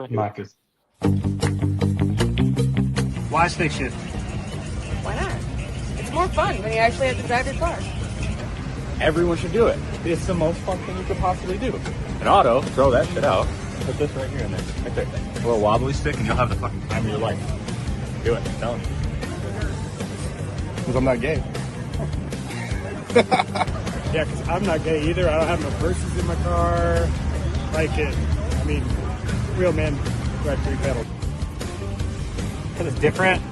Marcus. Why stick shift? Why not? It's more fun when you actually have to drive your car. Everyone should do it. It's the most fun thing you could possibly do. An auto, throw that shit out. Put this right here in there. Right there. A little wobbly stick and you'll have the fucking time of your life. Do it. I'm telling you. Because I'm not gay. Yeah, because I'm not gay either. I don't have no purses in my car. Like it. I mean, real men drive 3 pedals. Because it's different.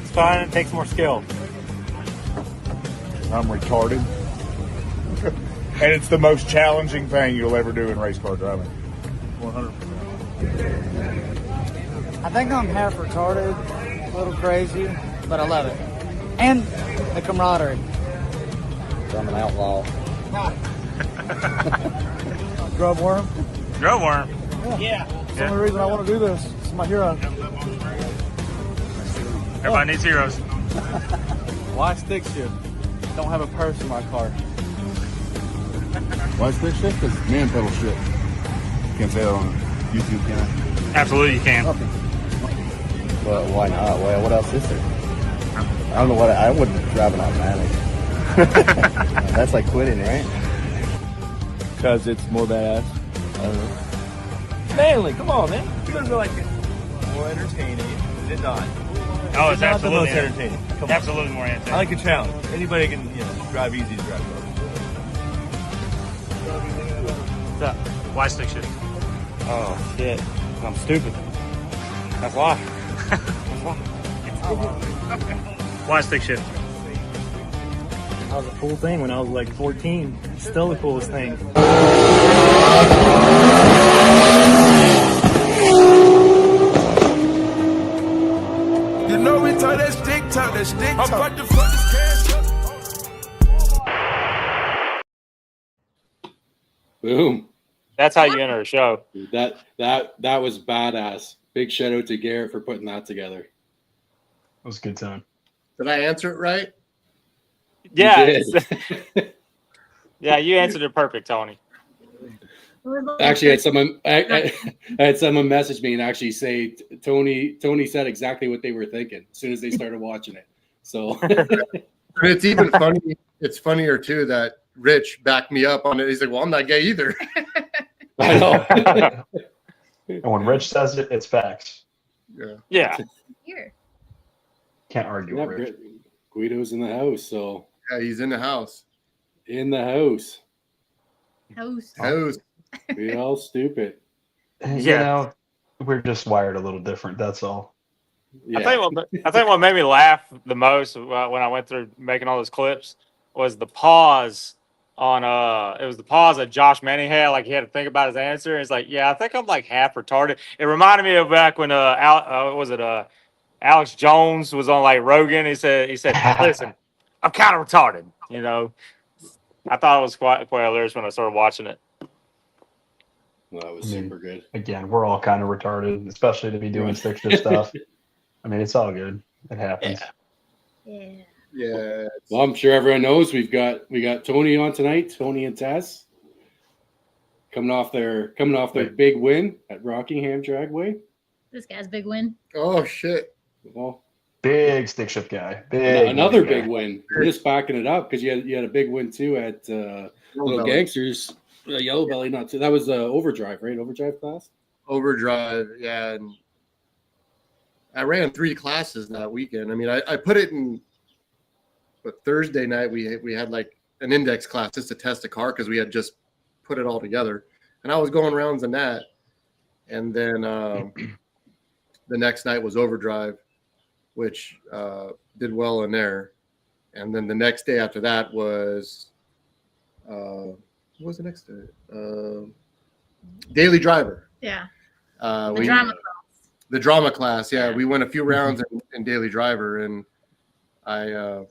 It's fun. It takes more skill. I'm retarded. And it's the most challenging thing you'll ever do in race car driving. 100%. I think I'm half retarded, a little crazy, but I love it. And the camaraderie. I'm an outlaw. Grub worm. Grub worm. Yeah. It's the only reason I want to do this. It's my hero. Everybody needs heroes. Why stick shift? Don't have a purse in my car. Why stick shift? Because man pedal shit. Can't say that on YouTube, can I? Absolutely, you can. Well, why not? Well, what else is there? I don't know what I wouldn't drive an automatic. That's like quitting, right? Because it's more badass. I don't know. Manly, come on, man. You guys are like more entertaining. Is it not? Oh, it's not the absolutely most entertaining. Come on. Absolutely more entertaining. I like a challenge. Anybody can, drive easy to drive. What's up? Why stick shift? Oh, shit. I'm stupid. That's why. Why stick shift? That was a cool thing when I was like 14. It's still the coolest thing. You know we talk that stick talk, that stick talk. I'm about to fuck this cash up. Boom. That's how you enter a show. That was badass. Big shout out to Garrett for putting that together. That was a good time. Did I answer it right? Yeah. Yeah, you answered it perfect, Tony. Actually, I had someone message me and actually say Tony said exactly what they were thinking as soon as they started watching it. So It's even funny. It's funnier too that Rich backed me up on it. He's like, "Well, I'm not gay either." I know. And when Rich says it, it's facts. Yeah. Here. Can't argue Yeah, with Rich. Guido's in the house, so Yeah, he's in the house. in the house. House. We all stupid. You know, we're just wired a little different. That's all. Yeah. I think what made me laugh the most when I went through making all those clips was the pause on it was the pause that Josh Manning had, like he had to think about his answer. He's like, "Yeah, I think I'm like half retarded." It reminded me of back when Alex Jones was on like Rogan. He said, "Listen, I'm kind of retarded." I thought it was quite hilarious when I started watching it. Well, that was super good. Again, we're all kind of retarded, especially to be doing stick shift stuff. I mean, it's all good. It happens. Yeah. Well, I'm sure everyone knows we got Tony on tonight. Tony and Tess coming off their big win at Rockingham Dragway. This guy's big win. Oh shit. Well, Big stick shift guy. another big win. We're just backing it up because you had a big win too at Little Gangsters. Yellow Belly, not too. That was Overdrive, right? Overdrive class. Overdrive, yeah. And I ran 3 classes that weekend. I mean, I put it in. But Thursday night we had like an index class just to test the car because we had just put it all together, and I was going rounds in that, and then the next night was Overdrive, which did well in there, and then the next day after that was what was the next day? Daily Driver. Yeah. The drama class. Yeah, we went a few rounds in Daily Driver, and I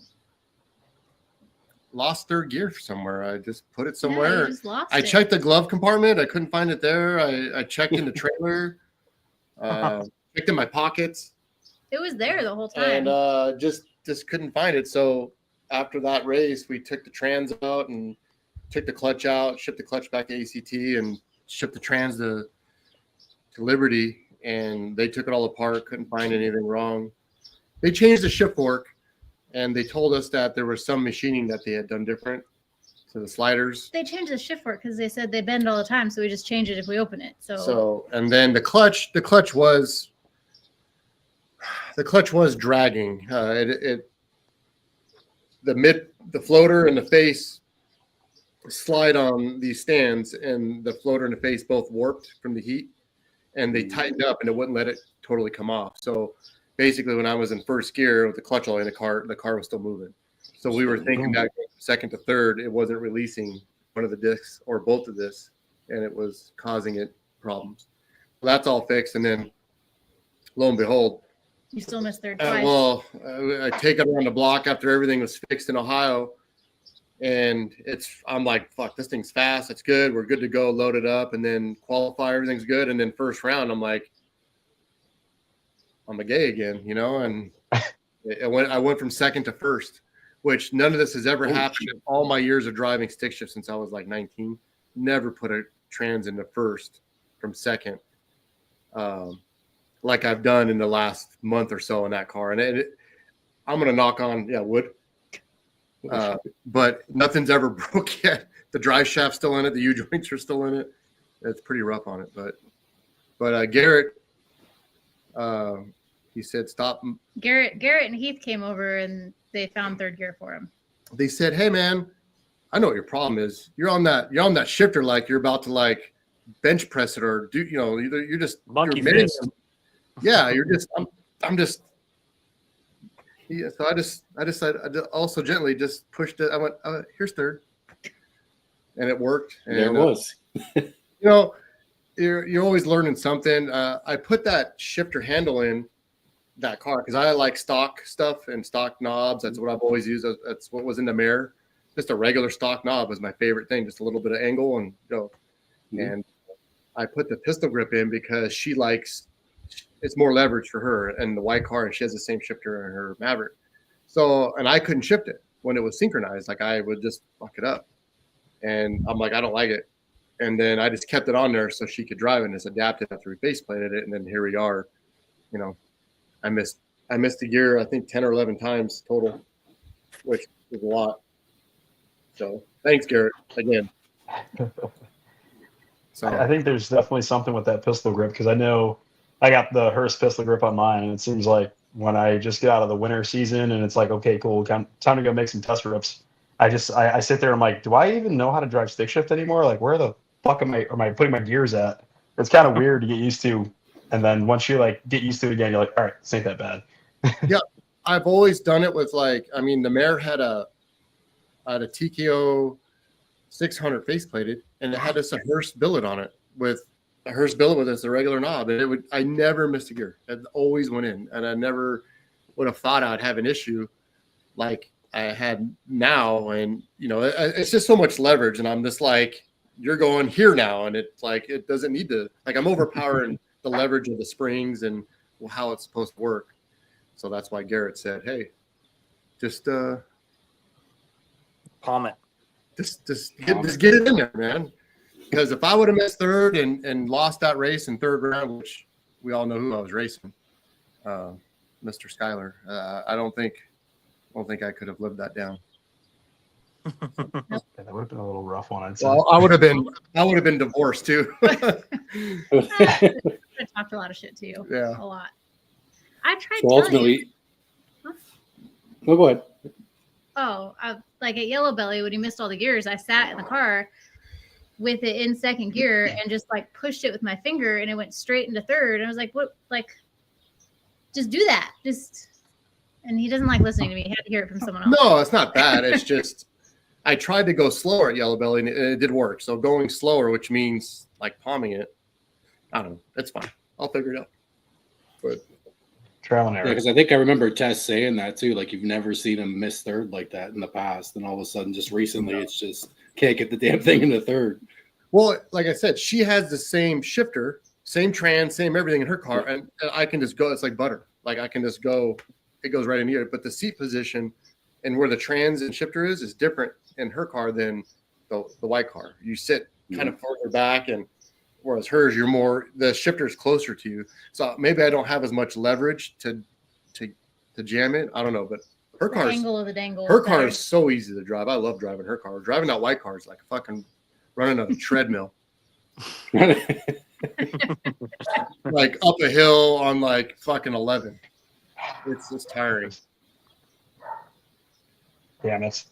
lost third gear somewhere. I just put it somewhere. Yeah, you just lost I checked the glove compartment. I couldn't find it there. I checked in the trailer. Checked in my pockets. It was there the whole time. And just couldn't find it. So after that race, we took the trans out and took the clutch out, shipped the clutch back to ACT, and shipped the trans to to Liberty, and they took it all apart, couldn't find anything wrong. They changed the shift fork, and they told us that there was some machining that they had done different to the sliders. They changed the shift fork because they said they bend all the time, so we just change it if we open it. So and then the clutch was dragging. The floater and the face slide on these stands, and the floater and the face both warped from the heat, and they tightened up, and it wouldn't let it totally come off. So basically, when I was in first gear with the clutch all in the car was still moving. So we were thinking that second to third, it wasn't releasing one of the discs or both of this, and it was causing it problems. Well, that's all fixed, and then lo and behold, you still missed third twice. I take it around the block after everything was fixed in Ohio, and I'm like, fuck, this thing's fast. It's good. We're good to go. Load it up, and then qualify. Everything's good, and then first round, I'm like, I'm a gay again, you know, and I went from second to first, which none of this has ever happened in all my years of driving stick shift since I was like 19. Never put a trans into first from second, like I've done in the last month or so in that car. And I'm going to knock on wood, but nothing's ever broke yet. The drive shaft's still in it. The U-joints are still in it. It's pretty rough on it, but Garrett, he said, stop. Garrett and Heath came over and they found third gear for him. They said, hey man, I know what your problem is. You're on that shifter like you're about to like bench press it or do, you know, either you're just monkey fist. Yeah, you're just I'm just yeah, so I decided also gently just pushed it. I went, here's third. And it worked. And there it was. You know, you're always learning something. I put that shifter handle in that car because I like stock stuff and stock knobs. That's what I've always used. That's what was in the mirror. Just a regular stock knob was my favorite thing. Just a little bit of angle and go. Mm-hmm. And I put the pistol grip in because she likes it's more leverage for her and the white car, and she has the same shifter in her Maverick. So, and I couldn't shift it when it was synchronized. Like I would just fuck it up. And I'm like, I don't like it. And then I just kept it on there so she could drive and just adapted after we base plated it. And then here we are. You know, I missed the gear, I think 10 or 11 times total, which is a lot. So thanks, Garrett, again. So I think there's definitely something with that pistol grip because I know I got the Hurst pistol grip on mine, and it seems like when I just get out of the winter season and it's like, okay, cool, time to go make some test rips. I sit there and I'm like, do I even know how to drive stick shift anymore? Like, where the fuck am I putting my gears at? It's kind of weird to get used to. And then once you like get used to it again, you're like, all right, this ain't that bad. Yeah, I've always done it with like, I mean, the mare had a TKO 600 faceplated, and it had a Hurst billet on it with a Hurst billet with us, a regular knob, and I never missed a gear. It always went in, and I never would have thought I'd have an issue like I had now. And you know, it's just so much leverage, and I'm just like, you're going here now, and it's like it doesn't need to. Like I'm overpowering the leverage of the springs and how it's supposed to work. So that's why Garrett said, "Hey, just palm it. Just get it in there, man." Because if I would have missed third and lost that race in third round, which we all know who I was racing, Mr. Schuyler, I don't think I could have lived that down. Yeah, that would have been a little rough one, I'd say. Well, I would have been divorced too. I talked a lot of shit to you. Yeah, a lot. I tried. So ultimately, well, go ahead. Oh, like at Yellow Belly when he missed all the gears, I sat in the car with it in second gear and just like pushed it with my finger, and it went straight into third. And I was like, "What? Like, just do that." And he doesn't like listening to me. He had to hear it from someone else. No, it's not bad. It's just I tried to go slower at Yellow Belly, and it did work. So going slower, which means like palming it, I don't know. It's fine. I'll figure it out. But trial and error. Yeah, because I think I remember Tess saying that too. Like you've never seen him miss third like that in the past, and all of a sudden, just recently, it's just can't get the damn thing into third. Well, like I said, she has the same shifter, same trans, same everything in her car, and I can just go. It's like butter. Like I can just go. It goes right in here. But the seat position and where the trans and shifter is different in her car than the white car. You sit kind of further back, and whereas hers, you're more the shifter's closer to you. So maybe I don't have as much leverage to jam it. I don't know, but her car is so easy to drive. I love driving her car. Driving that white car is like fucking running on a treadmill. Like up a hill on like fucking 11. It's just tiring. Damn it.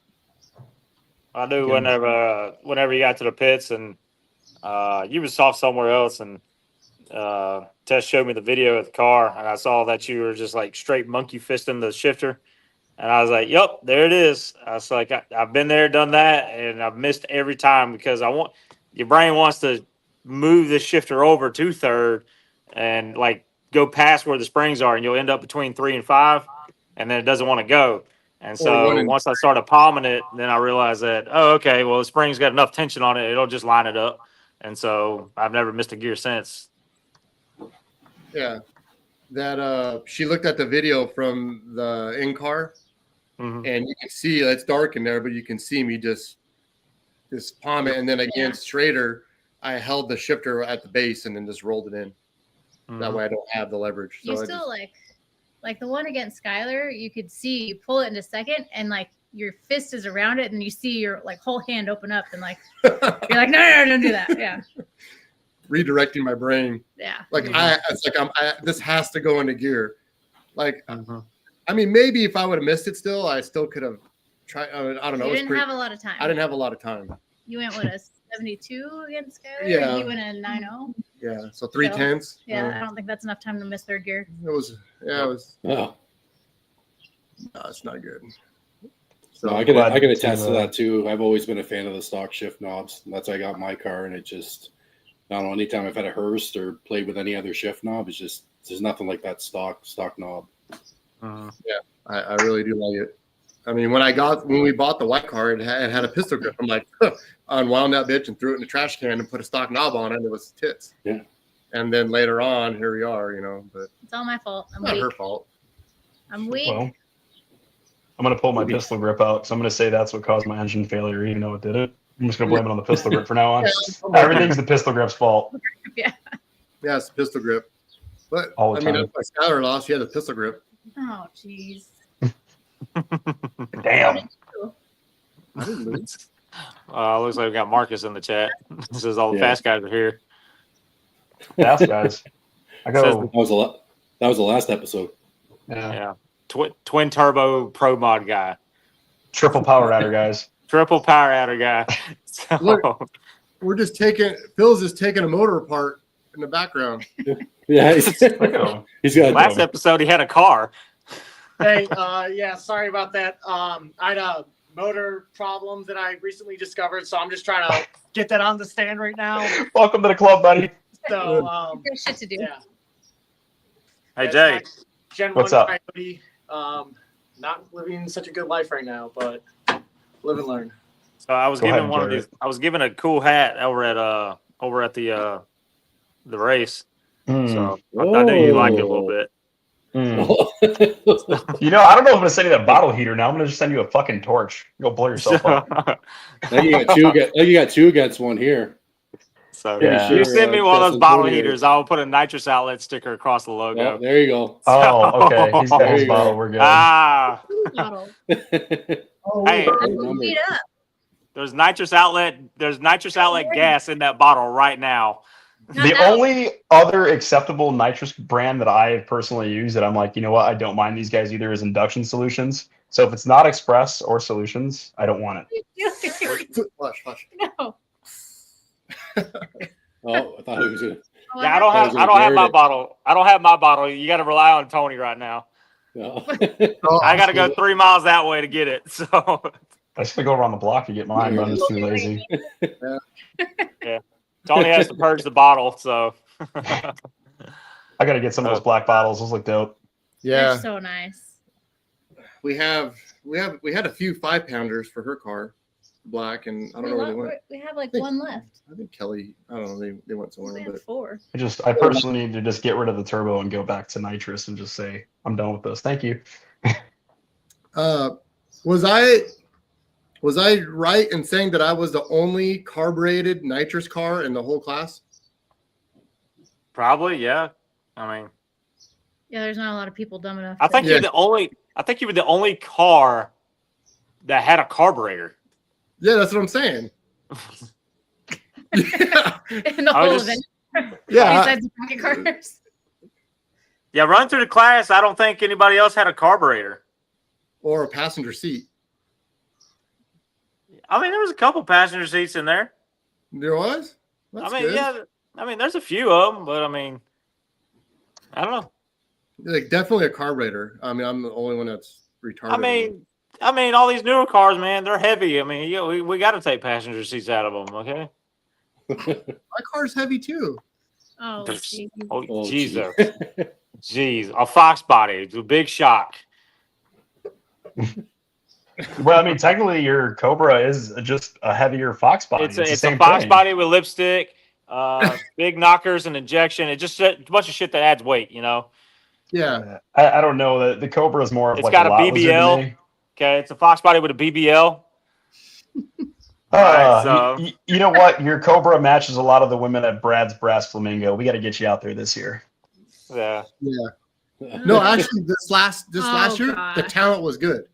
I knew whenever you got to the pits and you was off somewhere else, and Tess showed me the video of the car, and I saw that you were just like straight monkey fisting the shifter, and I was like, "Yep, there it is." I was like, "I've been there, done that, and I've missed every time because your brain wants to move the shifter over to third and like go past where the springs are, and you'll end up between 3 and 5, and then it doesn't want to go." And so once I started palming it, then I realized that, oh, okay, well, the spring's got enough tension on it, it'll just line it up. And so I've never missed a gear since. Yeah. That she looked at the video from the in-car, and you can see it's dark in there, but you can see me just palm it. And then against Schrader, I held the shifter at the base and then just rolled it in. That way I don't have the leverage. You so still like the one against Skylar, you could see you pull it into second and like your fist is around it and you see your like whole hand open up and like you're like, no, don't do that. Yeah. Redirecting my brain. Yeah. Like this has to go into gear. Like, I mean, maybe if I would have missed it still, I still could have tried. I don't know. You didn't have a lot of time. I didn't have a lot of time. You went with a 72 against Skylar? Yeah. And you went a 9-0? Yeah. So 3/10. Yeah. I don't think that's enough time to miss third gear. It was. No, it's not good. So I can attest to that too. I've always been a fan of the stock shift knobs. That's how I got my car, and it just, I don't know, anytime I've had a Hearst or played with any other shift knob, it's just, there's nothing like that stock knob. Yeah, I really do like it. I mean, when we bought the white car, it had a pistol grip. I'm like, I unwound that bitch and threw it in the trash can and put a stock knob on it. And it was tits. Yeah. And then later on, here we are, but it's all my fault. I'm not weak. her fault. I'm weak. Well, I'm going to pull my pistol grip out. So I'm going to say that's what caused my engine failure, even though it didn't. I'm just going to blame it on the pistol grip for now on. Everything's the pistol grip's fault. Yeah. Yeah, it's the pistol grip. But all the time. if my Skylar lost, he had the pistol grip. Oh, jeez. Damn. I didn't lose. Looks like we got Marcus in the chat. It says all the fast guys are here. Fast guys. That was the last episode. Yeah. Twin turbo pro mod guy. Triple power adder guys. Triple power adder guy. So, look, Phil's just taking a motor apart in the background. Yeah, he's got last episode he had a car. Hey, sorry about that. I had a motor problem that I recently discovered, so I'm just trying to get that on the stand right now. Welcome to the club, buddy. So, there's shit to do. Yeah. Hey, Jay. Gen What's 1 up? Coyote. Not living such a good life right now, but live and learn. So I was given one of these. I was given a cool hat over at the race. So I knew you liked it a little bit. I don't know if I'm gonna send you that bottle heater now. I'm gonna just send you a fucking torch. Go blow yourself up. You got two against one here. So you send me one of those bottle heaters, I'll put a nitrous outlet sticker across the logo. Oh, there you go. Oh, okay. He's got his bottle. We're good. Hey, there's nitrous outlet gas in that bottle right now. The only other acceptable nitrous brand that I have personally used that I'm like, you know what, I don't mind these guys either is Induction Solutions. So if it's not Express or Solutions, I don't want it. Hush. No. Oh, I thought it was it. Yeah, I don't have my bottle. I don't have my bottle. You got to rely on Tony right now. No. I got to go 3 miles that way to get it. So I just go around the block to get mine, but I'm just too lazy. Yeah. Tony has to purge the bottle, so I got to get some of those black bottles. Those look dope. Yeah, they're so nice. We had a few 5-pounders for her car, black, and I don't know where they went. We have like one left. I think Kelly. I don't know. They went somewhere. We But have 4. I personally need to just get rid of the turbo and go back to nitrous and just say I'm done with this. Thank you. Was I right in saying that I was the only carbureted nitrous car in the whole class? Probably, yeah. I mean, Yeah, there's not a lot of people dumb enough. I think to- you're the only. I think you were the only car that had a carburetor. Yeah, that's what I'm saying. Yeah, in the I whole was event. yeah. Besides the pocket cars. Yeah, running through the class, I don't think anybody else had a carburetor. Or a passenger seat. I mean, there was a couple passenger seats in there. There was. That's I mean, good. yeah. I mean, there's a few of them, but I mean, I don't know. Like definitely a carburetor. I mean, I'm the only one that's retarded. I mean, all these newer cars, man, they're heavy. I mean, yeah, we got to take passenger seats out of them, okay? My car's heavy too. Oh, geez. Oh, Jesus. Jeez, a Fox body. It's a big shock. Well, I mean, technically, your Cobra is just a heavier Fox body. It's the a same Fox thing. body with lipstick, big knockers and injection. It's just a bunch of shit that adds weight, you know? Yeah. I don't know. The Cobra is more of It's like got a lot lizard to BBL. me. Okay, it's a Fox body with a BBL. Alright, so- you know what? Your Cobra matches a lot of the women at Brad's Brass Flamingo. We got to get you out there this year. Yeah. Yeah. No, actually, this last year, God. the talent was good.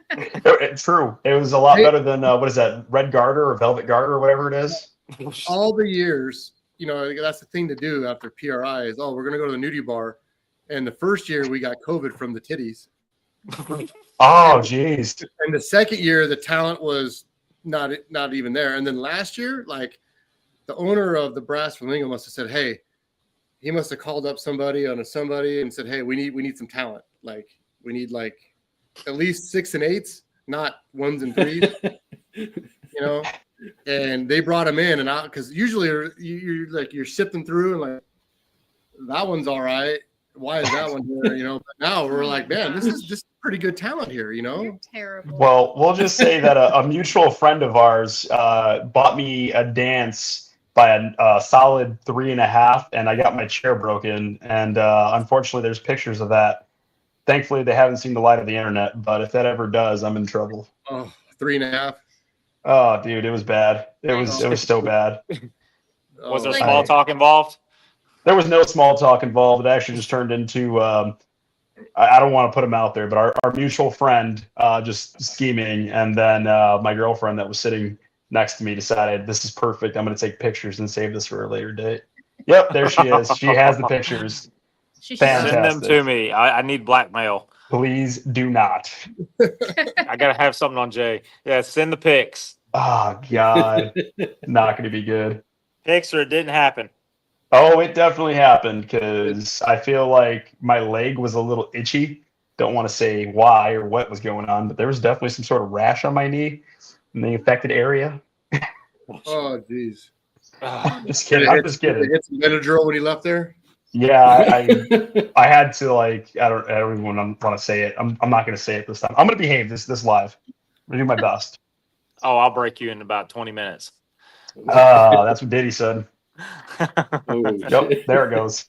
It's true. It was a lot better than what is that? Red Garter or Velvet Garter or whatever it is. All the years, that's the thing to do after PRI is, we're going to go to the nudie bar. And the first year we got COVID from the titties. Oh, jeez. And the second year, the talent was not even there. And then last year, like the owner of the Brass Flamingo must have said, hey, he must have called up somebody and said, hey, we need some talent. Like we need like at least 6 and 8s, not 1s and 3s, and they brought him in and out. Cause usually you're sifting through and like, that one's all right. Why is that one here? But now we're like, man, this is pretty good talent here, You're terrible. Well, we'll just say that a mutual friend of ours bought me a dance by a solid 3.5, and I got my chair broken. And unfortunately, there's pictures of that. Thankfully, they haven't seen the light of the internet. But if that ever does, I'm in trouble. Oh, 3.5. Oh, dude, it was bad. It was so bad. Was there Like- small talk involved? There was no small talk involved. It actually just turned into I don't want to put him out there, but our mutual friend just scheming, and then my girlfriend that was sitting next to me decided this is perfect. I'm going to take pictures and save this for a later date. Yep, there she is. She has the pictures. Fantastic. Send them to me. I need blackmail. Please do not. I gotta have something on Jay. Yeah, send the pics. Oh God, not going to be good. Pics or it didn't happen. Oh, it definitely happened because I feel like my leg was a little itchy. Don't want to say why or what was going on, but there was definitely some sort of rash on my knee in the affected area. Oh, geez. Just kidding. I'm just kidding. Did he hit some Benadryl when he left there? Yeah, I had to like I don't even want to say it. I'm not going to say it this time. I'm going to behave this live. I'm going to do my best. Oh, I'll break you in about 20 minutes. That's what Diddy said. Oh, Yep, there it goes.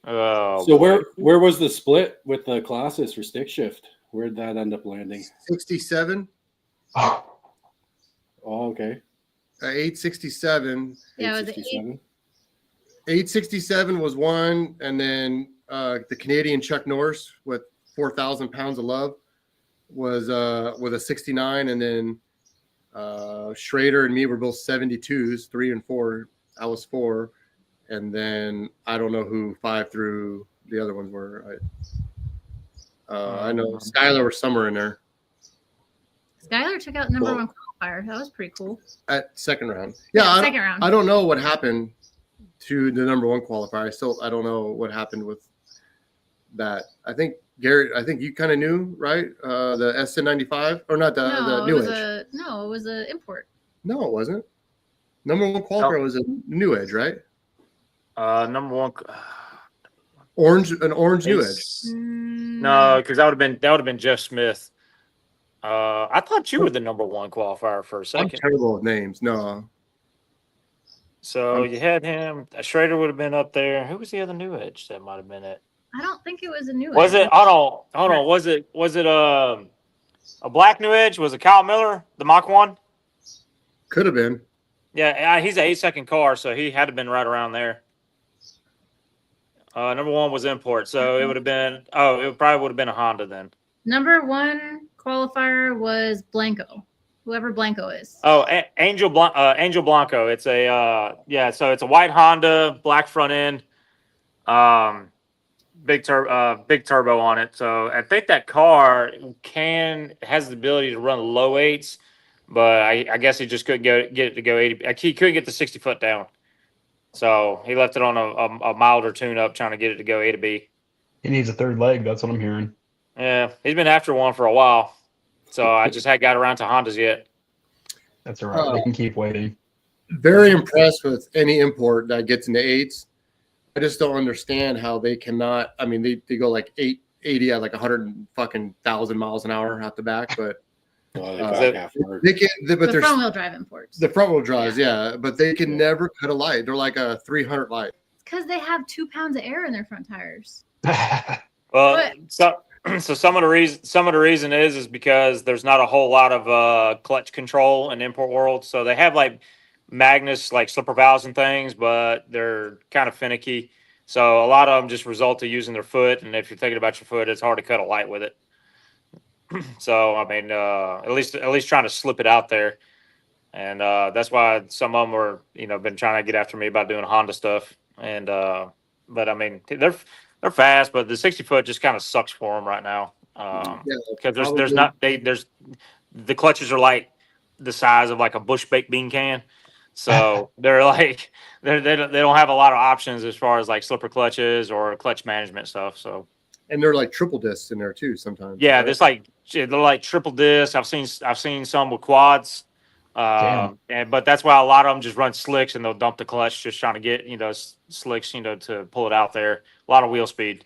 Oh, so boy. where was the split with the classes for stick shift? Where did that end up landing? 67. Oh, okay. 867. Yeah, it was 867. 867 was one, and then the Canadian Chuck Norris with 4,000 pounds of love was with a 69, and then Schrader and me were both 72s, 3 and 4. I was 4, and then I don't know who 5 through the other ones were. I know Skylar was somewhere in there Skylar took out number 1 qualifier. That was pretty cool. at second round. Yeah, second round. I don't know what happened to the number 1 qualifier. I don't know what happened with that. I think Garrett, you kind of knew, right? The SN95 or not the New Edge. No, it was an import. No, it wasn't. Number 1 qualifier was a New Edge, right? Number 1. An orange New Edge. No, because that would have been Jeff Smith. I thought you were the number 1 qualifier for a I'm second. terrible with names. No. So you had him. Schrader would have been up there. Who was the other New Edge that might have been it? I don't think it was a New Was Edge. it? Hold on. Was it a black New Edge? Was it Kyle Miller, the Mach 1? Could have been. Yeah, he's an 8-second car, so he had to have been right around there. Number one was import, so it would have been. Oh, it probably would have been a Honda then. Number one qualifier was Blanco, whoever Blanco is. Oh, Angel Blanco. It's a so it's a white Honda, black front end, big turbo on it. So I think that car has the ability to run low eights, but I guess he just couldn't get it to go 80. He couldn't get the 60 foot down, so he left it on a milder tune up, trying to get it to go A to B. He needs a third leg. That's what I'm hearing. Yeah, he's been after one for a while, so I just hadn't got around to Hondas yet. That's all right. They can keep waiting. Very impressed with any import that gets into eights. I just don't understand how they cannot. I mean, they go like 880 at like 100,000 miles an hour out the back, but they can. But the front wheel drive imports. The front wheel drives, yeah, but they can never cut a light. They're like a 300 light. Because they have 2 pounds of air in their front tires. Well, so some of the reason is because there's not a whole lot of clutch control in the import world. So they have like magnets, like slipper valves and things, but they're kind of finicky. So a lot of them just result to using their foot, and if you're thinking about your foot, it's hard to cut a light with it. So I mean, at least trying to slip it out there, and that's why some of them are been trying to get after me about doing Honda stuff. And but I mean they're fast, but the 60 foot just kind of sucks for them right now because there's the clutches are like the size of like a bush baked bean can, so they're like they don't have a lot of options as far as like slipper clutches or clutch management stuff. So and they're like triple discs in there too sometimes. Yeah, right? They're like triple discs. I've seen some with quads. But that's why a lot of them just run slicks and they'll dump the clutch, just trying to get slicks to pull it out there. A lot of wheel speed.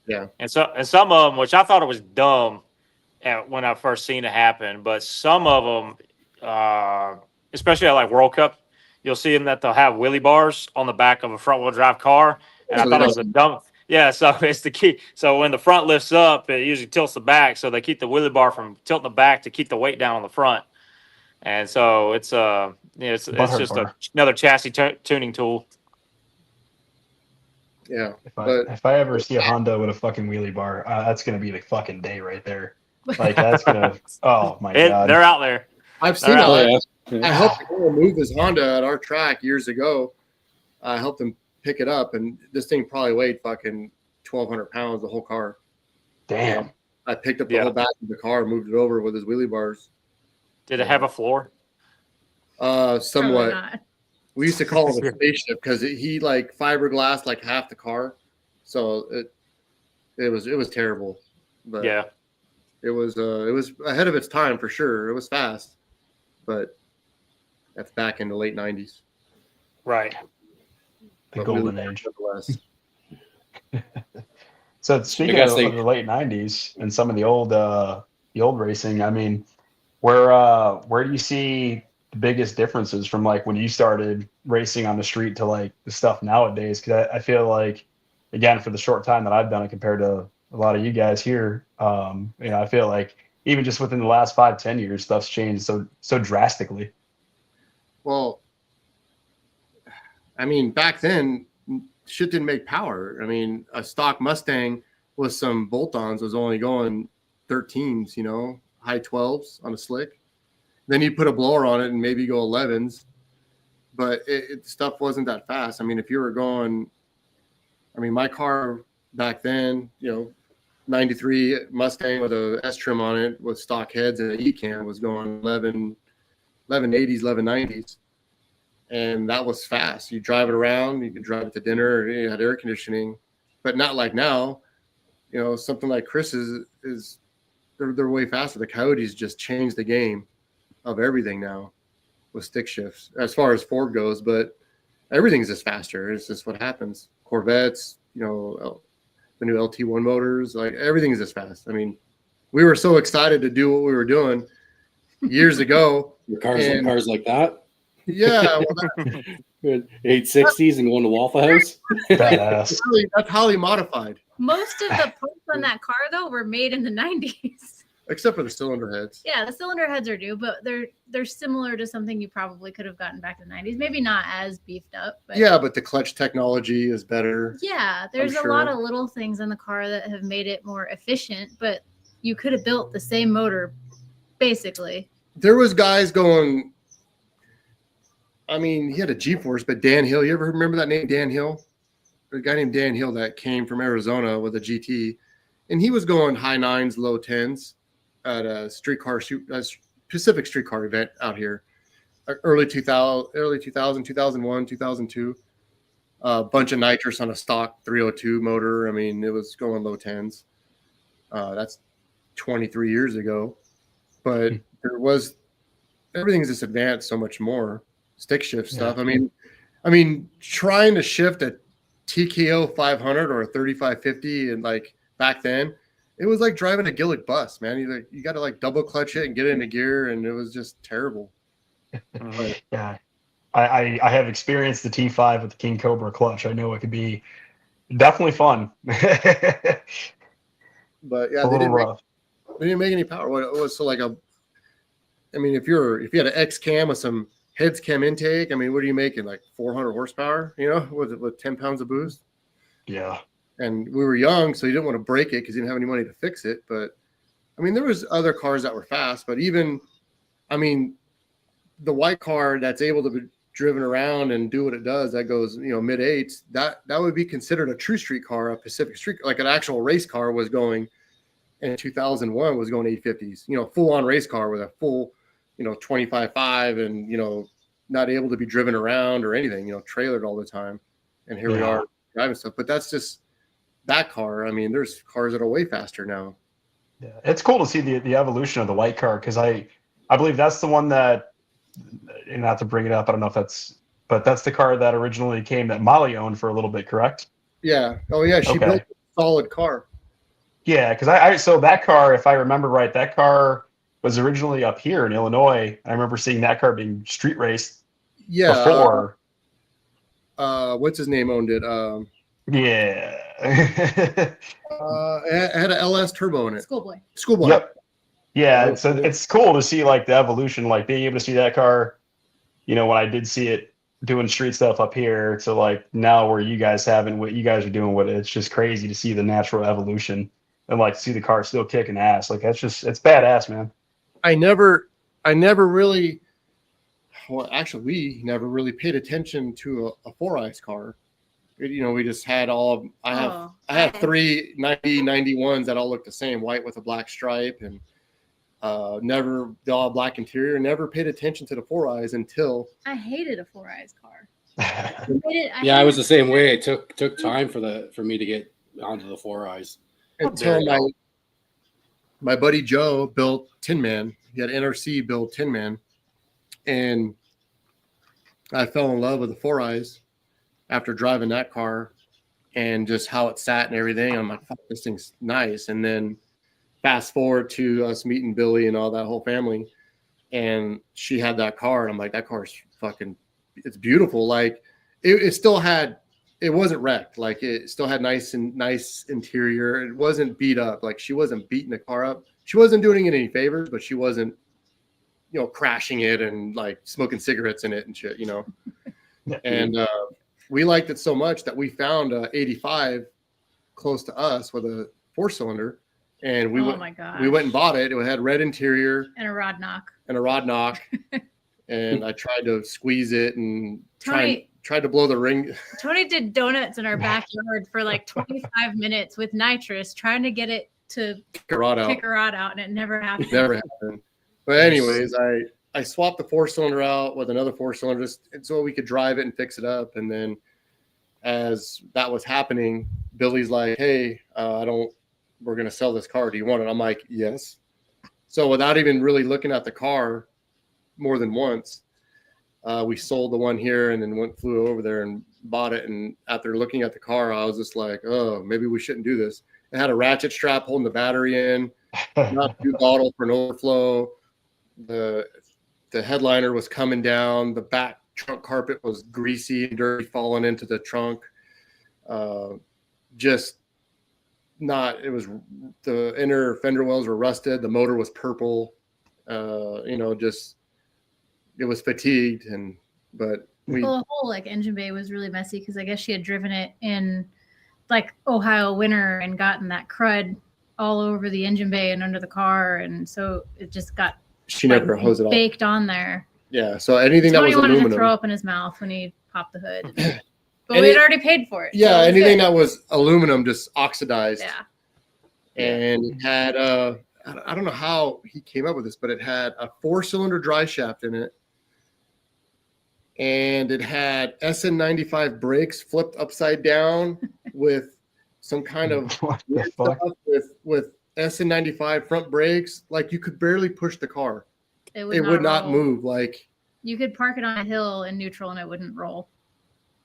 Yeah, and some of them, which I thought it was dumb when I first seen it happen, but some of them, especially at like World Cup, you'll see them that they'll have wheelie bars on the back of a front wheel drive car, and I thought it was a dumb. Yeah, so it's the key. So when the front lifts up, it usually tilts the back, so they keep the wheelie bar from tilting the back to keep the weight down on the front. And so it's just another chassis tuning tool. Yeah. If I ever see a Honda with a fucking wheelie bar, that's gonna be the fucking day right there. Like that's gonna. Oh my god. They're out there. I've seen it. I helped him move his Honda at our track years ago. I helped him pick it up, and this thing probably weighed fucking 1,200 pounds, the whole car. Damn. I picked up the whole back of the car and moved it over with his wheelie bars. Did it have a floor? Somewhat. We used to call it a spaceship because he like fiberglass like half the car, so it was terrible. But yeah, it was ahead of its time for sure. It was fast, but that's back in the late 90s. Right. The golden age. So speaking of the late 90s and some of the old racing, I mean, where do you see the biggest differences from like when you started racing on the street to like the stuff nowadays? Because I feel like, again, for the short time that I've done it compared to a lot of you guys here, I feel like even just within the last 5-10 years, stuff's changed so drastically. Well, I mean, back then, shit didn't make power. I mean, a stock Mustang with some bolt-ons was only going 13s, high 12s on a slick. Then you put a blower on it and maybe go 11s. But stuff wasn't that fast. I mean, if you were going, my car back then, 93 Mustang with a S trim on it with stock heads and an E-cam was going 1180s, 1190s. And that was fast. You drive it around, you could drive it to dinner, you had air conditioning, but not like now. Something like Chris's they're way faster. The Coyotes just changed the game of everything now with stick shifts as far as Ford goes, but everything's just faster. It's just what happens. Corvettes, the new LT1 motors, like everything's just fast. I mean, we were so excited to do what we were doing years ago. Your cars like that? Yeah. 860s and going to Waffle House? That's highly modified. Most of the parts on that car, though, were made in the 90s. except for the cylinder heads. Yeah, the cylinder heads are new, but they're similar to something you probably could have gotten back in the 90s. Maybe not as beefed up, but Yeah, but the clutch technology is better. yeah, there's I'm a lot sure. of little things in the car that have made it more efficient, but you could have built the same motor basically. There was guys going. I mean, he had a G-Force, but Dan Hill. You ever remember that name, Dan Hill? A guy named Dan Hill that came from Arizona with a GT, and he was going high 9s, low 10s at a Pacific streetcar event out here, early 2000, 2001, 2002. A bunch of nitrous on a stock 302 motor. I mean, it was going low 10s. That's 23 years ago, but everything's just advanced so much more. Stick shift stuff. Yeah. I mean, trying to shift a TKO 500 or a 3550, and like back then, it was like driving a Gillick bus, man. You got to like double clutch it and get it into gear, and it was just terrible. Yeah, I have experienced the T5 with the King Cobra clutch. I know it could be definitely fun. But yeah, A little rough. They didn't make any power. What it was so like a. I mean, if you had an X cam with some heads cam intake, I mean, what are you making? Like 400 horsepower, with 10 pounds of boost? Yeah. And we were young, so you didn't want to break it because you didn't have any money to fix it. But I mean, there was other cars that were fast, but even, I mean, the white car that's able to be driven around and do what it does, that goes, mid 8s, that would be considered a true street car, a Pacific street, like an actual race car was going in 2001 was going 850s, full on race car with a full, 25.5 and, not able to be driven around or anything, trailered all the time. And here we are driving stuff, but that's just that car. I mean, there's cars that are way faster now. Yeah. It's cool to see the evolution of the white car. Cause I believe that's the one that, and not to bring it up, I don't know if but that's the car that originally came that Molly owned for a little bit, correct? Yeah. Oh yeah. She built a solid car. Yeah. Cause so that car, if I remember right, that car was originally up here in Illinois. I remember seeing that car being street raced before. What's his name owned it? Yeah. It had an LS turbo in it. Schoolboy. Yep. Yeah. So it's cool to see like the evolution, like being able to see that car, when I did see it doing street stuff up here to like now where you guys have and what you guys are doing with it. It's just crazy to see the natural evolution and like see the car still kicking ass. Like it's badass, man. I never really, well, actually, we never really paid attention to a 4Ice car. We just had I had 3 91s that all looked the same, white with a black stripe, and never the all black interior. Never paid attention to the 4Ice until I hated a 4Ice car. I was the same way. It took time for me to get onto the 4Ice until my buddy Joe built Tin Man. He had NRC build Tin Man, and I fell in love with the 4Ice after driving that car and just how it sat and everything. I'm like, fuck, this thing's nice. And then fast forward to us meeting Billy and all that whole family, and she had that car, and I'm like, that car's fucking, it's beautiful. Like it still had, it wasn't wrecked. Like it still had nice interior. It wasn't beat up. Like she wasn't beating the car up. She wasn't doing it any favors, but she wasn't, crashing it and like smoking cigarettes in it and shit, And we liked it so much that we found a 85 close to us with a 4-cylinder, and we went and bought it. It had red interior and a rod knock. And I tried to squeeze it and tried to blow the ring. Tony did donuts in our backyard for like 25 minutes with nitrous, trying to get it to kick a rod out, and it never happened. But anyways, I swapped the 4-cylinder out with another 4-cylinder just so we could drive it and fix it up. And then as that was happening, Billy's like, hey, we're going to sell this car. Do you want it? I'm like, yes. So without even really looking at the car more than once, we sold the one here and then flew over there and bought it. And after looking at the car, I was just like, oh, maybe we shouldn't do this. It had a ratchet strap holding the battery in, not too bottle for an overflow. The headliner was coming down. The back trunk carpet was greasy and dirty, falling into the trunk. Just not. It was the inner fender wells were rusted. The motor was purple. Just it was fatigued, but the whole like engine bay was really messy because I guess she had driven it in like Ohio winter and gotten that crud all over the engine bay and under the car, and so it just got never hosed it off. Baked on there. Yeah, so anything Tony that was wanted aluminum. to throw up in his mouth when he popped the hood, but we had already paid for it. Yeah, so anything that was aluminum just oxidized. Yeah, and it had I don't know how he came up with this, but it had a 4-cylinder dry shaft in it, and it had SN95 brakes flipped upside down with some kind of weird stuff with SN95 front brakes. Like you could barely push the car. It would not move. Like you could park it on a hill in neutral and it wouldn't roll.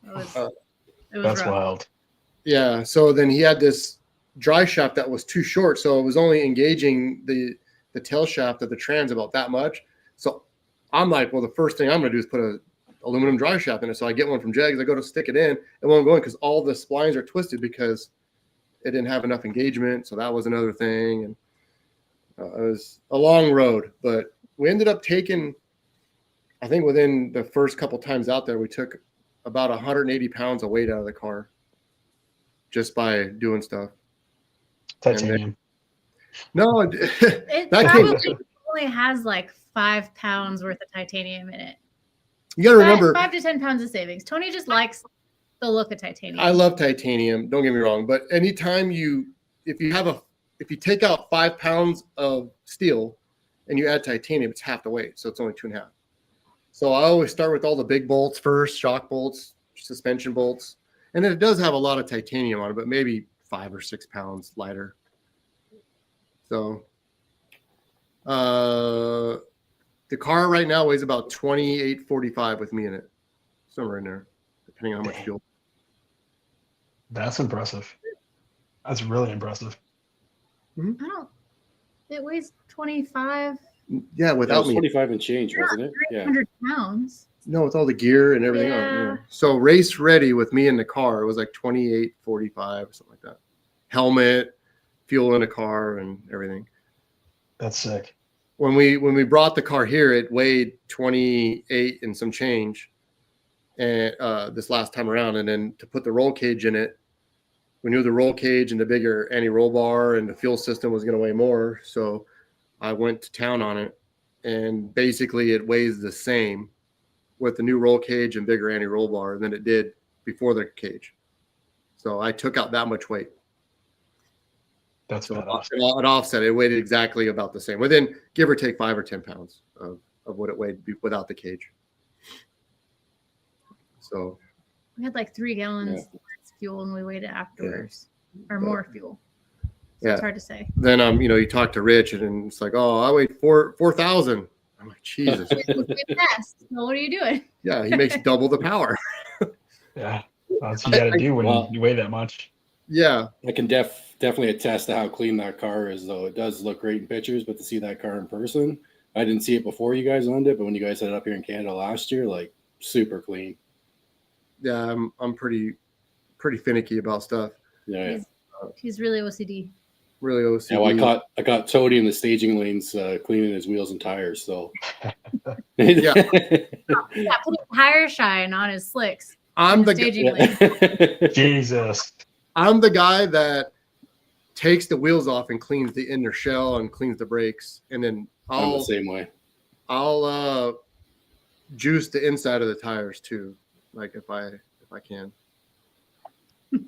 It was that's rough. wild. Yeah. So then he had this dry shaft that was too short, so it was only engaging the tail shaft of the trans about that much. So I'm like, well, the first thing I'm going to do is put a aluminum dry shaft in it. So I get one from Jegs. I go to stick it in. It won't go in because all the splines are twisted because it didn't have enough engagement. So that was another thing. And it was a long road, but we ended up taking, I think within the first couple times out there, we took about 180 pounds of weight out of the car just by doing stuff. Titanium. No, it probably only has like 5 pounds worth of titanium in it. You got to remember 5 to 10 pounds of savings. Tony just likes the look of titanium. I love titanium. Don't get me wrong, but anytime if you take out 5 pounds of steel and you add titanium, it's half the weight, so it's only 2.5. So I always start with all the big bolts first, shock bolts, suspension bolts, and then it does have a lot of titanium on it, but maybe 5 or 6 pounds lighter. So the car right now weighs about 28.45 with me in it, somewhere in there, depending on how much fuel. That's impressive. That's really impressive. It weighs 25. Yeah, without me. 25 and change, wasn't it? 300 pounds. No, with all the gear and everything. Yeah. So race ready with me in the car, it was like 28.45 or something like that. Helmet, fuel in the car, and everything. That's sick. When we brought the car here, it weighed 28 and some change, and this last time around. And then to put the roll cage in it, we knew the roll cage and the bigger anti-roll bar and the fuel system was going to weigh more. So I went to town on it, and basically it weighs the same with the new roll cage and bigger anti-roll bar than it did before the cage. So I took out that much weight. That's so awesome. It offset. It weighed exactly about the same, within give or take 5 or 10 pounds of what it weighed without the cage. So we had like 3 gallons less fuel and we weighed it afterwards, or more fuel. So it's hard to say. Then you talk to Rich and it's like, oh, I weighed 4,000. I'm like, Jesus. So what are you doing? Yeah, he makes double the power. Yeah, that's what you got to do when you weigh that much. Yeah, I can definitely attest to how clean that car is, though. It does look great in pictures, but to see that car in person, I didn't see it before you guys owned it, but when you guys had it up here in Canada last year, like super clean. Yeah, I'm pretty finicky about stuff. Yeah, he's really OCD. Really OCD. Yeah, well, I caught Tony in the staging lanes cleaning his wheels and tires. So yeah, putting tire shine on his slicks. I'm the staging lane. Jesus. I'm the guy that takes the wheels off and cleans the inner shell and cleans the brakes, and then I'm the same way. I'll juice the inside of the tires too, like if I can.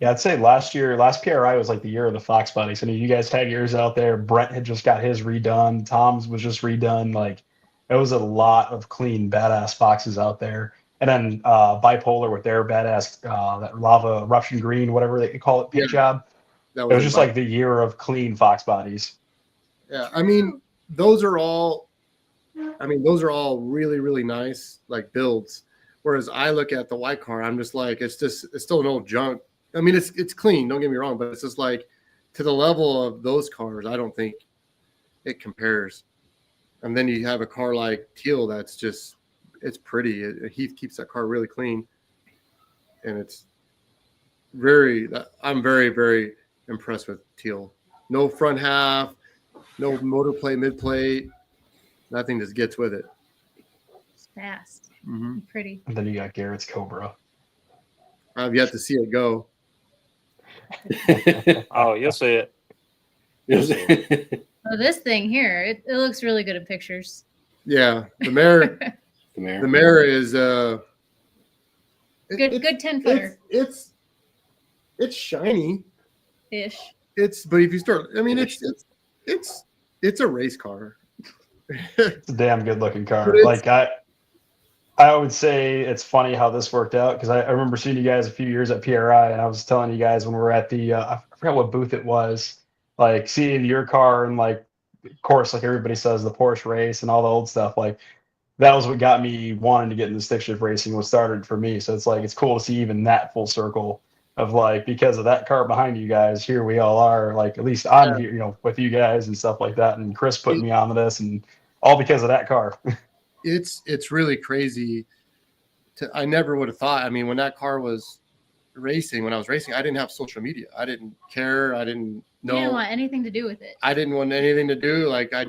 Yeah, I'd say last PRI was like the year of the Fox bodies. I mean, you guys had yours out there. Brent had just got his redone. Tom's was just redone. Like, it was a lot of clean, badass Foxes out there. And then Bipolar with their badass, that lava eruption green, whatever they call it, paint job. It was just like the year of clean Fox bodies. Yeah, I mean, those are all really, really nice, like builds. Whereas I look at the white car, I'm just like, it's still an old junk. I mean, it's clean, don't get me wrong, but it's just like to the level of those cars, I don't think it compares. And then you have a car like Teal that's just, it's pretty. Heath keeps that car really clean. And I'm very, very impressed with Teal. No front half, no motor plate, mid plate. Nothing just gets with it. It's fast. Mm-hmm. Pretty. And then you got Garrett's Cobra. I've yet to see it go. Oh, you'll see it. Oh, this thing here, it looks really good in pictures. Yeah, the mare. The mare is good 10-footer. It's shiny ish. But if you start, I mean, it's a race car. It's a damn good looking car. Like I would say it's funny how this worked out because I remember seeing you guys a few years at PRI, and I was telling you guys when we were at the I forgot what booth it was, like seeing your car and like, of course, like everybody says, the Porsche race and all the old stuff. Like that was what got me wanting to get into stick shift racing. What started for me. So it's like it's cool to see even that full circle of like because of that car behind you guys. Here we all are. Like at least I'm here, you know, with you guys and stuff like that. And Chris put me on this, and all because of that car. It's really crazy. I never would have thought. I mean, when that car was racing, when I was racing, I didn't have social media. I didn't care. I didn't know. You didn't want anything to do with it. I didn't want anything to do. Like I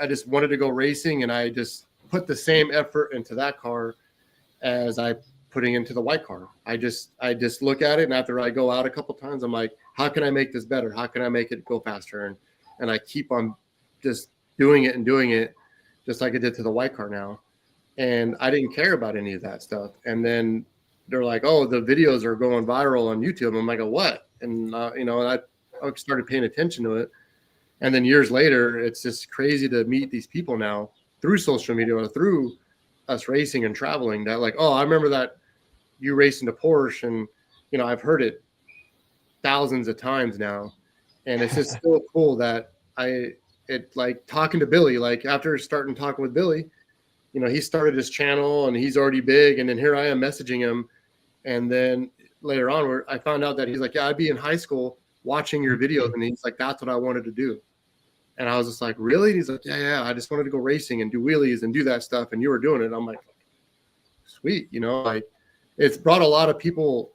just wanted to go racing, and I just put the same effort into that car as I putting into the white car. I just look at it, and after I go out a couple times, I'm like, how can I make this better? How can I make it go faster? And I keep on just doing it. Just like I did to the white car now. And I didn't care about any of that stuff. And then they're like, oh, the videos are going viral on YouTube. I'm like, what? And, I started paying attention to it. And then years later, it's just crazy to meet these people now through social media or through us racing and traveling that like, oh, I remember that you raced into Porsche. And, I've heard it thousands of times now. And it's just so cool that like talking to Billy, like after starting talking with Billy, he started his channel and he's already big. And then here I am messaging him. And then later on, where I found out that he's like, yeah, I'd be in high school watching your videos. And he's like, that's what I wanted to do. And I was just like, really? And he's like, yeah, I just wanted to go racing and do wheelies and do that stuff. And you were doing it. I'm like, sweet. Like it's brought a lot of people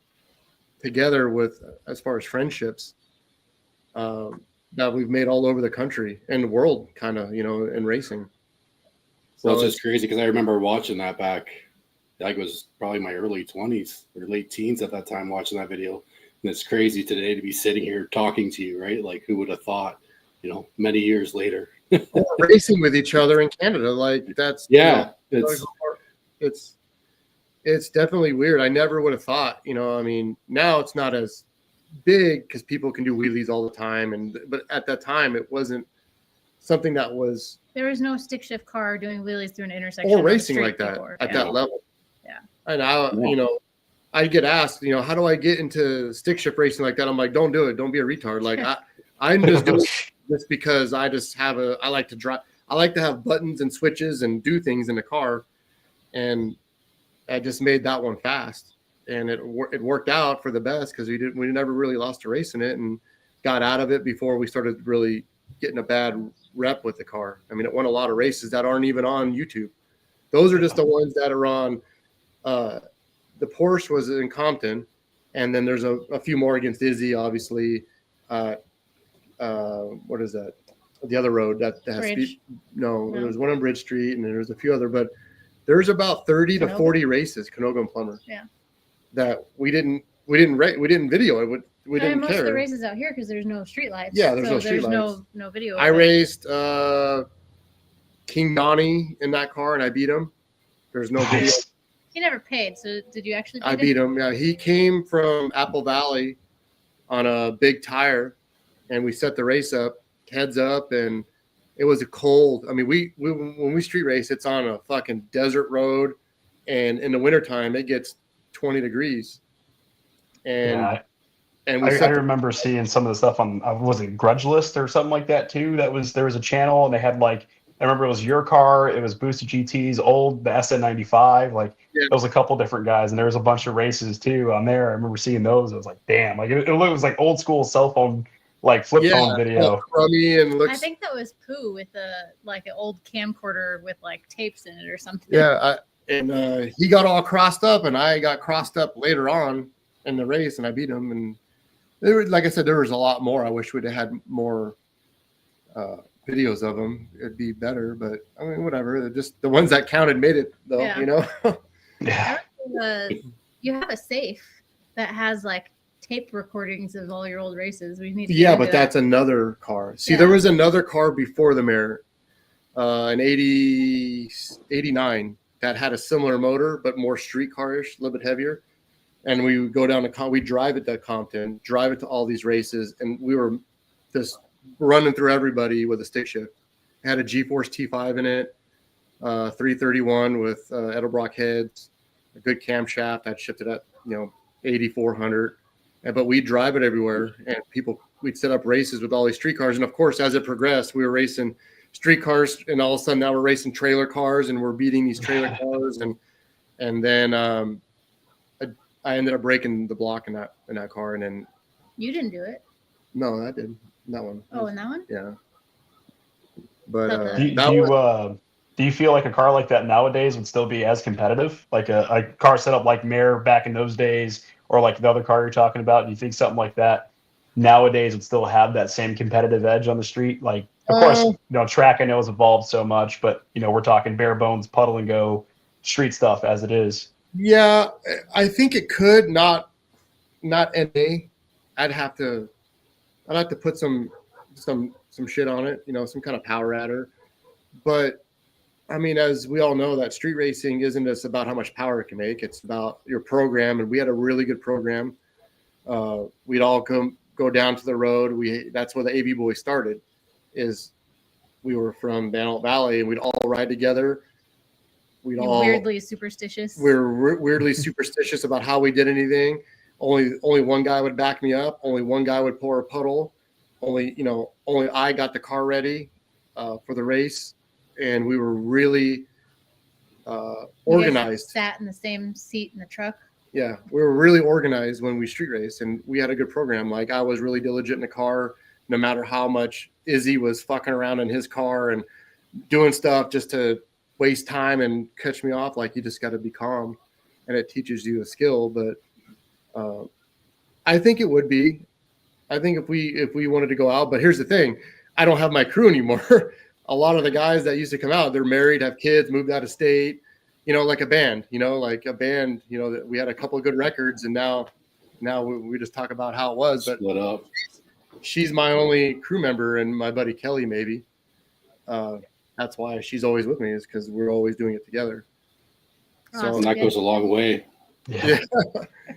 together with, as far as friendships, that we've made all over the country and the world kind of, in racing. So well, it's just crazy because I remember watching that back. I was probably my early 20s or late teens at that time watching that video. And it's crazy today to be sitting here talking to you, right? Like who would have thought, many years later. Racing with each other in Canada. Like that's, it's definitely weird. I never would have thought, now it's not as big because people can do wheelies all the time. But at that time, it wasn't something that was. There was no stick shift car doing wheelies through an intersection or racing like that at that level. Yeah. And I get asked, how do I get into stick shift racing like that? I'm like, don't do it. Don't be a retard. Like I'm just doing it just because I just have I like to drive. I like to have buttons and switches and do things in the car. And I just made that one fast. And it worked out for the best because we never really lost a race in it and got out of it before we started really getting a bad rep with the car. I mean, it won a lot of races that aren't even on YouTube. Those are just the ones that are on. The Porsche was in Compton, and then there's a few more against Izzy, obviously. What is that? The other road that has speed. No, there's one on Bridge Street, and then there's a few other, but there's about 30 to 40 races, Canoga and Plummer. Yeah. That we didn't video it. We didn't most care. of the races out here because there's no street lights. Yeah, there's no video. I raced King Donnie in that car and I beat him. There's no video. He never paid, so did you actually beat I beat him? Yeah, he came from Apple Valley on a big tire, and we set the race up heads up, and it was a cold. I mean, we when we street race, it's on a fucking desert road, and in the wintertime it gets 20 degrees. And I remember seeing some of the stuff on was it Grudge List or something like that too. There was a channel and they had like I remember it was your car, it was Boosted GT's old the SN95, like there was a couple different guys and there was a bunch of races too on there. I remember seeing those. I was like, damn, like it was like old school cell phone like flip phone video. I think that was Pooh with like an old camcorder with like tapes in it or something. Yeah, he got all crossed up and I got crossed up later on in the race and I beat him, and Like I said, there was a lot more. I wish we'd have had more videos of them. It'd be better, but I mean, whatever. They're just the ones that counted made it, though. Yeah. You know. Yeah. You have a safe that has like tape recordings of all your old races. We need to Yeah, get but into that's that. another car. See, Yeah. there was another car before the Mare, an 89 that had a similar motor, but more street car-ish, a little bit heavier. And we would go down to we drive it to Compton, drive it to all these races, and we were just running through everybody with a stick shift. It had a G-Force T5 in it, 331 with Edelbrock heads, a good camshaft that shifted at 8,400. But we'd drive it everywhere, and we'd set up races with all these street cars. And of course, as it progressed, we were racing street cars, and all of a sudden now we're racing trailer cars, and we're beating these trailer cars. And then I ended up breaking the block in that car, and then You didn't do it. no, I did that one. Oh, in that one? Yeah. But do you feel like a car like that nowadays would still be as competitive? Like a car set up like Mare back in those days, or like the other car you're talking about? Do you think something like that nowadays would still have that same competitive edge on the street? Like, of course, track I know has evolved so much, but we're talking bare bones, puddle and go street stuff as it is. yeah, I think it could not NA. I'd have to put some shit on it, some kind of power adder. But I mean, as we all know, that street racing isn't just about how much power it can make. It's about your program, and we had a really good program. We'd all go down to the road. That's where the AV boys started. Is we were from Banalt Valley, and we'd all ride together. We're Weirdly superstitious. weirdly superstitious about how we did anything. Only one guy would back me up. Only one guy would pour a puddle. Only I got the car ready for the race, and we were really organized. You guys sat in the same seat in the truck. Yeah, we were really organized when we street raced, and we had a good program. Like, I was really diligent in the car, no matter how much Izzy was fucking around in his car and doing stuff just to waste time and catch me off. Like, you just got to be calm, and it teaches you a skill. But I think it would be. I think if we wanted to go out, but here's the thing: I don't have my crew anymore. A lot of the guys that used to come out, they're married, have kids, moved out of state. Like a band. That we had a couple of good records, and now we just talk about how it was. But split up. She's my only crew member, and my buddy Kelly maybe. That's why she's always with me, is because we're always doing it together. Awesome. And that goes a long way. Yeah.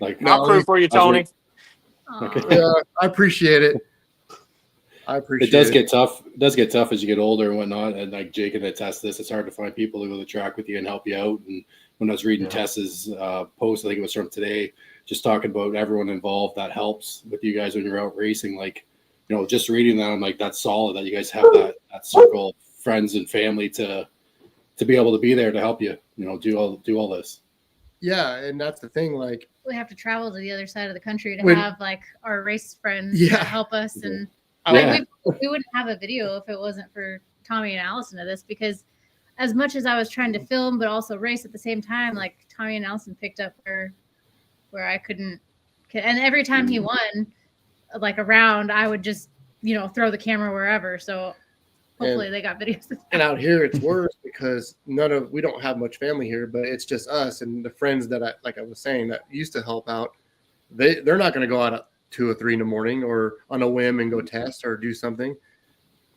Like, I'll prove for you, Tony. Okay. Yeah, I appreciate it. It does get tough. It does get tough as you get older and whatnot. And like Jake can attest this, it's hard to find people to go to the track with you and help you out. And when I was reading Tess's post, I think it was from today, just talking about everyone involved that helps with you guys when you're out racing. Like, just reading that, I'm like, that's solid that you guys have that circle of friends and family to be able to be there to help you, do all this. Yeah, and that's the thing. Like, We have to travel to the other side of the country to have like our race friends to help us, and we wouldn't have a video if it wasn't for Tommy and Allison of this, because as much as I was trying to film but also race at the same time, like Tommy and Allison picked up where I couldn't, and every time he won like a round, I would just throw the camera wherever. So hopefully they got videos. And out here it's worse because we don't have much family here, but it's just us and the friends that I was saying that used to help out. They're not going to go out at 2 or 3 in the morning or on a whim and go test or do something.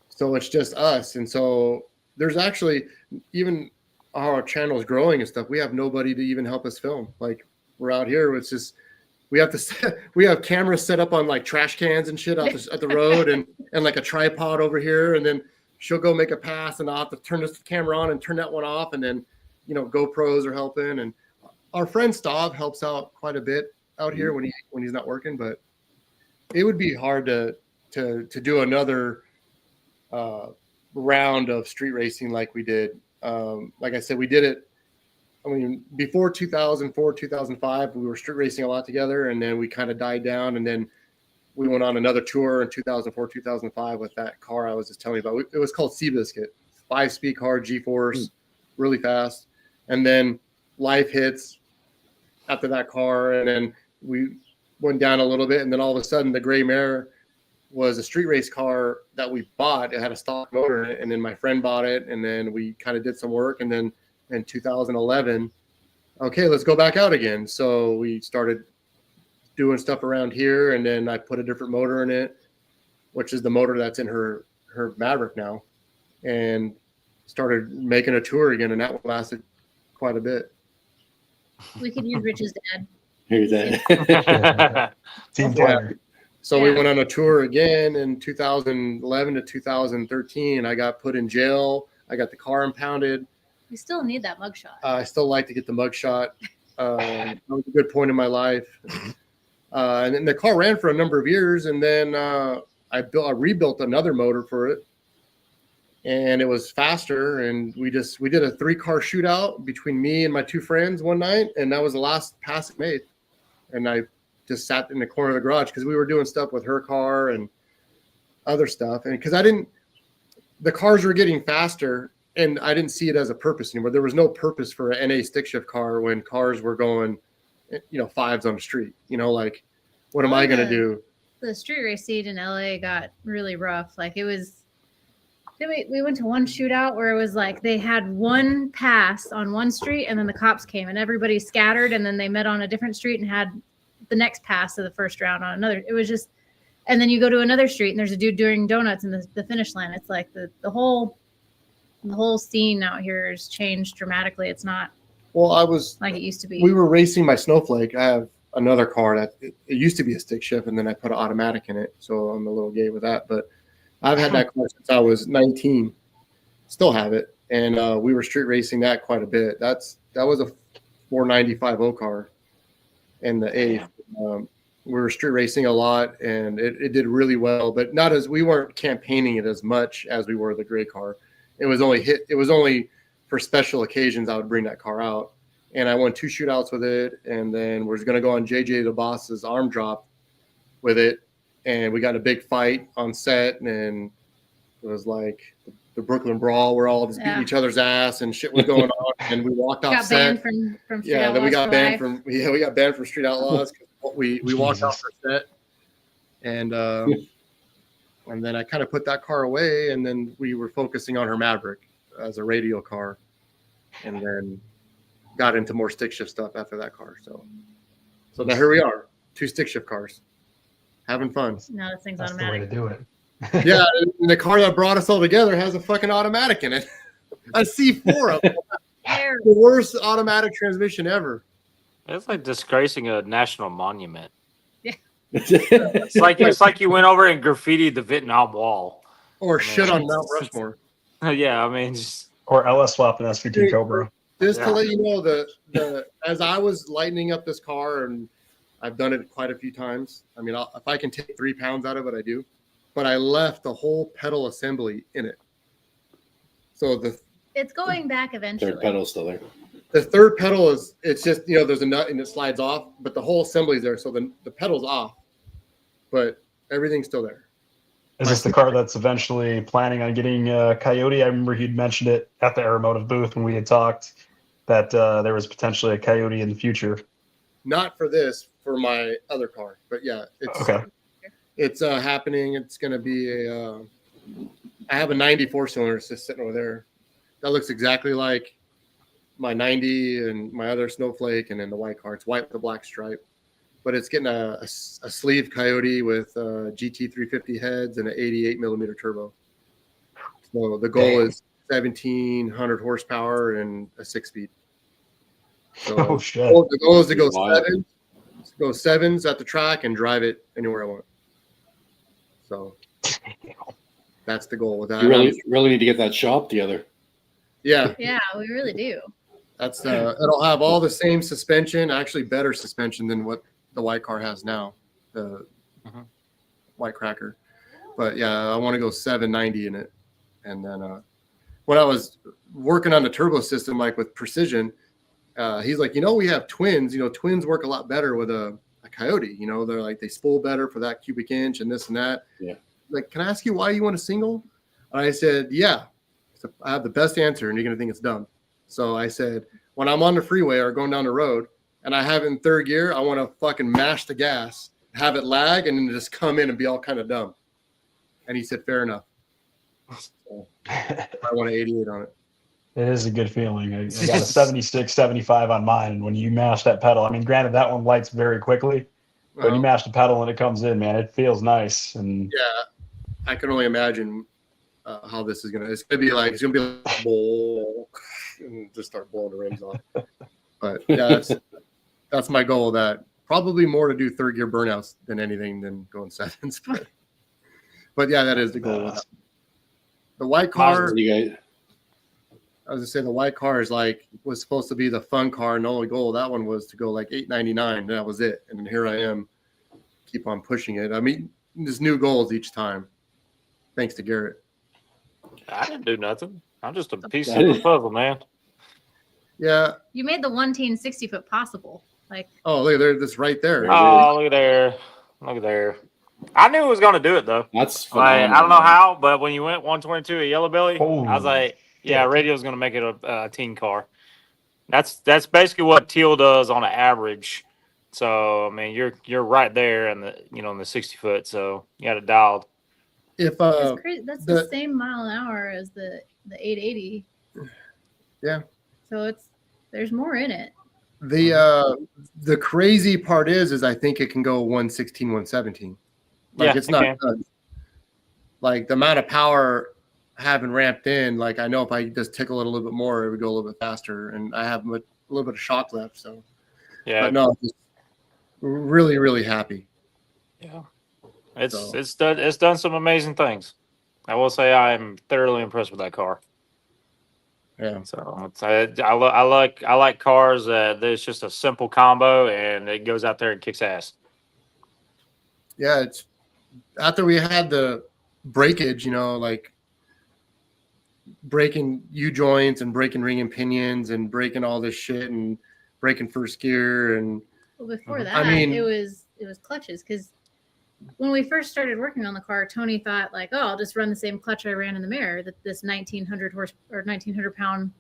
So it's just us. And so there's actually, even our channel is growing and stuff, we have nobody to even help us film. Like, we're out here, it's just, we have cameras set up on like trash cans and shit at the road and like a tripod over here. And then she'll go make a pass and I'll have to turn this camera on and turn that one off. And then, GoPros are helping. And our friend Stav helps out quite a bit out here when he's not working, but it would be hard to do another round of street racing like we did. Like I said, we did it. I mean, before 2004, 2005, we were street racing a lot together, and then we kind of died down, and then we went on another tour in 2004, 2005 with that car I was just telling you about. It was called Seabiscuit, 5-speed car, G-force, really fast. And then life hits after that car, and then went down a little bit, and then all of a sudden the Gray Mare was a street race car that we bought. It had a stock motor in it, and then my friend bought it, and then we kind of did some work, and then in 2011, okay, let's go back out again. So we started doing stuff around here, and then I put a different motor in it, which is the motor that's in her Maverick now, and started making a tour again, and that lasted quite a bit. We could use Rich's dad. Here's that. Team player. So we went on a tour again in 2011 to 2013. I got put in jail. I got the car impounded. We still need that mugshot. I still like to get the mugshot. That was a good point in my life. And then the car ran for a number of years, and then I rebuilt another motor for it, and it was faster. And we did a 3-car shootout between me and my 2 friends one night, and that was the last pass it made. And I just sat in the corner of the garage because we were doing stuff with her car and other stuff, and because the cars were getting faster, and I didn't see it as a purpose anymore. There was no purpose for an NA stick shift car when cars were going, 5s on the street. Like, what am I going to do? The street race scene in LA got really rough. Like, it was. We went to one shootout where it was like they had one pass on one street, and then the cops came, and everybody scattered, and then they met on a different street and had the next pass of the first round on another. It was just, and then you go to another street, and there's a dude doing donuts in the finish line. It's like the whole scene out here has changed dramatically. It's not like it used to be. We were racing my Snowflake. I have another car that it used to be a stick shift, and then I put an automatic in it, so I'm a little gay with that. But I've had that car since I was 19. Still have it, and we were street racing that quite a bit. That was a 495 car in the 8th. We were street racing a lot, and it did really well, but we weren't campaigning it as much as we were the gray car. It was only for special occasions I would bring that car out, and I won 2 shootouts with it, and then we're going to go on JJ the Boss's arm drop with it, and we got in a big fight on set, and it was like the Brooklyn Brawl where all of us beating each other's ass and shit was going on, and we walked off set. Banned from Street then we got banned Outlaws from Street Outlaws. We walked off our set, and then I kind of put that car away, and then we were focusing on her Maverick as a radial car, and then got into more stick shift stuff after that car. So now here we are, 2 stick shift cars, having fun. Now this thing's That's automatic. the way to do it. Yeah, and the car that brought us all together has a fucking automatic in it. A C4 of them. The worst automatic transmission ever. It's like disgracing a national monument. Yeah. It's like you went over and graffitied the Vietnam Wall. Or shit on Mount Rushmore. Yeah, I mean, or LS swap an SVT Cobra. Just to let you know, the as I was lightening up this car, and I've done it quite a few times. I mean, if I can take 3 pounds out of it, I do. But I left the whole pedal assembly in it. So it's going back eventually. Third pedal's still there. The third pedal it's just, there's a nut and it slides off, but the whole assembly's there. So the pedal's off, but everything's still there. Is this the car that's eventually planning on getting Coyote? I remember he'd mentioned it at the Aeromotive booth when we had talked that there was potentially a Coyote in the future. Not for this, for my other car, but yeah, it's happening. It's going to be I have a 94 cylinder just sitting over there. That looks exactly like my 90 and my other Snowflake, and then the white car. It's white with a black stripe, but it's getting a sleeve Coyote with GT350 heads and an 88 millimeter turbo. So the goal is 1,700 horsepower and a 6-speed. So oh shit! The goal is to go sevens at the track and drive it anywhere I want. So that's the goal with that. You really need to get that shop together. Yeah. Yeah, we really do. That's it'll have all the same suspension, actually better suspension than what the white car has now, the white cracker. But yeah, I want to go 790 in it. And then when I was working on the turbo system, like with Precision, he's like, we have twins. Twins work a lot better with a Coyote. They're like, they spool better for that cubic inch and this and that. Yeah. Like, can I ask you why you want a single? And I said, yeah. So I have the best answer, and you're going to think it's dumb. So I said, when I'm on the freeway or going down the road, and I have it in third gear, I want to fucking mash the gas, have it lag, and then just come in and be all kind of dumb. And he said, fair enough. So, I want an 88 on it. It is a good feeling. I got a 76, 75 on mine. And when you mash that pedal, I mean, granted, that one lights very quickly. But when you mash the pedal and it comes in, man, it feels nice. And yeah, I can only imagine how this is gonna. It's gonna be like and just start blowing the rims off. But yeah, that's my goal. That probably more to do third gear burnouts than anything than going sevens. But yeah, that is the goal. The white car. I was gonna say the white car is was supposed to be the fun car, and the only goal of that one was to go like 899. That was it, and here I am, keep on pushing it. I mean, there's new goals each time, thanks to Garrett. I didn't do nothing. I'm just a piece of the puzzle, man. Yeah. You made the 160 foot possible. Oh, look there, that's right there. Oh, look at there, look at there. I knew it was gonna do it though. That's I don't know how, but when you went 122 at Yellow Belly, I was like. Yeah, radio's going to make it a teen car. That's basically what Teal does on an average. So I mean, you're right there in the in the 60 foot. So you got it dialed. If that's the same mile an hour as the 880. Yeah. So there's more in it. The crazy part is I think it can go 116, 117. It's not done. Like the amount of power having ramped in, I know if I just tickle it a little bit more, it would go a little bit faster, and I have a little bit of shock left. So, yeah, but no, just really, really happy. Yeah, it's done some amazing things. I will say I am thoroughly impressed with that car. Yeah. So I like cars that it's just a simple combo and it goes out there and kicks ass. Yeah, it's after we had the breakage, breaking U-joints and breaking ring and pinions and breaking all this shit and breaking first gear and before that, it was clutches, because when we first started working on the car, Tony thought I'll just run the same clutch I ran in the mirror, this 1900 horse or 1900 pound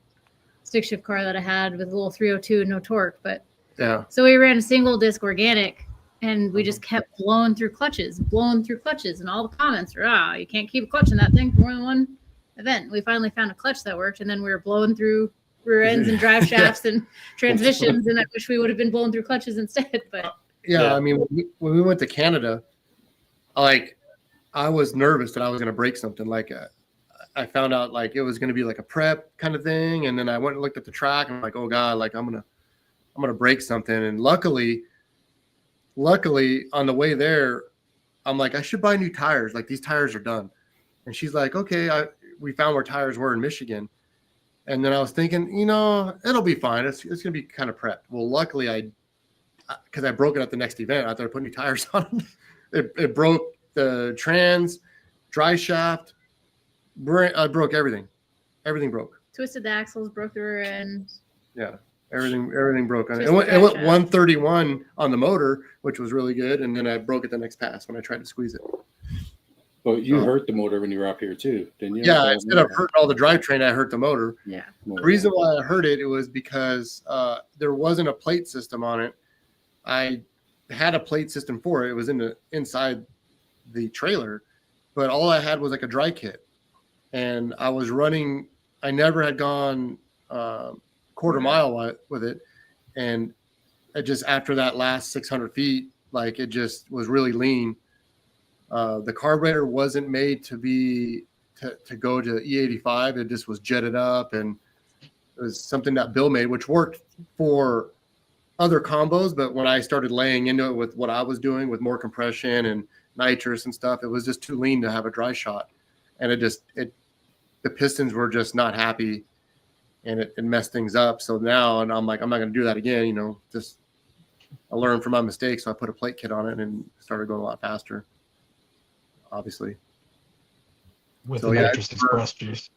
stick shift car that I had with a little 302 no torque. But yeah, so we ran a single disc organic and we just kept blowing through clutches, and all the comments were, you can't keep a clutch in that thing for more than one event. We finally found a clutch that worked, and then we were blowing through rear ends and drive shafts and transmissions, and I wish we would have been blowing through clutches instead. But yeah. I mean, when we went to Canada, I was nervous that I was going to break something. I found out it was going to be a prep kind of thing, and then I went and looked at the track, and I'm like, oh god, I'm gonna break something. And luckily on the way there, I'm like, I should buy new tires. These tires are done. And she's like, okay, we found where tires were in Michigan. And then I was thinking, it'll be fine. It's going to be kind of prepped. Well, luckily because I broke it at the next event, I thought I put new tires on it broke the trans, dry shaft. I broke everything. Everything broke. Twisted the axles, broke the rear end. Yeah. Everything broke on it. It went 131 on the motor, which was really good. And then I broke it the next pass when I tried to squeeze it. Well, you hurt the motor when you were up here too, didn't you? Yeah, instead of hurting all the drivetrain, I hurt the motor. Yeah. The reason why I hurt it was because there wasn't a plate system on it. I had a plate system for it. It was inside the trailer, but all I had was a dry kit. And I was running. I never had gone quarter mile with it, and it just after that last 600 feet, it just was really lean. The carburetor wasn't made to go to E85. It just was jetted up, and it was something that Bill made, which worked for other combos. But when I started laying into it with what I was doing with more compression and nitrous and stuff, it was just too lean to have a dry shot. And the pistons were just not happy, and it messed things up. So now, and I'm like, I'm not going to do that again. Just I learned from my mistakes. So I put a plate kit on it and started going a lot faster. Obviously, with the nitrous express juice.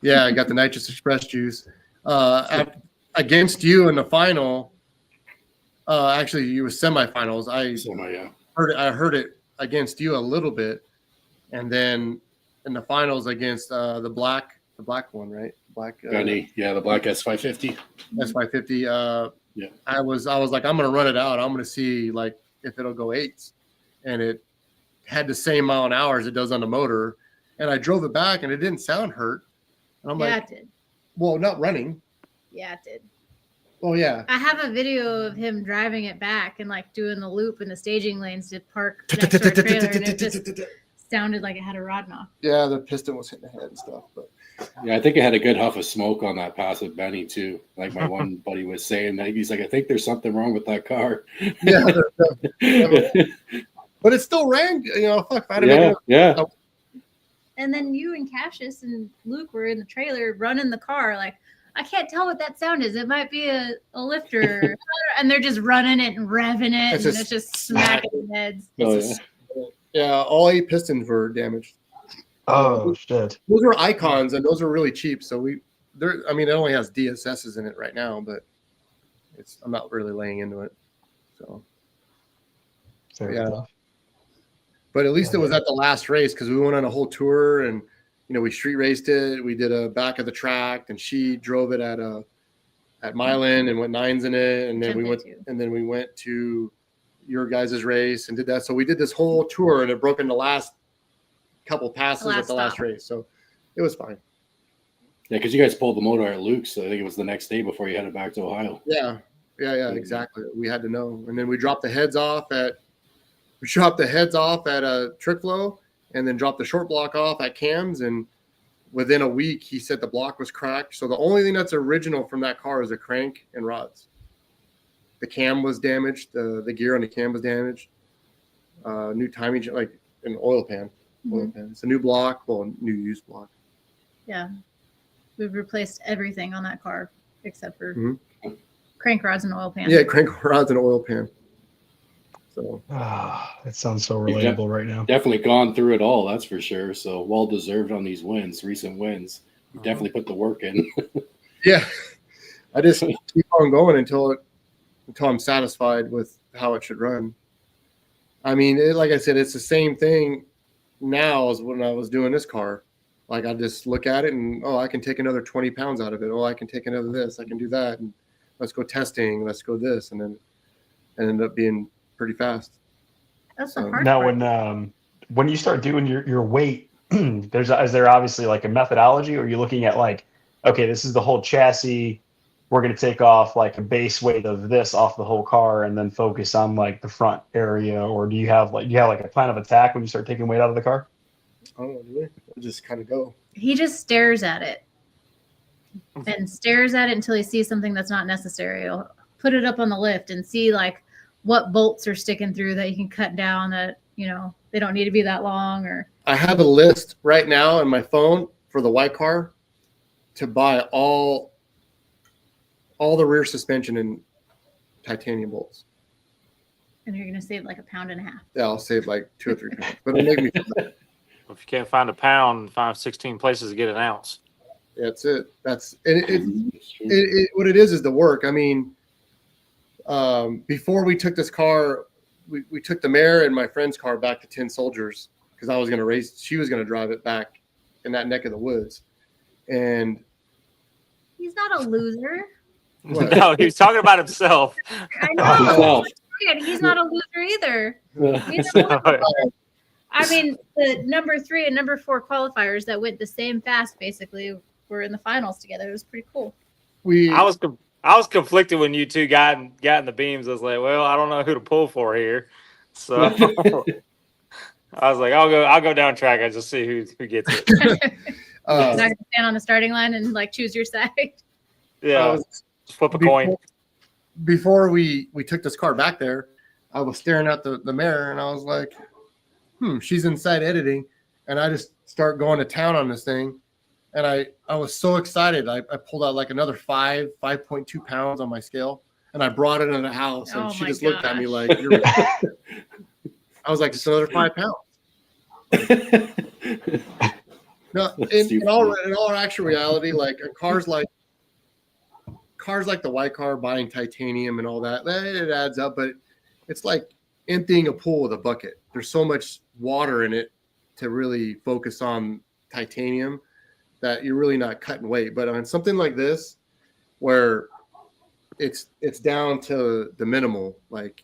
Yeah, I got the nitrous express juice. Against you in the final, actually, you were semifinals. I heard it against you a little bit, and then in the finals against the black one, right? Black. The black S550. S550. Yeah. I was like, I'm gonna run it out. I'm gonna see like if it'll go 8s, and it had the same mile an hour as it does on the motor. And I drove it back, and it didn't sound hurt. And I'm like, it did. well, not running. Yeah, it did. Oh yeah. I have a video of him driving it back and like doing the loop in the staging lanes to park next to our trailer, and it just sounded like it had a rod knock. Yeah, the piston was hitting the head and stuff. But Yeah, I think it had a good huff of smoke on that pass with Benny too. Like my one buddy was saying that he's like, I think there's something wrong with that car. yeah, but it still ran. You know, fuck. If I'd have Yeah, made it, yeah. And then you and Cassius and Luke were in the trailer running the car. Like, I can't tell what that sound is. It might be a lifter. And they're just running it and revving it. It's and just it's just smacking heads. Oh, yeah. Yeah, all 8 pistons were damaged. Oh shit! Those were icons, and those are really cheap. So it only has DSSs in it right now, but I'm not really laying into it. So Fair yeah. enough. But at least it was at the last race, because we went on a whole tour, and we street raced it. We did a back of the track, and she drove it at Milan and went 9s in it, and then we went to your guys' race and did that. So we did this whole tour, and it broke in the last couple passes at the last race. So it was fine. Yeah, because you guys pulled the motor at Luke's. I think it was the next day before you headed back to Ohio. Yeah, exactly. We had to know, and then we dropped the heads off at Trickflow, and then dropped the short block off at Cam's, and within a week he said the block was cracked. So the only thing that's original from that car is a crank and rods. The cam was damaged. The gear on the cam was damaged. New timing, like an oil pan. It's a new block, new used block. Yeah. We've replaced everything on that car except for crank rods and oil pan. Yeah, crank rods and oil pan. So it sounds so relatable right now. Definitely gone through it all, that's for sure. So well deserved on these recent wins. You definitely put the work in. Yeah, I just keep on going until I'm satisfied with how it should run. I mean, like I said, it's the same thing now as when I was doing this car. Like, I just look at it and, I can take another 20 pounds out of it. I can take another this. I can do that. And let's go testing. Let's go this. And then it ended up being pretty fast. That's the hard now, part. when you start doing your weight, is there obviously like a methodology, or are you looking at like, okay, this is the whole chassis. We're going to take off like a base weight of this off the whole car and then focus on like the front area? Or do you have like a plan of attack when you start taking weight out of the car? I don't know, really. I just kind of go. He just stares at it and stares at it until he sees something that's not necessary. He'll put it up on the lift and see like what bolts are sticking through that you can cut down that, they don't need to be that long. Or I have a list right now on my phone for the white car to buy all the rear suspension in titanium bolts. And you're going to save like 1.5 pounds. Yeah, I'll save like 2 or 3 pounds. But it'll make me feel better. If you can't find a pound, find 16 places to get an ounce. That's it. That's it. What it is the work. I mean, before we took this car, we took the mare and my friend's car back to Tin Soldiers because I was going to race. She was going to drive it back in that neck of the woods. And he's not a loser. What? No, he's talking about himself. I know. He's not a loser either. I mean, the number 3 and number 4 qualifiers that went the same fast basically were in the finals together. It was pretty cool. I was conflicted when you two got in the beams. I was like, well, I don't know who to pull for here. So I was like, I'll go down track. I just see who gets it. You're not gonna stand on the starting line and like choose your side. Yeah, just flip a coin. Before we took this car back there, I was staring at the mirror and I was like, she's inside editing, and I just start going to town on this thing, and I was so excited. I pulled out like another 5.2 pounds on my scale, and I brought it into the house, and she just looked at me like, "You're." I was like, "It's another 5 pounds." No, in all actual reality, like cars like the white car, buying titanium and all that, it adds up, but it's like emptying a pool with a bucket. There's so much water in it to really focus on titanium that you're really not cutting weight. But on something like this, where it's down to the minimal, like,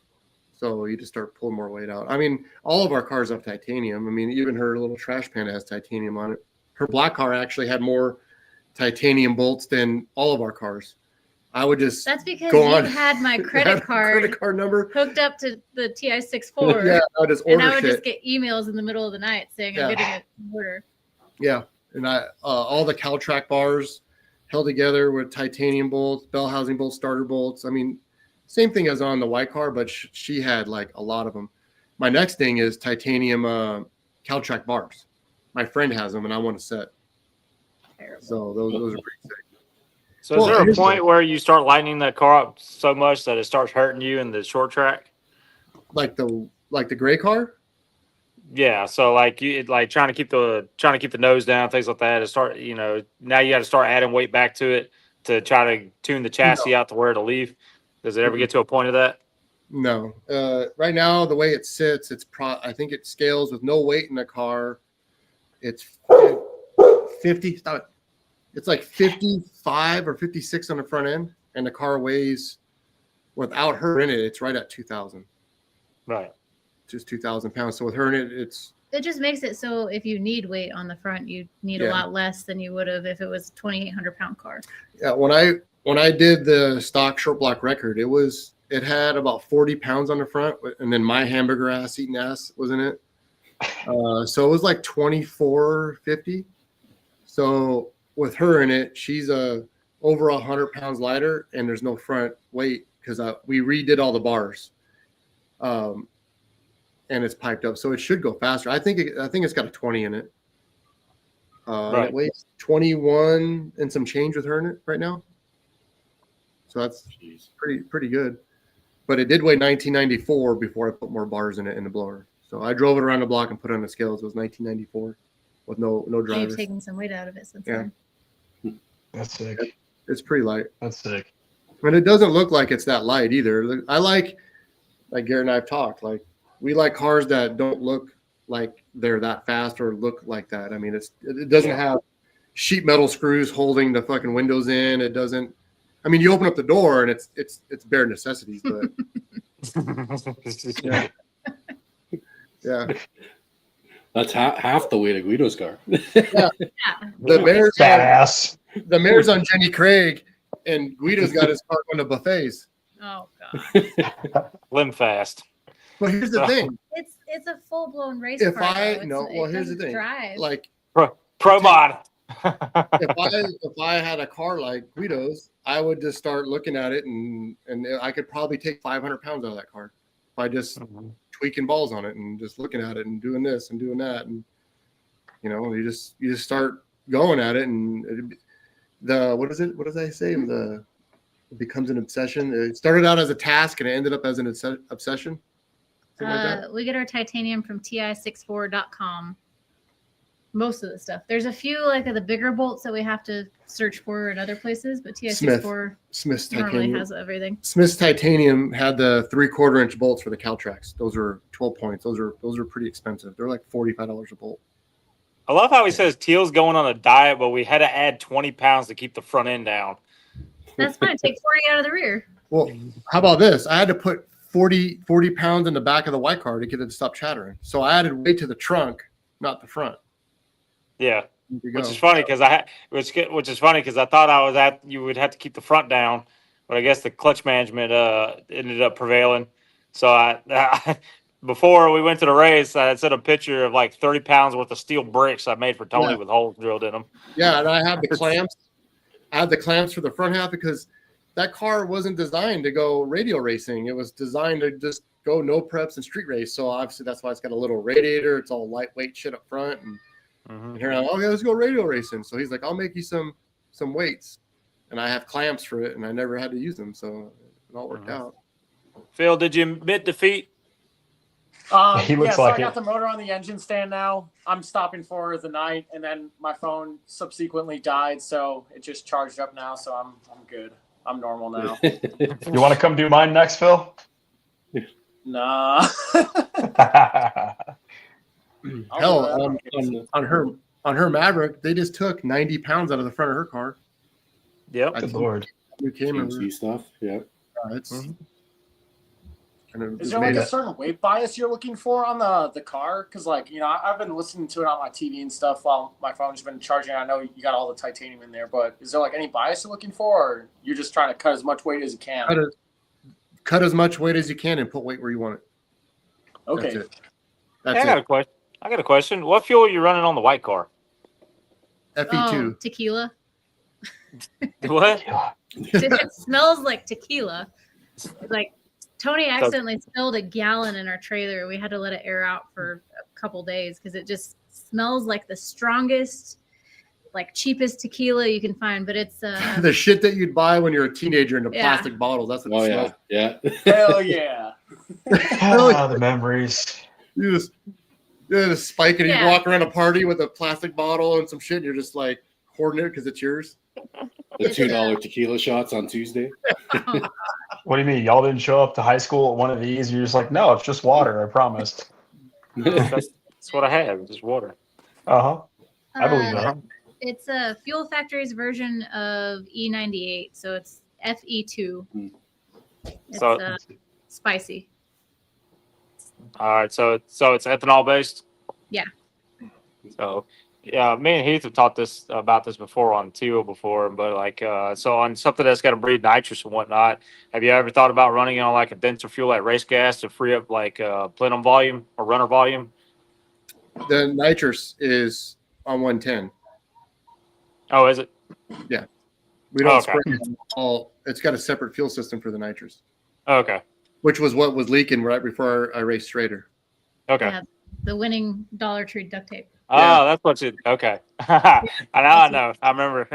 so you just start pulling more weight out. I mean, all of our cars have titanium. I mean, even her little trash panda has titanium on it. Her black car actually had more titanium bolts than all of our cars. I would just That's because go you on. had my credit card number hooked up to the TI-64. Yeah, I would just and order I would shit. just get emails in the middle of the night saying I'm getting an order. Yeah, and I all the Caltrack bars held together with titanium bolts, bell housing bolts, starter bolts. I mean, same thing as on the white car, but she had like a lot of them. My next thing is titanium Caltrack bars. My friend has them, and I want a set. Terrible. So those are pretty sick. So is there a point where you start lightening that car up so much that it starts hurting you in the short track? Like the gray car? Yeah. So like you trying to keep the nose down, things like that. To start, now you got to start adding weight back to it to try to tune the chassis out to where it'll leave. Does it ever get to a point of that? No. Right now, the way it sits, I think it scales with no weight in the car. It's 50. Stop it. It's like 55 or 56 on the front end, and the car weighs, without her in it, it's right at 2,000. Right. Just 2,000 pounds. So with her in it, It just makes it so if you need weight on the front, you need a lot less than you would have if it was a 2,800 pound car. Yeah. When I did the stock short block record, it had about 40 pounds on the front, and then my hamburger ass eating ass was in it. So it was like 2,450. So with her in it, she's over 100 pounds lighter, and there's no front weight because we redid all the bars, and it's piped up, so it should go faster. I think it's got a 20 in it. Right. It weighs 21 and some change with her in it right now, so that's pretty good. But it did weigh 1994 before I put more bars in it in the blower. So I drove it around the block and put it on the scales. It was 1994 with no drivers. You've taken some weight out of it since then. That's sick. It's pretty light. That's sick. And it doesn't look like it's that light either. I like Garrett and I have talked, like we like cars that don't look like they're that fast or look like that. I mean, it doesn't have sheet metal screws holding the fucking windows in. It doesn't. I mean, you open up the door and it's bare necessities, but yeah. That's half the weight of Guido's car. Yeah. The mayor's on Jenny Craig, and Guido's got his car on the buffets. Oh god. Limb fast. But here's the thing. It's a full blown race If car. Here's the thing. Drive. Like pro mod. if I had a car like Guido's, I would just start looking at it, and I could probably take 500 pounds out of that car by just tweaking balls on it and just looking at it and doing this and doing that, and you just start going at it, and what does I say? It becomes an obsession. It started out as a task and it ended up as an obsession. Something like that. We get our titanium from ti64.com. Most of the stuff. There's a few like the bigger bolts that we have to search for in other places, but TI64 Smith's normally titanium has everything. Smith's titanium had the 3/4 inch bolts for the Caltrax. Those are 12 points. Those are pretty expensive. They're like $45 a bolt. I love how he says Teal's going on a diet, but we had to add 20 pounds to keep the front end down. That's fine. Take 40 out of the rear. Well, how about this? I had to put 40 pounds in the back of the white car to get it to stop chattering. So I added weight to the trunk, not the front. Yeah, which is funny because I thought you would have to keep the front down, but I guess the clutch management ended up prevailing. So I before we went to the race, I had sent a picture of like 30 pounds worth of steel bricks I made for Tony with holes drilled in them. Yeah, and I had the clamps. I had the clamps for the front half because that car wasn't designed to go radial racing. It was designed to just go no preps and street race. So obviously that's why it's got a little radiator. It's all lightweight shit up front. And here I'm, okay, let's go radial racing. So he's like, I'll make you some weights. And I have clamps for it, and I never had to use them. So it all worked out. Phil, did you admit defeat? He looks so like I got the motor on the engine stand now. I'm stopping for the night, and then my phone subsequently died, so it just charged up now. So I'm good. I'm normal now. You want to come do mine next, Phil? Nah. Hell, on her Maverick, they just took 90 pounds out of the front of her car. Yep. Good Lord. new camera CNC stuff. Yeah. It's Mm-hmm. kind of Is there like a certain weight bias you're looking for on the car? Because I've been listening to it on my TV and stuff while my phone's been charging. I know you got all the titanium in there, but is there like any bias you're looking for, or you're just trying to cut as much weight as you can? Cut as much weight as you can and put weight where you want it. Okay. That's it. That's I got a question. What fuel are you running on the white car? FE2. Tequila. What? It smells like tequila. Like Tony accidentally spilled a gallon in our trailer. We had to let it air out for a couple days because it just smells like the strongest, like cheapest tequila you can find. But it's the shit that you'd buy when you're a teenager in a plastic bottle. That's what it smells. Yeah. Hell yeah. The memories. You just spike it. You walk around a party with a plastic bottle and some shit. And you're just like hoarding it because it's yours. The $2 tequila shots on Tuesday. What do you mean? Y'all didn't show up to high school at one of these? You're just like, no, it's just water. I promised. That's what I have. Just water. I believe that. It's a Fuel Factory's version of E98, so it's FE2. It's spicy. All right, so it's ethanol based. Yeah. So, yeah, me and Heath have talked about this before on Teal before, but so on something that's got to breathe nitrous and whatnot, have you ever thought about running it on like a denser fuel like race gas to free up like plenum volume or runner volume? The nitrous is on 110. Oh, is it? Yeah. We don't spray it all. It's got a separate fuel system for the nitrous. Okay. Which was what was leaking right before I raced Schrader. Okay. Yeah, the winning Dollar Tree duct tape. Oh, that's what you. Okay. I know. I remember.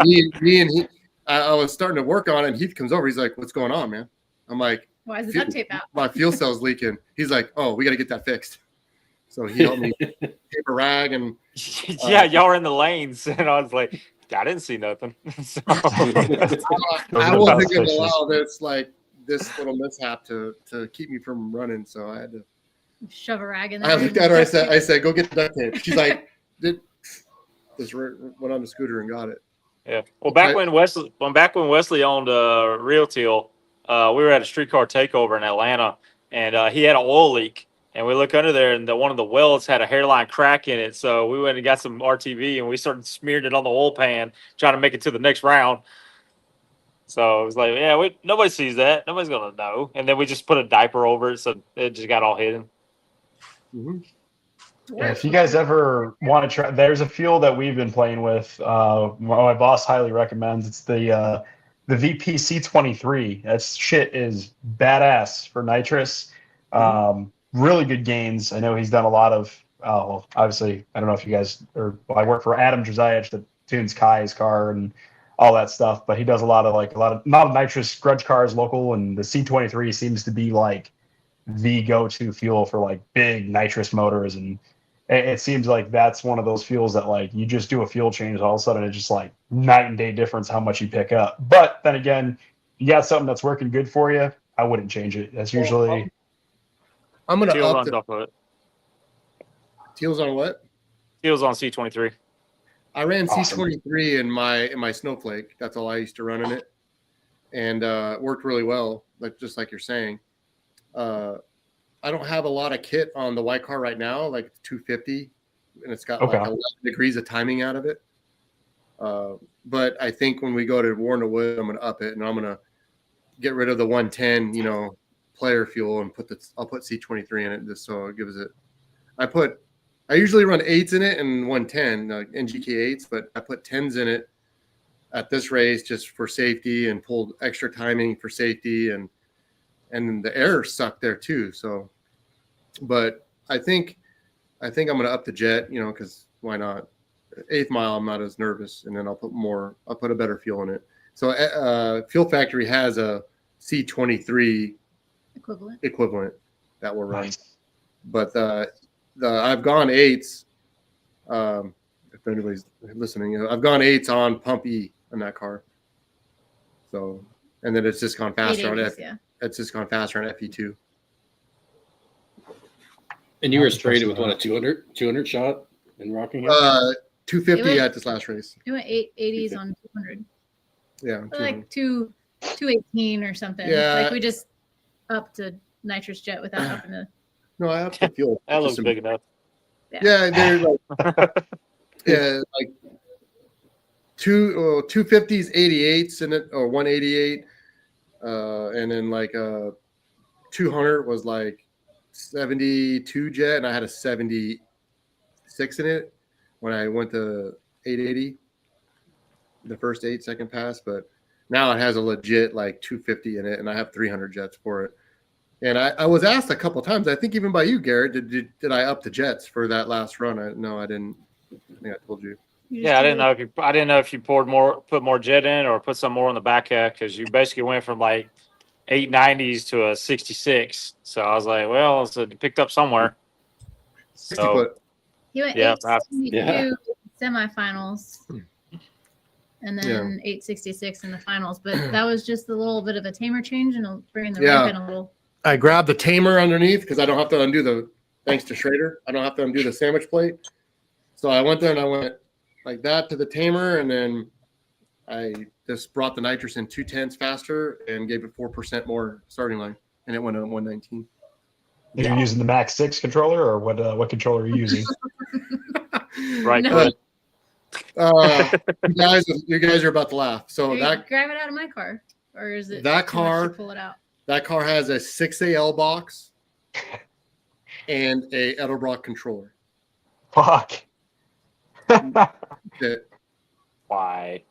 me and he. I was starting to work on it, and Heath comes over. He's like, "What's going on, man?" I'm like, "Why is the duct tape out?" My fuel cell's leaking. He's like, "Oh, we got to get that fixed." So he helped me paper rag and. Yeah, y'all were in the lanes, and I was like, I didn't see nothing. So. I wasn't going to allow this little mishap to keep me from running, so I had to shove a rag in there. I looked at her. I said, "Go get the duct tape." She's like, just went on the scooter and got it. Yeah. Well, back when Wesley owned Real Teal, we were at a streetcar takeover in Atlanta, and he had an oil leak. And we look under there, and one of the welds had a hairline crack in it. So we went and got some RTV, and we started smearing it on the oil pan, trying to make it to the next round. So it was like, yeah, nobody sees that. Nobody's going to know. And then we just put a diaper over it, so it just got all hidden. Mm-hmm. Yeah, if you guys ever want to try, there's a fuel that we've been playing with. My boss highly recommends. It's the VP C23. That shit is badass for nitrous. Really good gains. I know he's done a lot of. Obviously, I don't know if you guys I work for Adam Drzezic that tunes Kai's car and all that stuff, but he does a lot of nitrous grudge cars local, and the C23 seems to be like the go-to fuel for like big nitrous motors, and it seems like that's one of those fuels that like you just do a fuel change, all of a sudden it's just like night and day difference how much you pick up. But then again, you got something that's working good for you, I wouldn't change it. That's usually I'm gonna Teal's up on top of it. Teal's on what? Teal's on C23. I ran C23 in my Snowflake. That's all I used to run in it, and it worked really well. Just like you're saying. I don't have a lot of kit on the white car right now, like 250, and it's got like 11 degrees of timing out of it. But I think when we go to Warner Wood, I'm gonna up it, and I'm gonna get rid of the 110, player fuel, and I'll put C23 in it just so it gives it. I usually run 8s in it and 110 NGK 8s, but I put 10s in it at this race just for safety and pulled extra timing for safety, and the air sucked there too. So, but I think I'm going to up the jet, because why not? 8th mile, I'm not as nervous, and then I'll put a better fuel in it. So Fuel Factory has a C23 equivalent that will run. Nice. But I've gone 8s. If anybody's listening, I've gone 8s on pump E on that car. So, and then it's just gone faster on F. Yeah. It's just gone faster on FE2. And you were traded with what, a 200 shot in Rockingham? 250 at this last race. You went 80s on 200. Yeah, like 218 or something. Yeah. Like we just upped to nitrous jet without upping the. No, I have to fuel. That looks big enough. Yeah, they're like like 250s, 88s in it, or 188, and then like 200 was like 72 jet, and I had a 76 in it when I went to 880, the first 8-second pass. But now it has a legit like 250 in it, and I have 300 jets for it. And I was asked a couple of times, I think even by you, Garrett, did I up the jets for that last run? No, I didn't. I think I told you. Yeah, I didn't know if you put more jet in or put some more on the back end, because you basically went from like 890s to a 66. So I was like, well, so you picked up somewhere. So He went yeah, 872 semifinals, and then 866 in the finals. But that was just a little bit of a tamer change and bringing the ramp in a little. I grabbed the tamer underneath because I don't have to undo thanks to Schrader, I don't have to undo the sandwich plate. So I went there and I went like that to the tamer, and then I just brought the nitrous in 2/10 faster and gave it 4% more starting line, and it went on 119. You're using the Max 6 controller, or what controller are you using? Right. No. You guys are about to laugh. So grab it out of my car, or is it that too much car? to pull it out? That car has a 6AL box and a Edelbrock controller. Fuck. Why?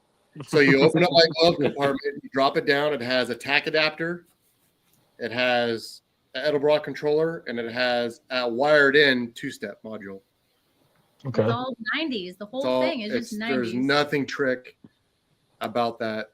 So you open up my glove compartment, you drop it down. It has a tack adapter. It has an Edelbrock controller, and it has a wired-in 2-step module. Okay. It's all 90s. The whole thing is just 90s. There's nothing trick about that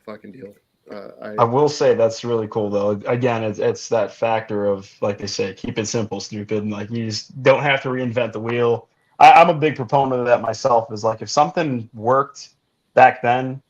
fucking deal. I will say that's really cool, though. Again, it's that factor of, like they say, keep it simple, stupid. And like, you just don't have to reinvent the wheel. I'm a big proponent of that myself. Is like, if something worked back then,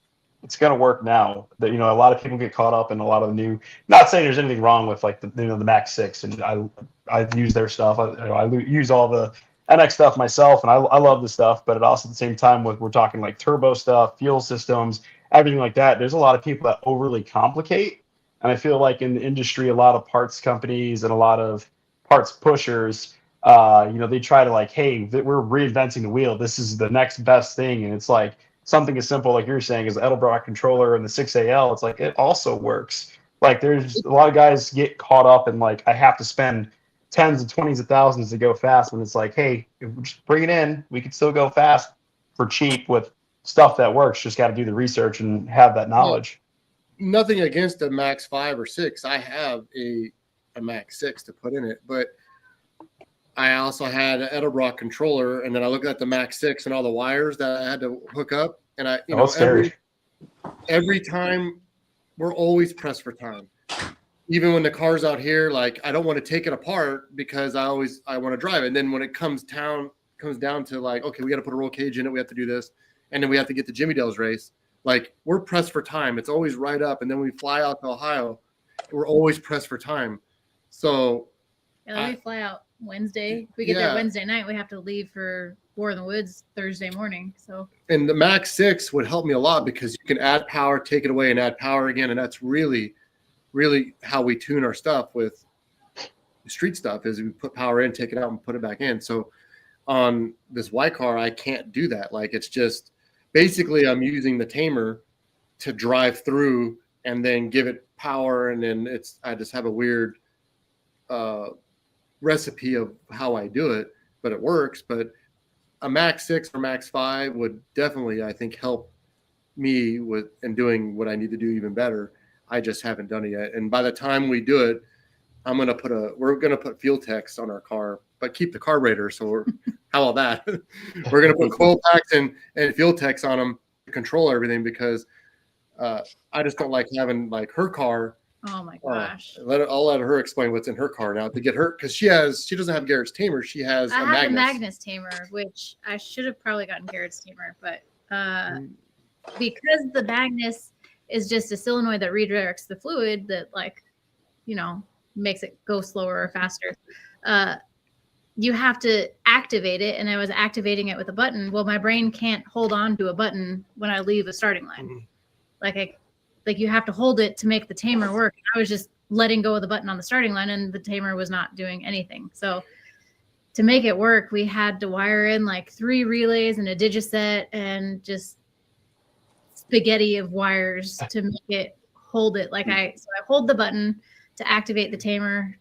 it's gonna work now. That, you know, a lot of people get caught up in a lot of the new. Not saying there's anything wrong with like the Max 6, and I use their stuff. I use all the NX stuff myself, and I love the stuff. But it also, at the same time, we're talking like turbo stuff, fuel systems, everything like that. There's a lot of people that overly complicate, and I feel like in the industry, a lot of parts companies and a lot of parts pushers, they try to like, hey, we're reinventing the wheel. This is the next best thing, and it's like something as simple like you're saying is the Edelbrock controller and the 6AL. It's like it also works. Like, there's a lot of guys get caught up in like, I have to spend tens and 20s of thousands to go fast, when it's like, hey, if we just bring it in, we can still go fast for cheap with stuff that works. Just got to do the research and have that knowledge. Nothing against a Max 5 or 6. I have a Max 6 to put in it, but I also had an Edelbrock controller, and then I looked at the Max 6 and all the wires that I had to hook up, and every time we're always pressed for time. Even when the car's out here, like, I don't want to take it apart because I want to drive it. And then when it comes down to like, okay, we got to put a roll cage in it, we have to do this, and then we have to get to Jimmy Dale's race. Like, we're pressed for time. It's always right up, and then we fly out to Ohio. We're always pressed for time. So we fly out Wednesday. We get there Wednesday night. We have to leave for War in the Woods Thursday morning. So, and the Max 6 would help me a lot because you can add power, take it away, and add power again, and that's really how we tune our stuff with street stuff. Is we put power in, take it out, and put it back in. So on this Y car, I can't do that. Like, it's just basically I'm using the tamer to drive through and then give it power, and then I just have a weird recipe of how I do it, but it works. But a Max 6 or Max 5 would definitely, I think, help me with and doing what I need to do even better. I just haven't done it yet. And by the time we do it, we're gonna put fuel techs on our car, but keep the carburetor. So how about that? We're gonna put coil packs and fuel techs on them to control everything, because I just don't like having like her car. Oh my gosh! I'll let her explain what's in her car now to get her, because she doesn't have Garrett's tamer. She has a Magnus tamer, which I should have probably gotten Garrett's tamer, but because the Magnus is just a solenoid that redirects the fluid that, like, makes it go slower or faster. you have to activate it, and I was activating it with a button. Well, my brain can't hold on to a button when I leave a starting line. Like you have to hold it to make the tamer work. I was just letting go of the button on the starting line, and the tamer was not doing anything. So to make it work, we had to wire in like 3 relays and a digiset and just spaghetti of wires to make it hold it. So I hold the button to activate the tamer,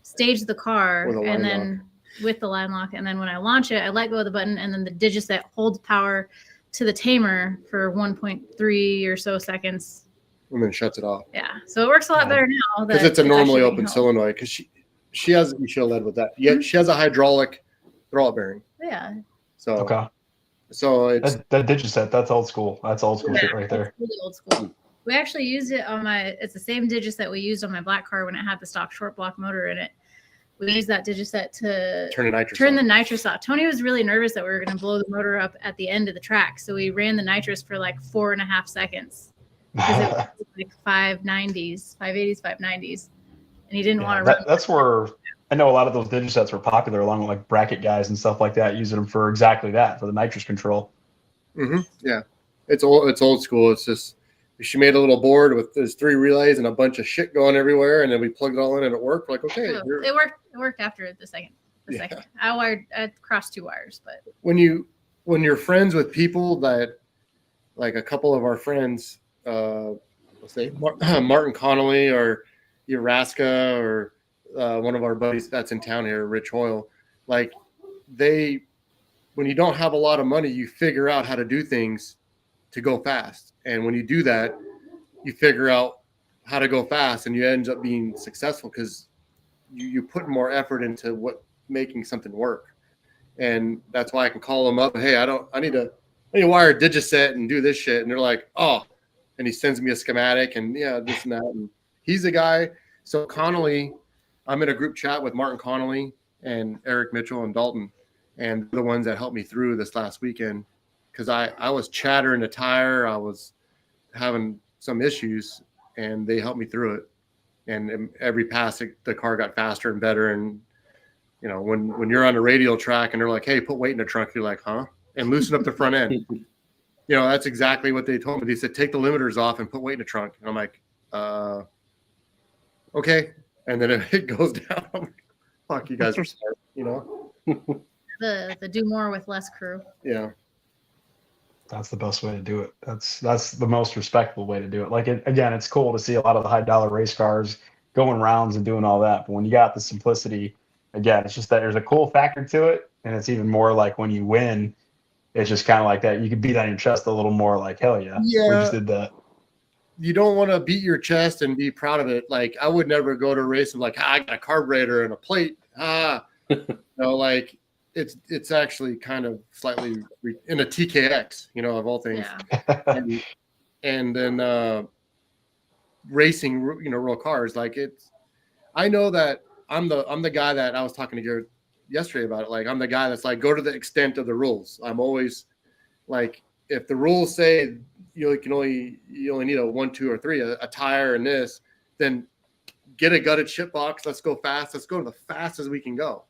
stage the car, and then with the line lock. And then when I launch it, I let go of the button, and then the digiset holds power to the tamer for 1.3 or so seconds. And then shuts it off. Yeah. So it works a lot better now. Because it's a normally open solenoid. Because she has, you should have led with that. Yeah, she has a hydraulic throwout bearing. Yeah. So okay. So it's that digiset. That's old school. That's old school shit right there. Really old school. We actually used it on it's the same digiset we used on my black car when it had the stock short block motor in it. We used that digiset to turn the nitrous off. Tony was really nervous that we were going to blow the motor up at the end of the track. So we ran the nitrous for like 4.5 seconds. Because it was like 580s, 590s. And he didn't want to run. That's where I know a lot of those digisets were popular, along with like bracket guys and stuff like that, using them for exactly that, for the nitrous control. Mm-hmm. Yeah. It's old school. It's just, she made a little board with there's 3 relays and a bunch of shit going everywhere, and then we plugged it all in and it worked. Like, okay. It worked after the second. Second. I crossed 2 wires, but when you're friends with people that, like a couple of our friends, let's say Martin Connolly or Uraska or one of our buddies that's in town here, Rich Hoyle, like when you don't have a lot of money, you figure out how to do things to go fast. And when you do that, you figure out how to go fast, and you end up being successful because you put more effort into making something work. And that's why I can call them up. Hey, I need to wire a digiset and do this shit. And they're like, oh, and he sends me a schematic and this and that. And he's a guy. So Connolly, I'm in a group chat with Martin Connolly and Eric Mitchell and Dalton, and they're the ones that helped me through this last weekend. Cause I was chattering the tire. I was having some issues, and they helped me through it. And every pass, the car got faster and better. And, when you're on a radial track and they're like, hey, put weight in the trunk, you're like, huh? And loosen up the front end. That's exactly what they told me. They said, take the limiters off and put weight in the trunk. And I'm like, okay. And then it goes down. I'm like, fuck, you guys are smart, the do more with less crew. Yeah. That's the best way to do it. That's the most respectful way to do it. Like, again, it's cool to see a lot of the high dollar race cars going rounds and doing all that. But when you got the simplicity, again, it's just that there's a cool factor to it. And it's even more like when you win, it's just kind of like that. You can beat on your chest a little more like, hell yeah, we just did that. You don't want to beat your chest and be proud of it. Like, I would never go to a race and like, I got a carburetor and a plate. Like, it's actually kind of slightly in a TKX, of all things. Yeah. and then racing, real cars. Like, I know that I'm the guy that I was talking to Garrett yesterday about it. Like, I'm the guy that's like, go to the extent of the rules. I'm always like, if the rules say you only need a 1, 2, or 3, a tire and this, then get a gutted shit box. Let's go fast. Let's go to the fastest we can go.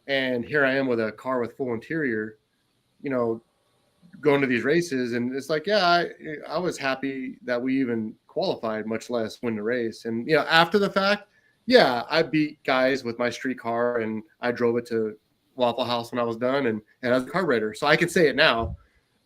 And here I am with a car with full interior, going to these races. And it's like, I was happy that we even qualified, much less win the race. And, after the fact, I beat guys with my street car, and I drove it to Waffle House when I was done and as a carburetor. So I can say it now,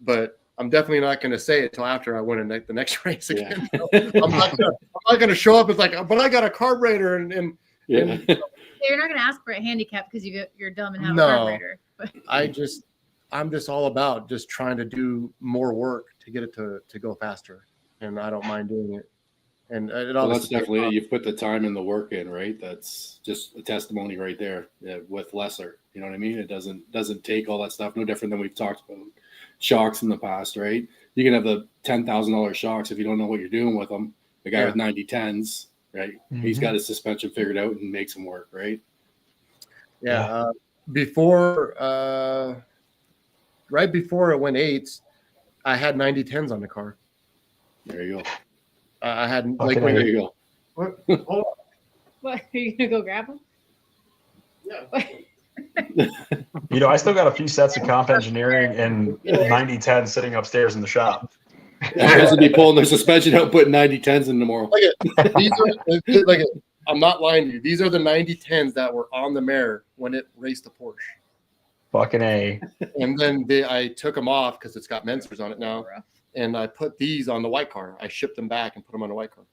but I'm definitely not going to say it till after I win the next race again. Yeah. I'm not going to show up. It's like, but I got a carburetor and you're not going to ask for a handicap because you're dumb and have a carburetor. I'm just all about just trying to do more work to get it to go faster, and I don't mind doing it. And that's definitely it. You've put the time and the work in, right? That's just a testimony right there. With lesser, you know what I mean? It doesn't take all that stuff. No different than we've talked about shocks in the past, right? You can have the $10,000 shocks if you don't know what you're doing with them. The guy with 9010s. Right, he's got his suspension figured out and makes him work, right? Yeah. Before, right before it went 8s, I had 9010s on the car. There you go. I had there you go. What? Are you gonna go grab them? Yeah. You know, I still got a few sets of comp engineering and 9010 sitting upstairs in the shop. Harris will be pulling their suspension out, putting 9010s in tomorrow. I'm not lying to you. These are the 9010s that were on the mare when it raced the Porsche. Fucking A. And then I took them off because it's got Mensers on it now. And I put these on the white car. I shipped them back and put them on the white car.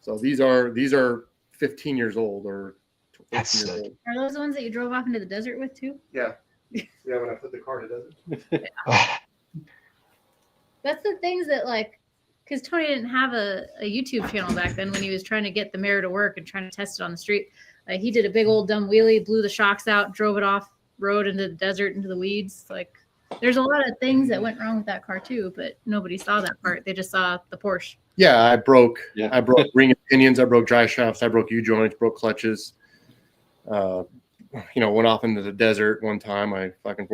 So these are 15 years old or 18 years old. Are those the ones that you drove off into the desert with too? Yeah. Yeah, when I put the car to desert. That's the things that because Tony didn't have a YouTube channel back then when he was trying to get the mare to work and trying to test it on the street. He did a big old dumb wheelie, blew the shocks out, drove it off road into the desert, into the weeds. There's a lot of things that went wrong with that car too, but nobody saw that part. They just saw the Porsche. Yeah, I broke ring pinions, I broke drive shafts, I broke U-joints, broke clutches. Went off into the desert one time. I fucking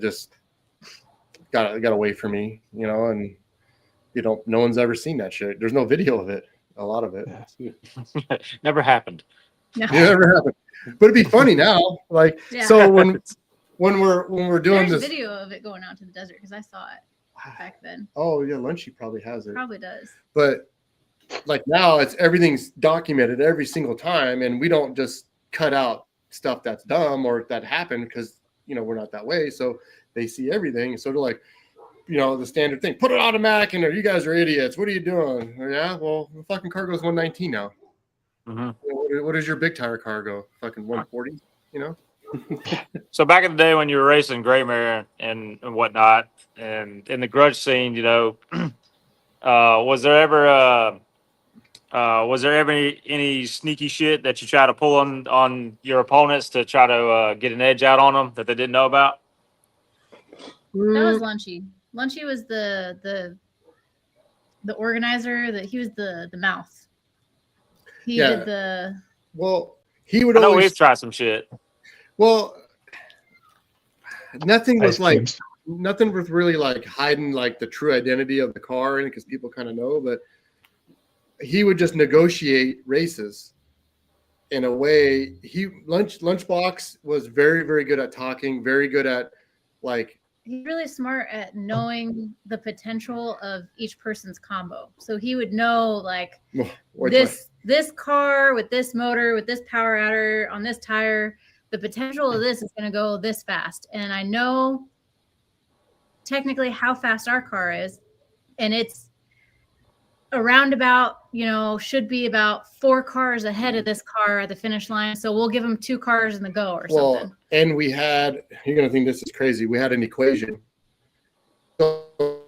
just got away from me, and no one's ever seen that shit. There's no video of it. A lot of it. Never happened. No. It never happened. But it'd be funny now. So when we're doing There's this video of it going out to the desert because I saw it back then. Oh yeah, Lunchy probably has it. Probably does. But now everything's documented every single time, and we don't just cut out stuff that's dumb or that happened because we're not that way. So they see everything. So they're like, the standard thing, put it automatic in there. You guys are idiots. What are you doing? Yeah, well, the fucking car goes 119 now. Mm-hmm. What does your big tire car go? Fucking 140, So back in the day when you were racing gray mare and whatnot, and in the grudge scene, was there ever any sneaky shit that you try to pull on your opponents to try to get an edge out on them that they didn't know about? That was Lunchy. Lunchy was the organizer. He was the mouth. He did the. Well, he would I know always we've tried some shit. Well, nothing was really hiding the true identity of the car, because people kind of know. But he would just negotiate races in a way. Lunchbox was very, very good at talking. Very good at He's really smart at knowing the potential of each person's combo. So he would know this car with this motor, with this power adder on this tire, the potential of this is going to go this fast. And I know technically how fast our car is. And it's around about, should be about 4 cars ahead of this car at the finish line. So we'll give them 2 cars in the go or something. And we had, you're going to think this is crazy, we had an equation. So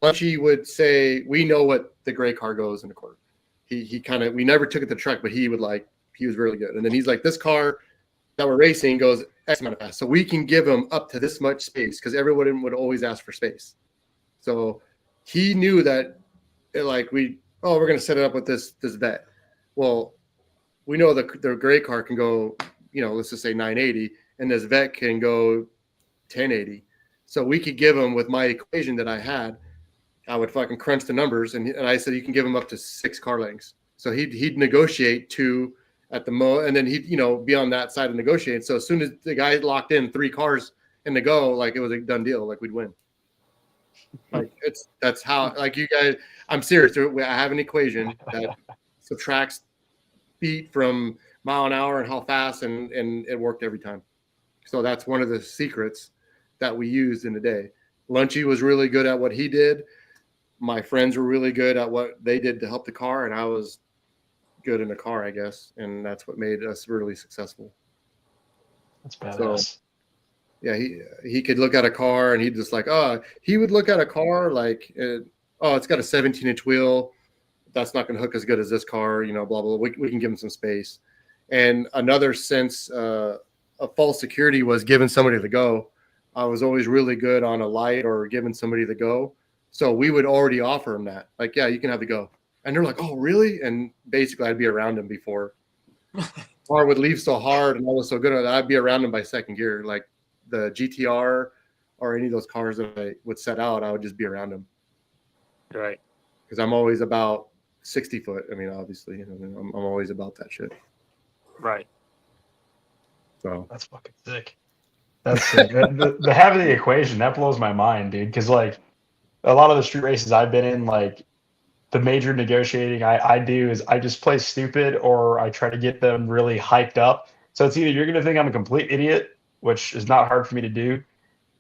Lunchy would say, we know what the gray car goes in the quarter. We never took it to the truck, but he was really good. And then he's like, this car that we're racing goes X amount of fast. So we can give him up to this much space because everyone would always ask for space. So he knew that we're going to set it up with this vet. Well, we know the gray car can go, let's just say 980, and this vet can go 1080. So we could give him, with my equation that I had, I would fucking crunch the numbers, and I said you can give him up to 6 car lengths. So he'd negotiate 2 at the and then he'd be on that side of negotiating. So as soon as the guy locked in 3 cars in the go, it was a done deal, we'd win. That's how you guys. I'm serious. I have an equation that subtracts speed from mile an hour and how fast, and it worked every time. So that's one of the secrets that we used in the day. Lunchy was really good at what he did. My friends were really good at what they did to help the car, and I was good in the car, I guess, and that's what made us really successful. That's badass. So, yeah, he could look at a car and he'd just he would look at a car it's got a 17-inch wheel. That's not going to hook as good as this car, blah, blah, blah. We can give him some space. And another sense of false security was giving somebody the go. I was always really good on a light or giving somebody the go. So we would already offer them that. Yeah, you can have the go. And they're like, oh, really? And basically I'd be around them before. Car would leave so hard and I was so good at it, I'd be around them by second gear. The GTR or any of those cars that I would set out, I would just be around them. Right. Because I'm always about 60 foot. I mean, obviously, I'm always about that shit. Right. So that's fucking sick. That's sick. The half of the equation that blows my mind, dude. Because like a lot of the street races I've been in, like the major negotiating I do is I just play stupid or I try to get them really hyped up. So it's either you're gonna think I'm a complete idiot, which is not hard for me to do,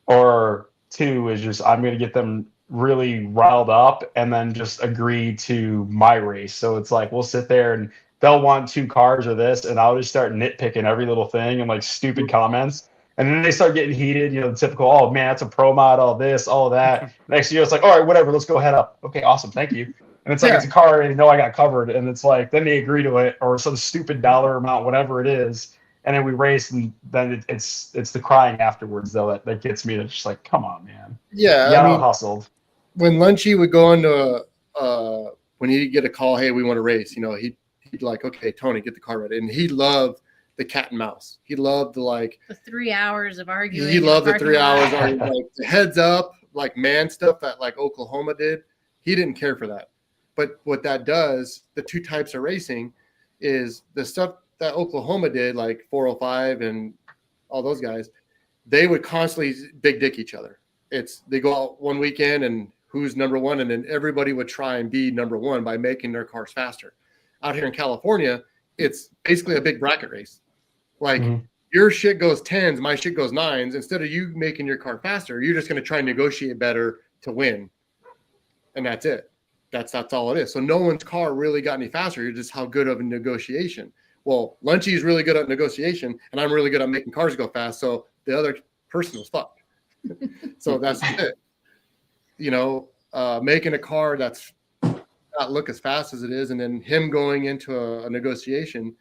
or two is just I'm gonna get them really riled up and then just agree to my race. So it's like we'll sit there and they'll want 2 cars or this, and I'll just start nitpicking every little thing and like stupid comments. And then they start getting heated, the typical, oh man, that's a pro mod, all this, all that. Next year it's like, all right, whatever, let's go head up. Okay, awesome, thank you. And it's like it's a car and I got covered. And it's like then they agree to it or some stupid dollar amount, whatever it is. And then we race, and then it's the crying afterwards though that gets me. It's just like, come on, man. Yeah, I mean, hustled. When Lunchy would go into when he'd get a call, hey, we want to race. He'd like, okay, Tony, get the car ready, and he loved the cat and mouse. He loved the 3 hours of arguing. He loved the 3 hours arguing, like the heads up, like man stuff that like Oklahoma did. He didn't care for that. But what that does, the 2 types of racing, is the stuff that Oklahoma did, like 405 and all those guys, they would constantly big dick each other. They go out one weekend and who's number one, and then everybody would try and be number one by making their cars faster. Out here in California, it's basically a big bracket race. Like your shit goes 10s, my shit goes 9s. Instead of you making your car faster, you're just going to try and negotiate better to win. And that's it. That's all it is. So no one's car really got any faster. You're just how good of a negotiation. Well, Lunchy is really good at negotiation, and I'm really good at making cars go fast. So the other person was fucked. So that's it. Making a car that's not look as fast as it is, and then him going into a negotiation,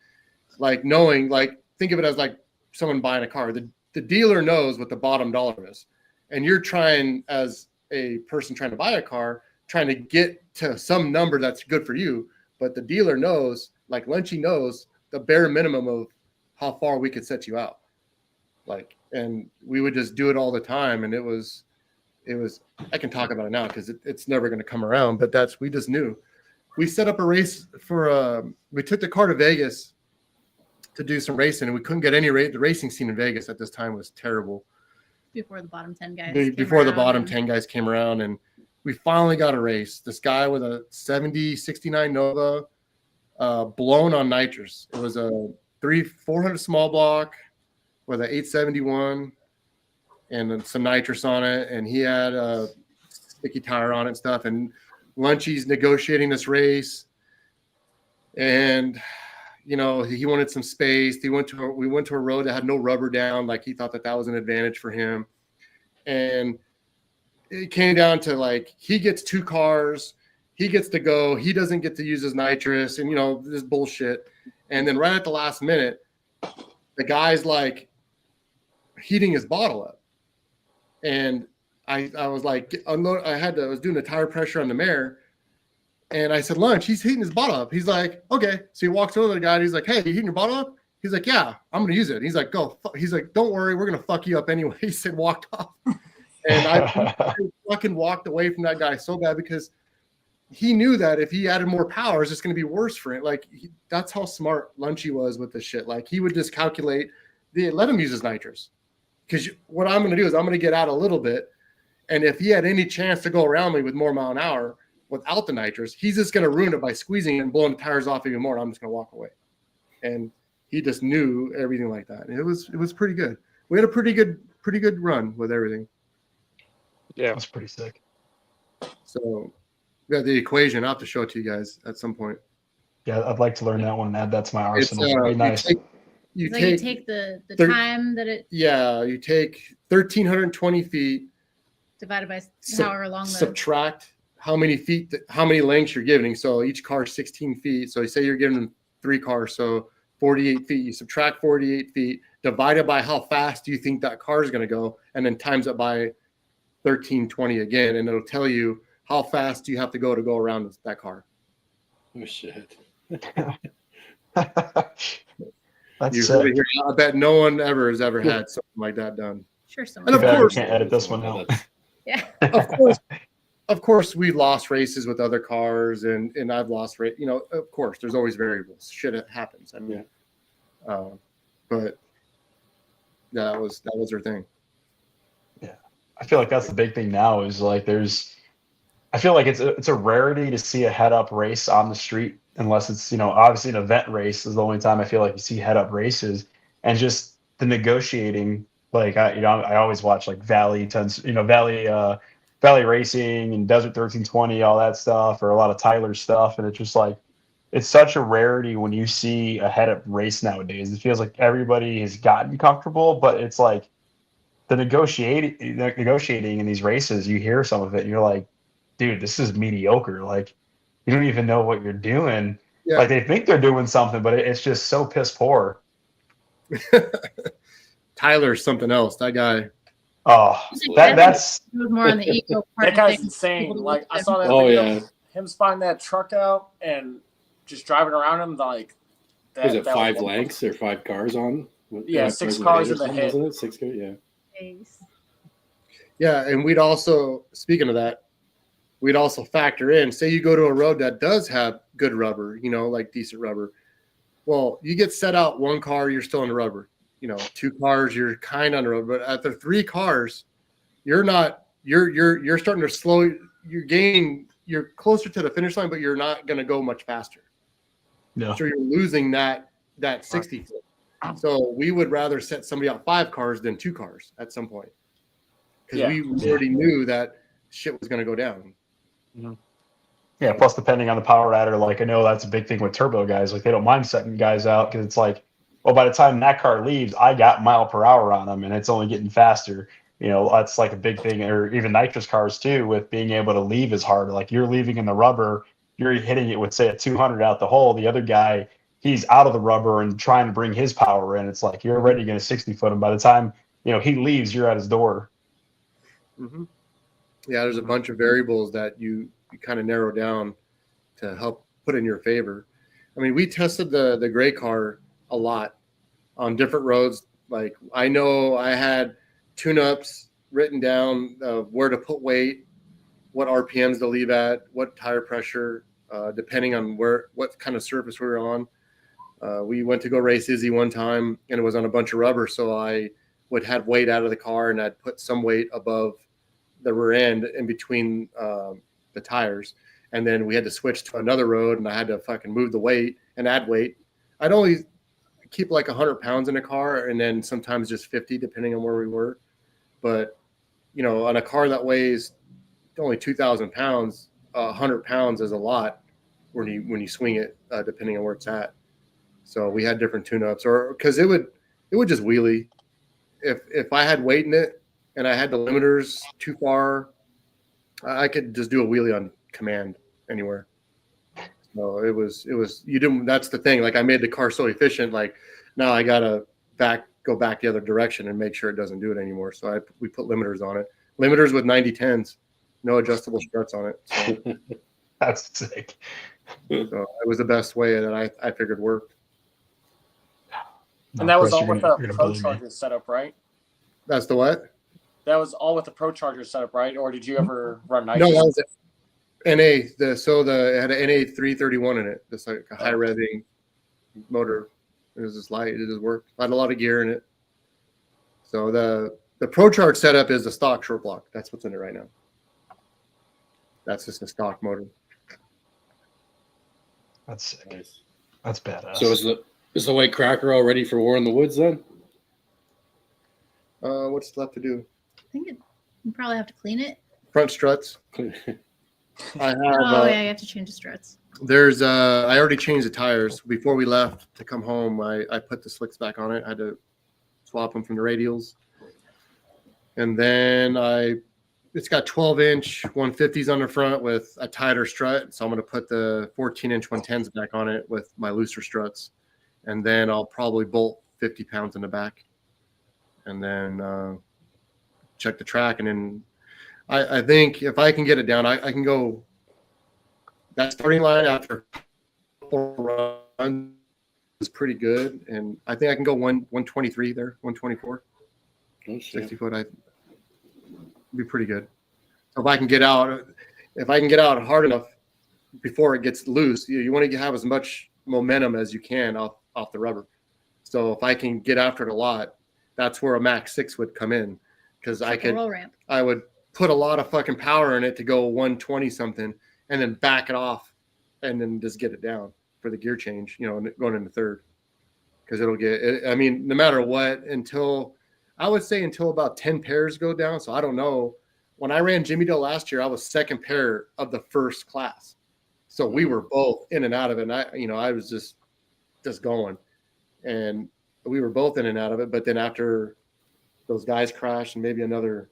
like knowing, like think of it as like someone buying a car. The dealer knows what the bottom dollar is, and you're trying as a person trying to buy a car, trying to get to some number that's good for you. But the dealer knows, like Lunchy knows, the bare minimum of how far we could set you out. And we would just do it all the time. And it was, I can talk about it now because it's never going to come around, but we just knew. We set up a race we took the car to Vegas to do some racing, and we couldn't get any the racing scene in Vegas at this time was terrible. Before the bottom 10 guys. Before the bottom 10 guys came around, and we finally got a race. This guy with a 69 Nova, blown on nitrous. It was a 400 small block with an 871 and then some nitrous on it. And he had a sticky tire on it and stuff. And Lunchy's negotiating this race. And, he wanted some space. We went to a road that had no rubber down. Like he thought that was an advantage for him. And it came down to like, he gets 2 cars. He gets to go. He doesn't get to use his nitrous and, this bullshit. And then right at the last minute, the guy's like heating his bottle up. And I was like, I was doing the tire pressure on the mare. And I said, Lunch, he's heating his bottle up. He's like, okay. So he walks over to the guy and he's like, hey, you heating your bottle up? He's like, yeah, I'm going to use it. He's like, go. He's like, don't worry. We're going to fuck you up anyway. He said, walked off. And I fucking walked away from that guy so bad because he knew that if he added more power, it's just going to be worse for him. Like that's how smart Lunchy was with this shit. Like he would just calculate, let him use his nitrous. Because what I'm going to do is I'm going to get out a little bit. And if he had any chance to go around me with more mile an hour without the nitrous, he's just going to ruin it by squeezing it and blowing the tires off even more. And I'm just going to walk away. And he just knew everything like that. And it was pretty good. We had a pretty good run with everything. Yeah, that's pretty sick. So we got the equation. I'll have to show it to you guys at some point. Yeah, I'd like to learn that one and add that to my arsenal. Very nice. You take the time that it. Yeah, you take 1,320 feet. Divided by however long. Subtract how many feet, how many lengths you're giving. So each car is 16 feet. So you say you're giving them 3 cars, so 48 feet. You subtract 48 feet, divide it by how fast do you think that car is going to go, and then times it by 1,320 again, and it'll tell you how fast you have to go around that car. Oh shit! That's I bet no one ever has ever had something like that done. Sure, someone. And of course, can't edit this one out. Yeah. Of course, we've lost races with other cars, and I've lost race. Of course, there's always variables. Shit happens. I mean, but that was their thing. Yeah, I feel like that's the big thing now is like I feel like it's a rarity to see a head up race on the street unless it's, obviously an event race is the only time I feel like you see head up races, and just the negotiating. Like I always watch like Valley Racing and Desert 1320, all that stuff, or a lot of Tyler's stuff, and it's just like it's such a rarity when you see a head up race nowadays. It feels like everybody has gotten comfortable, but it's like the negotiating in these races, you hear some of it and you're like, dude, this is mediocre. Like, you don't even know what you're doing. Yeah. Like, they think they're doing something, but it's just so piss poor. Tyler's something else. That guy. Oh, that's more on the eco part. That guy's insane. Like, I saw that video of him spotting that truck out and just driving around him. Like, was it 5 lengths or 5 cars on? Yeah, 6 cars in the hit. Wasn't it 6 cars? Yeah. Yeah, and we'd also, speaking of that, we'd also factor in, say you go to a road that does have good rubber, like decent rubber. Well, you get set out 1 car, you're still in the rubber. 2 cars, you're kind of on the rubber. But after 3 cars, you're starting to slow. You're closer to the finish line, but you're not going to go much faster. No. So you're losing that 60 foot. So we would rather set somebody out 5 cars than 2 cars at some point. Because we already knew that shit was going to go down. Mm-hmm. Yeah, plus depending on the power adder, like I know that's a big thing with turbo guys. Like they don't mind setting guys out because it's like, well, by the time that car leaves, I got mile per hour on them and it's only getting faster. That's like a big thing. Or even nitrous cars too, with being able to leave is hard. Like you're leaving in the rubber, you're hitting it with say a 200 out the hole. The other guy, he's out of the rubber and trying to bring his power in. It's like you're already going to 60 foot him. By the time he leaves, you're at his door. Mm-hmm. Yeah, there's a bunch of variables that you kind of narrow down to help put in your favor. I mean, we tested the gray car a lot on different roads. Like I know I had tune-ups written down of where to put weight, what RPMs to leave at, what tire pressure, depending on what kind of surface we were on. We went to go race Izzy one time, and it was on a bunch of rubber, so I would have weight out of the car, and I'd put some weight above the rear end in between the tires. And then we had to switch to another road, and I had to fucking move the weight and add weight. I'd only keep like 100 pounds in a car, and then sometimes just 50, depending on where we were. But, on a car that weighs only 2,000 pounds, 100 pounds is a lot when you swing it, depending on where it's at. So we had different tune-ups, or because it would just wheelie. If I had weight in it and I had the limiters too far, I could just do a wheelie on command anywhere. So it was you didn't. That's the thing. Like I made the car so efficient. Like now I gotta go back the other direction and make sure it doesn't do it anymore. So we put limiters on it. Limiters with 90-10s, no adjustable struts on it. So. That's sick. So it was the best way that I figured worked. And that was all with the Pro Charger setup, right? That's the what? That was all with the Pro Charger setup, right? Or did you ever run night? No, that was it. NA. It had an NA 331 in it. Just like a high revving motor. It was just light. It just worked. Had a lot of gear in it. So the Pro Charge setup is the stock short block. That's what's in it right now. That's just a stock motor. That's sick. Nice. That's badass. So is the white cracker all ready for War in the Woods then? What's left to do? I think you probably have to clean it. Front struts. I have. Yeah, you have to change the struts. There's I already changed the tires before we left to come home. I put the slicks back on it. I had to swap them from the radials, and then it's got 12-inch 150s on the front with a tighter strut. So I'm going to put the 14-inch 110s back on it with my looser struts, and then I'll probably bolt 50 pounds in the back, and then check the track, and then I think if I can get it down, I can go. That starting line after 4 runs is pretty good, and I think I can go 123 there, 124, 60 foot. I'd be pretty good. So if I can get out hard enough before it gets loose, you want to have as much momentum as you can off the rubber. So if I can get after it a lot, that's where a Max 6 would come in, because Like a roll ramp. I would put a lot of fucking power in it to go 120 something, and then back it off, and then just get it down for the gear change, going into third, because it'll get. I mean, no matter what, until about 10 pairs go down. So I don't know. When I ran Jimmy Dale last year, I was second pair of the first class, so we were both in and out of it. And I was just going, and we were both in and out of it. But then after those guys crashed and maybe another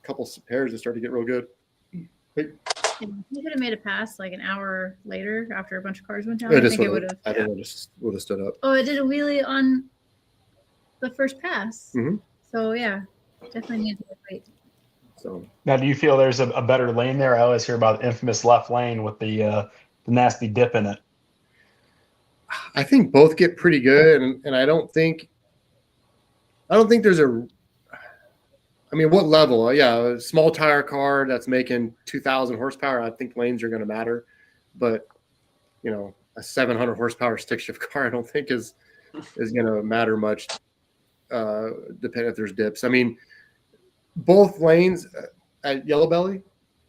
couple pairs, it started to get real good. You could have made a pass like an hour later after a bunch of cars went down. I think it would have. I think it would have stood up. Oh, it did a wheelie on the first pass. Mm-hmm. So yeah, definitely needs to wait. So now, do you feel there's a better lane there? I always hear about the infamous left lane with the nasty dip in it. I think both get pretty good, and I don't think there's a. I mean, what level? Yeah, a small tire car that's making 2,000 horsepower. I think lanes are going to matter, but a 700 horsepower stick shift car, I don't think is going to matter much. Depending if there's dips. I mean, both lanes at Yellow Belly,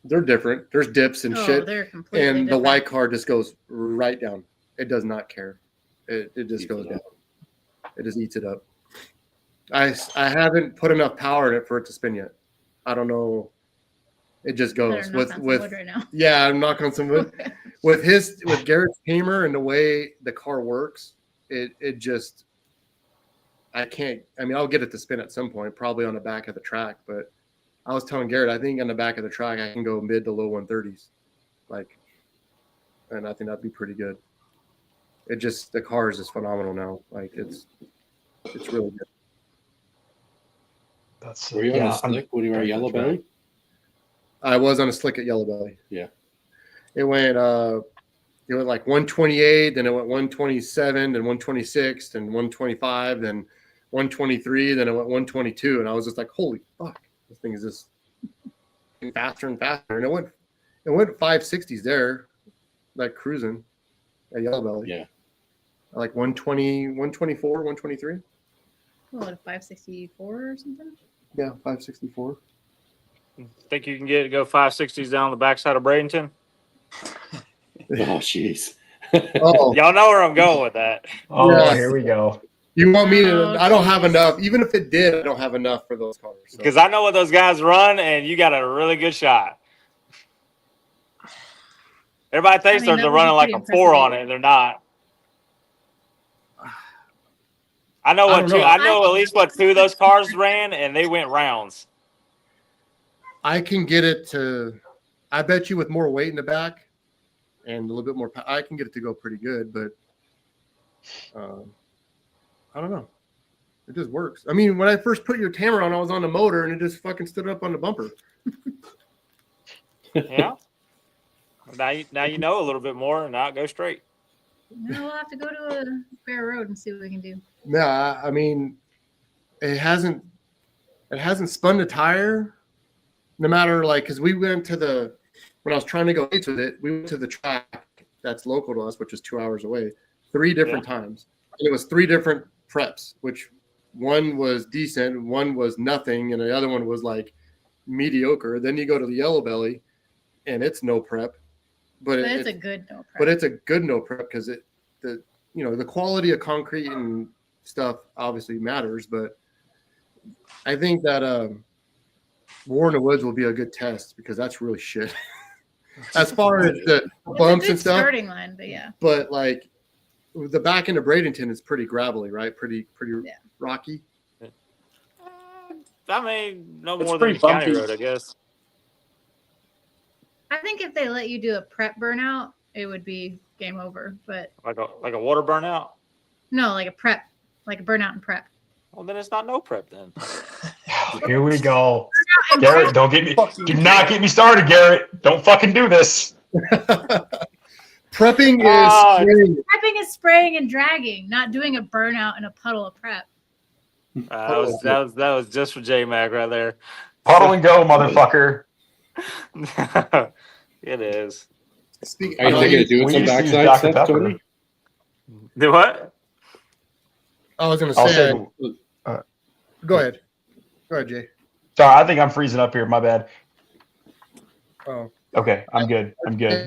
they're different. There's dips and shit, they're completely and different. the white car just goes right down. It does not care. It just goes down. It just eats it up. I haven't put enough power in it for it to spin yet. I don't know. It just goes with right now. Yeah, I'm knocking on some wood. with Garrett's hammer and the way the car works, it just. I can't. I mean, I'll get it to spin at some point, probably on the back of the track. But I was telling Garrett, I think on the back of the track, I can go mid to low 130s, and I think that'd be pretty good. The car is just phenomenal now. It's really good. Were you on a slick when you were at Yellow Belly? I was on a slick at Yellow Belly. Yeah. It went like 128, then it went 127, then 126, then 125, then 123, then it went 122, and I was just like, holy fuck, this thing is just faster and faster. And it went 560s there, like cruising at Yellow Belly. Yeah. Like 120, 124, 123. What, 564 or something? Yeah, 564. Think you can go 560s down the backside of Bradenton? Oh, jeez. Oh, Y'all know where I'm going with that. Oh, yes. Here we go. You want me to? I don't have enough. Even if it did, I don't have enough for those cars. Because I know what those guys run, and you got a really good shot. Everybody thinks they're running like a 4 on it, and they're not. I know at least what 2 of those cars ran, and they went rounds. I can get it to. I bet you with more weight in the back and a little bit more, I can get it to go pretty good. But I don't know. It just works. I mean, when I first put your camera on, I was on the motor, and it just fucking stood up on the bumper. Yeah. Now you know a little bit more, and now it goes straight. No, we'll have to go to a fair road and see what we can do. Yeah, I mean, it hasn't spun the tire. No matter because we went to when I was trying to go with it, we went to the track that's local to us, which is 2 hours away, 3 different times. And it was 3 different preps, which one was decent, one was nothing, and the other one was like mediocre. Then you go to the Yellow Belly, and it's no prep. But it's a good no prep. But it's a good no prep because the quality of concrete and stuff obviously matters. But I think that War in the Woods will be a good test because that's really shit. As far as the bumps and stuff. Starting line, but yeah. But the back end of Bradenton is pretty gravelly, right? Pretty rocky. I mean, no more than a county road, I guess. I think if they let you do a prep burnout, it would be game over. But like a water burnout? No, like a prep, like a burnout and prep. Well, then it's not no prep then. Here we go. Garrett, do not get me started, Garrett. Don't fucking do this. Prepping is spraying and dragging, not doing a burnout in a puddle of prep. That was just for J-Mac right there. Puddle and go, motherfucker. It is. Are you thinking of doing some backside stuff, Tony? Do what? I was going to say. Go ahead, Jay. Sorry, I think I'm freezing up here. My bad. Oh, okay. I'm good.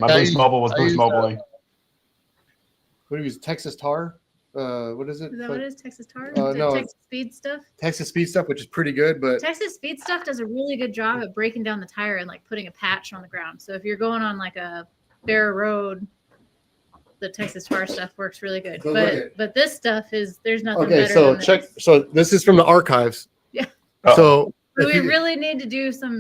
My Boost Mobile was Boost Mobiling. What do you use? Texas Tar? What is it? Is that what it is? Texas Tar? No, Texas Speed Stuff? Texas Speed Stuff, which is pretty good, but Texas Speed Stuff does a really good job at breaking down the tire and like putting a patch on the ground. So if you're going on like a bare road, the Texas Tar stuff works really good. But this stuff there's nothing better than this. So this is from the archives. Yeah. So we really need to do some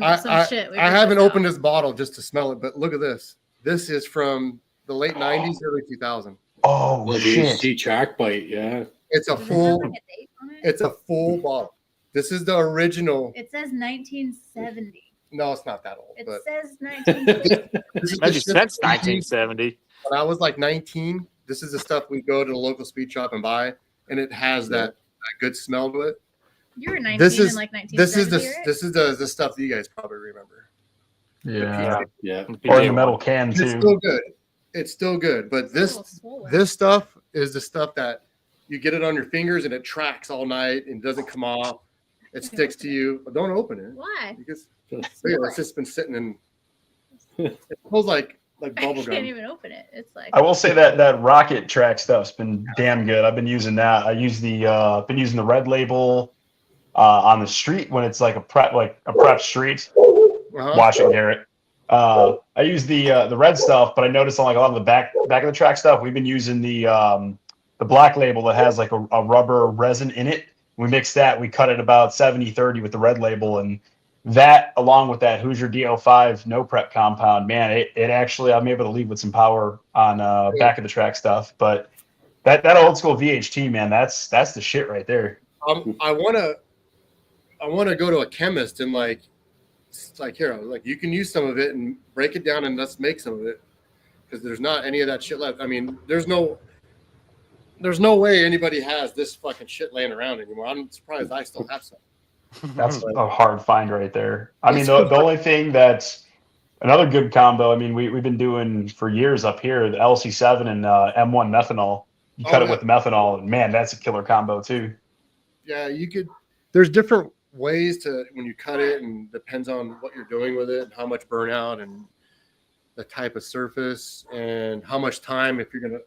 shit. I haven't opened this bottle just to smell it, but look at this. This is from the late 90s, early 2000s. Oh, shit. VHT track bite, yeah. It's a full bottle. This is the original. It says 1970. No, it's not that old. It but says 1970. Maybe since 1970. When I was like 19, this is the stuff we go to the local speed shop and buy, and it has that good smell to it. You were 19 in like 1970. This is the stuff that you guys probably remember. Yeah. Or the metal can too. It's still good. It's still good, but this stuff is the stuff that you get it on your fingers and it tracks all night and doesn't come off. It sticks to you. But don't open it. Why? Because it's just been sitting in. It smells like bubble gum. I can't even open it. It's like. I will say that rocket track stuff's been damn good. I've been using that. I use been using the Red Label on the street when it's like a prep street. Watch it, Garrett. I use the red stuff, but I noticed on like a lot of the back of the track stuff, we've been using the Black Label that has like a rubber resin in it. We mix that. We cut it about 70-30 with the Red Label, and that along with that Hoosier DO5 no prep compound, man, it actually I'm able to lead with some power on back of the track stuff. But that old school VHT, man, that's the shit right there. I wanna go to a chemist and like here, you can use some of it and break it down and let's make some of it, because there's not any of that shit left. I mean, there's no way anybody has this fucking shit laying around anymore. I'm surprised I still have some. That's a hard find right there. I mean, the only thing that's another good combo, I mean, we've been doing for years up here, the LC7 and M1 methanol. You cut it with methanol, and man, that's a killer combo too. Yeah, there's different ways to when you cut it, and depends on what you're doing with it and how much burnout and the type of surface and how much time. If you're gonna,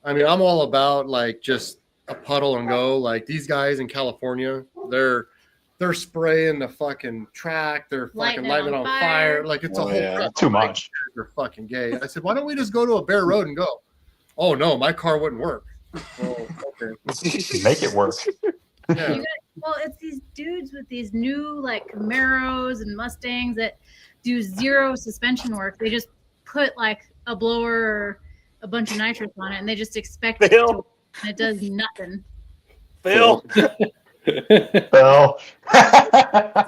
I mean, I'm all about like just a puddle and go. Like these guys in California, they're spraying the fucking track, they're fucking lighting it on fire. Like it's a whole too much. They're fucking gay. I said, why don't we just go to a bare road and go? Oh no, my car wouldn't work. Well, okay. Make it work. Yeah. Well, it's these dudes with these new like Camaros and Mustangs that do zero suspension work. They just put like a blower or a bunch of nitrous on it, and they just expect it to, and it does nothing. Phil. Phil.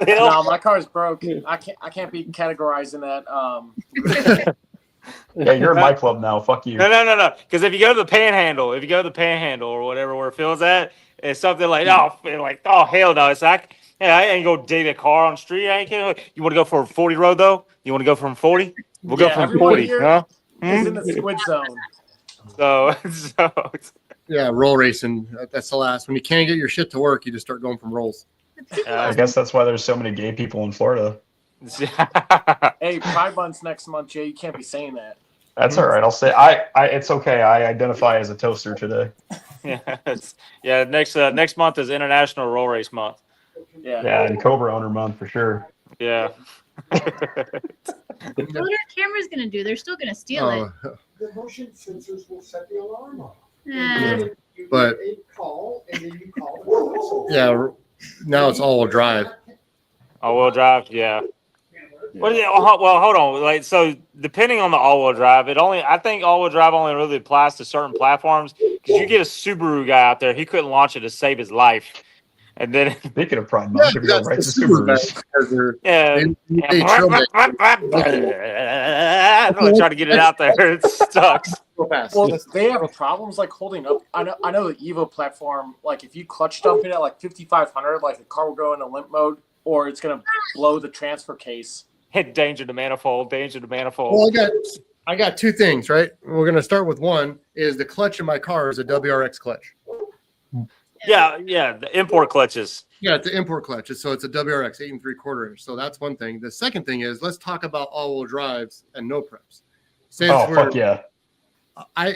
No, my car's broke. I can't be categorized in that. Yeah, you're in my club now. Fuck you. No. Because if you go to the Panhandle, or whatever where Phil's at, it's something like oh hell no. It's like I ain't go dig a car on the street. I ain't kidding. You want to go for a 40 road though? You want to go from 40? We'll go from 40. Huh? It's in the squid zone. So yeah, roll racing. That's the last. When you can't get your shit to work, you just start going from rolls. I guess that's why there's so many gay people in Florida. Hey, Pride Month's next month, Jay. You can't be saying that. That's all right. I'll say I it's okay. I identify as a toaster today. Next month is International Roll Race Month. Yeah, and Cobra Owner Month for sure. Yeah. What are cameras gonna do? They're still gonna steal it. The motion sensors will set the alarm off. But call and then you call. Yeah, now it's all-wheel drive. All-wheel drive, yeah. Well, hold on. Like, so depending on the all-wheel drive, I think all-wheel drive only really applies to certain platforms. Because you get a Subaru guy out there, he couldn't launch it to save his life. And then speaking of Pride Month, should go right to Subarus. Yeah. I'm really trying to get it out there. It sucks. Well, they have problems like holding up. I know the Evo platform. Like if you clutch dump it at like 5,500, like the car will go into limp mode, or it's gonna blow the transfer case. Danger to manifold. Well, I got two things, right? We're gonna start with one. Is the clutch in my car is a WRX clutch. Yeah, the import clutches. Yeah, it's an import clutch. So it's a WRX 8 3/4 inch. So that's one thing. The second thing is let's talk about all-wheel drives and no preps. Fuck yeah.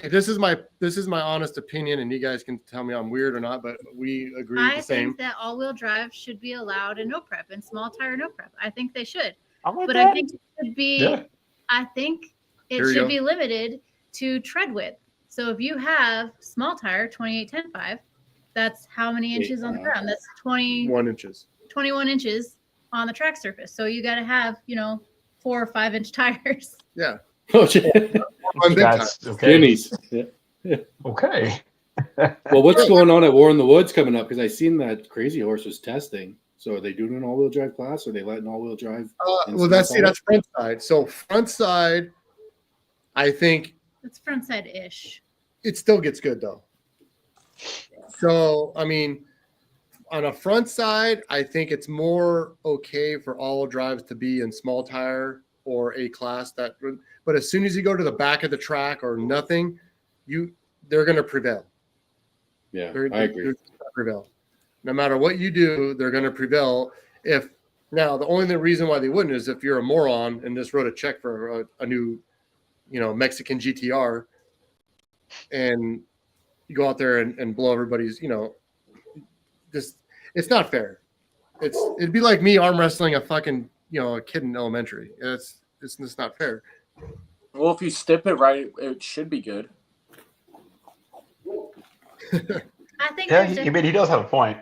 This is my honest opinion, and you guys can tell me I'm weird or not, but we agree the I same. think that all-wheel drive should be allowed in no prep and small tire no prep. I think they should. But I think it should be. Yeah. I think it Here you should go. be limited to tread width. So if you have small tire 28-10-5, that's how many inches on the ground? That's 1 inches. 21 inches on the track surface. So you got to have 4 or 5 inch tires. Yeah. Oh, shit. One big That's tire. okay. Skinnies. Yeah. Okay. Well, what's going on at War in the Woods coming up? Because I seen that Crazy Horse was testing. So are they doing an all-wheel drive class? Or are they letting all-wheel drive? Well, that's front side. So front side, I think It's front side ish. it still gets good though. So I mean, on a front side, I think it's more okay for all drives to be in small tire or a class that. But as soon as you go to the back of the track or nothing, they're going to prevail. Yeah, They're I agree. gonna prevail. No matter what you do, they're going to prevail. Now the only reason why they wouldn't is if you're a moron and just wrote a check for a new, Mexican GTR, and you go out there and blow everybody's, just it's not fair. It'd be like me arm wrestling a fucking a kid in elementary. It's just not fair. Well, if you stip it right, it should be good. I think. Yeah, there's he does have a point.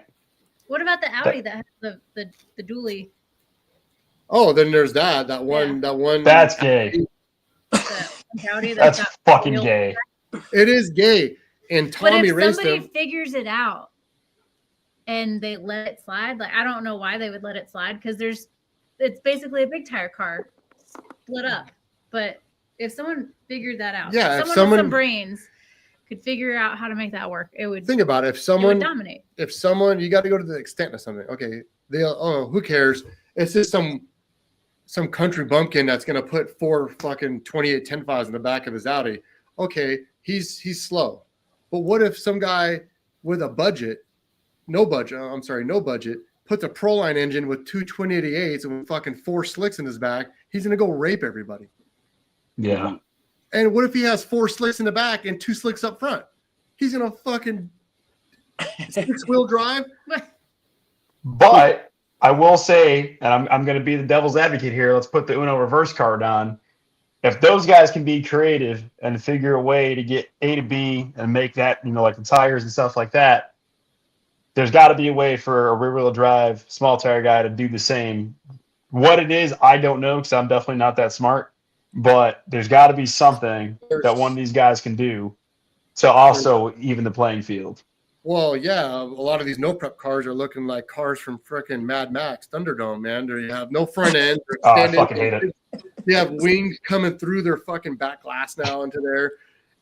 What about the Audi that has the dually? Oh, then there's that one. That's gay. The Audi That's got fucking wheel- gay. It is gay. And But Tommy if raced somebody him. figures it out and they let it slide, like I don't know why they would let it slide because it's basically a big tire car split up. But if someone figured that out, Yeah, if if someone with someone- some brains could figure out how to make that work, it would Think about it. it would dominate. If someone, you got to go to the extent of something. Okay, who cares? It's just some country bumpkin that's going to put 4 fucking 28-10-5s in the back of his Audi. Okay, he's slow. But what if some guy with no budget, puts a Proline engine with 2 2088s and with fucking 4 slicks in his back? He's going to go rape everybody. Yeah. And what if he has 4 slicks in the back and 2 slicks up front? He's going to fucking 6-wheel drive. But I will say, and I'm going to be the devil's advocate here. Let's put the Uno reverse card on. If those guys can be creative and figure a way to get A to B and make that, like the tires and stuff like that, there's got to be a way for a rear-wheel drive small tire guy to do the same. What it is, I don't know because I'm definitely not that smart. But there's got to be something that one of these guys can do to also even the playing field. Well, yeah, a lot of these no prep cars are looking like cars from frickin' Mad Max Thunderdome, man. They have no front end. I fucking hate it. They have wings coming through their fucking back glass now into there.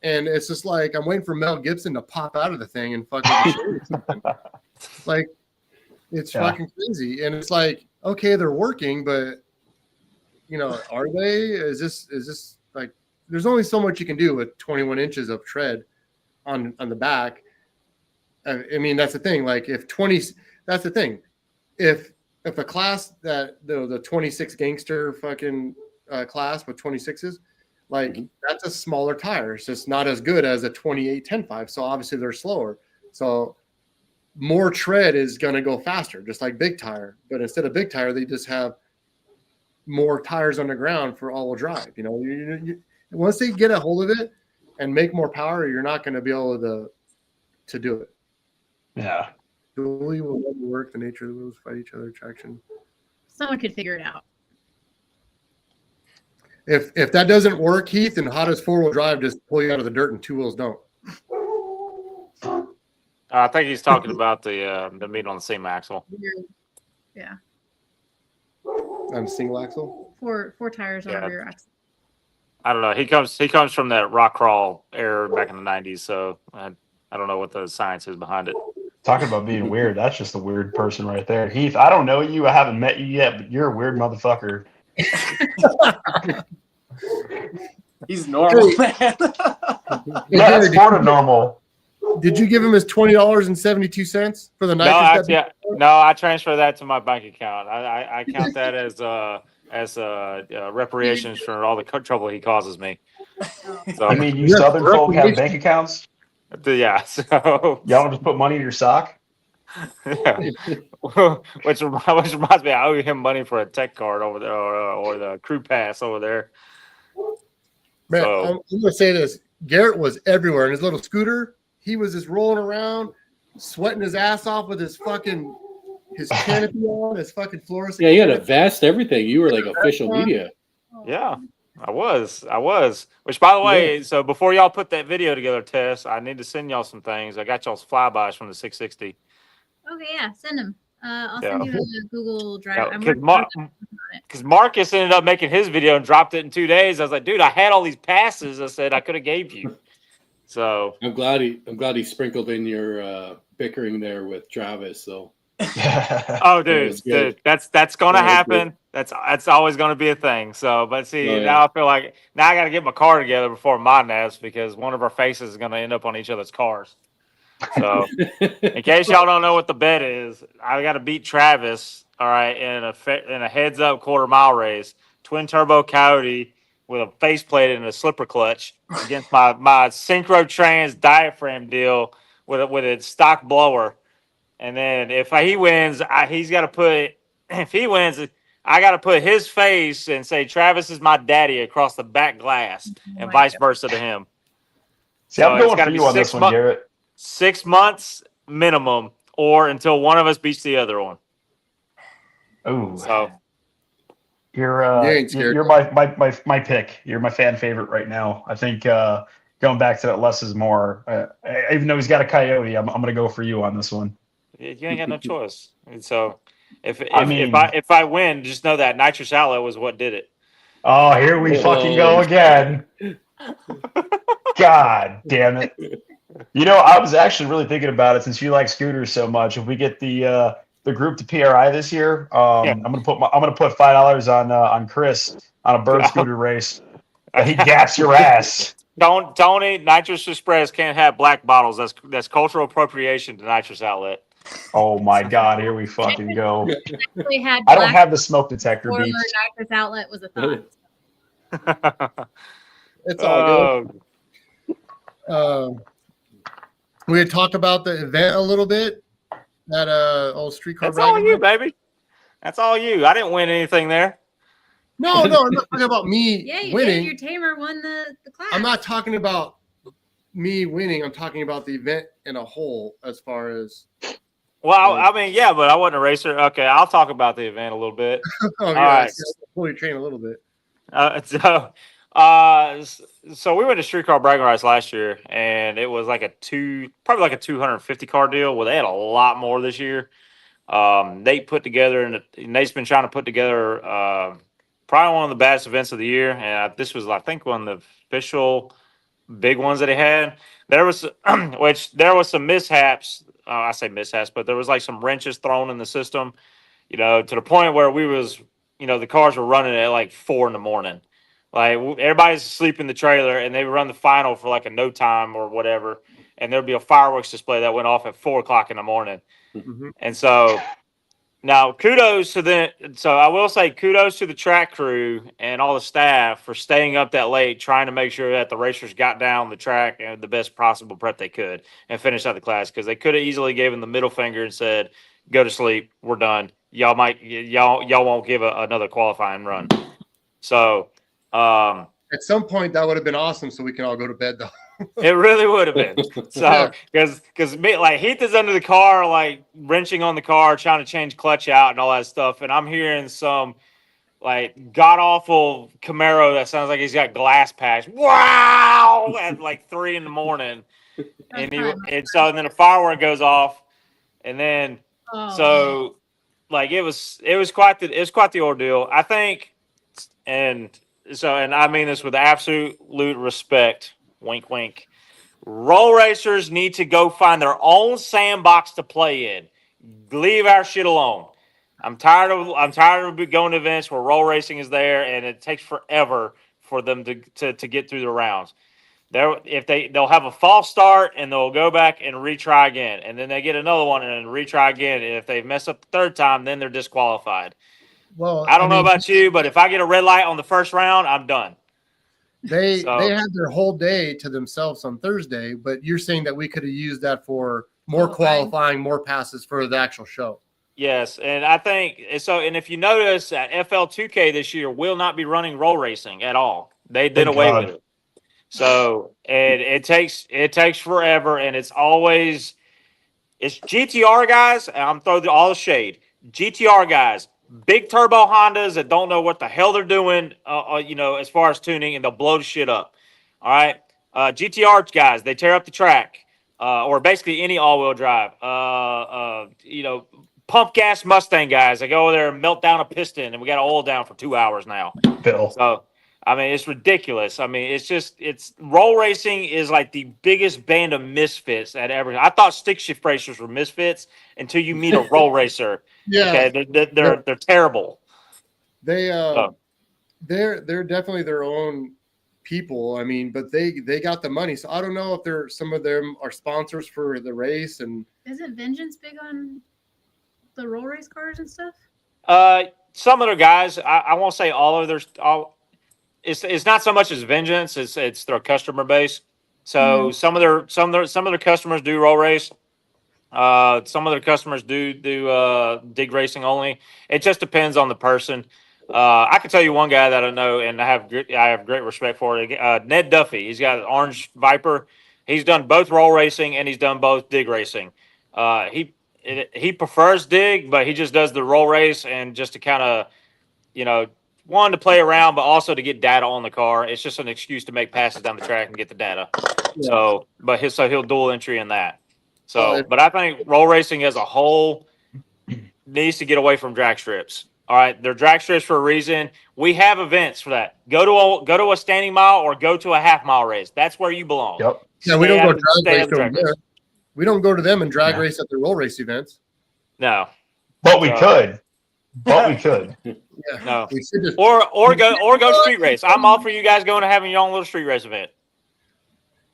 And it's just like I'm waiting for Mel Gibson to pop out of the thing and fucking show you something. Like it's fucking crazy. And it's like, okay, they're working, but are they? Is this like there's only so much you can do with 21 inches of tread on the back. I mean, that's the thing. Like that's the thing. If a class that the 26 gangster fucking class with 26s, like that's a smaller tire. It's just not as good as a 28-10-5. So obviously they're slower. So more tread is going to go faster, just like big tire. But instead of big tire, they just have more tires on the ground for all-wheel drive. Once they get a hold of it and make more power, you're not going to be able to do it. Yeah. Dually will never work. The nature of the wheels fight each other. Traction. Someone could figure it out. If that doesn't work, Heath, then how does 4-wheel drive just pull you out of the dirt and 2 wheels don't? I think he's talking about the meat on the same axle. Yeah. On a single axle? Four tires on the rear axle. I don't know. He comes from that rock crawl era back in the 90s, so I don't know what the science is behind it. Talking about being weird, that's just a weird person right there. Heath, I don't know you. I haven't met you yet, but you're a weird motherfucker. He's normal, man. Yeah, that's sort of normal. Did you give him his $20.72 for the No, nitrous? actually, no, I transfer that to my bank account. I count that as reparations for all the trouble he causes me. So, I mean, you Southern folk have bank accounts. Yeah, so y'all don't just put money in your sock. Yeah. which reminds me, I owe him money for a tech card over there, or the crew pass over there. Man, So, I'm gonna say this: Garrett was everywhere in his little scooter. He was just rolling around, sweating his ass off with his canopy on, his fucking fluorescent. Yeah, you had a vest, everything. You were like official media. yeah, I was. Which, by the way, so before y'all put that video together, Tess, I need to send y'all some things. I got y'all's flybys from the 660. Okay, yeah, send them. I'll Yeah. send you a Google Drive. I'm Because working on it. Marcus ended up making his video and dropped it in 2 days. I was like, dude, I had all these passes. I said I could have gave you. So I'm glad he sprinkled in your bickering there with Travis. So oh, dude, that's gonna happen. That's always gonna be a thing. So, but see, now I feel like I got to get my car together before my nest because one of our faces is gonna end up on each other's cars. So, in case y'all don't know what the bet is, I got to beat Travis. All right, in a heads up quarter-mile race, twin turbo Coyote with a faceplate and a slipper clutch against my synchro trans diaphragm deal with a stock blower. And then if he wins, he's got to put. If he wins, I got to put his face and say Travis is my daddy across the back glass, and vice versa to him. See, I'm going for you on this one, Garrett. 6 months minimum, or until one of us beats the other one. Oh, so you're my pick. You're my fan favorite right now. I think going back to that less is more. Even though he's got a Coyote, I'm going to go for you on this one. You ain't got no choice. And so if I win, just know that nitrous outlet was what did it. Oh, here we fucking go again. God damn it. You know, I was actually really thinking about it since you like scooters so much. If we get the group to PRI this year, I'm gonna put $5 on Chris on a bird scooter race. He gaps your ass. Tony, Nitrous Express can't have black bottles. That's cultural appropriation to nitrous outlet. Oh my God, here we fucking go. I don't have the smoke detector beeps. Nitrous outlet was a thought. It's all good. We had talked about the event a little bit. That old streetcar. That's all you, baby. That's all you. I didn't win anything there. No, I'm not talking about me you winning. Did. Your tamer won the class. I'm not talking about me winning. I'm talking about the event in a whole as far as. Well, I mean, yeah, but I wasn't a racer. Okay, I'll talk about the event a little bit. All right. Pull your train a little bit. So we went to streetcar bragging rights last year, and it was like probably like a 250 car deal. Well, they had a lot more this year. Nate put together, and Nate's been trying to put together probably one of the baddest events of the year. And this was, I think, one of the official big ones that he had. There was some mishaps. I say mishaps, but there was like some wrenches thrown in the system, to the point where the cars were running at like 4 a.m. Like everybody's asleep in the trailer, and they would run the final for like a no time or whatever, and there'd be a fireworks display that went off at 4 o'clock in the morning. Mm-hmm. And so now kudos to them. So I will say kudos to the track crew and all the staff for staying up that late, trying to make sure that the racers got down the track and the best possible prep they could and finished out the class, because they could have easily given the middle finger and said, "Go to sleep. We're done. Y'all won't give another qualifying run." So. At some point that would have been awesome, so we can all go to bed though. It really would have been. So because like Heath is under the car, like wrenching on the car, trying to change clutch out and all that stuff, and I'm hearing some like god awful Camaro that sounds like he's got glass patch. Wow, at like 3 a.m. and then a firework goes off, and then so like it was quite the ordeal, I think, and I mean this with absolute respect. Wink, wink. Roll racers need to go find their own sandbox to play in. Leave our shit alone. I'm tired of going to events where roll racing is there and it takes forever for them to get through the rounds. they'll have a false start and they'll go back and retry again, and then they get another one and then retry again. And if they mess up the third time, then they're disqualified. Well, I don't know about you, but if I get a red light on the first round, I'm done. They had their whole day to themselves on Thursday, but you're saying that we could have used that for more qualifying, more passes for the actual show. Yes, and I think so. And if you notice, FL2K this year will not be running roll racing at all. They did away with it. So and it takes forever, and it's GTR guys. And I'm throwing all the shade. GTR guys, big turbo Hondas that don't know what the hell they're doing. As far as tuning, and they'll blow the shit up. All right, GTR guys, they tear up the track, or basically any all-wheel drive. Pump gas Mustang guys, they go over there and melt down a piston, and we got oil down for 2 hours now. Bill. So. I mean, it's ridiculous. I mean, it's roll racing is like the biggest band of misfits at ever. I thought stick shift racers were misfits until you meet a roll racer. Yeah, okay? They're terrible. They're definitely their own people. I mean, but they got the money, so I don't know if some of them are sponsors for the race. And isn't Vengeance big on the roll race cars and stuff? Some of their guys, I won't say all of their It's not so much as Vengeance; it's their customer base. So some of their customers do roll race. Some of their customers do dig racing only. It just depends on the person. I can tell you one guy that I know, and I have great respect for it. Ned Duffy. He's got an orange Viper. He's done both roll racing and he's done both dig racing. He prefers dig, but he just does the roll race and just to kind of, one, to play around, but also to get data on the car. It's just an excuse to make passes down the track and get the data. Yeah. So he'll dual entry in that. But I think roll racing as a whole needs to get away from drag strips. All right, they're drag strips for a reason. We have events for that. Go to a standing mile or go to a half mile race. That's where you belong. Yep. Yeah, we don't go drag race. We don't go to them and drag race at the roll race events. No, but we could. But we could. Yeah. No. Or go street race. I'm all for you guys going to having your own little street race event.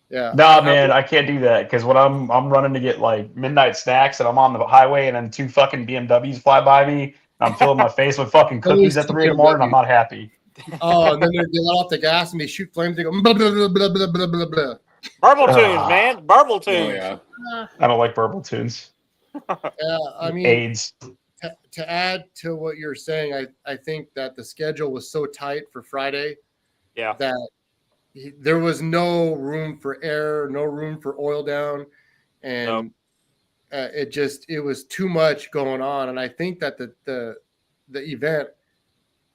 Yeah. Nah, man, I can't do that because when I'm running to get like midnight snacks and I'm on the highway and then 2 fucking BMWs fly by me, I'm filling my face with fucking cookies at 3 a.m. I'm not happy. Oh, and then they let off the gas and they shoot flames. They go blah blah blah blah blah blah blah blah. Burble tunes, man. Burble tunes. Oh, yeah. I don't like burble tunes. Yeah, I mean AIDS. To add to what you're saying, I think that the schedule was so tight for Friday that there was no room for air, no room for oil down, and it was too much going on. And I think that the event,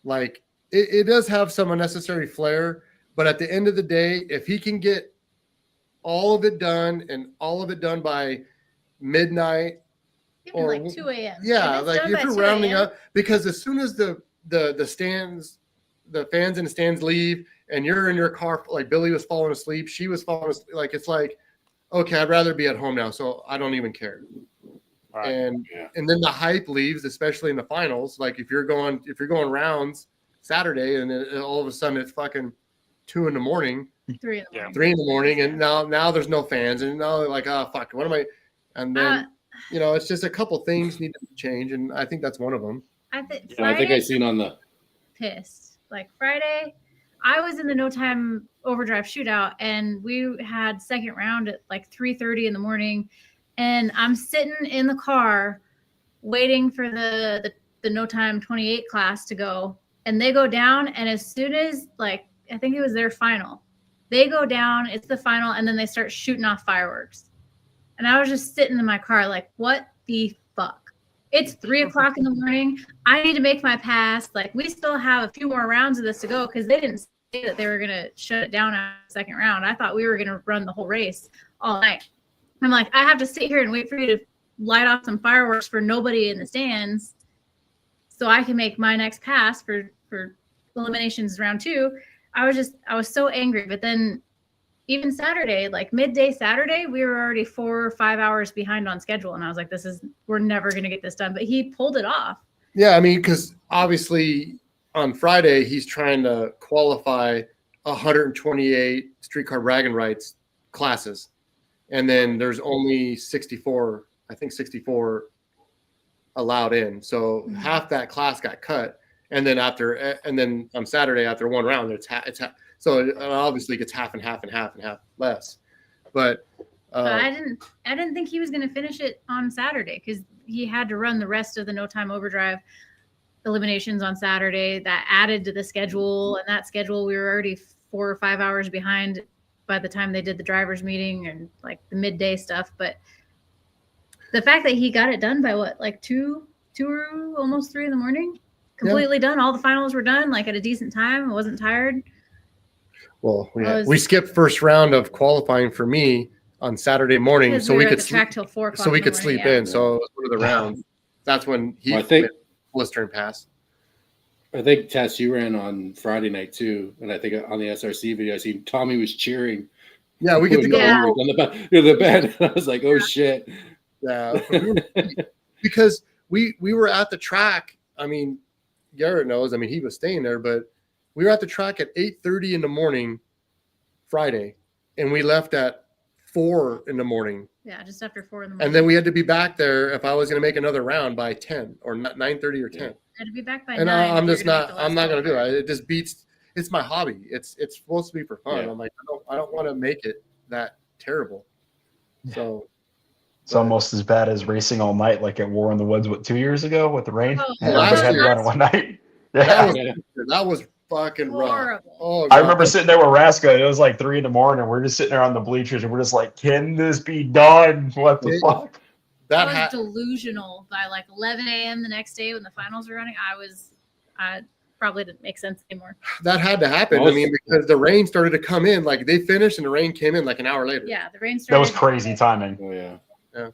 like it does have some unnecessary flair, but at the end of the day, if he can get all of it done and all of it done by midnight. Even like 2 a.m. Yeah, like if you're rounding up, because as soon as the stands, the fans in the stands leave, and you're in your car, like Billy was falling asleep, she was falling asleep, like it's like, okay, I'd rather be at home now, so I don't even care. Right. And then the hype leaves, especially in the finals. Like if you're going rounds Saturday, and then all of a sudden it's fucking 2 in the morning, 3 in the morning, 3 in the morning, and now there's no fans, and now they're like, oh fuck, what am I? And then. It's just a couple things need to change, and I think that's one of them. I think I seen on the pissed. Like Friday, I was in the no time overdrive shootout, and we had second round at like 3:30 in the morning, and I'm sitting in the car waiting for the no time 28 class to go, and they go down, and as soon as I think it was their final, they go down, it's the final, and then they start shooting off fireworks. And I was just sitting in my car like, what the fuck? It's 3 o'clock in the morning. I need to make my pass. Like, we still have a few more rounds of this to go because they didn't say that they were going to shut it down after the second round. I thought we were going to run the whole race all night. I'm like, I have to sit here and wait for you to light off some fireworks for nobody in the stands so I can make my next pass for eliminations round 2. I was so angry. But then even Saturday, like midday Saturday, we were already 4 or 5 hours behind on schedule. And I was like, we're never going to get this done. But he pulled it off. Yeah, I mean, because obviously on Friday, he's trying to qualify 128 streetcar bragging rights classes, and then there's only 64, I think 64 allowed in. So half that class got cut, and then on Saturday after one round, so it obviously gets half and half and half and half less. But I didn't think he was going to finish it on Saturday because he had to run the rest of the no time overdrive eliminations on Saturday. That added to the schedule, and that schedule we were already 4 or 5 hours behind by the time they did the drivers meeting and like the midday stuff. But the fact that he got it done by what, like 2 or almost 3 in the morning, completely done. All the finals were done like at a decent time. I wasn't tired. Well, we skipped first round of qualifying for me on Saturday morning, so we could track till 4 o'clock. So we could sleep in. So it was one of the rounds. That's when he blistering pass. I think Tess, you ran on Friday night too, and I think on the SRC video, I seen Tommy was cheering. Yeah, we get to go on the bed. I was like, oh shit. Yeah, because we were at the track. I mean, Garrett knows. I mean, he was staying there, but we were at the track at 8:30 in the morning Friday, and we left at 4 in the morning. Yeah, just after 4 in the morning. And then we had to be back there if I was going to make another round by 10 or 9:30 or 10. I had to be back by 9. And I'm not going to do it. It just beats. It's my hobby. It's supposed to be for fun. Yeah. I'm like, I don't want to make it that terrible. So it's almost as bad as racing all night, like at War in the Woods 2 years ago with the rain. Last had to run it one night. Yeah. That was fucking rough. Oh, I remember sitting there with Raska. It was like 3 in the morning. We're just sitting there on the bleachers, and we're just like, "Can this be done? What the fuck?" I was delusional by like 11 a.m. the next day when the finals were running. I probably didn't make sense anymore. That had to happen. I mean, because the rain started to come in. Like they finished, and the rain came in like an hour later. Yeah, the rain started. That was crazy timing. Oh yeah. Yeah.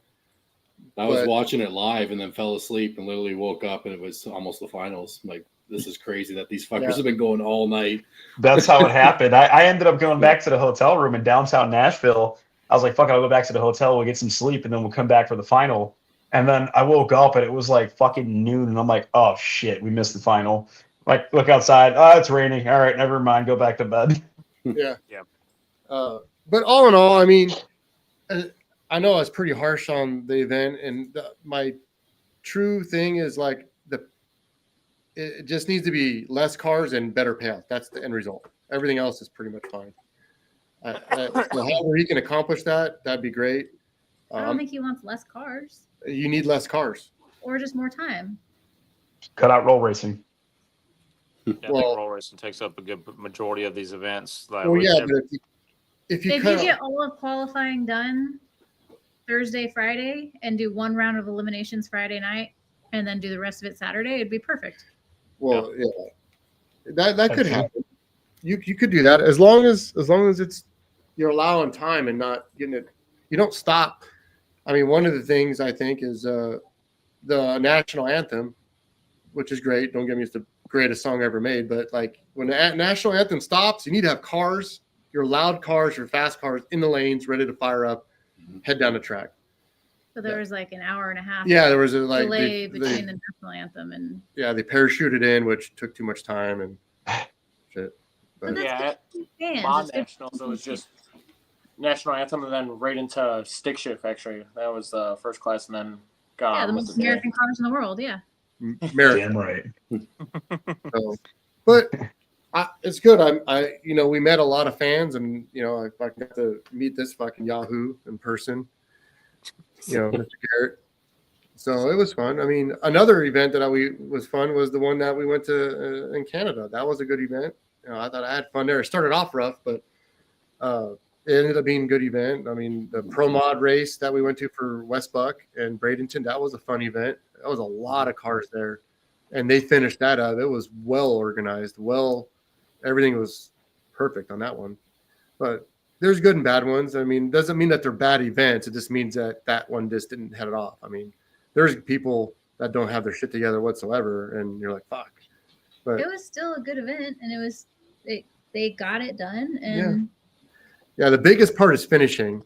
I was watching it live and then fell asleep and literally woke up and it was almost the finals. I'm like, this is crazy that these fuckers have been going all night. That's how it happened. I ended up going back to the hotel room in downtown Nashville. I was like, fuck it, I'll go back to the hotel. We'll get some sleep and then we'll come back for the final. And then I woke up and it was like fucking noon. And I'm like, oh shit, we missed the final. Like, look outside. Oh, it's raining. All right, never mind. Go back to bed. Yeah. Yeah. But all in all, I mean, I know I was pretty harsh on the event, and my true thing is like it just needs to be less cars and better payout. That's the end result. Everything else is pretty much fine. So however he can accomplish that, that'd be great. I don't think he wants less cars. You need less cars. Or just more time. Cut out roll racing. Yeah, I think roll racing takes up a good majority of these events. Like, well, yeah, but if you get all of qualifying done Thursday, Friday, and do one round of eliminations Friday night, and then do the rest of it Saturday, it'd be perfect. Well, yeah, that could happen. You could do that as long as it's you're allowing time and not getting it. You don't stop. I mean, one of the things I think is the national anthem, which is great. Don't get me, it's the greatest song ever made. But like when the national anthem stops, you need to have cars, your loud cars, your fast cars in the lanes, ready to fire up, head down the track. So there was like an hour and a half. Yeah, there was a delay between the national anthem and. Yeah, they parachuted in, which took too much time and shit. But yeah, Mon Nationals, it was just national anthem and then right into stick shift. Actually, that was the first class, and then got the most American cars in the world. Yeah. American, right? So, but it's good. We met a lot of fans, and I got to meet this fucking Yahoo in person. Mr. Garrett. So it was fun. I mean, another event that was fun was the one that we went to in Canada. That was a good event. I thought I had fun there. It started off rough, but it ended up being a good event. I mean, the Pro Mod race that we went to for Westbuck and Bradenton, that was a fun event. That was a lot of cars there, and they finished that up. It was well organized. Everything was perfect on that one. But there's good and bad ones. I mean, it doesn't mean that they're bad events. It just means that one just didn't head it off. I mean, there's people that don't have their shit together whatsoever, and you're like, fuck. But it was still a good event, and it was they got it done. And yeah, the biggest part is finishing.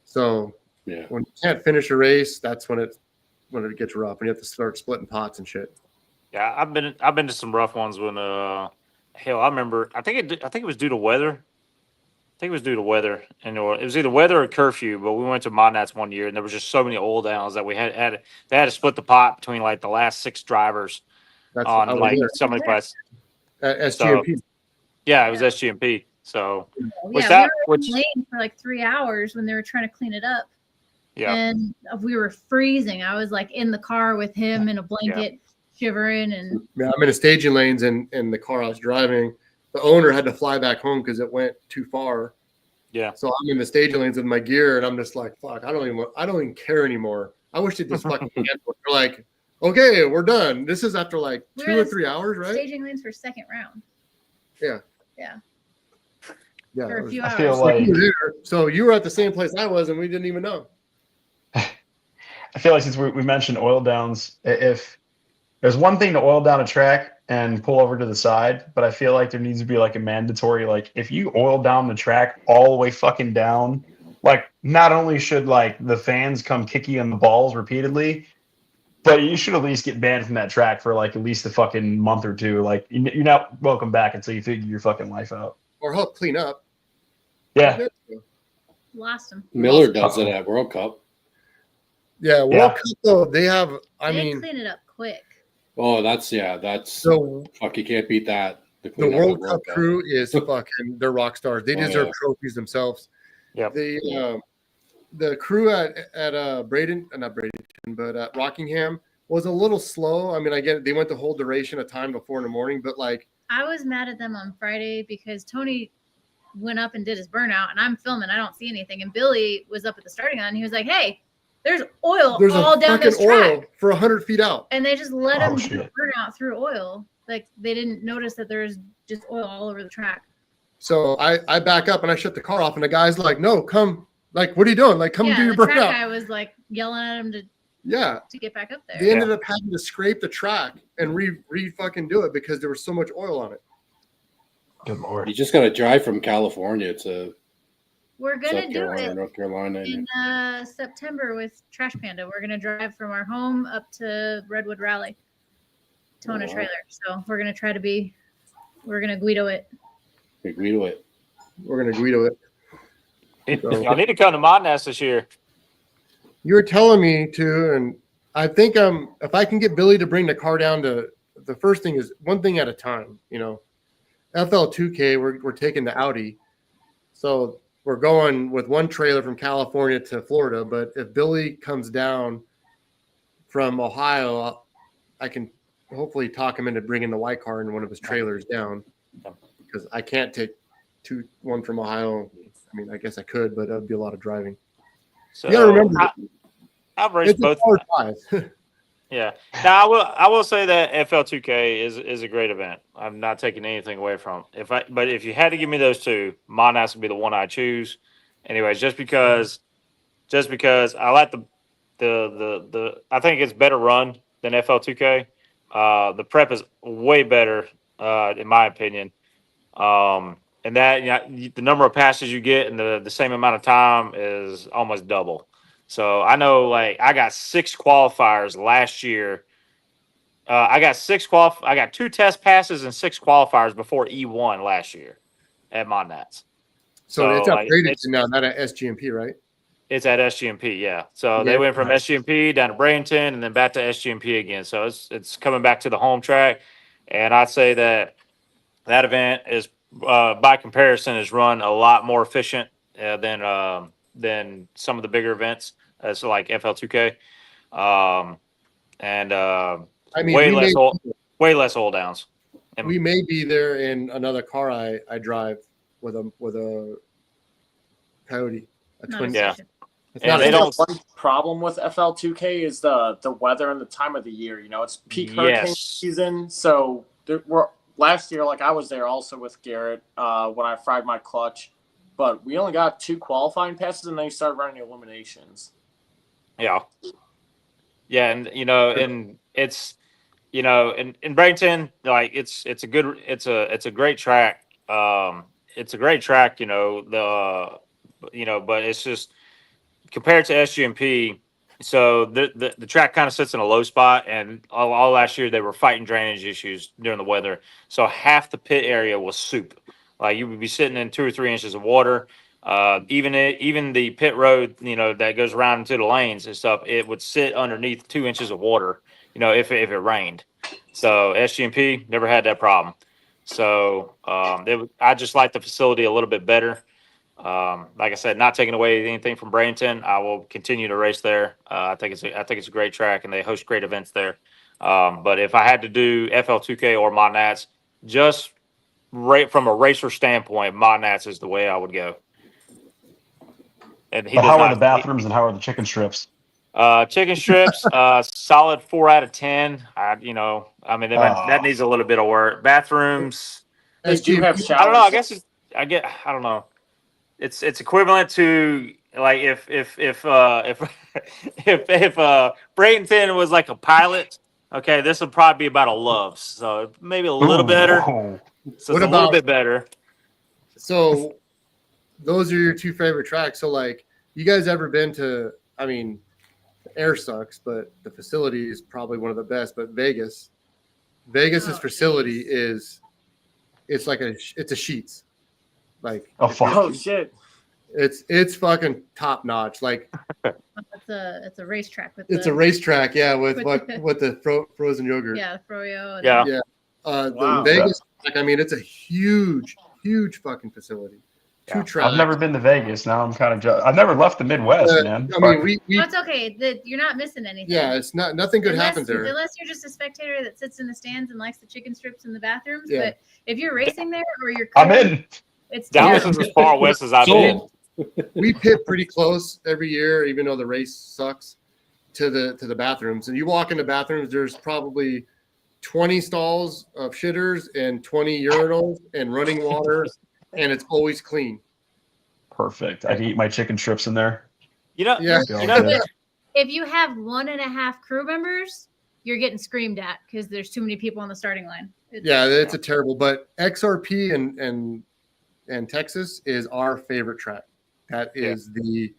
So when you can't finish a race, that's when it gets rough, and you have to start splitting pots and shit. Yeah, I've been to some rough ones when hell, I remember. I think it was due to weather. I think it was due to weather, and it was either weather or curfew. But we went to Monats one year, and there was just so many oil downs that we they had to split the pot between like the last 6 drivers That's I on was like there. some of the classes. SGMP. Yeah, it was SGMP. So, we were in lane for like 3 hours when they were trying to clean it up. Yeah. And we were freezing. I was like in the car with him in a blanket, shivering. And yeah, I'm in a staging lanes, and the car I was driving, the owner had to fly back home because it went too far. Yeah. So I'm in the staging lanes with my gear, and I'm just like, fuck, I don't even care anymore. I wish it just fucking canceled. They're like, okay, we're done. This is after like 2 or 3 hours, right? Staging lanes for second round. Yeah. Yeah. Yeah. For a few hours. I feel like so you were at the same place I was, and we didn't even know. I feel like since we mentioned oil downs, if there's one thing to oil down a track and pull over to the side, but I feel like there needs to be like a mandatory, like if you oil down the track all the way fucking down, like not only should like the fans come kick you in the balls repeatedly, but you should at least get banned from that track for like at least a fucking month or two. Like you're not welcome back until you figure your fucking life out. Or help clean up. Yeah. Lost him. Miller does it at World Cup. Yeah, World Cup though, they have. I They mean, clean it up quick. Oh, that's so fuck. You can't beat that. the World Cup crew is fucking. They're rock stars. They deserve trophies themselves. Yeah. The crew at Braden, not Bradenton, but at Rockingham was a little slow. I mean, I get it. They went the whole duration of time before in the morning, but like I was mad at them on Friday because Tony went up and did his burnout, and I'm filming. I don't see anything. And Billy was up at the starting line. And he was like, "Hey, there's oil all down this track for 100 feet out." And they just let him do burnout through oil. Like they didn't notice that there's just oil all over the track. So I back up and I shut the car off, and the guy's like, "No, come! Like, what are you doing? Like, come do your the track burnout." guy was like yelling at him to get back up there. They ended up having to scrape the track and re fucking do it because there was so much oil on it. Good Lord! You just got to drive from California to We're gonna do it North Carolina in September with Trash Panda. We're gonna drive from our home up to Redwood Rally, towing a trailer. So we're gonna Guido it. Guido it. We're gonna Guido it. I need to come to Montas this year. You were telling me to, and I think if I can get Billy to bring the car down to the first thing is one thing at a time. You know, FL2K, we're taking the Audi, so we're going with one trailer from California to Florida. But if Billy comes down from Ohio, I can hopefully talk him into bringing the white car in one of his trailers down, because I can't take one from Ohio. I mean, I guess I could, but that would be a lot of driving. So you gotta remember, I've raced both. Yeah. Now I will say that FL2K is a great event. I'm not taking anything away from it. But if you had to give me those two, Montas would be the one I choose. Anyways, just because I like the I think it's better run than FL2K. The prep is way better, in my opinion. And that the number of passes you get in the same amount of time is almost double. So I know, like, I got 6 qualifiers last year. I got 2 test passes and 6 qualifiers before E1 last year at Montats. So it's upgraded to now, not at SGMP, right? It's at SGMP, yeah. So they went from SGMP down to Bradenton and then back to SGMP again. So it's coming back to the home track, and I'd say that event is, by comparison, is run a lot more efficient than some of the bigger events, so like FL2K, and I mean, way less oil downs. And we may be there in another car I drive with a Coyote, a twin. Yeah. One problem with FL2K is the weather and the time of the year. You know, it's peak hurricane season, so last year, like I was there also with Garrett when I fried my clutch, but we only got 2 qualifying passes and then you started running eliminations. Yeah. Yeah, and and it's in Bradenton, like it's a great track. It's a great track, but it's just compared to SGMP, So the track kind of sits in a low spot, and all last year they were fighting drainage issues during the weather. So half the pit area was soup. Like you would be sitting in 2 or 3 inches of water. Even the pit road, that goes around into the lanes and stuff, it would sit underneath 2 inches of water. If it rained. So SGMP never had that problem. So I just like the facility a little bit better. Like I said, not taking away anything from Bradenton, I will continue to race there. I think it's a great track, and they host great events there. But if I had to do FL2K or Monats, just right from a racer standpoint, Monats is the way I would go. And how are the bathrooms and how are the chicken strips? Chicken strips, solid 4 out of 10. That needs a little bit of work. Bathrooms, They do have showers. I don't know. I don't know. It's equivalent to like if Bradenton was like a pilot. Okay, this would probably be about a Love's, so maybe a little better. So it's a little bit better. So those are your 2 favorite tracks. So like, you guys ever been to? I mean, the air sucks, but the facility is probably one of the best. But Vegas's facility is, it's a Sheets. Like, oh shit, it's fucking top notch. Like, it's a racetrack with. It's a racetrack, yeah, with the frozen yogurt. Yeah, froyo. Yeah. Wow. The Vegas, it's a huge fucking facility. 2 tracks. I've never been to Vegas. Now I'm kind of. I've never left the Midwest, man. It's okay. You're not missing anything. Yeah, it's nothing good happens there. Unless you're just a spectator that sits in the stands and likes the chicken strips in the bathrooms. Yeah. But if you're racing there or you're, I'm in. It's Dallas is as far west as I've been. We pit pretty close every year, even though the race sucks, to the bathrooms. And you walk into bathrooms, there's probably 20 stalls of shitters and 20 urinals and running water, and it's always clean. Perfect. I can eat my chicken strips in there. Yeah. If you have 1.5 crew members, you're getting screamed at because there's too many people on the starting line. It's a terrible. But XRP and Texas is our favorite track. That is the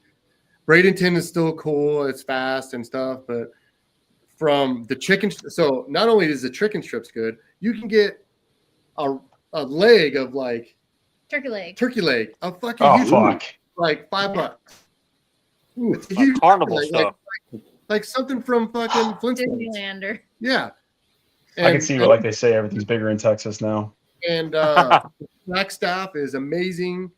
Bradenton is still cool. It's fast and stuff, but from the chicken. So not only is the chicken strips good, you can get a leg of like turkey leg. A fucking huge fuck. Like $5. Ooh, it's a huge carnival stuff. Like something from fucking Flintstones. Disneylander. Yeah. I can see like they say everything's bigger in Texas now. And track staff is amazing.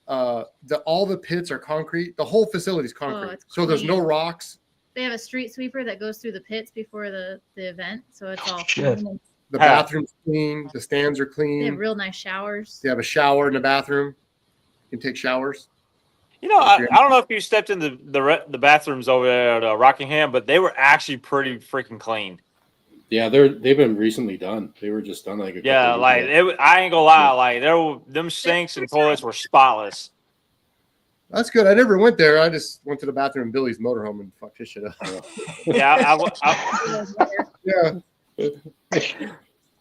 All the pits are concrete. The whole facility is concrete. So there's no rocks. They have a street sweeper that goes through the pits before the event. So it's all clean. The bathroom's clean. The stands are clean. They have real nice showers. They have a shower in the bathroom. You can take showers. I don't know if you stepped in the bathrooms over there at Rockingham, but they were actually pretty freaking clean. Yeah, they've been recently done. They were just done like a couple like I ain't gonna lie, like them sinks and toilets were spotless. That's good. I never went there. I just went to the bathroom in Billy's motorhome and fucked his shit up.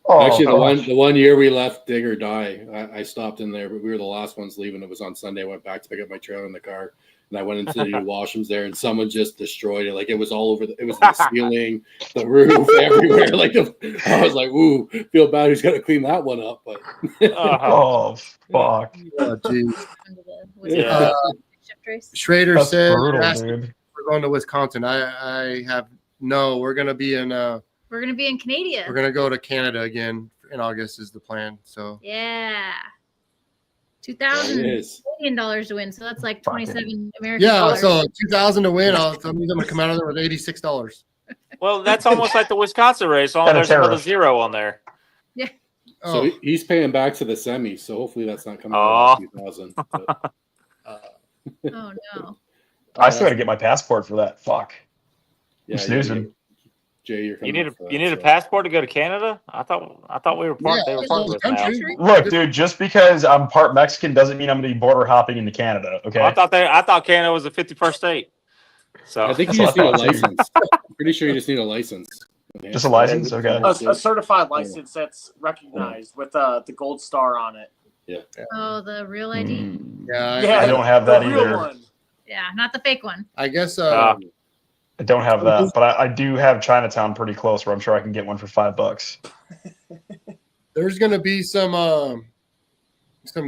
Actually, the one year we left Dig or Die, I stopped in there, but we were the last ones leaving. It was on Sunday. I went back to pick up my trailer in the car, and I went into the washrooms there, and someone just destroyed it. Like it was all over. It was the ceiling, the roof, everywhere. Like I was like, "Ooh, feel bad. Who's got to clean that one up?" But oh fuck. Schrader said, brutal, "We're going to Wisconsin." I have no. We're going to be in. We're going to be in Canada. We're going to go to Canada again in August is the plan. So yeah, $2,000 Canadian dollars to win. So that's like 27 American. Yeah, dollars. so $2,000 to win. I'm going to come out of there with $86. Well, that's almost like the Wisconsin race. There's another zero on there. Yeah. So he's paying back to the semis. So hopefully that's not coming out of 2,000. Oh no! I still got to get my passport for that. Fuck. Yeah, I'm snoozing. Jay, you need a passport to go to Canada? I thought we were part. They were part of this now. Look, dude, just because I'm part Mexican doesn't mean I'm going to be border hopping into Canada. Okay. I thought Canada was the 51st state. So I think you just need a license. I'm pretty sure you just need a license. Okay. Just a license, okay. A certified license that's recognized with the gold star on it. Yeah. Oh, the real ID. Yeah, I don't have that either. One. Yeah, not the fake one. I guess I don't have that, but I do have Chinatown pretty close, where I'm sure I can get one for $5. There's going to be some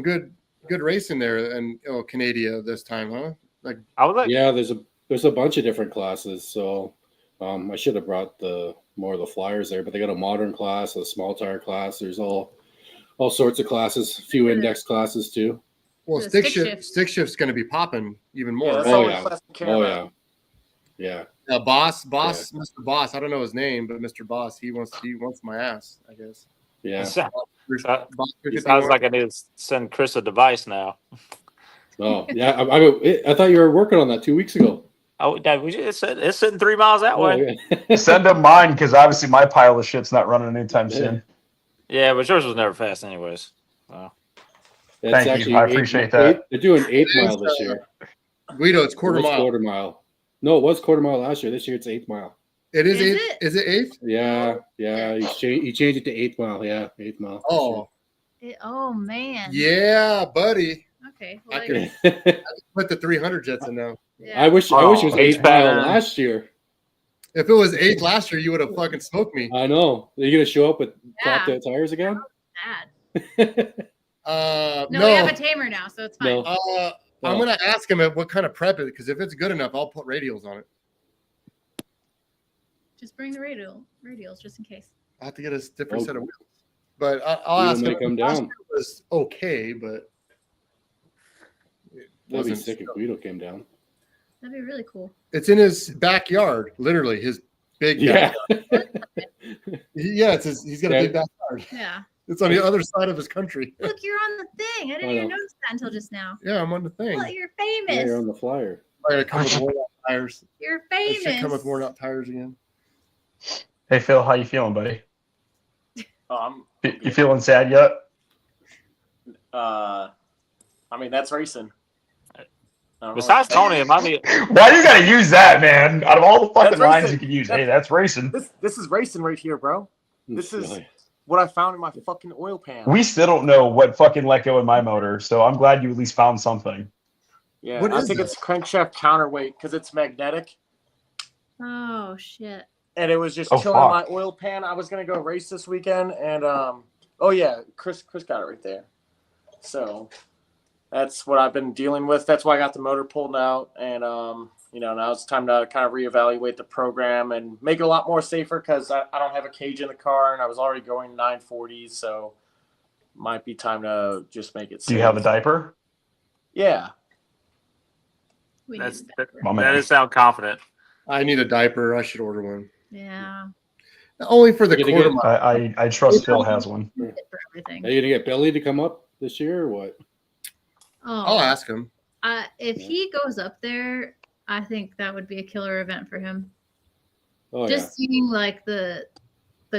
good racing there in Canada this time, huh? Like, yeah, there's a bunch of different classes. So I should have brought more of the flyers there, but they got a modern class, a small tire class. There's all sorts of classes, a few index classes too. Well, stick shift's going to be popping even more. Yeah, right? Yeah. Boss, Mr. Boss. I don't know his name, but Mr. Boss, he wants my ass, I guess. Yeah. Sounds like I need to send Chris a device now. Oh yeah, I thought you were working on that 2 weeks ago. Oh, it's sitting 3 miles that way. Yeah. Send him mine, because obviously my pile of shit's not running anytime soon. Yeah, but yours was never fast anyways. So. Thank you. I appreciate that. They're doing 8 mile this year. Guido, it's quarter mile. Quarter mile. No, it was quarter mile last year. This year it's 8 mile. It is 8. Is it 8? Yeah. He changed it to 8 mile. Yeah, 8 mile. Oh. Oh man. Yeah, buddy. Okay. Well, I can put the 300 jets in now. Yeah. I wish it was 8 mile last year. If it was 8 last year, you would have fucking smoked me. I know. Are you gonna show up with clapped out tires again? Bad. No, we have a tamer now, so it's fine. No. I'm gonna ask him what kind of prep it, because if it's good enough, I'll put radials on it. Just bring the radials just in case. I have to get a different set of wheels, but I'll ask him. Come down. It was okay, but that'd be sick if Guido came down. That'd be really cool. It's in his backyard, literally his big backyard. He's got a big backyard. Yeah. It's on the other side of his country. Look, you're on the thing. I didn't even notice that until just now. Yeah, I'm on the thing. Well, you're famous. Yeah, you're on the flyer. I gotta come with worn out tires. You're I should famous. come with worn out tires again. Hey Phil, how you feeling, buddy? You feeling sad yet? I mean, that's racing. Besides Tony, it might be. Why do you gotta use that, man? Out of all the fucking lines racing. you can use, hey, that's racing. This is racing right here, bro. This is what I found in my fucking oil pan. We still don't know what fucking let go in my motor, so I'm glad you at least found something. Yeah, I think it's crankshaft counterweight because it's magnetic. Oh shit. And it was just Oh, chilling fuck. in my oil pan. I was gonna go race this weekend, and Chris got it right there. So that's what I've been dealing with. That's why I got the motor pulled out, and now it's time to kind of reevaluate the program and make it a lot more safer because I don't have a cage in the car, and I was already going 940s, so might be time to just make it safe. Do you have a diaper? Yeah. That is sound confident. I need a diaper. I should order one. Yeah. Only for the quarter mile. I trust Phil has one. For everything. Are you gonna get Billy to come up this year or what? Oh. I'll ask him. If he goes up there, I think that would be a killer event for him. Oh, Just seeing like the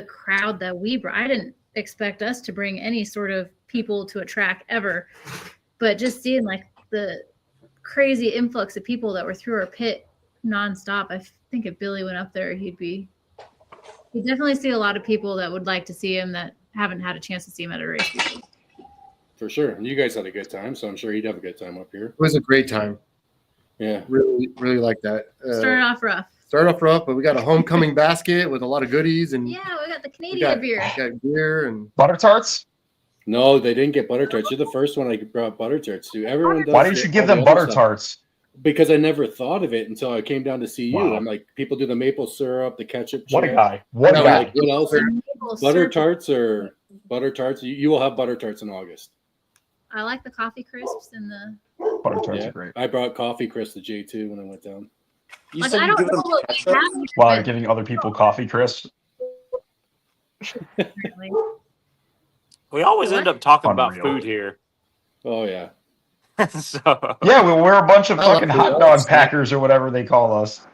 crowd that we brought. I didn't expect us to bring any sort of people to a track ever, but just seeing like the crazy influx of people that were through our pit nonstop. I think if Billy went up there, he'd definitely see a lot of people that would like to see him that haven't had a chance to see him at a race before. For sure. And you guys had a good time, so I'm sure he'd have a good time up here. It was a great time. Yeah. Really, really like that. Started off rough. But we got a homecoming basket with a lot of goodies. And yeah, we got the Canadian beer. We got beer and butter tarts. No, they didn't get butter tarts. You're the first one I brought butter tarts to. Everyone does. Why didn't you give them butter tarts? Because I never thought of it until I came down to see you. Wow. I'm like, people do the maple syrup, the ketchup. What a chip. guy. What a guy. Like, what else? Butter tarts or butter tarts? You will have butter tarts in August. I like the coffee crisps and the butter tarts are great. I brought coffee crisps to J2 when I went down. You like, said I you don't give know them what we ketchup? have. While you're giving other people coffee crisps. We always end up talking about Unreal. food here. Oh yeah. So Yeah, we're a bunch of I love fucking food. hot dog packers or whatever they call us.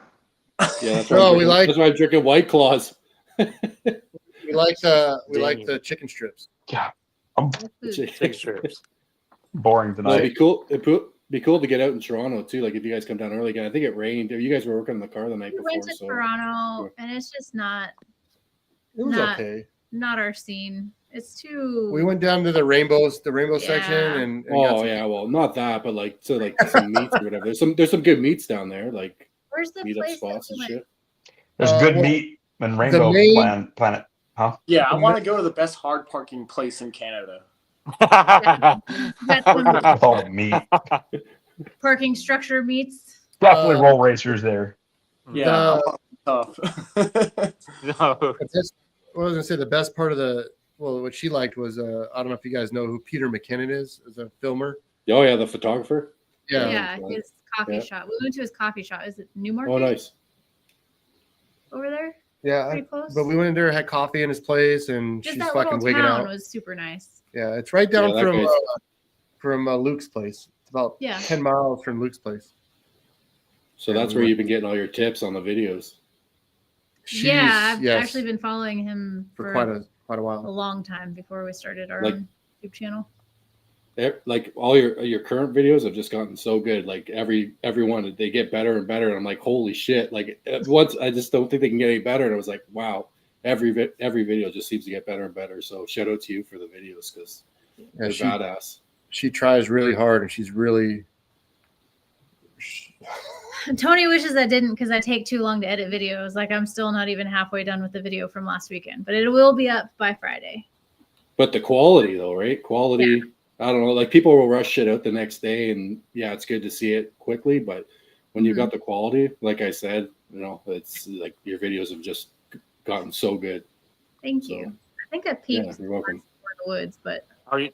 Yeah, that's No, why we like- that's why I'm drinking White Claws. we like the chicken strips. Yeah, I'm chicken strips. boring No, tonight. it'd be cool to get out in Toronto too. Like if you guys come down early again. I think it rained. You guys were working on the car the night We before. went to So Toronto, and it's just not It was Not- okay. our scene. It's too. We went down to the rainbow Yeah. section and got oh some- yeah, well not that, but like some meats or whatever. There's some good meats down there. Like Where's the meetup place spots and that we shit. There's good well, meat and Rainbow Planet, huh? Yeah, I want to go to the best hard parking place in Canada. That's when With all the meat. parking structure meets? Definitely roll racers there. Yeah, tough. No. What I was gonna say, the best part of what she liked was I don't know if you guys know who Peter McKinnon is as a filmer. Oh yeah, the photographer. Yeah, his coffee shop. We went to his coffee shop. Is it Newmarket? Oh, nice. Over there? Yeah, Pretty close. but we went in there, had coffee in his place, and Just she's that fucking little wigging town out. was super nice. Yeah, it's right down Yeah, that from Luke's place. It's about 10 miles from Luke's place. So that's where you've been getting all your tips on the videos. I've actually been following him for quite a while. A long time before we started our Like- own YouTube channel. Like all your current videos have just gotten so good. Like every one, they get better and better. And I'm like, holy shit! Like once, I just don't think they can get any better. And I was like, wow, every video just seems to get better and better. So shout out to you for the videos because they're badass. She tries really hard, and she's really. Tony wishes I didn't because I take too long to edit videos. Like I'm still not even halfway done with the video from last weekend, but it will be up by Friday. But the quality, though, right? Quality. Yeah. I don't know. Like people will rush shit out the next day, and yeah, it's good to see it quickly. But when you've got the quality, like I said, it's like your videos have just gotten so good. Thank you. I think I peaked. Yeah, you're welcome. In the woods, but Are you?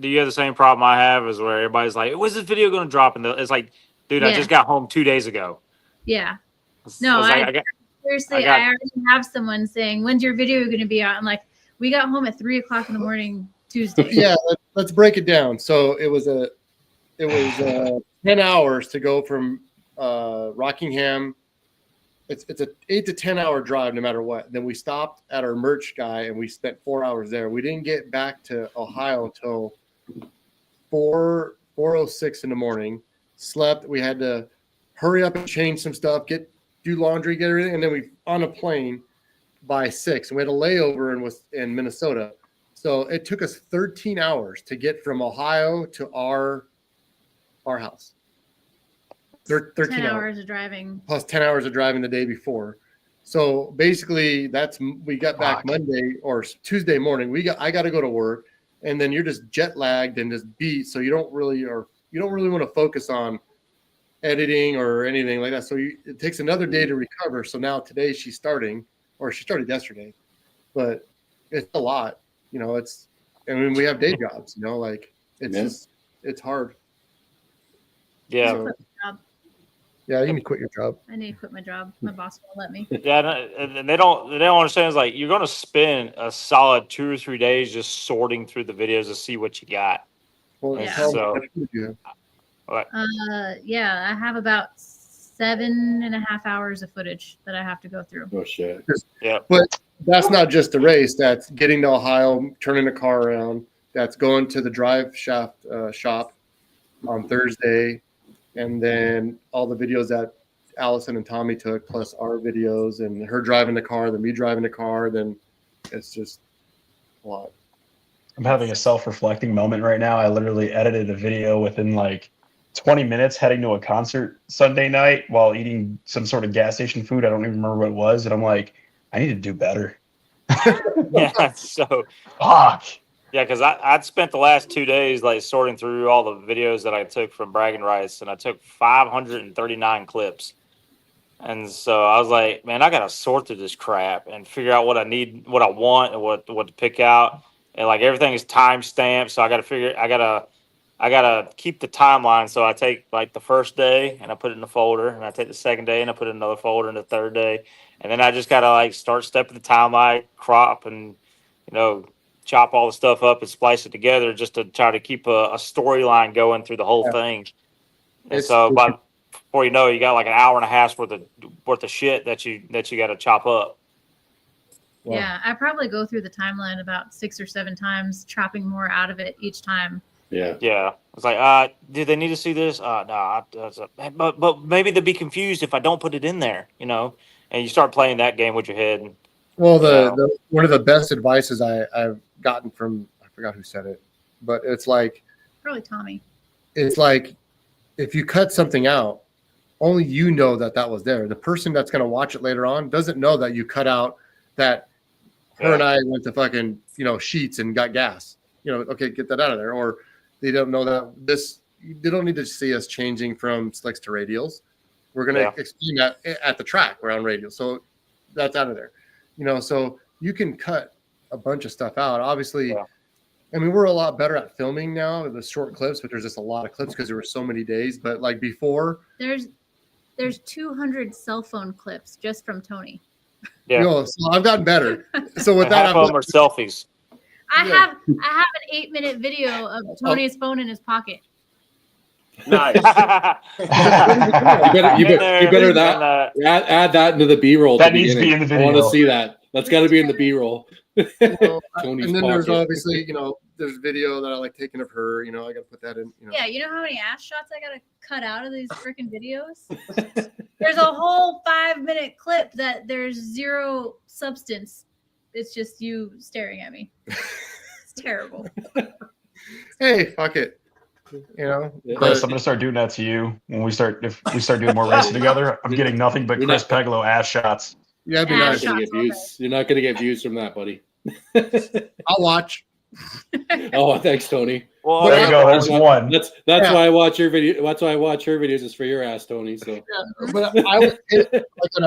Do you have the same problem I have? Is where everybody's like, "When's this video going to drop?" And it's like, dude, I just got home 2 days ago. Yeah. No, seriously, I already have someone saying, "When's your video going to be out?" I'm like, "We got home at 3:00 in the morning Tuesday." Yeah, let's break it down. So it was 10 hours to go from Rockingham. It's a 8 to 10 hour drive no matter what. Then we stopped at our merch guy and we spent 4 hours there. We didn't get back to Ohio till 4:06 in the morning. Slept. We had to hurry up and change some stuff, do laundry, get everything, and then we on a plane by 6. And we had a layover in Minnesota. So it took us 13 hours to get from Ohio to our house. 13 10 hours of driving. Plus 10 hours of driving the day before. So basically we got back Monday or Tuesday morning. I got to go to work, and then you're just jet lagged and just beat. So you don't really want to focus on editing or anything like that. So it takes another day to recover. So now today she started yesterday, but it's a lot. We have day jobs, it's hard. Yeah. So, yeah, you need to quit your job. I need to quit my job. My boss won't let me. Yeah, and they don't understand. It's like you're going to spend a solid 2 or 3 days just sorting through the videos to see what you got. Well, I have about 7.5 hours of footage that I have to go through. Oh shit! Yeah, but that's not just the race. That's getting to Ohio, turning the car around. That's going to the drive shaft shop on Thursday, and then all the videos that Allison and Tommy took, plus our videos, and her driving the car, then me driving the car. Then it's just a lot. I'm having a self-reflecting moment right now. I literally edited a video within like 20 minutes heading to a concert Sunday night while eating some sort of gas station food. I don't even remember what it was. And I'm like, I need to do better. Yeah, so fuck. Yeah, because I'd spent the last 2 days like sorting through all the videos that I took from Bragging Rights, and I took 539 clips. And so I was like, man, I gotta sort through this crap and figure out what I need, what I want, and what to pick out. And like everything is time stamped, so I gotta keep the timeline. So I take like the first day and I put it in a folder, and I take the second day and I put it in another folder, and the third day, and then I just gotta like start stepping the timeline, crop, and chop all the stuff up and splice it together just to try to keep a storyline going through the whole thing. And so before you know, you got like an hour and a half worth of shit that you got to chop up. Wow. Yeah, I probably go through the timeline about 6 or 7 times, chopping more out of it each time. Yeah. It's like, do they need to see this? No. But maybe they'll be confused if I don't put it in there, And you start playing that game with your head. Well, one of the best advices I've gotten from, I forgot who said it, but it's like, probably Tommy. It's like if you cut something out, only you know that was there. The person that's going to watch it later on doesn't know that you cut out that her and I went to fucking, Sheets and got gas. Okay, get that out of there. Or they don't know that they don't need to see us changing from slicks to radials. We're going to explain that at the track. We're on radials. So that's out of there. So you can cut a bunch of stuff out. Obviously, I mean, we're a lot better at filming now, the short clips, but there's just a lot of clips because there were so many days. But like before, there's 200 cell phone clips just from Tony. Yeah. So I've gotten better. So with that, half of them are selfies. I have an 8-minute video of Tony's phone in his pocket. Nice. you better add that into the B-roll. That needs to be in the video. I want to see that. That's got to be in the B-roll. And then there's obviously, there's video that I like taking of her. I got to put that in. Yeah, you know how many ass shots I got to cut out of these freaking videos? There's a whole 5-minute clip that there's zero substance. It's just you staring at me. It's terrible. Hey, fuck it. Chris, I'm gonna start doing that to you if we start doing more racing together. I'm getting nothing but Chris Pegelo ass shots. Yeah, be nice. You're not gonna get views from that, buddy. I'll watch. Oh, thanks, Tony. Well, there you go. There's one. That's why I watch your video. That's why I watch her videos is for your ass, Tony. So, but I would like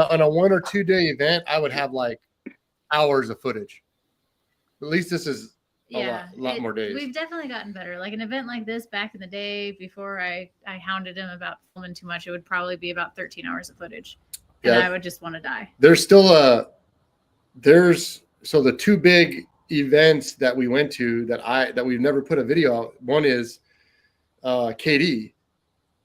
on a 1 or 2 day event, I would have like hours of footage. At least this is a lot more days. We've definitely gotten better. Like an event like this back in the day, before I hounded him about filming too much, it would probably be about 13 hours of footage, and I would just want to die. There's still so the 2 big events that we went to that we've never put a video out. One is KD.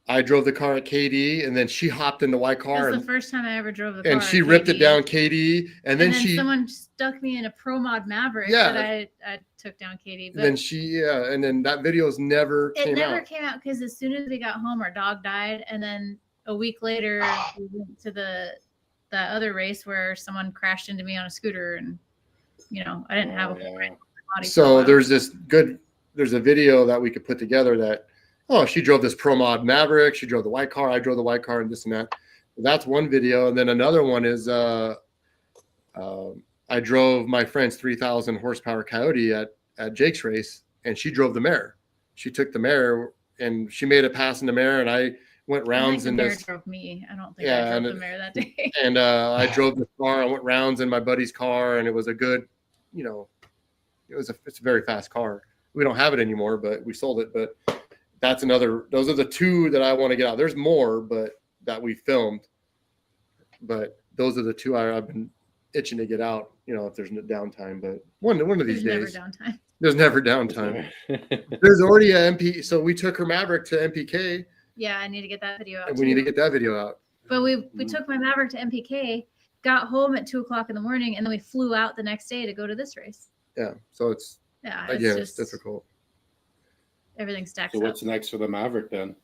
I drove the car at KD, and then she hopped in the white car. That's the first time I ever drove the car. And she ripped it down KD, and then someone stuck me in a Pro Mod Maverick that I took down KD. But and then that video's never came out. It never came out because as soon as we got home, our dog died, and then a week later we went to the other race where someone crashed into me on a scooter, and I didn't have a full body. So there's a video that we could put together that, she drove this Pro Mod Maverick, she drove the white car, I drove the white car, and this and that. That's one video. And then another one is I drove my friend's 3,000 horsepower Coyote at Jake's race, and she drove the mare. She took the mare and she made a pass in the mare, and I went rounds in this. The mare drove me. I don't think I drove the mare that day. And I drove the car. I went rounds in my buddy's car, and it was a good, it's a very fast car. We don't have it anymore, but we sold it. But those are the 2 that I want to get out. There's more, but that we filmed, but those are the 2 I've been itching to get out, if there's no downtime, but one of these days. There's never downtime. There's already a MP. So we took her Maverick to MPK. Yeah, I need to get that video out. We need to get that video out. But we took my Maverick to MPK, got home at 2:00 in the morning, and then we flew out the next day to go to this race. Yeah. So it's difficult. Everything stacks up. So what's next for the Maverick then?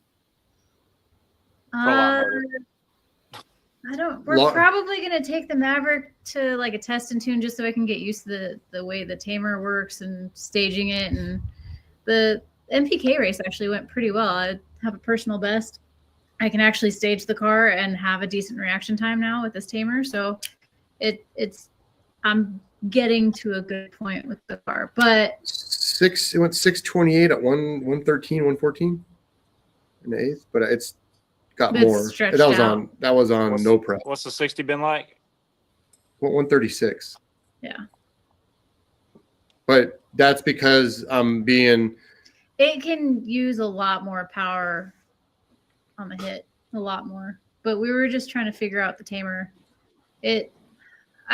We're probably going to take the Maverick to like a test and tune just so I can get used to the way the tamer works and staging it. And the MPK race actually went pretty well. I have a personal best. I can actually stage the car and have a decent reaction time now with this tamer. So I'm getting to a good point with the car, but it went 628 at 113, 114 in the 8th, but it's got more. That was on no prep. What's the 60 been like? 136. Yeah. But that's because it can use a lot more power on the hit, a lot more. But we were just trying to figure out the tamer. I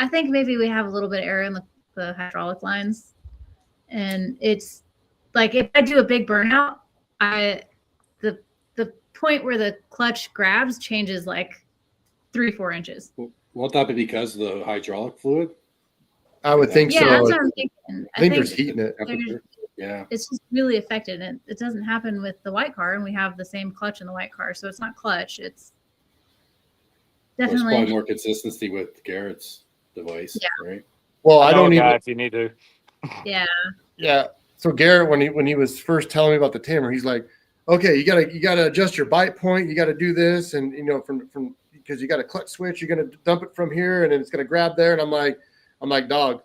think maybe we have a little bit of error in the hydraulic lines. And it's like if I do a big burnout, the point where the clutch grabs changes like 3-4 inches. Won't that be because of the hydraulic fluid? I would think so. Yeah, that's what I'm thinking. I think there's heat in it. Yeah. It's just really affected. And it doesn't happen with the white car, and we have the same clutch in the white car. So it's not clutch. It's definitely there's probably more consistency with Garrett's device, right? Well, I don't even if you need to. Yeah. Yeah. So Garrett, when he was first telling me about the tamer, he's like, okay, you gotta adjust your bite point. You got to do this, and from because you got a clutch switch. You're gonna dump it from here, and then it's gonna grab there. And I'm like, dog,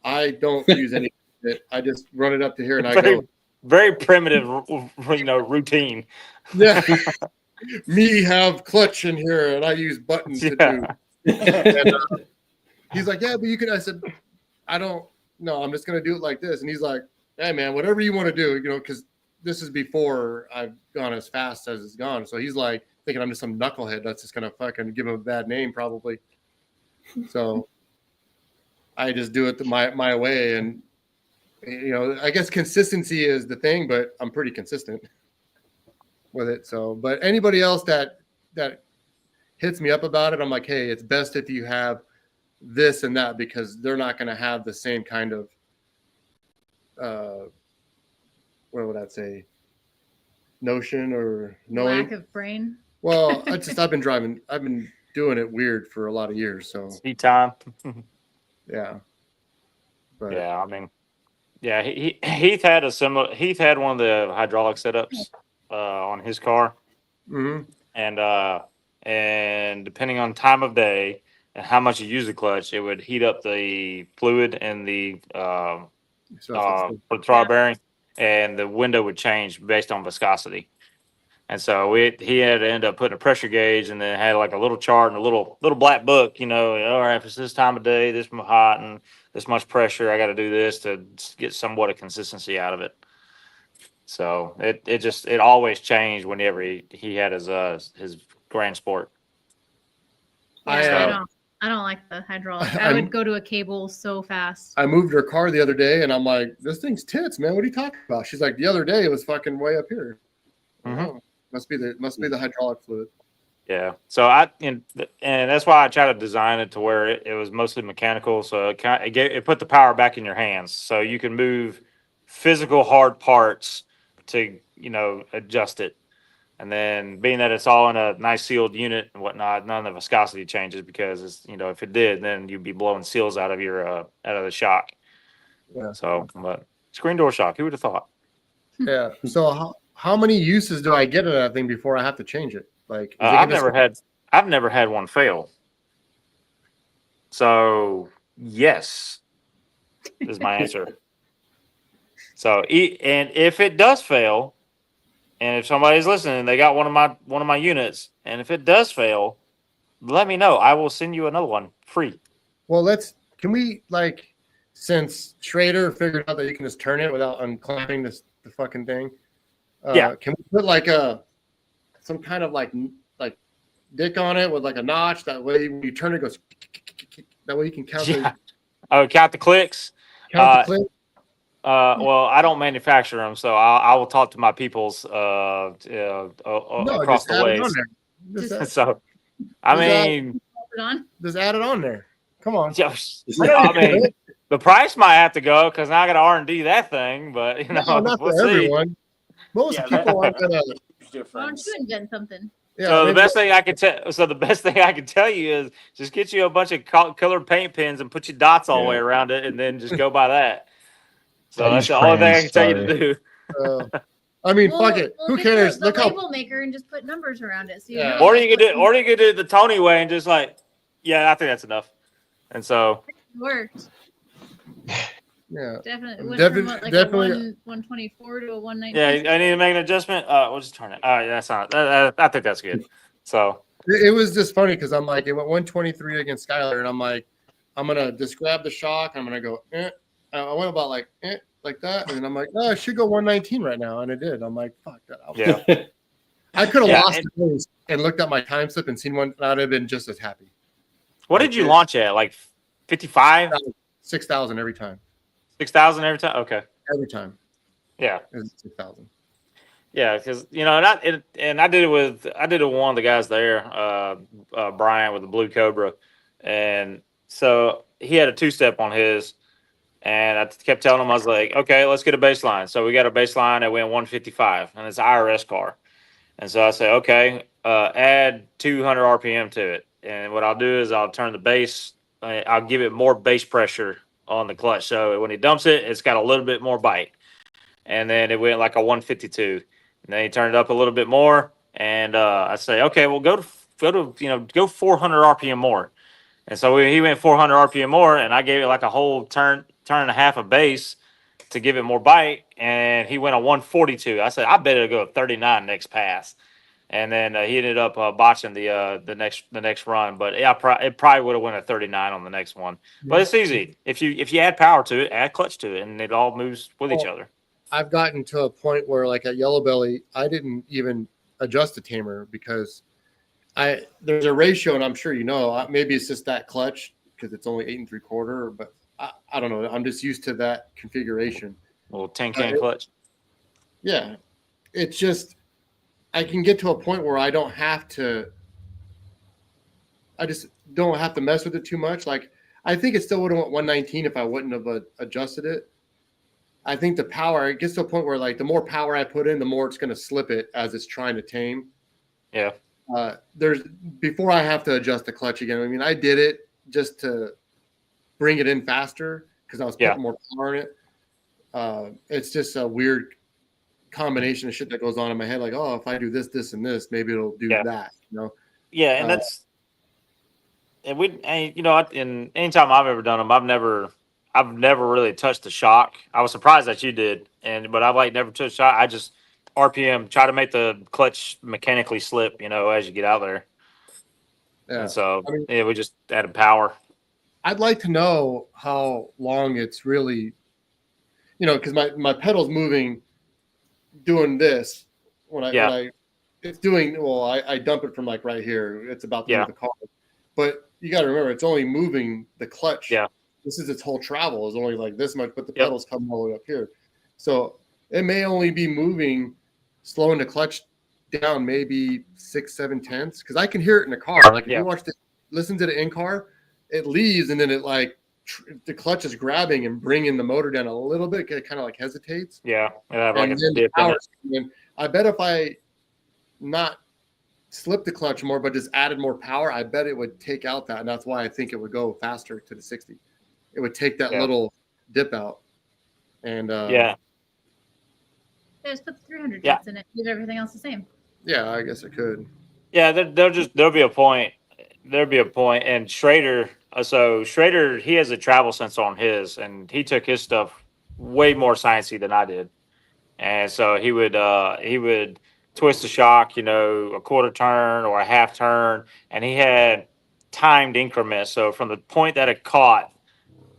I don't use any of it. I just run it up to here, and I go. Very primitive, routine. Yeah, me have clutch in here, and I use buttons to do. And, he's like, yeah, but you can. I said, I don't. No, I'm just gonna do it like this. And he's like, hey, man, whatever you want to do, because this is before I've gone as fast as it's gone. So he's like thinking I'm just some knucklehead that's just gonna fucking give him a bad name, probably. So I just do it my way, and I guess consistency is the thing, but I'm pretty consistent with it. So, but anybody else that hits me up about it, I'm like, hey, it's best if you have this and that, because they're not going to have the same kind of what would I say, notion or knowing. Lack of brain. Well, I've been doing it weird for a lot of years. So Speed time. Yeah. But yeah, I mean, yeah, Heath had one of the hydraulic setups on his car, and depending on time of day and how much you use the clutch, it would heat up the fluid in the for the throttle bearing, and the window would change based on viscosity. And so he had to end up putting a pressure gauge, and then had like a little chart and a little black book. All right, if it's this time of day, this hot and this much pressure, I got to do this to get somewhat of consistency out of it. So it always changed whenever he had his Grand Sport. Yeah, I don't like the hydraulic. I would go to a cable so fast. I moved her car the other day, and I'm like, this thing's tits, man. What are you talking about? She's like, the other day it was fucking way up here. Oh, must be the hydraulic fluid. Yeah. So and that's why I try to design it to where it was mostly mechanical. So it put the power back in your hands, so you can move physical hard parts to adjust it. And then being that it's all in a nice sealed unit and whatnot, none of the viscosity changes, because it's if it did, then you'd be blowing seals out of your out of the shock. Yeah. So, but screen door shock, who would have thought? Yeah. So how many uses do I get of that thing before I have to change it? Like I've never had one fail. So yes, is my answer. So and if it does fail, and if somebody's listening, they got one of my units, and if it does fail, let me know. I will send you another one free. Well, can we, since Schrader figured out that you can just turn it without unclamping the fucking thing? Yeah. Can we put some kind of like dick on it with a notch? That way when you turn it, goes. That way you can count. Yeah. Count the clicks. Count the clicks. Well, I don't manufacture them, so I will talk to my peoples across the ways. So, just add it on there. Come on. I mean, the price might have to go, because now I got to R&D that thing. But no, not for everyone. Most people aren't gonna. Why don't you invent something? Yeah, so the best thing I can tell you is just get you a bunch of colored paint pens and put your dots all the way around it, and then just go by that. So that's the only thing I can tell you to do. I mean, fuck it. Who cares? Look label maker and just put numbers around it. So Or you could do the Tony way and just I think that's enough. And so it worked. Yeah, definitely. Definitely. A 124 to a 119. Yeah, I need to make an adjustment. We'll just turn it. That's not. I think that's good. So it was just funny because I'm like, it went 123 against Skyler, and I'm like, I'm gonna just grab the shock. I'm gonna go. I went about like that, and then I'm like, oh, I should go 119 right now, and it did. I'm like, fuck that. Yeah. I could have lost the race and looked at my time slip and seen one. I'd have been just as happy. What did you launch at? 55? 6,000 every time. 6,000 every time. Okay. Every time. Yeah. It was 6,000. Yeah, because I did it with one of the guys there, Brian, with the Blue Cobra, and so he had a 2-step on his, and I kept telling him, I was like, okay, let's get a baseline. So we got a baseline that went 155, and it's an IRS car, and so I said, okay, add 200 RPM to it, and what I'll do is I'll turn the bass, I'll give it more bass pressure on the clutch, so when he dumps it, it's got a little bit more bite. And then it went like a 152. And then he turned it up a little bit more, and I say, okay, well, go 400 RPM more. And so he went 400 RPM more, and I gave it like a whole turn and a half of bass to give it more bite, and he went a 142. I said, I bet it'll go a 39 next pass. And then he ended up botching the next run, but yeah, it probably would have went a 39 on the next one. But it's easy if you add power to it, add clutch to it, and it all moves with each other. I've gotten to a point where, like at Yellow Belly, I didn't even adjust the tamer because there's a ratio, and I'm sure you know, maybe it's just that clutch because it's only 8 3/4, but I don't know. I'm just used to that configuration. Little tin can clutch. Yeah, it's just I can get to a point where I just don't have to mess with it too much. Like I think it still would have went 119 if I wouldn't have adjusted it. I think the power, it gets to a point where like the more power I put in, the more it's going to slip it as it's trying to tame. Yeah. Before I have to adjust the clutch again. I mean, I did it just to bring it in faster because I was putting more power in it. It's just a weird combination of shit that goes on in my head. Like, oh, if I do this, this, and this, maybe it'll do that. You know? Yeah, and and anytime I've ever done them, I've never really touched the shock. I was surprised that you did, but I've like never touched shock. I just RPM, try to make the clutch mechanically slip, as you get out there. Yeah. And so we just added power. I'd like to know how long it's really, because my pedal's moving, doing this when I dump it from like right here. It's about to move the car, but you got to remember it's only moving the clutch. Yeah. This is its whole travel is only like this much, but the pedal's coming all the way up here. So it may only be moving, slowing the clutch down maybe 6-7 tenths. Cause I can hear it in the car. Like if you listen to the in-car, it leaves and then it like the clutch is grabbing and bringing the motor down a little bit. It kind of like hesitates. Yeah. And then the power's coming in. I bet if I not slip the clutch more, but just added more power, I bet it would take out that. And that's why I think it would go faster to the 60. It would take that little dip out. And just put the 300 jets in it. Leave everything else the same. Yeah, I guess it could. Yeah, there'll be a point. There'll be a point. And Schrader, he has a travel sensor on his, and he took his stuff way more sciencey than I did. And so he would twist the shock, a quarter turn or a half turn, and he had timed increments. So from the point that it caught,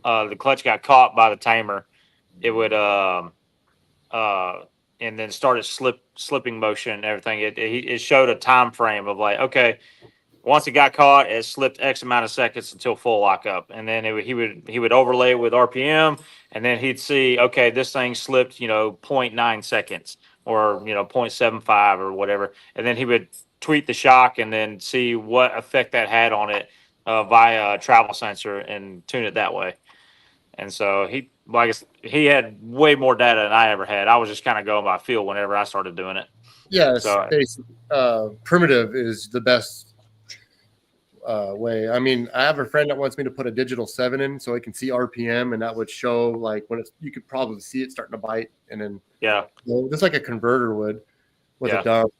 the clutch got caught by the tamer, it would and then started slipping motion and everything. It showed a time frame of like, okay, once it got caught, it slipped X amount of seconds until full lockup, and then he would overlay it with RPM, and then he'd see, okay, this thing slipped 0.9 seconds or 0.75 or whatever, and then he would tweak the shock and then see what effect that had on it via a travel sensor and tune it that way. And so I guess he had way more data than I ever had. I was just kind of going by feel whenever I started doing it. Yeah, primitive is the best way. I mean, I have a friend that wants me to put a digital 7 in so I can see RPM, and that would show like when you could probably see it starting to bite, and then just like a converter would with a dump.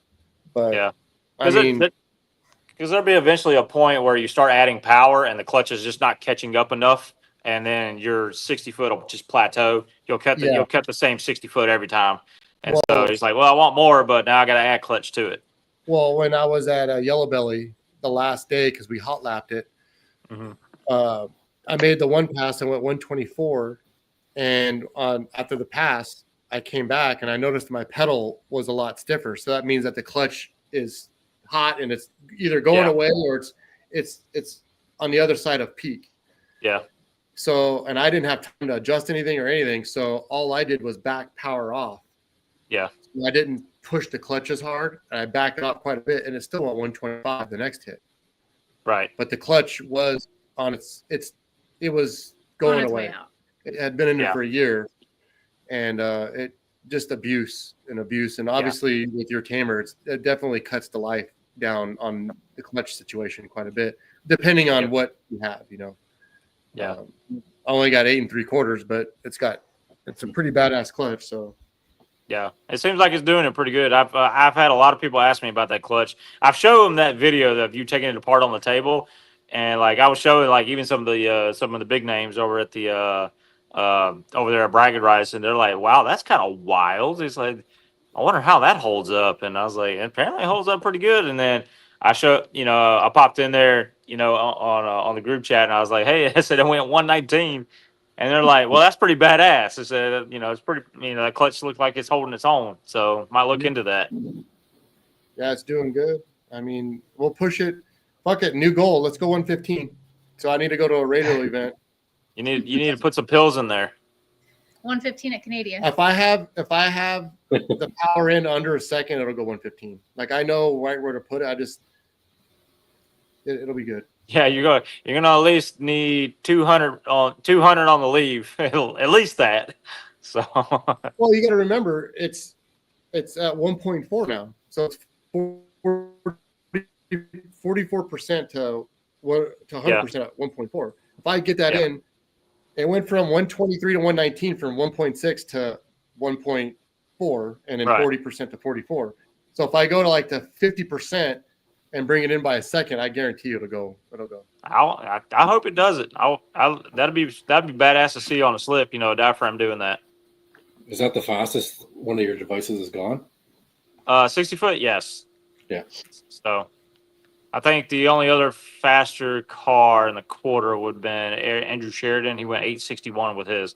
But because there'll be eventually a point where you start adding power and the clutch is just not catching up enough. And then your 60 foot will just plateau. You'll cut the same 60 foot every time. And so he's like, well, I want more, but now I got to add clutch to it. Well, when I was at Yellow Belly the last day, because we hot lapped it, I made the one pass. I went 124. And after the pass, I came back and I noticed my pedal was a lot stiffer. So that means that the clutch is hot and it's either going away or it's on the other side of peak. Yeah. So, and I didn't have time to adjust anything or anything. So all I did was back power off. Yeah. So I didn't push the clutch as hard. And I backed it up quite a bit, and it still went 125 the next hit. Right. But the clutch was on it was going away. It had been in there for a year, and it just abuse. And obviously with your tamer, it definitely cuts the life down on the clutch situation quite a bit, depending on what you have, Yeah. I only got 8 3/4, but it's a pretty badass clutch. So Yeah, it seems like it's doing it pretty good. I've had a lot of people ask me about that clutch. I've showed them that video of you taking it apart on the table, and like I was showing like even some of the big names over at the over there at Bragging Rights, and they're like, "Wow, that's kind of wild." It's like, I wonder how that holds up, and I was like, apparently it holds up pretty good. And then I popped in there, on the group chat, and I was like, "Hey," I said I went 119. And they're like, well, that's pretty badass. I said, it's pretty, that clutch looks like it's holding its own. So might look into that. Yeah, it's doing good. I mean, we'll push it. Fuck it. New goal. Let's go 115. So I need to go to a radio event. You need to put some pills in there. 115 at Canadian. If I have the power in under a second, it'll go 115. Like I know right where to put it. It'll be good. Yeah, you're gonna at least need 200 on the leave, at least that. So well, you got to remember it's at 1.4 now, so it's 44% to 100% at 1.4. If I get that in, it went from 123 to 119, from 1.6 to 1.4, and then 40% to 44. So if I go to like the 50%. And bring it in by a second, I guarantee it'll go. I hope it does it. That'd be badass to see on a slip. A diaphragm doing that. Is that the fastest one of your devices has gone? 60 foot, yes. Yeah. So, I think the only other faster car in the quarter would have been Andrew Sheridan. He went 861 with his.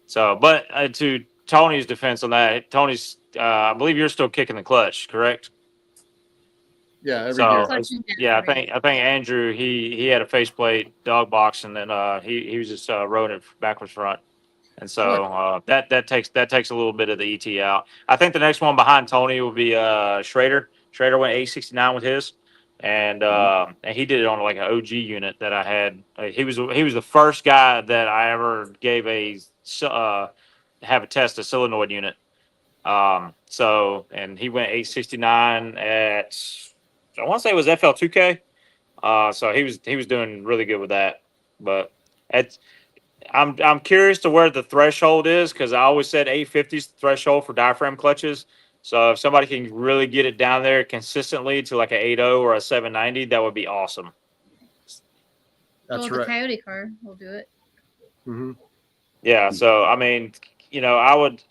So, but to Tony's defense on that, Tony's, I believe you're still kicking the clutch, correct? Yeah, every year. Yeah, I think Andrew he had a faceplate dog box, and then he was just rode it backwards front, and so that takes a little bit of the ET out. I think the next one behind Tony will be Schrader. Schrader went 869 with his, and he did it on like an OG unit that I had. He was the first guy that I ever gave have a test a solenoid unit. So and he went 869 at. I want to say it was FL2K. So he was doing really good with that. But I'm curious to where the threshold is, because I always said 850 is the threshold for diaphragm clutches. So if somebody can really get it down there consistently to like an 80 or a 790, that would be awesome. That's right. The Coyote car will do it. Mm-hmm. Yeah. So I mean, I would,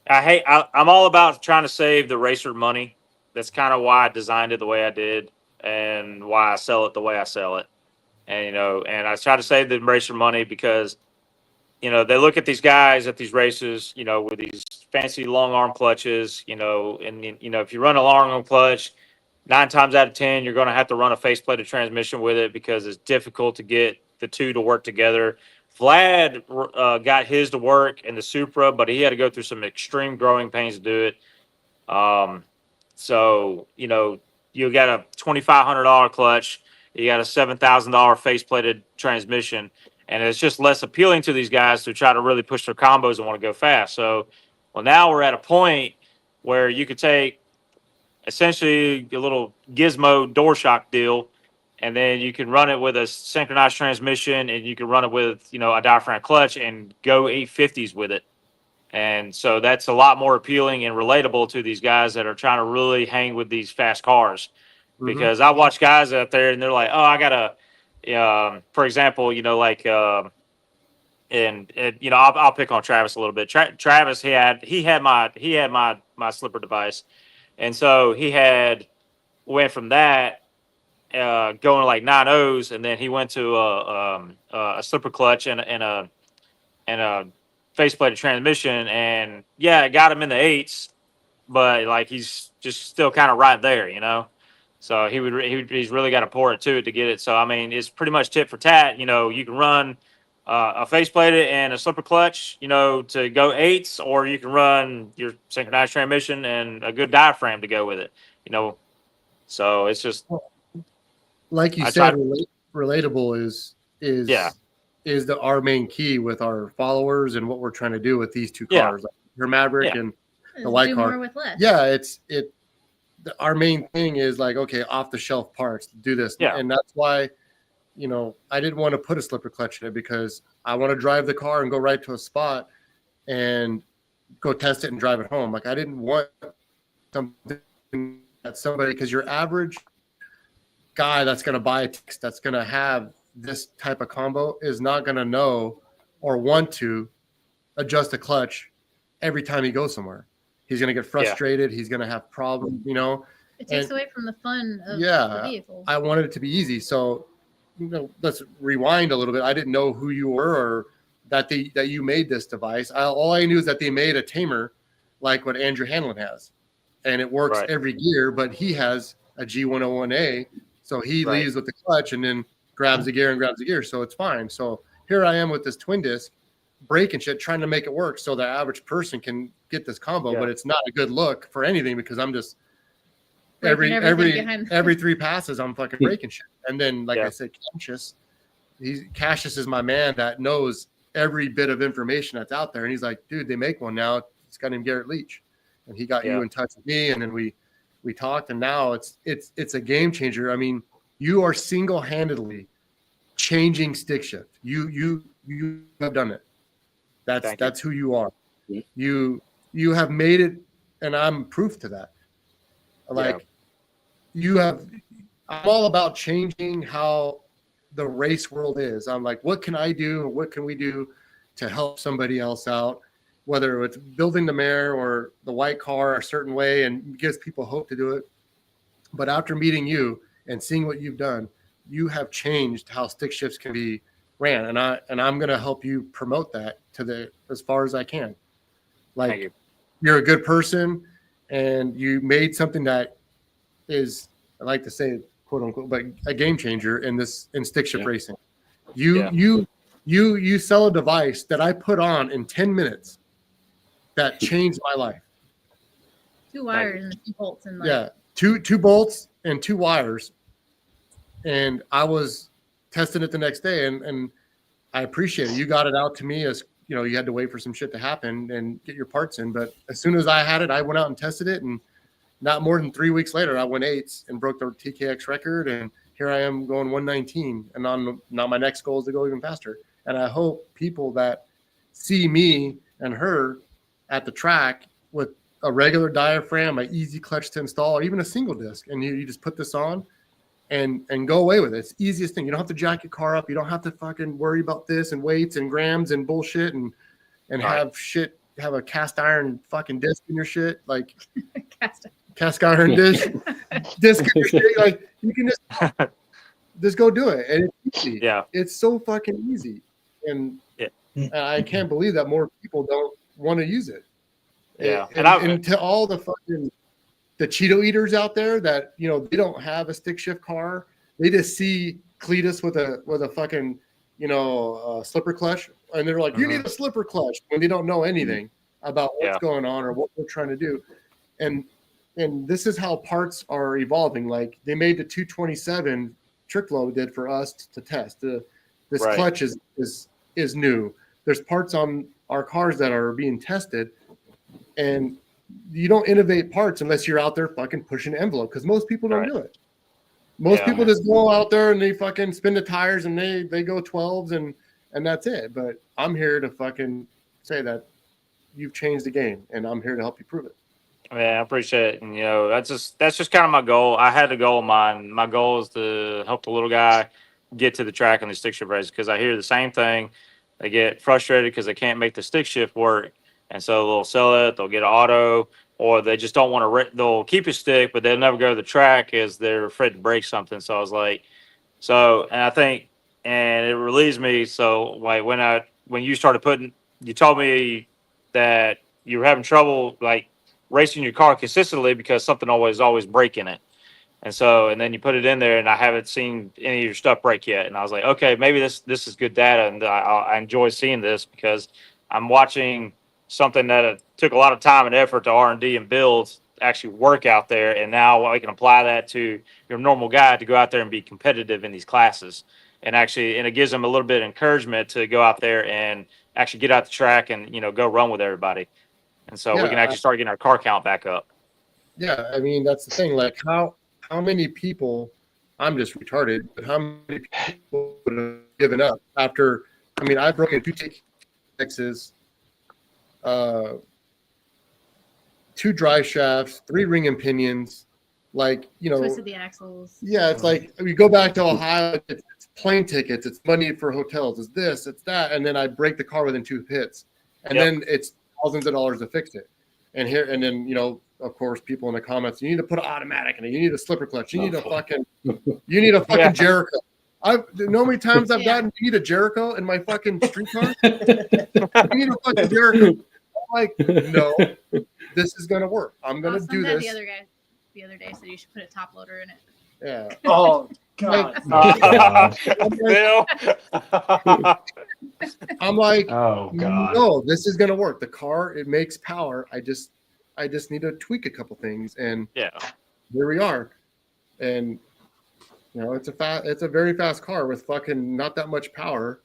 I'm all about trying to save the racer money. That's kind of why I designed it the way I did, and why I sell it the way I sell it. And and I try to save the racer money because, they look at these guys at these races, with these fancy long arm clutches, and if you run a long arm clutch, 9 times out of 10 you're going to have to run a faceplated transmission with it because it's difficult to get the two to work together. Vlad got his to work in the Supra, but he had to go through some extreme growing pains to do it. So, you got a $2,500 clutch, you got a $7,000 faceplated transmission, and it's just less appealing to these guys to try to really push their combos and want to go fast. So, well, now we're at a point where you could take essentially a little gizmo door shock deal, and then you can run it with a synchronized transmission, and you can run it with, a diaphragm clutch and go 850s with it. And so that's a lot more appealing and relatable to these guys that are trying to really hang with these fast cars. Mm-hmm. Because I watch guys out there and they're like, oh, I got to, for example, I'll pick on Travis a little bit. Travis, he had my slipper device. And so he went from that, going like 9.0s, and then he went to a slipper clutch and a faceplated transmission, and it got him in the 8s, but like he's just still kind of right there, So he's really got to pour it to it to get it. So I mean, it's pretty much tit for tat. You can run a faceplated and a slipper clutch, to go 8s, or you can run your synchronized transmission and a good diaphragm to go with it. So it's just like you said, relatable is our main key with our followers and what we're trying to do with these two cars, like your Maverick and the white car. More with less. Yeah, our main thing is like, okay, off the shelf parts, do this. Yeah. And that's why, I didn't want to put a slipper clutch in it, because I want to drive the car and go right to a spot. and go test it and drive it home. Like I didn't want something that somebody, because your average guy that's going to buy a Tess that's going to have this type of combo is not going to know or want to adjust a clutch every time he goes somewhere. He's going to get frustrated. He's going to have problems, you know. It takes away from the fun of Yeah, the vehicle. I wanted it to be easy. So, you know, let's rewind a little bit. I didn't know who you were or that you made this device. All I knew is that they made a tamer like what Andrew Hanlon has, and it works every gear. But he has a G101A, so he leaves with the clutch and then grabs the gear, so it's fine. So here I am with this twin disc, breaking shit, trying to make it work so the average person can get this combo, but it's not a good look for anything because I'm just every 3 passes I'm fucking breaking shit. And then I said, Cassius is my man that knows every bit of information that's out there, and he's like, dude, they make one now. It's a guy named Garrett Leach, and he got you in touch with me, and then we talked, and now it's a game changer. I mean, you are single-handedly changing stick shift. You have done it. That's who you are. You have made it, and I'm proof to that. Like I'm all about changing how the race world is. I'm like, what can I do? What can we do to help somebody else out? Whether it's building the mare or the white car a certain way, and gives people hope to do it. But after meeting you and seeing what you've done, you have changed how stick shifts can be ran, and I'm going to help you promote that as far as I can. Like, you're a good person, and you made something that is, I like to say, quote unquote, but a game changer in stick shift racing. You sell a device that I put on in 10 minutes that changed my life. 2 wires and 2 bolts and two bolts and 2 wires, and I was testing it the next day, and I appreciate it. You got it out to me as you know. You had to wait for some shit to happen and get your parts in, but as soon as I had it, I went out and tested it, and not more than 3 weeks later, I went 8s and broke the TKX record, and here I am going 119. And now my next goal is to go even faster. And I hope people that see me and her at the track with a regular diaphragm, an easy clutch to install, or even a single disc, and you just put this on and go away with it. It's the easiest thing. You don't have to jack your car up. You don't have to fucking worry about this and weights and grams and bullshit and have a cast iron fucking disc in your shit. Like cast iron disc in your shit. Like you can just go do it. And it's easy. Yeah. It's so fucking easy. And I can't believe that more people don't want to use it. Yeah. And to all the fucking the Cheeto eaters out there that, you know, they don't have a stick shift car. They just see Cletus with a fucking, you know, slipper clutch. And they're like, you need a slipper clutch, when they don't know anything about what's going on or what we're trying to do. And this is how parts are evolving. Like they made the 227 Tricklow did for us to test. This clutch is new. There's parts on our cars that are being tested, and you don't innovate parts unless you're out there fucking pushing the envelope, because most people don't do it. Most people just go out there and they fucking spin the tires and they go 12s and that's it. But I'm here to fucking say that you've changed the game, and I'm here to help you prove it. Yeah, I appreciate it. And, you know, that's just kind of my goal. I had a goal of mine. My goal is to help the little guy get to the track on the stick shift race, because I hear the same thing. They get frustrated because they can't make the stick shift work. And so they'll sell it, they'll get an auto, or they just don't want to, they'll keep a stick, but they'll never go to the track as they're afraid to break something. So I was like, and I think, and it relieves me. So like when you started you told me that you were having trouble like racing your car consistently because something always breaking it. And then you put it in there, and I haven't seen any of your stuff break yet. And I was like, okay, maybe this is good data, and I enjoy seeing this because I'm watching something that took a lot of time and effort to R&D and build actually work out there. And now I can apply that to your normal guy to go out there and be competitive in these classes. And it gives them a little bit of encouragement to go out there and actually get out the track and, you know, go run with everybody. And so we can actually start getting our car count back up. Yeah. I mean, that's the thing. Like how many people, I'm just retarded, but how many people would have given up after, I mean, I've broken 2 TKXs 2 drive shafts, 3 ring and pinions. Like, you know, Twisted the axles. Yeah, it's like we go back to Ohio. It's plane tickets. It's money for hotels. It's this. It's that. And then I break the car within 2 hits, and then it's thousands of dollars to fix it. And then you know, of course, people in the comments, you need to put an automatic in it. You need a slipper clutch. You need a fucking Jericho. You know how many times I've gotten, you need a Jericho in my fucking street car? You need a fucking Jericho. I'm like, no, this is gonna work. I'm gonna do this. The other day said you should put a top loader in it. Yeah. Oh God. I'm like, oh God. No, this is gonna work. The car, it makes power. I just need to tweak a couple things, and here we are. And you know, it's a very fast car with fucking not that much power,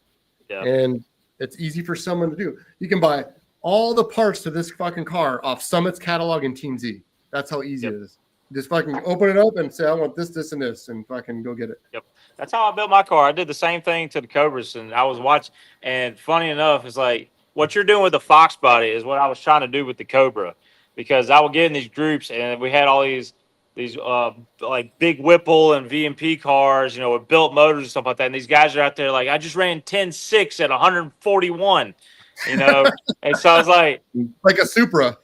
and it's easy for someone to do. You can buy all the parts to this fucking car off Summit's catalog and Team Z. That's how easy it is. Just fucking open it up and say, I want this, this, and this, and fucking go get it. Yep. That's how I built my car. I did the same thing to the Cobras, and I was watching. And funny enough, it's like what you're doing with the Fox body is what I was trying to do with the Cobra, because I would get in these groups, and we had all these like big Whipple and VMP cars, you know, with built motors and stuff like that. And these guys are out there like, I just ran 10.6 at 141. You know, and so I was like a Supra.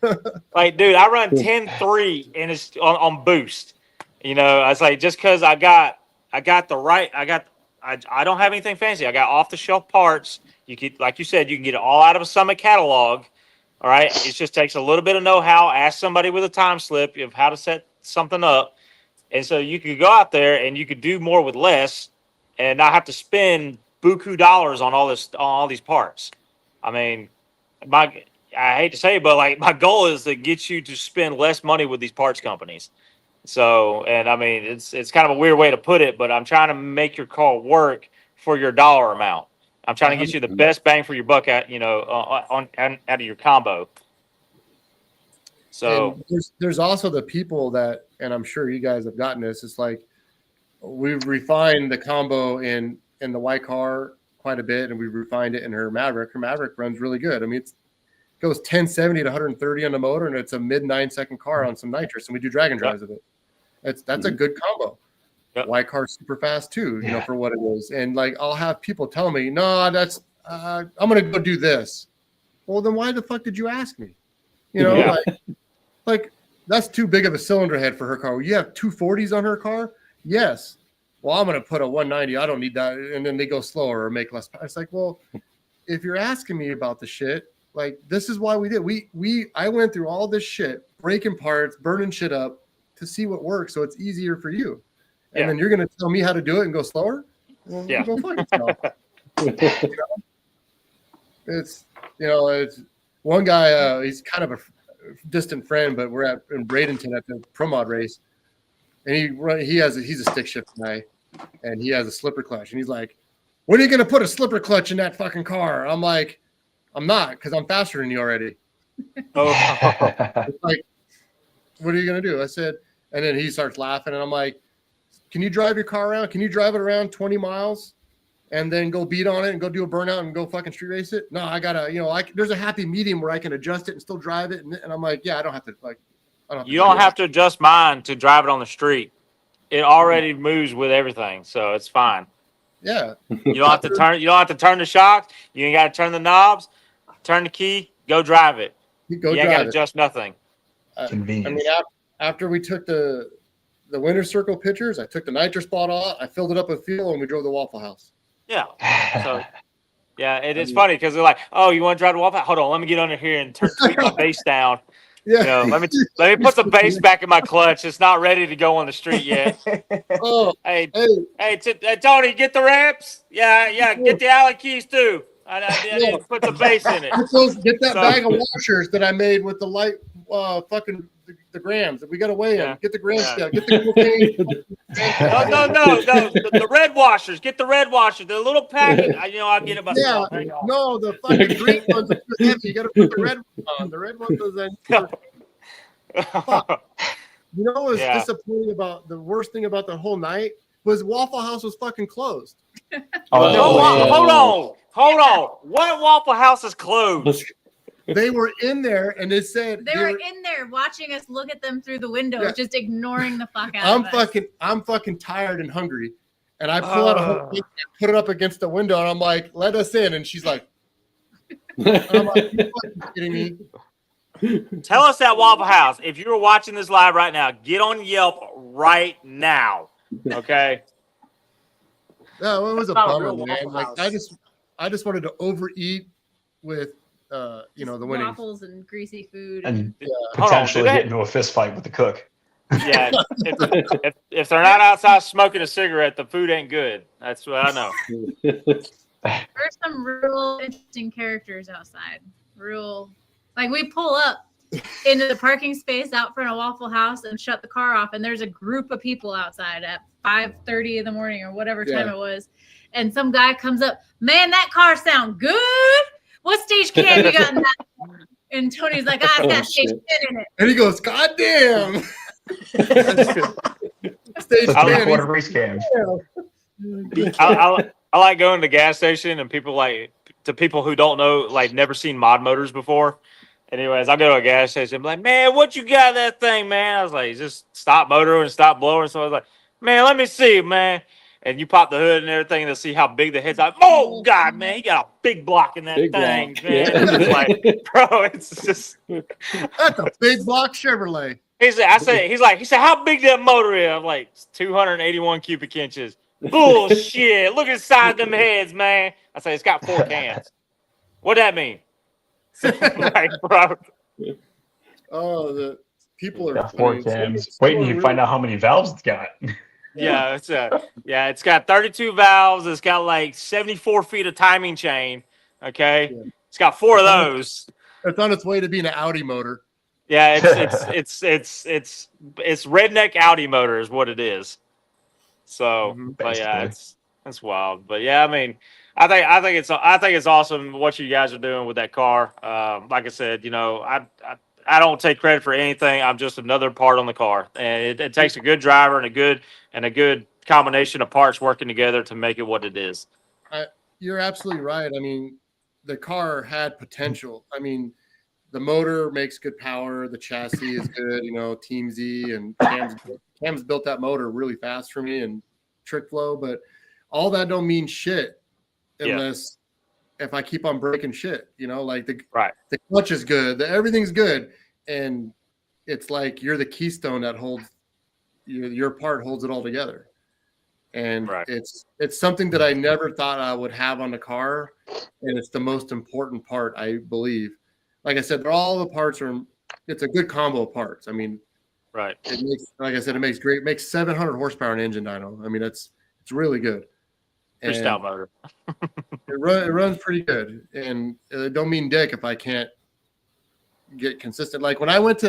Like, dude, I run 10.3 and it's on boost. You know, I was like, just because I don't have anything fancy. I got off the shelf parts. You could, like you said, you can get it all out of a Summit catalog. All right. It just takes a little bit of know-how. Ask somebody with a time slip of how to set something up. And so you could go out there and you could do more with less and not have to spend buku dollars on all these parts. I mean, I hate to say it, but like my goal is to get you to spend less money with these parts companies. So, and I mean, it's kind of a weird way to put it, but I'm trying to make your car work for your dollar amount. I'm trying to get you the best bang for your buck out of your combo. So and there's also the people that, and I'm sure you guys have gotten this. It's like we've refined the combo in the white car quite a bit, and we refined it in her Maverick. Her Maverick runs really good. I mean, it goes 1070 to 130 on the motor, and it's a mid 9-second car on some nitrous, and we do drag and drives with it. That's a good combo. White car super fast too, you know, for what it is. And like, I'll have people tell me, no, that's I'm gonna go do this. Well, then why the fuck did you ask me? You know, like that's too big of a cylinder head for her car. You have 240s on her car, yes. Well, I'm going to put a 190. I don't need that. And then they go slower or make less power. It's like, well, if you're asking me about the shit, like this is why we did. I went through all this shit, breaking parts, burning shit up to see what works. So it's easier for you. And then you're going to tell me how to do it and go slower. Well, go fuck yourself. It's one guy. He's kind of a distant friend, but we're in Bradenton at the Pro Mod race, and he's a stick shift guy. And he has a slipper clutch. And he's like, when are you going to put a slipper clutch in that fucking car? I'm like, I'm not, because I'm faster than you already. It's like, what are you going to do? I said, and then he starts laughing. And I'm like, can you drive your car around? Can you drive it around 20 miles and then go beat on it and go do a burnout and go fucking street race it? No, I got to, there's a happy medium where I can adjust it and still drive it. And I'm like, yeah, I don't have to, you don't have to adjust mine to drive it on the street. It already moves with everything, so it's fine. Yeah. You don't have to turn. You don't have to turn the shocks. You ain't got to turn the knobs. Turn the key. Go drive it. You ain't got to adjust nothing. Convenient. I mean, after we took the winner's circle pictures, I took the nitrous bottle out. I filled it up with fuel, and we drove the Waffle House. Yeah. So, yeah, it's funny because they're like, "Oh, you want to drive the Waffle House? Hold on, let me get under here and tweak my bass down." Yeah. You know, let me put the bass back in my clutch. It's not ready to go on the street yet. Hey, Tony, get the reps. Yeah, get the Allen keys too. I need to put the bass in it. Get that bag of washers that I made with the light, fucking the grams. We got to weigh them. Get the grams down. Get the No. The red washers. Get the red washers. The little packet. I'll get it myself. No, the fucking green ones are too heavy. You got to put the red one on. The red one goes in. You know what was disappointing about the worst thing about the whole night was Waffle House was fucking closed. Hold on. What Waffle House is closed? They were in there, and they said They were in there watching us look at them through the window, just ignoring the fuck out of us. I'm fucking tired and hungry, and I pull out a whole thing and put it up against the window, and I'm like, "Let us in," and she's like, and I'm like, "You fucking kidding me?" Tell us at Waffle House if you were watching this live right now. Get on Yelp right now, okay? No, it was a bummer, man. Like I just wanted to overeat with the winnings. Waffles and greasy food And and potentially get into a fist fight with the cook. Yeah, if they're not outside smoking a cigarette, the food ain't good. That's what I know. There's some real interesting characters outside. Like we pull up into the parking space out front of Waffle House and shut the car off, and there's a group of people outside at 5:30 in the morning or whatever time it was, and some guy comes up, man, that car sound good. What stage cam you got in that? And Tony's like, it's got stage 10 in it. And he goes, God damn. Stage 10. I like race cams. I like going to the gas station and people who don't know, like never seen mod motors before. Anyways, I go to a gas station and be like, man, what you got in that thing, man? I was like, just stop motor and stop blower. So I was like, man, let me see, man. And you pop the hood and everything to see how big the head's like. Oh God, man, he got a big block in that thing, man. Yeah. It's like, bro, it's just that's a big block Chevrolet. He said, how big that motor is? I'm like, it's 281 cubic inches. Bullshit. Look inside them heads, man. I say it's got 4 cans. What that mean? Like, bro. Oh, the people are 4 cans. Wait until you find out how many valves it's got. Yeah, it's got 32 valves. It's got like 74 feet of timing chain. Okay, it's got 4 of those. It's on its way to being an Audi motor. Yeah, it's redneck Audi motor is what it is. So, but yeah, it's wild. But yeah, I mean, I think it's awesome what you guys are doing with that car. Like I said, I don't take credit for anything. I'm just another part on the car, and it takes a good driver and a good combination of parts working together to make it what it is. You're absolutely right. I mean, the car had potential. I mean, the motor makes good power. The chassis is good. Team Z and Cam's built that motor really fast for me and trick flow, but all that don't mean shit unless if I keep on breaking shit, like the clutch is good, everything's good. And it's like, you're the keystone that holds your part holds it all together. And it's something that I never thought I would have on the car. And it's the most important part, I believe. Like I said, all the parts it's a good combo of parts. I mean, it makes, like I said, it makes 700 horsepower in engine dyno. I mean, it's really good. Pretty stout motor. it runs pretty good, and it don't mean dick if I can't get consistent. Like when I went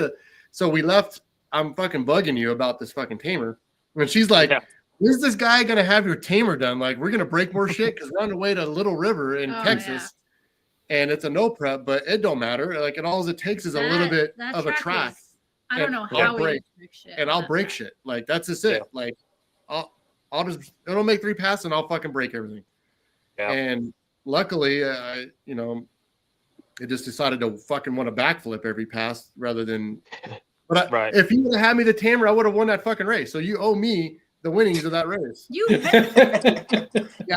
so we left. I'm fucking bugging you about this fucking tamer. When she's like, "When's this guy gonna have your tamer done? Like we're gonna break more shit because we're on the way to Little River in Texas, and it's a no prep, but it don't matter. Like all it takes is a little bit of a track. I don't know how we break shit, and I'll break shit. Like that's just it. Like it'll make 3 passes and I'll fucking break everything. Yeah. And luckily, it just decided to fucking want to backflip every pass rather than. But if you would have had me the tamer, I would have won that fucking race. So you owe me the winnings of that race. Yeah,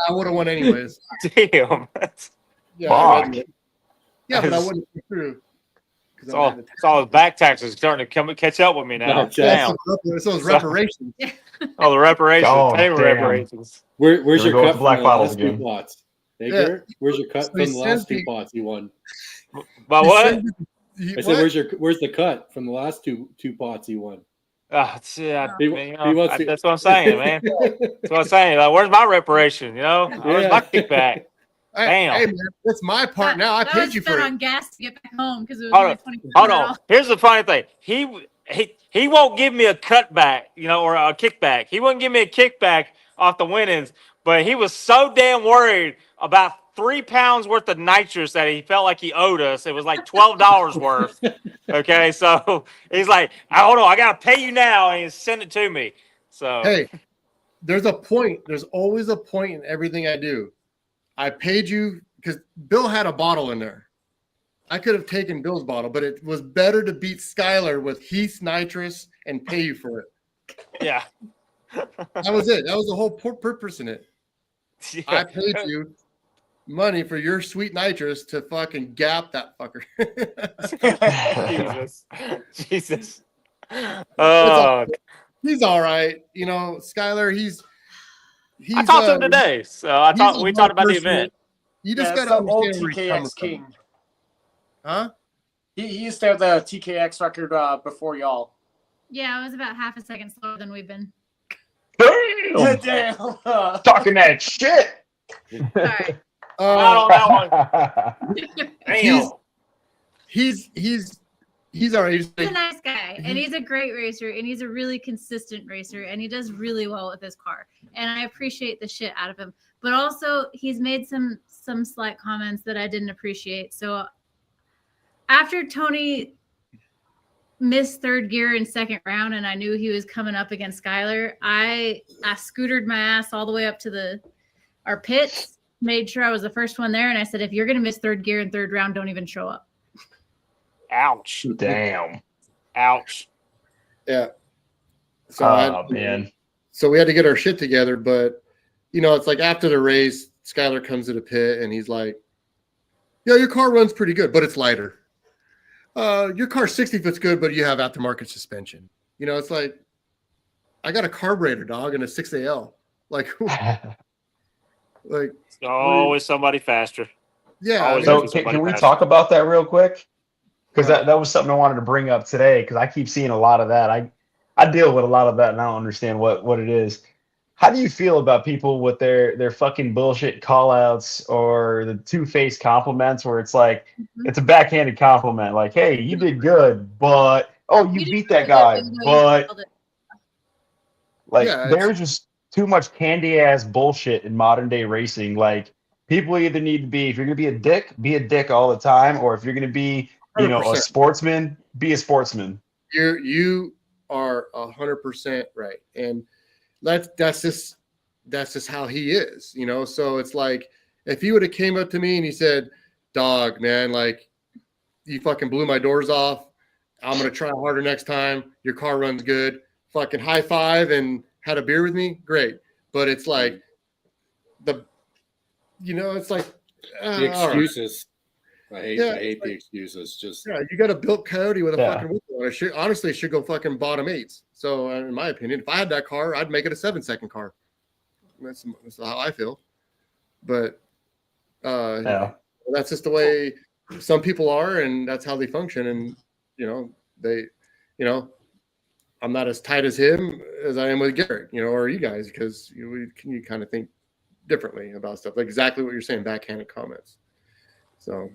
I would have won anyways. Damn. But I wouldn't get through. It's all his back taxes starting to catch up with me now. So those reparations. Oh, the reparations. Reparations. Where's your cut from black the bottles last again? 2 pots? Hey, Garrett, where's your cut from the last 2 pots you won? But what? I said, where's the cut from the last two pots you won? That's what I'm saying, man. That's what I'm saying. Like, where's my reparation? Where's my kickback? Damn. Hey, man, it's my part now. I paid you for it. On gas to get back home because it was Hold on. Here's the funny thing. He won't give me a cutback, or a kickback. He wouldn't give me a kickback off the winnings, but he was so damn worried about 3 pounds worth of nitrous that he felt like he owed us. It was like $12 worth. Okay, so he's like, hold on, I gotta pay you now, and he sent it to me. So hey, there's a point. There's always a point in everything I do. I paid you because Bill had a bottle in there. I could have taken Bill's bottle, but it was better to beat Skylar with Heath's nitrous and pay you for it. Yeah. That was it. That was the whole purpose in it. Yeah. I paid you money for your sweet nitrous to fucking gap that fucker. Jesus. He's all right. You know, Skylar, he's I talked to him today. So we talked about the person. event. You just got it's to the old understand where he's coming TKX from. King. Huh? He used to have the TKX record before y'all. Yeah, it was about half a second slower than we've been. Damn. Talking that shit. Sorry. Not on that one. Damn. He's all right. He's a nice guy, and he's a great racer, and he's a really consistent racer, and he does really well with his car. And I appreciate the shit out of him. But also, he's made some slight comments that I didn't appreciate. So after Tony missed third gear in second round, and I knew he was coming up against Skylar, I scootered my ass all the way up to our pits, made sure I was the first one there, and I said, if you're going to miss third gear in third round, don't even show up. Ouch. Damn. Ouch. Yeah. So man. So we had to get our shit together, but you know, it's like after the race, Skylar comes to the pit and he's like, yeah, your car runs pretty good, but it's lighter. Your car's 60 foot's good, but you have aftermarket suspension. You know, it's like, I got a carburetor, dog, and a 6AL. Like, it's always somebody faster. Yeah. So can we talk about that real quick? Because that was something I wanted to bring up today, because I keep seeing a lot of that. I deal with a lot of that, and I don't understand what it is. How do you feel about people with their fucking bullshit call-outs or the two-faced compliments where it's like, it's a backhanded compliment, like, hey, you did good, but, oh, you beat that guy, but, like, there's just too much candy-ass bullshit in modern-day racing. Like, people either need to be, if you're going to be a dick all the time, or if you're going to be, you know, 100%. a sportsman, be a sportsman. You are 100% right. And that's just how he is, you know? So it's like, if he would have came up to me and he said, dog, man, like, you fucking blew my doors off. I'm going to try harder next time. Your car runs good. Fucking high five and had a beer with me. Great. But it's like it's like the excuses. I hate the excuses. Just you got a built Coyote with a fucking whip on it. Honestly, it should go fucking bottom 8s. So in my opinion, if I had that car, I'd make it a 7-second car. That's how I feel. But that's just the way some people are, and that's how they function. And I'm not as tight as him as I am with Garrett, or you guys, because you kind of think differently about stuff, like exactly what you're saying, backhanded comments. So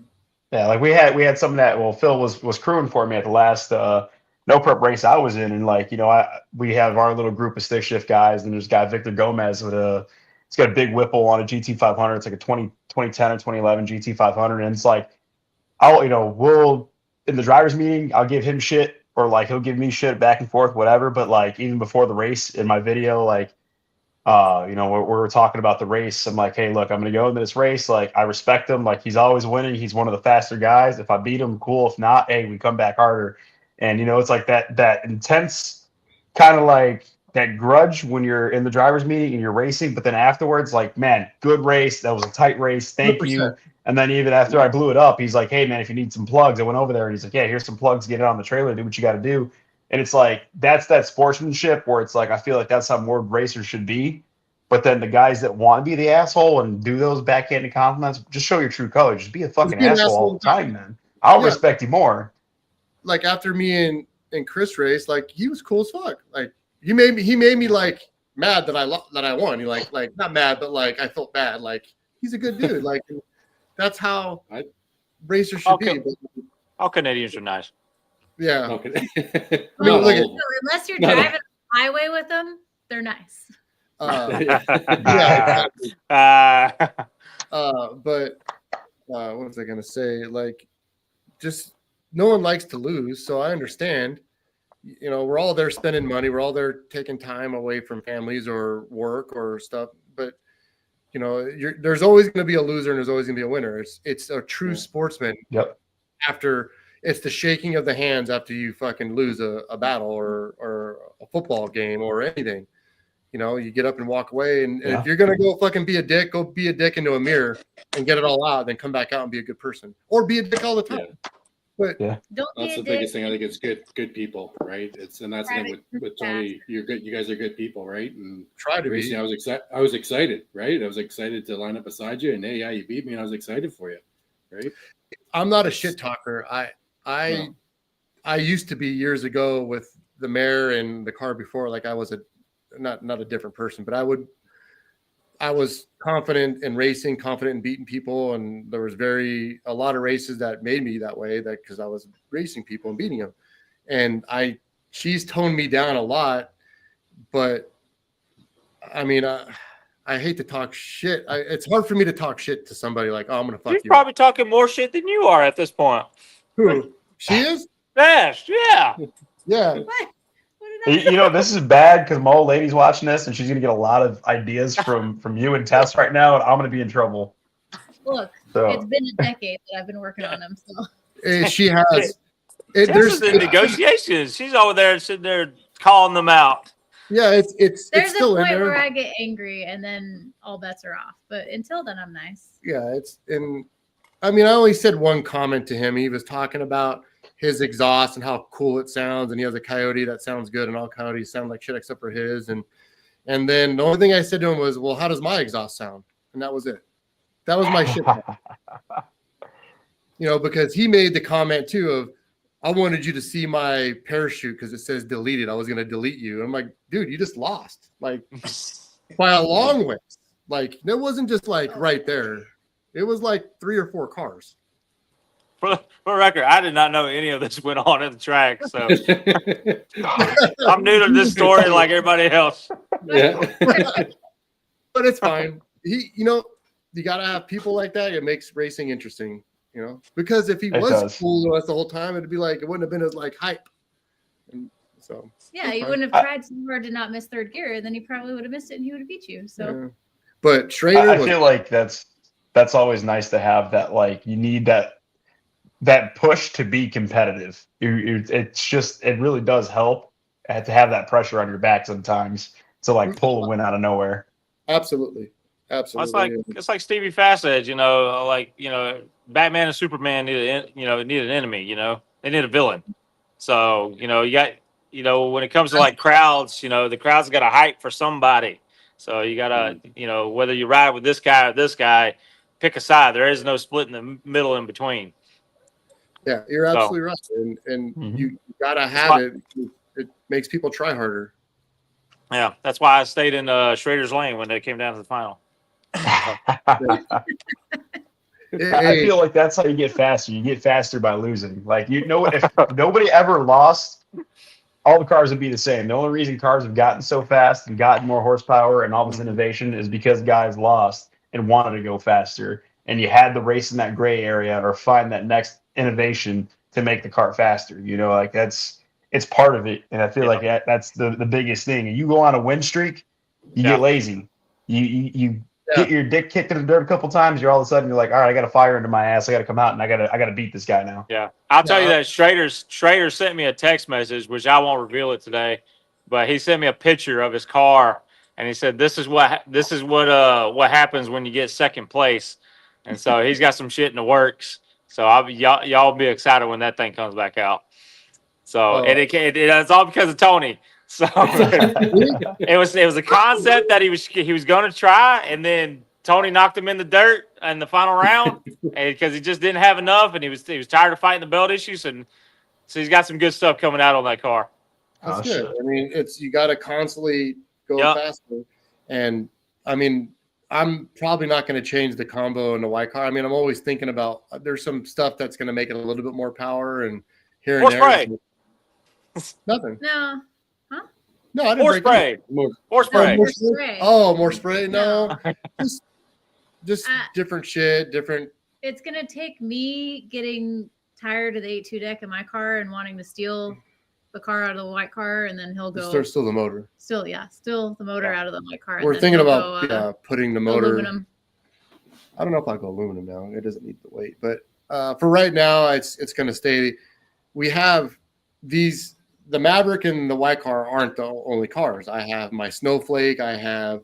yeah, like we had some of that. Well, Phil was crewing for me at the last no prep race I was in, and like we have our little group of stick shift guys, and there's a guy Victor Gomez with it's got a big Whipple on a GT500. It's like a 2010 or 2011 GT500, and it's like we'll in the drivers meeting I'll give him shit, or like he'll give me shit back and forth, whatever. But like even before the race in my video, like we're talking about the race. I'm like, hey, look, I'm going to go into this race. Like, I respect him. Like, he's always winning. He's one of the faster guys. If I beat him, cool. If not, hey, we come back harder. And, it's like that intense kind of like that grudge when you're in the driver's meeting and you're racing. But then afterwards, like, man, good race. That was a tight race. Thank 100%. You. And then even after I blew it up, he's like, hey, man, if you need some plugs, I went over there and he's like, yeah, here's some plugs. Get it on the trailer. Do what you got to do. And it's like, that's that sportsmanship where it's like, I feel like that's how more racers should be. But then the guys that want to be the asshole and do those backhanded compliments, just show your true colors. Just be a fucking asshole all the time, man. I'll respect you more. Like after me and Chris race, like he was cool as fuck. Like he made me like mad that I won. He like not mad, but like I felt bad. Like he's a good dude. Like that's how racers should be. All Canadians are nice. Yeah. Okay. Unless you're driving on the highway with them, they're nice. But what was I gonna say? Like, just no one likes to lose, so I understand. We're all there spending money. We're all there taking time away from families or work or stuff. But there's always going to be a loser and there's always going to be a winner. It's a true sportsman. Yep. after it's the shaking of the hands after you fucking lose a battle or a football game or anything. You know, you get up and walk away, and if you're gonna go fucking be a dick, go be a dick into a mirror and get it all out, then come back out and be a good person, or be a dick all the time. Yeah. But That's the biggest thing. I think it's good people, right? That's the thing with Tony. You're good. You guys are good people, right? And try to be. I was excited, right? I was excited to line up beside you, and hey, yeah, you beat me, and I was excited for you, right? I'm not a shit talker. I used to be years ago with the mare and the car before. Like I was not a different person, but I was confident in racing, confident in beating people, and there was a lot of races that made me that way, that because I was racing people and beating them. And she's toned me down a lot, but I mean, I hate to talk shit. It's hard for me to talk shit to somebody like, oh, I'm gonna fuck you. She's probably talking more shit than you are at this point. Who? She is? Yes, yeah. Yeah. You know, this is bad because my old lady's watching this, and she's gonna get a lot of ideas from you and Tess right now, and I'm gonna be in trouble. Look, it's been a decade that I've been working on them. So she has. There's the negotiations. She's over there sitting there calling them out. Yeah, it's there's still a point in there. where I get angry, and then all bets are off. But until then, I'm nice. Yeah, I mean, I only said one comment to him. He was talking about his exhaust and how cool it sounds, and he has a Coyote that sounds good, and all Coyotes sound like shit except for his. And then the only thing I said to him was, well, how does my exhaust sound? And that was it. That was my shit. You know, because he made the comment too of, I wanted you to see my parachute because it says deleted. I was going to delete you. I'm like, dude, you just lost, like, by a long way. Like, it wasn't just like right there. It was like 3 or 4 cars. For record, I did not know any of this went on at the track, so I'm new to this story like everybody else. Yeah, but it's fine. You got to have people like that. It makes racing interesting, because if he was cool to us the whole time, it'd be like, it wouldn't have been as like hype. And so yeah, you wouldn't have tried so hard to not miss third gear, and then he probably would have missed it, and he would have beat you. So, yeah. But Schrader, I feel like that's always nice to have that. Like, you need that push to be competitive. It really does help to have that pressure on your back sometimes to like pull a win out of nowhere. Absolutely. It's like Stevie Fast said, Batman and Superman need an enemy, they need a villain. So, you got, when it comes to like crowds, the crowd's got a hype for somebody. So you gotta, whether you ride with this guy or this guy, pick a side. There is no split in the middle in between. Yeah, you're absolutely right. And you gotta have it. It makes people try harder. Yeah, that's why I stayed in Schrader's lane when they came down to the final. I feel like that's how you get faster. You get faster by losing. Like, if nobody ever lost, all the cars would be the same. The only reason cars have gotten so fast and gotten more horsepower and all this innovation is because guys lost and wanted to go faster. And you had to race in that gray area or find that next innovation to make the car faster. It's part of it. And I feel like that's the biggest thing. And you go on a win streak, you get lazy. You get your dick kicked in the dirt a couple times. You're all of a sudden, you're like, all right, I got to fire into my ass. I got to come out and I got to beat this guy now. Yeah. I'll tell you that Schrader sent me a text message, which I won't reveal it today, but he sent me a picture of his car. And he said, this is what happens when you get second place. And so he's got some shit in the works. So y'all be excited when that thing comes back out. So it's all because of Tony. So it was a concept that he was going to try, and then Tony knocked him in the dirt in the final round, because he just didn't have enough, and he was tired of fighting the belt issues, and so he's got some good stuff coming out on that car. That's good. I mean, you got to constantly go faster, and I mean, I'm probably not going to change the combo in the white car. I mean, I'm always thinking about there's some stuff that's going to make it a little bit more power, and here and there. Nothing. No. No, I didn't more spray. More spray. More spray. Oh, more spray. No, just different shit. Different. It's gonna take me getting tired of the 8.2 deck in my car and wanting to steal the car out of the white car, and then he'll go. Still the motor. Still the motor out of the white car. We're thinking about putting the motor. Aluminum. I don't know if I'll go aluminum now. It doesn't need the weight, but For right now, it's going to stay. We have these. The Maverick and the white car aren't the only cars. I have my Snowflake. I have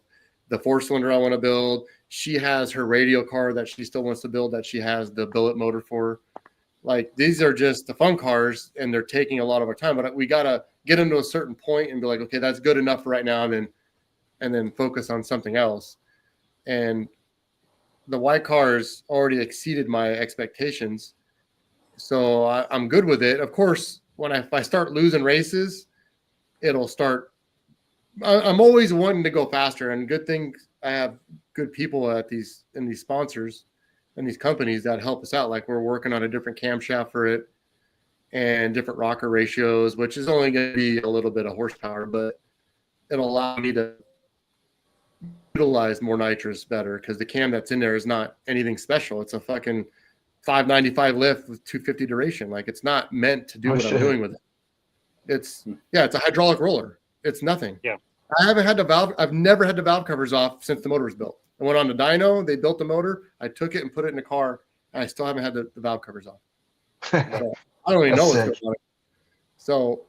the 4-cylinder I want to build. She has her radio car that she still wants to build that she has the billet motor for. Like, these are just the fun cars, and they're taking a lot of our time. But we got to get them to a certain point and be like, okay, that's good enough for right now, and then focus on something else. And the white cars already exceeded my expectations. So I'm good with it. Of course, if I start losing races, it'll start. I'm always wanting to go faster, and good thing I have good people in these sponsors and these companies that help us out. Like, we're working on a different camshaft for it and different rocker ratios, which is only going to be a little bit of horsepower, but it'll allow me to utilize more nitrous better, because the cam that's in there is not anything special. It's a fucking 595 lift with 250 duration. Like, it's not meant to do what I'm doing with it. It's a hydraulic roller. It's nothing. Yeah. I've never had the valve covers off since the motor was built. I went on to dyno, they built the motor, I took it and put it in the car, and I still haven't had the valve covers off. So, I don't even know what's going on. So,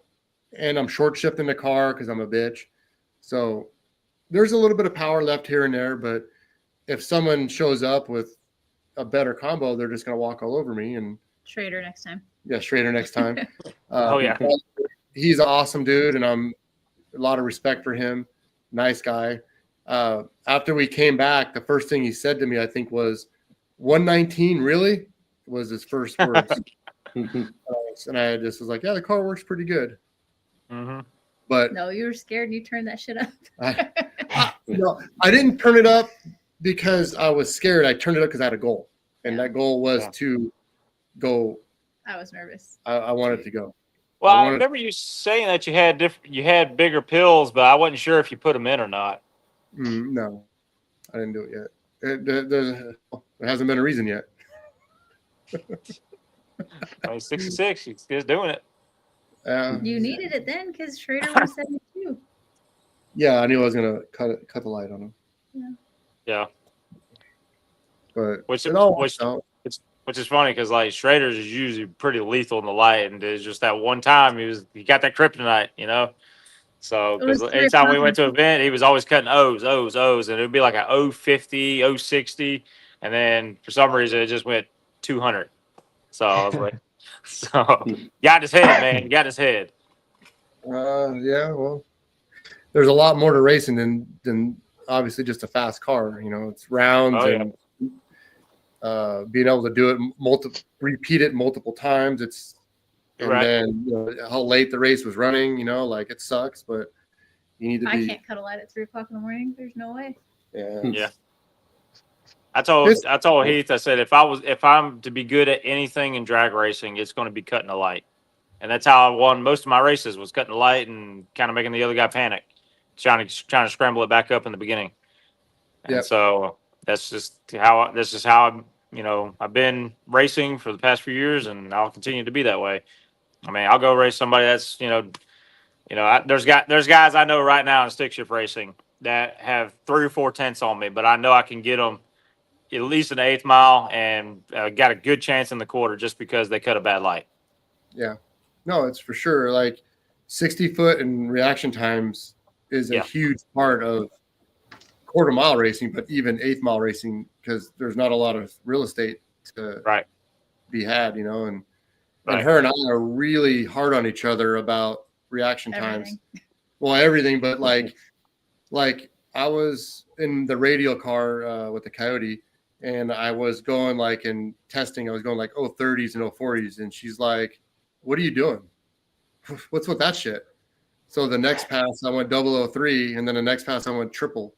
and I'm short shifting the car because I'm a bitch. So there's a little bit of power left here and there, but if someone shows up with a better combo, they're just going to walk all over me. And Schrader next time. Yeah, Schrader next time. Yeah. He's an awesome dude, and I'm a lot of respect for him. Nice guy. After we came back, the first thing he said to me, I think, was 119, really? Was his first words. And I just was like, yeah, the car works pretty good. Mm-hmm. But no, you were scared and you turned that shit up. I didn't turn it up because I was scared. I turned it up because I had a goal. And that goal was to go. I was nervous. I wanted to go. Well, I remember you saying that you had bigger pills, but I wasn't sure if you put them in or not. No, I didn't do it yet. There hasn't been a reason yet. 66, he's just doing it. You needed it then because Schrader was 72. Yeah, I knew I was gonna cut the light on him. Yeah. But which is funny because like Schrader's is usually pretty lethal in the light, and there's just that one time he got that kryptonite, you know. So because anytime we went to an event, he was always cutting O's, and it would be like a 050, 060, and then for some reason it just went 200. So I was like, got his head, man. Got his head. Yeah, well, there's a lot more to racing than obviously just a fast car. You know, it's rounds and being able to do it repeat it multiple times. Then how late the race was running. You know, like it sucks, but you need to be. I can't cut a light at 3 o'clock in the morning. There's no way. Yeah. I told Heath, I said, if I'm to be good at anything in drag racing, it's going to be cutting a light. And that's how I won most of my races, was cutting the light and kind of making the other guy panic, trying to scramble it back up in the beginning. And so that's just how I've been racing for the past few years, and I'll continue to be that way. I mean, I'll go race somebody that's, there's guys I know right now in stick shift racing that have 3 or 4 tenths on me, but I know I can get them at least an 1/8 mile and got a good chance in the quarter just because they cut a bad light. Yeah, no, it's for sure. Like 60 foot and reaction times is a huge part of quarter mile racing, but even 1/8 mile racing, because there's not a lot of real estate to be had, and her and I are really hard on each other about reaction times. Well, everything, but like I was in the radial car with the Coyote, and I was going in testing, I was going 030s and 040s, and she's like, "What are you doing? What's with that shit?" So the next pass I went 003, and then the next pass I went 000,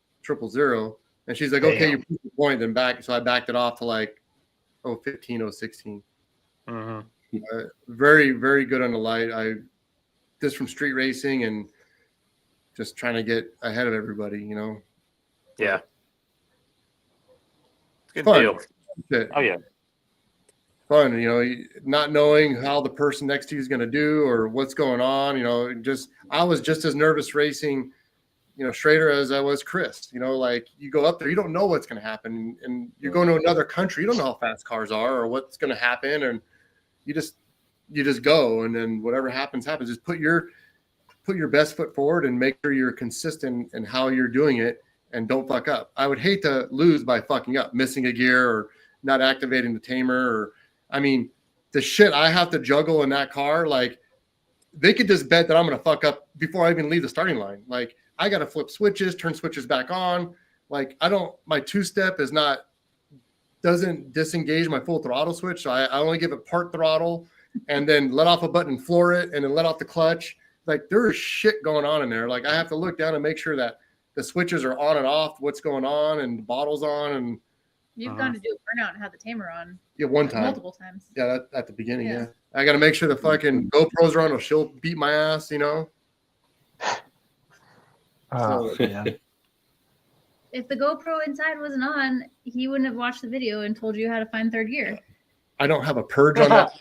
and she's like, "Okay, you proved the point." Then so I backed it off to 015, 016. Mm-hmm. Very, very good on the light. Just from street racing and just trying to get ahead of everybody, Yeah. Good fun. Deal. Oh yeah. Fun, not knowing how the person next to you is going to do or what's going on. I was just as nervous racing straighter as I was Chris. Like you go up there, you don't know what's going to happen, and you're going to another country. You don't know how fast cars are or what's going to happen, and you just go, and then whatever happens. Just put your best foot forward and make sure you're consistent in how you're doing it, and don't fuck up. I would hate to lose by fucking up, missing a gear or not activating the tamer, the shit I have to juggle in that car. Like they could just bet that I'm going to fuck up before I even leave the starting line. Like I got to flip switches, turn switches back on. Like my two-step doesn't disengage my full throttle switch. So I only give it part throttle and then let off a button and floor it and then let off the clutch. Like there is shit going on in there. Like I have to look down and make sure that the switches are on and off, what's going on, and the bottle's on. And you've gone to do a burnout and have the tamer on. Yeah, one time. Multiple times. Yeah, that, at the beginning, yeah. I got to make sure the fucking GoPros are on or she'll beat my ass, Oh, man. If the GoPro inside wasn't on, he wouldn't have watched the video and told you how to find third gear. I don't have a purge on that.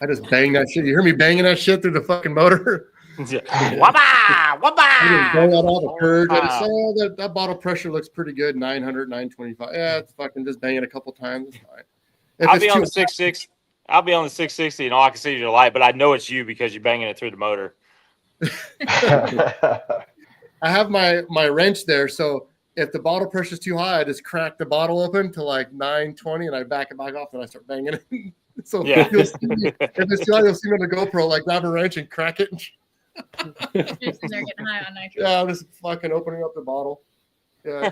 I just bang that shit. You hear me banging that shit through the fucking motor? Wabba! Wabba! I just bang out all the purge. I just say, that bottle pressure looks pretty good. 900, 925. Yeah, it's fucking just bang it a couple times. It's fine. I'll be on the 660. I'll be on the 660 and all I can see is your light, but I know it's you because you're banging it through the motor. I have my wrench there, so if the bottle pressure is too high, I just crack the bottle open to like 920 and I back it back off and I start banging it. So yeah. if it's too high, you'll see me on the GoPro, like grab a wrench and crack it. You're sitting there getting high on nitrous. Yeah, I'm just fucking opening up the bottle. Yeah.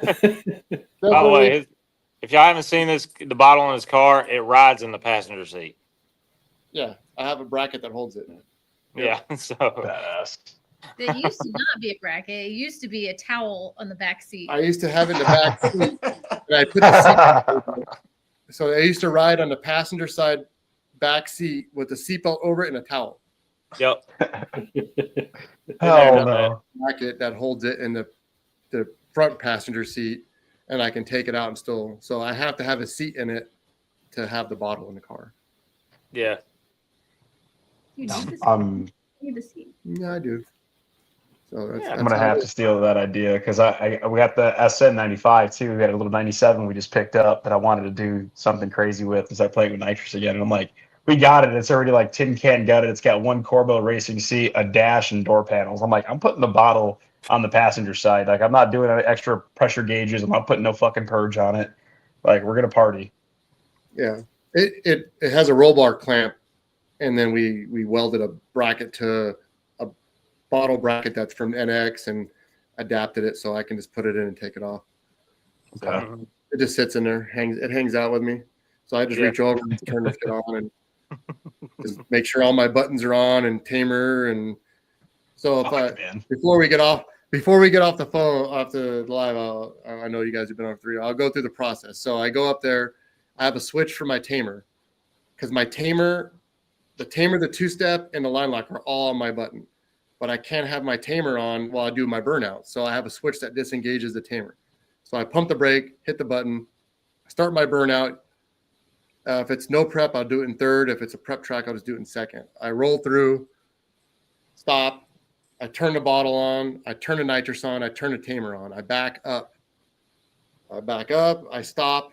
By the way, if y'all haven't seen the bottle in his car, it rides in the passenger seat. Yeah, I have a bracket that holds it. Yeah, so badass. It used to not be a bracket. It used to be a towel on the back seat. I used to have it in the back seat, and I put the seat. So I used to ride on the passenger side back seat with the seatbelt over it and a towel. Yep. Oh no. Bracket that holds it in the front passenger seat, and I can take it out and still. So I have to have a seat in it to have the bottle in the car. Yeah. You need the seat. Yeah, I do. So that's I'm gonna have to steal that idea because we got the SN95 too. We got a little 97 we just picked up that I wanted to do something crazy with as I played with nitrous again. And I'm like, we got it. It's already like tin can gutted. It's got one Corbeil racing seat, a dash, and door panels. I'm like, I'm putting the bottle on the passenger side. Like I'm not doing extra pressure gauges. I'm not putting no fucking purge on it. Like we're gonna party. Yeah, it has a roll bar clamp, and then we welded a bracket to a bottle bracket that's from NX and adapted it so I can just put it in and take it off. Okay. It just sits in there, hangs out with me. So I just reach over and turn the shit on and just make sure all my buttons are on and tamer. And so before we get off the phone, off the live, I know you guys have been on 3. I'll go through the process. So I go up there. I have a switch for my tamer because my tamer, the two-step, and the line lock are all on my button. But I can't have my tamer on while I do my burnout. So I have a switch that disengages the tamer. So I pump the brake, hit the button, start my burnout. If it's no prep, I'll do it in third. If it's a prep track, I'll just do it in second. I roll through, stop. I turn the bottle on. I turn the nitrous on. I turn the tamer on. I back up. I stop.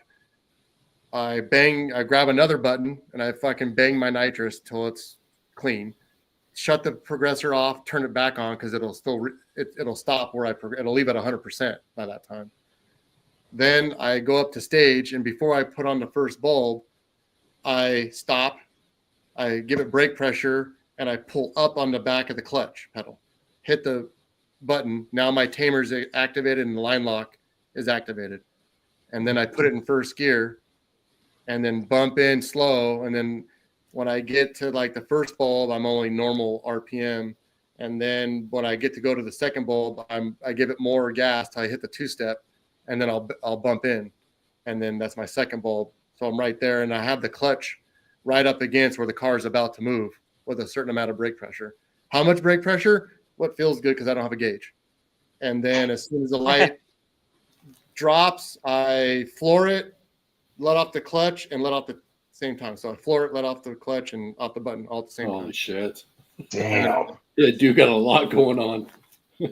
I grab another button, and I fucking bang my nitrous till it's clean. Shut the progressor off, turn it back on because it'll stop where it'll leave at 100% by that time. Then I go up to stage, and before I put on the first bulb, I stop, I give it brake pressure, and I pull up on the back of the clutch pedal. Hit the button. Now my tamer's activated and the line lock is activated. And then I put it in first gear and then bump in slow. And then when I get to like the first bulb, I'm only normal RPM. And then when I get to go to the second bulb, I give it more gas till I hit the two-step, and then I'll bump in. And then that's my second bulb. So I'm right there, and I have the clutch right up against where the car is about to move with a certain amount of brake pressure. How much brake pressure? What feels good because I don't have a gauge. And then as soon as the light drops, I floor it, let off the clutch, and let off the same time. So I floor it, let off the clutch, and off the button all at the same time. Holy shit. Damn. Yeah, dude got a lot going on.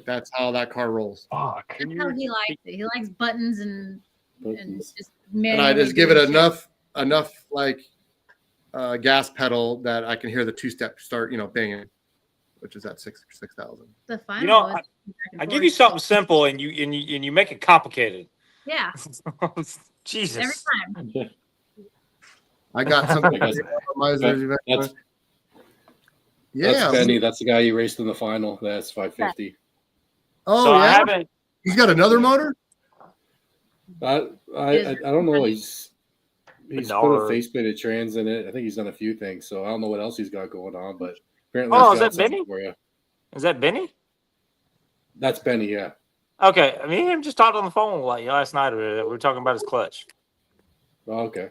That's how that car rolls. Fuck. That's how he likes it. He likes buttons and just And I just give it enough like gas pedal that I can hear the two-step start, banging, which is at 6,000. The final. You know, I give you something simple and you make it complicated. Yeah. Jesus. Every time. I got something. That's Yeah, Benny. That's the guy you raced in the final. That's 550. Oh, So yeah. I haven't. He's got another motor. I don't know. He's put a faceplated trans in it. I think he's done a few things. So I don't know what else he's got going on, but apparently. Oh, is that Benny? Is that Benny? That's Benny. Yeah. Okay. I mean, him just talked on the phone like last night. We were talking about his clutch. Oh, okay.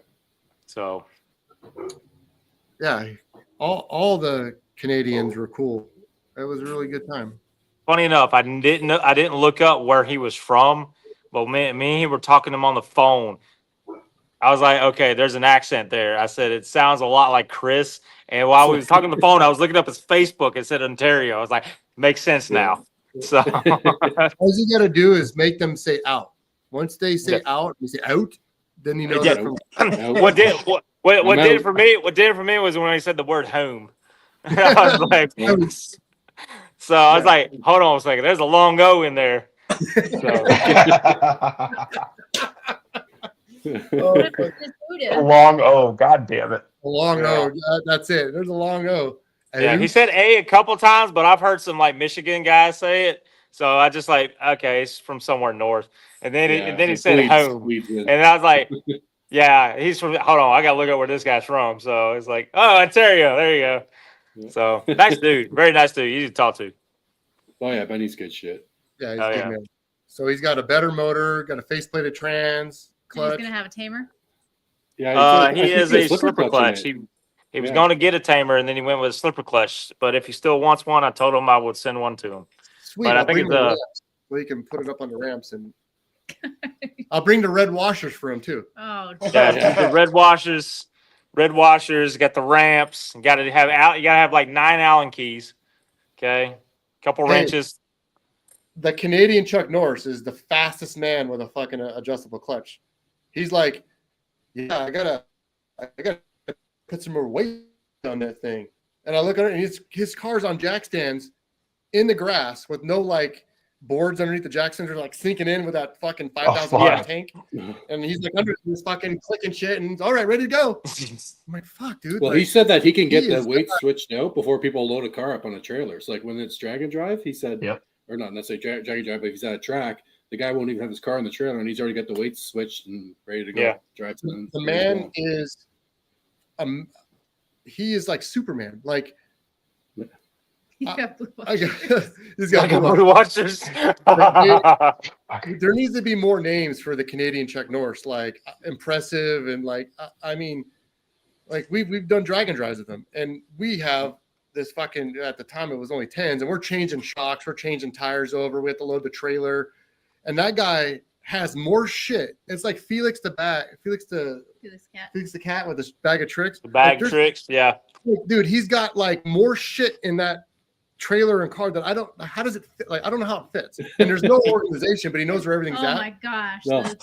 So. Yeah, all the Canadians were cool. It was a really good time. Funny enough, I didn't look up where he was from, but me and he were talking to him on the phone. I was like, okay, there's an accent there. I said, it sounds a lot like Chris. And while we was talking on the phone, I was looking up his Facebook. It said Ontario. I was like, makes sense now. So all you got to do is make them say out. Once they say out, you say out, then you know. What did it for me? What did it for me was when I said the word home. I was like, so I was like, hold on a second. There's a long O in there. A long O. God damn it. A long O. That's it. There's a long O. Yeah, he said A couple times, but I've heard some like Michigan guys say it. So I just like, okay, it's from somewhere north. And then he said home. And I was like, yeah, he's from, hold on, I got to look up where this guy's from. So it's like, oh, Ontario. There you go. So nice dude. Very nice dude. Easy to talk to. Oh, yeah, Benny's good shit. Yeah, he's good man. So he's got a better motor, got a faceplated trans, clutch. He's going to have a tamer? Yeah, he is a slipper clutch. He was going to get a tamer, and then he went with a slipper clutch. But if he still wants one, I told him I would send one to him. Sweet. But I think it's so he can put it up on the ramps, and I'll bring the red washers for him too. Oh, the red washers. Got the ramps. You got to have like 9 Allen keys. Okay, couple wrenches. The Canadian Chuck Norris is the fastest man with a fucking adjustable clutch. He's like, yeah, I gotta put some more weight on that thing. And I look at it, and his car's on jack stands in the grass with no like boards underneath the jack stands, are like sinking in with that fucking 5,000 tank. And he's like under this fucking clicking shit, and all right, ready to go. I'm like, fuck, dude. Well, like, he said that he can get the weight switched out before people load a car up on a trailer. So like when it's drag and drive, he said, or not necessarily drag and drive, but if he's at a track, the guy won't even have his car in the trailer, and he's already got the weights switched and ready to go. Yeah. Drive the man is, he is like Superman. Like, he's got blue washers. There needs to be more names for the Canadian Chuck Norris, like impressive and like I mean, like we've done drag and drives with them, and we have this fucking, at the time it was only 10s, and we're changing shocks, we're changing tires over, we have to load the trailer, and that guy has more shit. It's like Felix the cat with his bag of tricks. The bag of tricks, yeah. Dude, he's got like more shit in that trailer and car that how does it fit? Like, I don't know how it fits. And there's no organization, but he knows where everything's at. Oh my gosh. The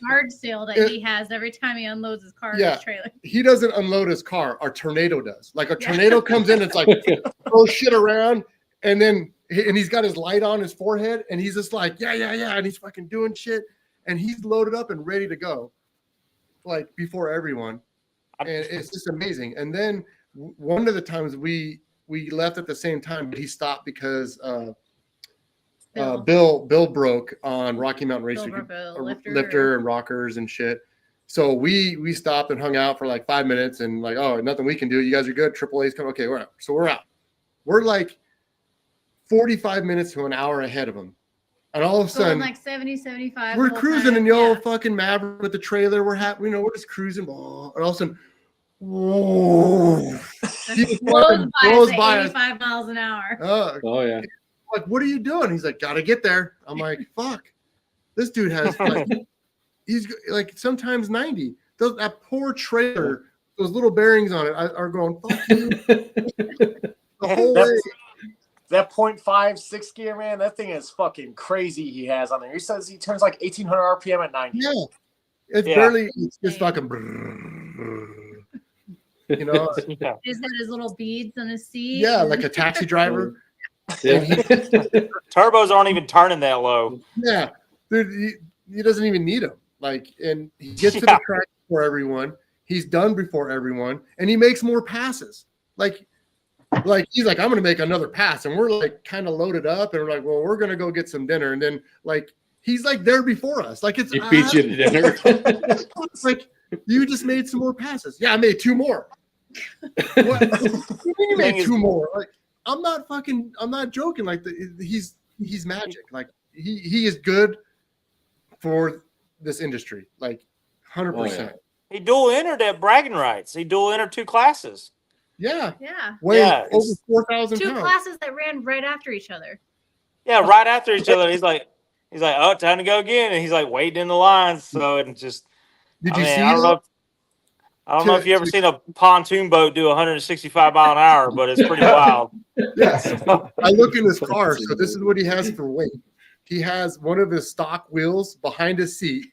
guard sale that he has every time he unloads his car in his trailer. He doesn't unload his car. Our tornado does. Like a tornado comes in, it's like throw shit around, and he's got his light on his forehead, and he's just like, yeah, and he's fucking doing shit, and he's loaded up and ready to go, like before everyone. And it's just amazing. And then one of the times we left at the same time, but he stopped because Bill broke on Rocky Mountain Race Week, lifter and rockers and shit. So we stopped and hung out for like 5 minutes, and like, oh, nothing we can do. You guys are good. AAA's coming. Okay, we're out. So we're out. We're like 45 minutes to an hour ahead of them. And all of a sudden, like 70, 75. We're cruising in fucking Maverick with the trailer. We're happy, we're just cruising. And all of a sudden, whoa! He blows by 85 miles an hour. Oh yeah! Like, what are you doing? He's like, gotta get there. I'm like, fuck. This dude has like, he's like sometimes 90. That poor trailer, those little bearings on it are going fuck you the whole way. that 0.5 6 gear, man, that thing is fucking crazy. He has on there. He says he turns like 1,800 RPM at 90. Yeah, it's barely. It's just fucking. You know. He just had his little beads on his seat. Yeah, like a taxi driver. Turbos aren't even turning that low. Yeah, dude, he doesn't even need them. Like, and he gets to the track before everyone. He's done before everyone, and he makes more passes. Like he's like, I'm gonna make another pass, and we're like kind of loaded up, and we're like, well, we're gonna go get some dinner, and then like he's like there before us. Like he beat you to dinner. It's like you just made some more passes. Yeah, I made 2 more. What? You made 2 more. Like I'm not joking. Like he's magic. Like he is good for this industry. Like 100%. He dual entered at bragging rights. He dual entered 2 classes. Yeah. Yeah. Over 4,000 2 pounds. classes that ran right after each other. Yeah, right after each other. He's like, oh, time to go again, and he's like waiting in the lines. So it just. Did you see? I don't know if you ever seen a pontoon boat do 165 mile an hour, but it's pretty wild. Yes. I look in his car. So this is what he has for weight. He has one of his stock wheels behind his seat.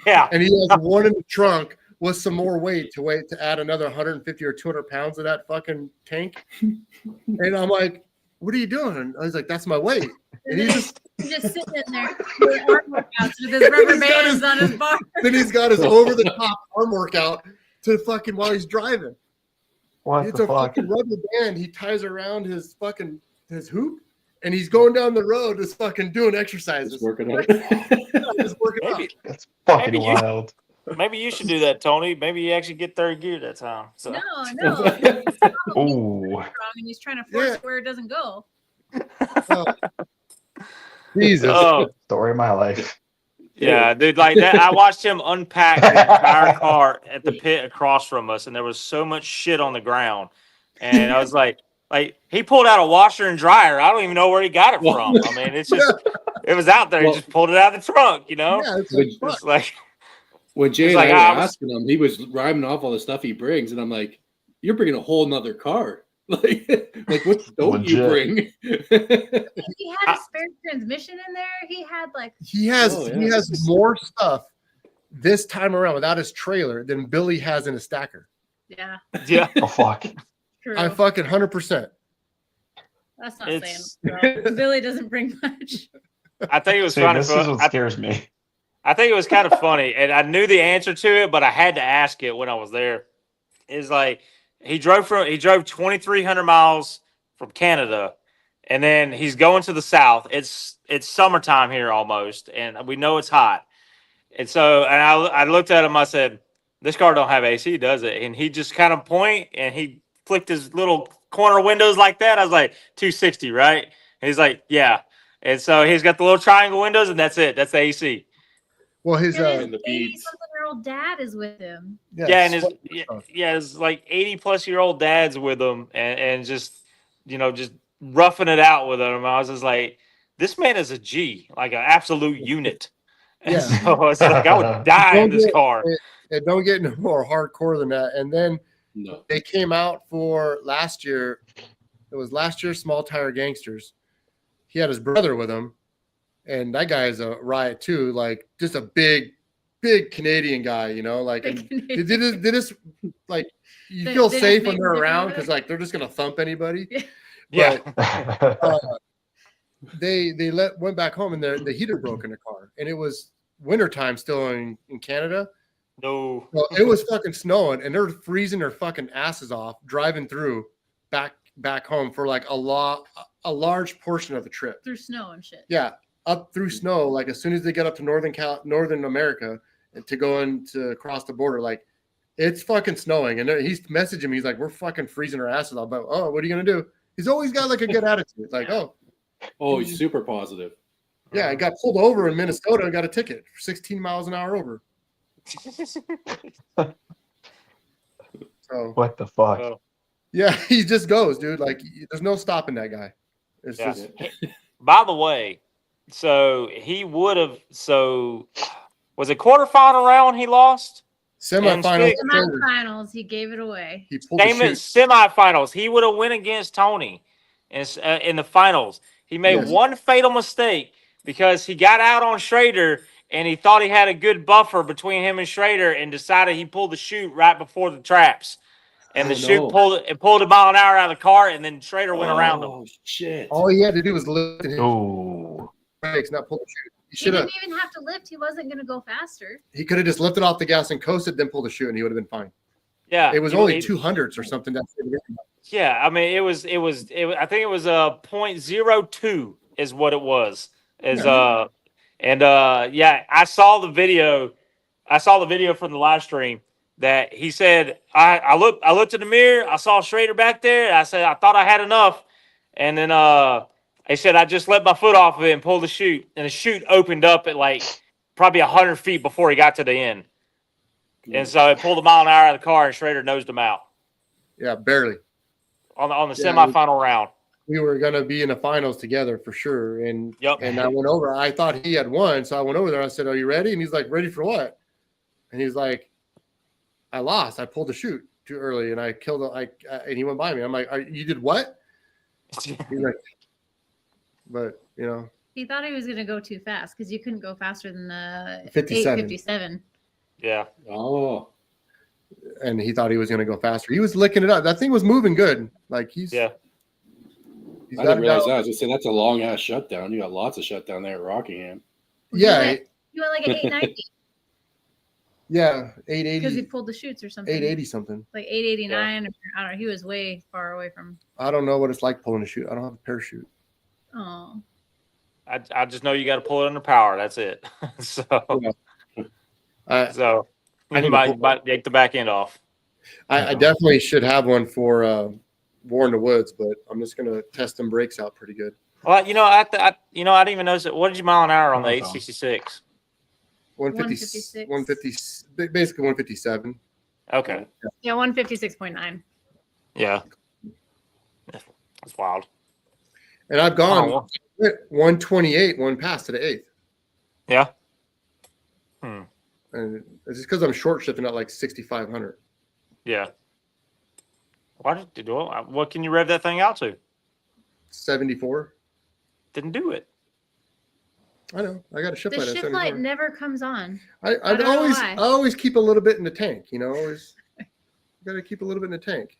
Yeah. And he has one in the trunk with some more weight to add another 150 or 200 pounds of that fucking tank. And I'm like, what are you doing? And I was like, that's my weight. And he's just sitting in there doing arm workouts with his rubber bands on his bar. Then he's got his over-the-top arm workout to fucking while he's driving. It's a fucking rubber band. He ties around his hoop, and he's going down the road just fucking doing exercises. Just working out. Just working out. That's fucking wild. Maybe you should do that, Tony. Maybe you actually get 3rd gear that time. So. No. Ooh. And he's trying to force where it doesn't go. Jesus. Oh. Story of my life. Yeah, dude, like that. I watched him unpack the entire car at the pit across from us, and there was so much shit on the ground. And I was like he pulled out a washer and dryer. I don't even know where he got it from. I mean, it's just it was out there. He just pulled it out of the trunk, you know. Yeah, it's like when Jay and like, I were asking him, he was rhyming off all the stuff he brings, and I'm like, "You're bringing a whole nother car." Like what don't you bring? He had a spare transmission in there. He had he has more stuff this time around without his trailer than Billy has in a stacker. Yeah. Oh fuck. True. I fucking 100%. That's not saying well. Billy doesn't bring much. I think it was funny. This is what scares me. I think it was kind of funny, and I knew the answer to it, but I had to ask it when I was there. It's like he drove 2,300 miles from Canada, and then he's going to the south. It's summertime here almost, and we know it's hot. And so, I looked at him. I said, "This car don't have AC, does it?" And he just kind of point, and he flicked his little corner windows like that. I was like, 260, right? And he's like, yeah. And so he's got the little triangle windows, and that's it. That's the AC. Well, his in the beads. 80-something-year-old dad is with him. Yeah, and his like 80-plus-year-old dad's with him, and just just roughing it out with him. I was just like, this man is a G, like an absolute unit. And so it's like I would die in this car. And don't get no more hardcore than that. And then they came out for last year. It was last year, Small Tire Gangsters. He had his brother with him, and that guy is a riot too. Like just a big Canadian guy, like they just like you feel safe when they're around because like they're just gonna thump anybody. Yeah. But, they went back home and the heater broke in the car, and it was wintertime still in Canada. No. Well, it was fucking snowing, and they're freezing their fucking asses off driving through back home for like a large portion of the trip through snow and shit. Yeah, up through snow. Like as soon as they get up to Northern America and to go in to cross the border, like it's fucking snowing, and he's messaging me. He's like, "We're fucking freezing our asses off." But what are you gonna do? He's always got like a good attitude. It's like, he's super positive. Yeah, I got pulled over in Minnesota and got a ticket for 16 miles an hour over. So what the fuck? Yeah, he just goes, dude. Like, there's no stopping that guy. It's just. By the way, so he would have. So was it quarterfinal round he lost? Semifinals, he gave it away. Semifinals, he would have went against Tony, in the finals. He made one fatal mistake because he got out on Schrader and he thought he had a good buffer between him and Schrader and decided he pulled the chute right before the traps. And the chute pulled a mile an hour out of the car, and then Schrader went around him. Oh, shit. All he had to do was lift his Oh. brakes, not pull the chute. He didn't even have to lift. He wasn't going to go faster. He could have just lifted off the gas and coasted, then pulled the chute, and he would have been fine. Yeah. It was only 200s or something. Yeah, I mean, it was. I think it was a 0.02 is what it was. I saw the video. I saw the video from the live stream that he said. I looked in the mirror. I saw Schrader back there. I said I thought I had enough, and then he said I just let my foot off of it and pulled the chute, and the chute opened up at like probably 100 feet before he got to the end. And so it pulled a mile an hour out of the car, and Schrader nosed him out. Yeah, barely. On the semifinal round. We were going to be in the finals together for sure. And and I went over. I thought he had won, so I went over there. I said, "Are you ready?" And he's like, "Ready for what?" And he's like, "I lost. I pulled the chute too early, and I killed it." And he went by me. I'm like, "You did what?" He's like, "But you know." He thought he was going to go too fast because you couldn't go faster than the 57. Yeah. Oh. And he thought he was going to go faster. He was licking it up. That thing was moving good. Like he's. I didn't realize that. I was going to say that's a long ass shutdown. You got lots of shutdown there at Rockingham. Yeah. You went like an 890. Yeah, 880. Because he pulled the chutes or something. 880 something. Like 889. Or, I don't know. He was way far away from. I don't know what it's like pulling a chute. I don't have a parachute. Oh. I just know you got to pull it under power. That's it. So you might yank the back end off. I definitely should have one for War in the Woods, but I'm just gonna test them brakes out pretty good. Well, I didn't even notice it. What did you mile an hour on the 866? 150, 150, basically 157. Okay. Yeah, 156.9. Yeah. That's wild. And I've gone 128, one pass to the 8th. Yeah. And it's just because I'm short shifting at like 6,500. Yeah. What can you rev that thing out to? 74. Didn't do it. I know. I got a shift The light. shift light never comes on. I always keep a little bit in the tank. Always got to keep a little bit in the tank.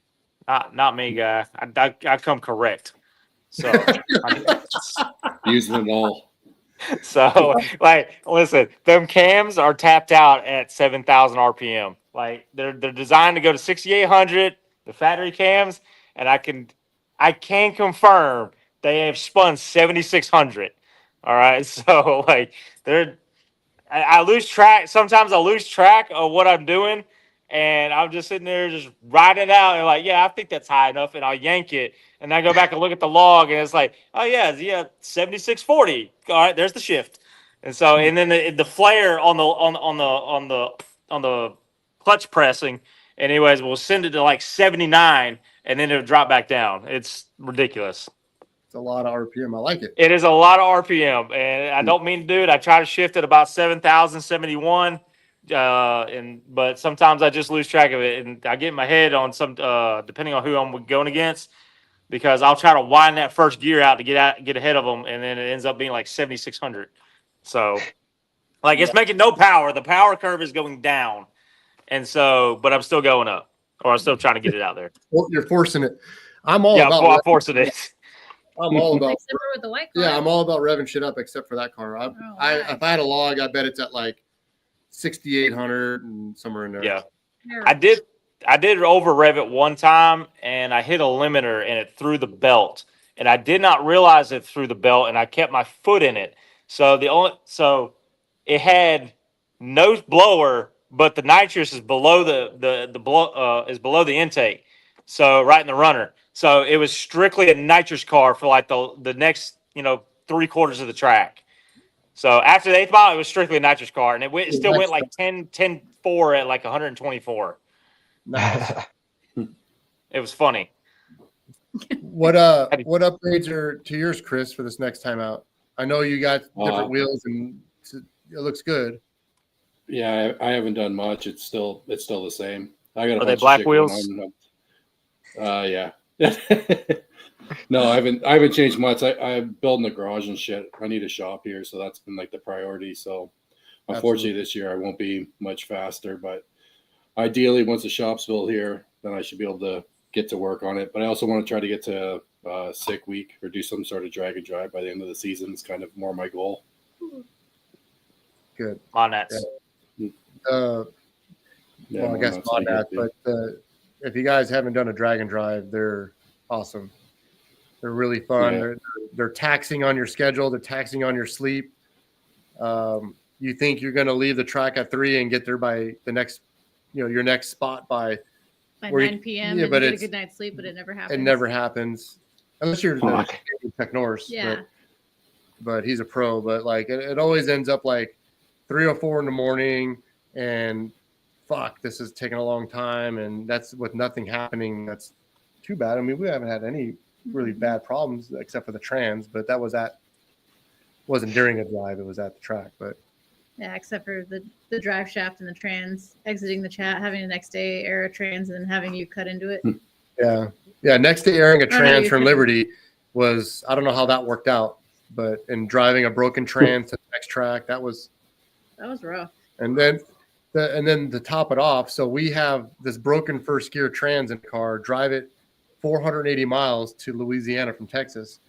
Not me, guy. I come correct. So using it all. So, listen, them cams are tapped out at 7,000 RPM. Like they're designed to go to 6,800. The factory cams, and I can confirm they have spun 7,600. All right, so I lose track. Sometimes I lose track of what I'm doing, and I'm just sitting there just riding it out, and I think that's high enough, and I'll yank it, and I go back and look at the log, and it's like, oh yeah, 7640. All right, there's the shift, and so and then the flare on the clutch pressing. Anyways, we'll send it to like 79, and then it'll drop back down. It's ridiculous. It's a lot of RPM. I like it. It is a lot of RPM, and I don't mean to do it. I try to shift at about 7,071, but sometimes I just lose track of it, and I get in my head on some depending on who I'm going against, because I'll try to wind that first gear out to get ahead of them, and then it ends up being like 7,600. So, it's making no power. The power curve is going down. And so, but I'm still going up, or I'm still trying to get it out there. Well, you're forcing it. I'm all about. I'm forcing it. I'm all about. Except for with the white car. Yeah, I'm all about revving shit up, except for that car. If I had a log, I bet it's at like 6,800 and somewhere in there. Yeah, I did over rev it one time, and I hit a limiter, and it threw the belt, and I did not realize it threw the belt, and I kept my foot in it. So it had no blower. But the nitrous is below below the intake, so right in the runner. So it was strictly a nitrous car for like the next 3/4 of the track. So after the 8th mile, it was strictly a nitrous car, and it still went like 10.4 at like 124. Nice. It was funny. What upgrades are to yours, Chris, for this next time out? I know you got different wheels, and it looks good. Yeah, I haven't done much. It's still the same. I got. Are they black wheels? Yeah. No, I haven't changed much. I'm building a garage and shit. I need a shop here, so that's been like the priority. So unfortunately this year I won't be much faster, but ideally once the shop's built here, then I should be able to get to work on it. But I also want to try to get to sick week or do some sort of drag and drive by the end of the season. It's kind of more my goal. Good. Monats. Well, I guess Monats, but if you guys haven't done a drag and drive, they're awesome. They're really fun. Yeah. They're taxing on your schedule. They're taxing on your sleep. You think you're going to leave the track at 3 and get there by the next, your next spot by 9 p.m. Yeah, and but get a it's good night's sleep, but it never happens. It never happens unless you're Tech Norris. Yeah. But he's a pro. But like it always ends up like 3 or 4 in the morning, and fuck, this is taking a long time, and that's with nothing happening. That's too bad. I mean, we haven't had any really bad problems except for the trans, but that wasn't during a drive, it was at the track. But yeah, except for the drive shaft and the trans, exiting the chat, having the next day air a trans, and then having you cut into it. Yeah. Next day airing a trans from Liberty was, I don't know how that worked out, but in driving a broken trans to the next track, that was rough. And then to top it off, so we have this broken first gear trans in the car, drive it 480 miles to Louisiana from Texas.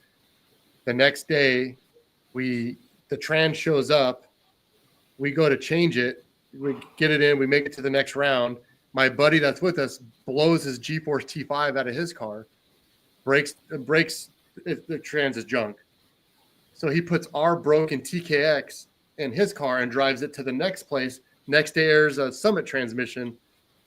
The next day, the trans shows up. We go to change it. We get it in. We make it to the next round. My buddy that's with us blows his G-Force T5 out of his car, breaks the trans is junk. So he puts our broken TKX in his car and drives it to the next place. Next day airs a Summit transmission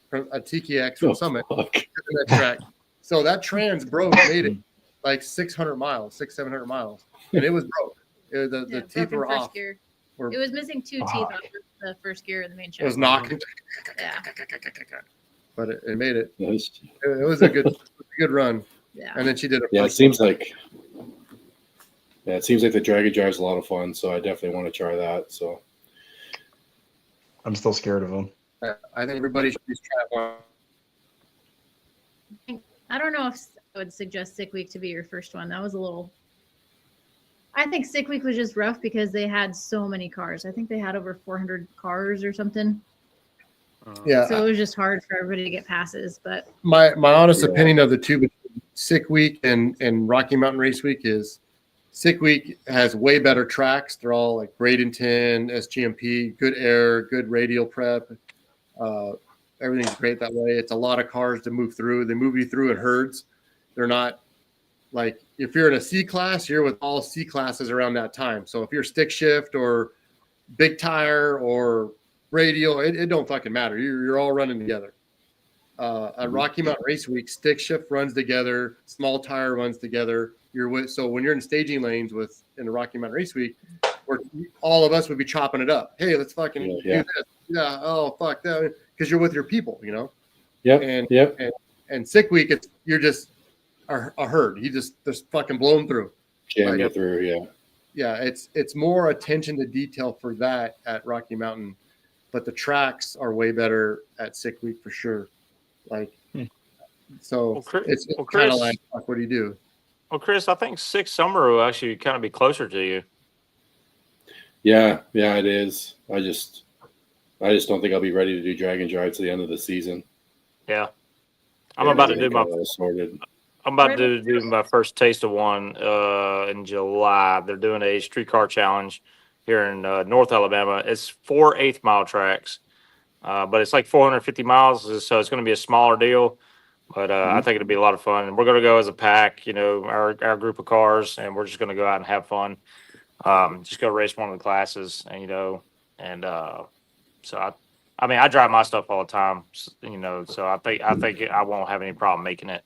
from a TKX from Summit to the next track. So that trans made it like 700 miles, and it was broke. The teeth were off. Gear. It was missing 2 teeth off the first gear in the main shaft. It was knocking. Yeah. But it made it. It was a good run. Yeah. And then she did it seems like the drag and drive's a lot of fun, so I definitely want to try that. So I'm still scared of them. I think everybody should try one. I don't know if I would suggest Sick Week to be your first one. That was a little. I think Sick Week was just rough because they had so many cars. I think they had over 400 cars or something. Yeah. So it was just hard for everybody to get passes. But my honest opinion of the two between Sick Week and Rocky Mountain Race Week is Sick Week has way better tracks. They're all like Bradenton, SGMP, good air, good radial prep. Everything's great that way. It's a lot of cars to move through. They move you through in herds. They're not like if you're in a C class, you're with all C classes around that time. So if you're stick shift or big tire or radial, it don't fucking matter. You're all running together. At Rocky Mountain Race Week, stick shift runs together, small tire runs together. So when you're in staging lanes in the Rocky Mountain Race Week, where all of us would be chopping it up. Hey, let's fucking do this. Yeah. Oh, fuck that. Because you're with your people, And Sick Week, you're just a herd. You just fucking blown through. Can't get through. Yeah. It's more attention to detail for that at Rocky Mountain, but the tracks are way better at Sick Week for sure. So it's kind of like, what do you do? Well, Chris, I think Six Summer will actually kind of be closer to you. Yeah, it is. I just don't think I'll be ready to do drag and drive to the end of the season. Yeah, I'm about to do my first taste of one in July. They're doing a streetcar challenge here in North Alabama. It's 4 8-mile tracks, but it's like 450 miles, so it's going to be a smaller deal. But I think it'll be a lot of fun. And we're going to go as a pack, our group of cars, and we're just going to go out and have fun. Just go race one of the classes, so I drive my stuff all the time, so I think I won't have any problem making it.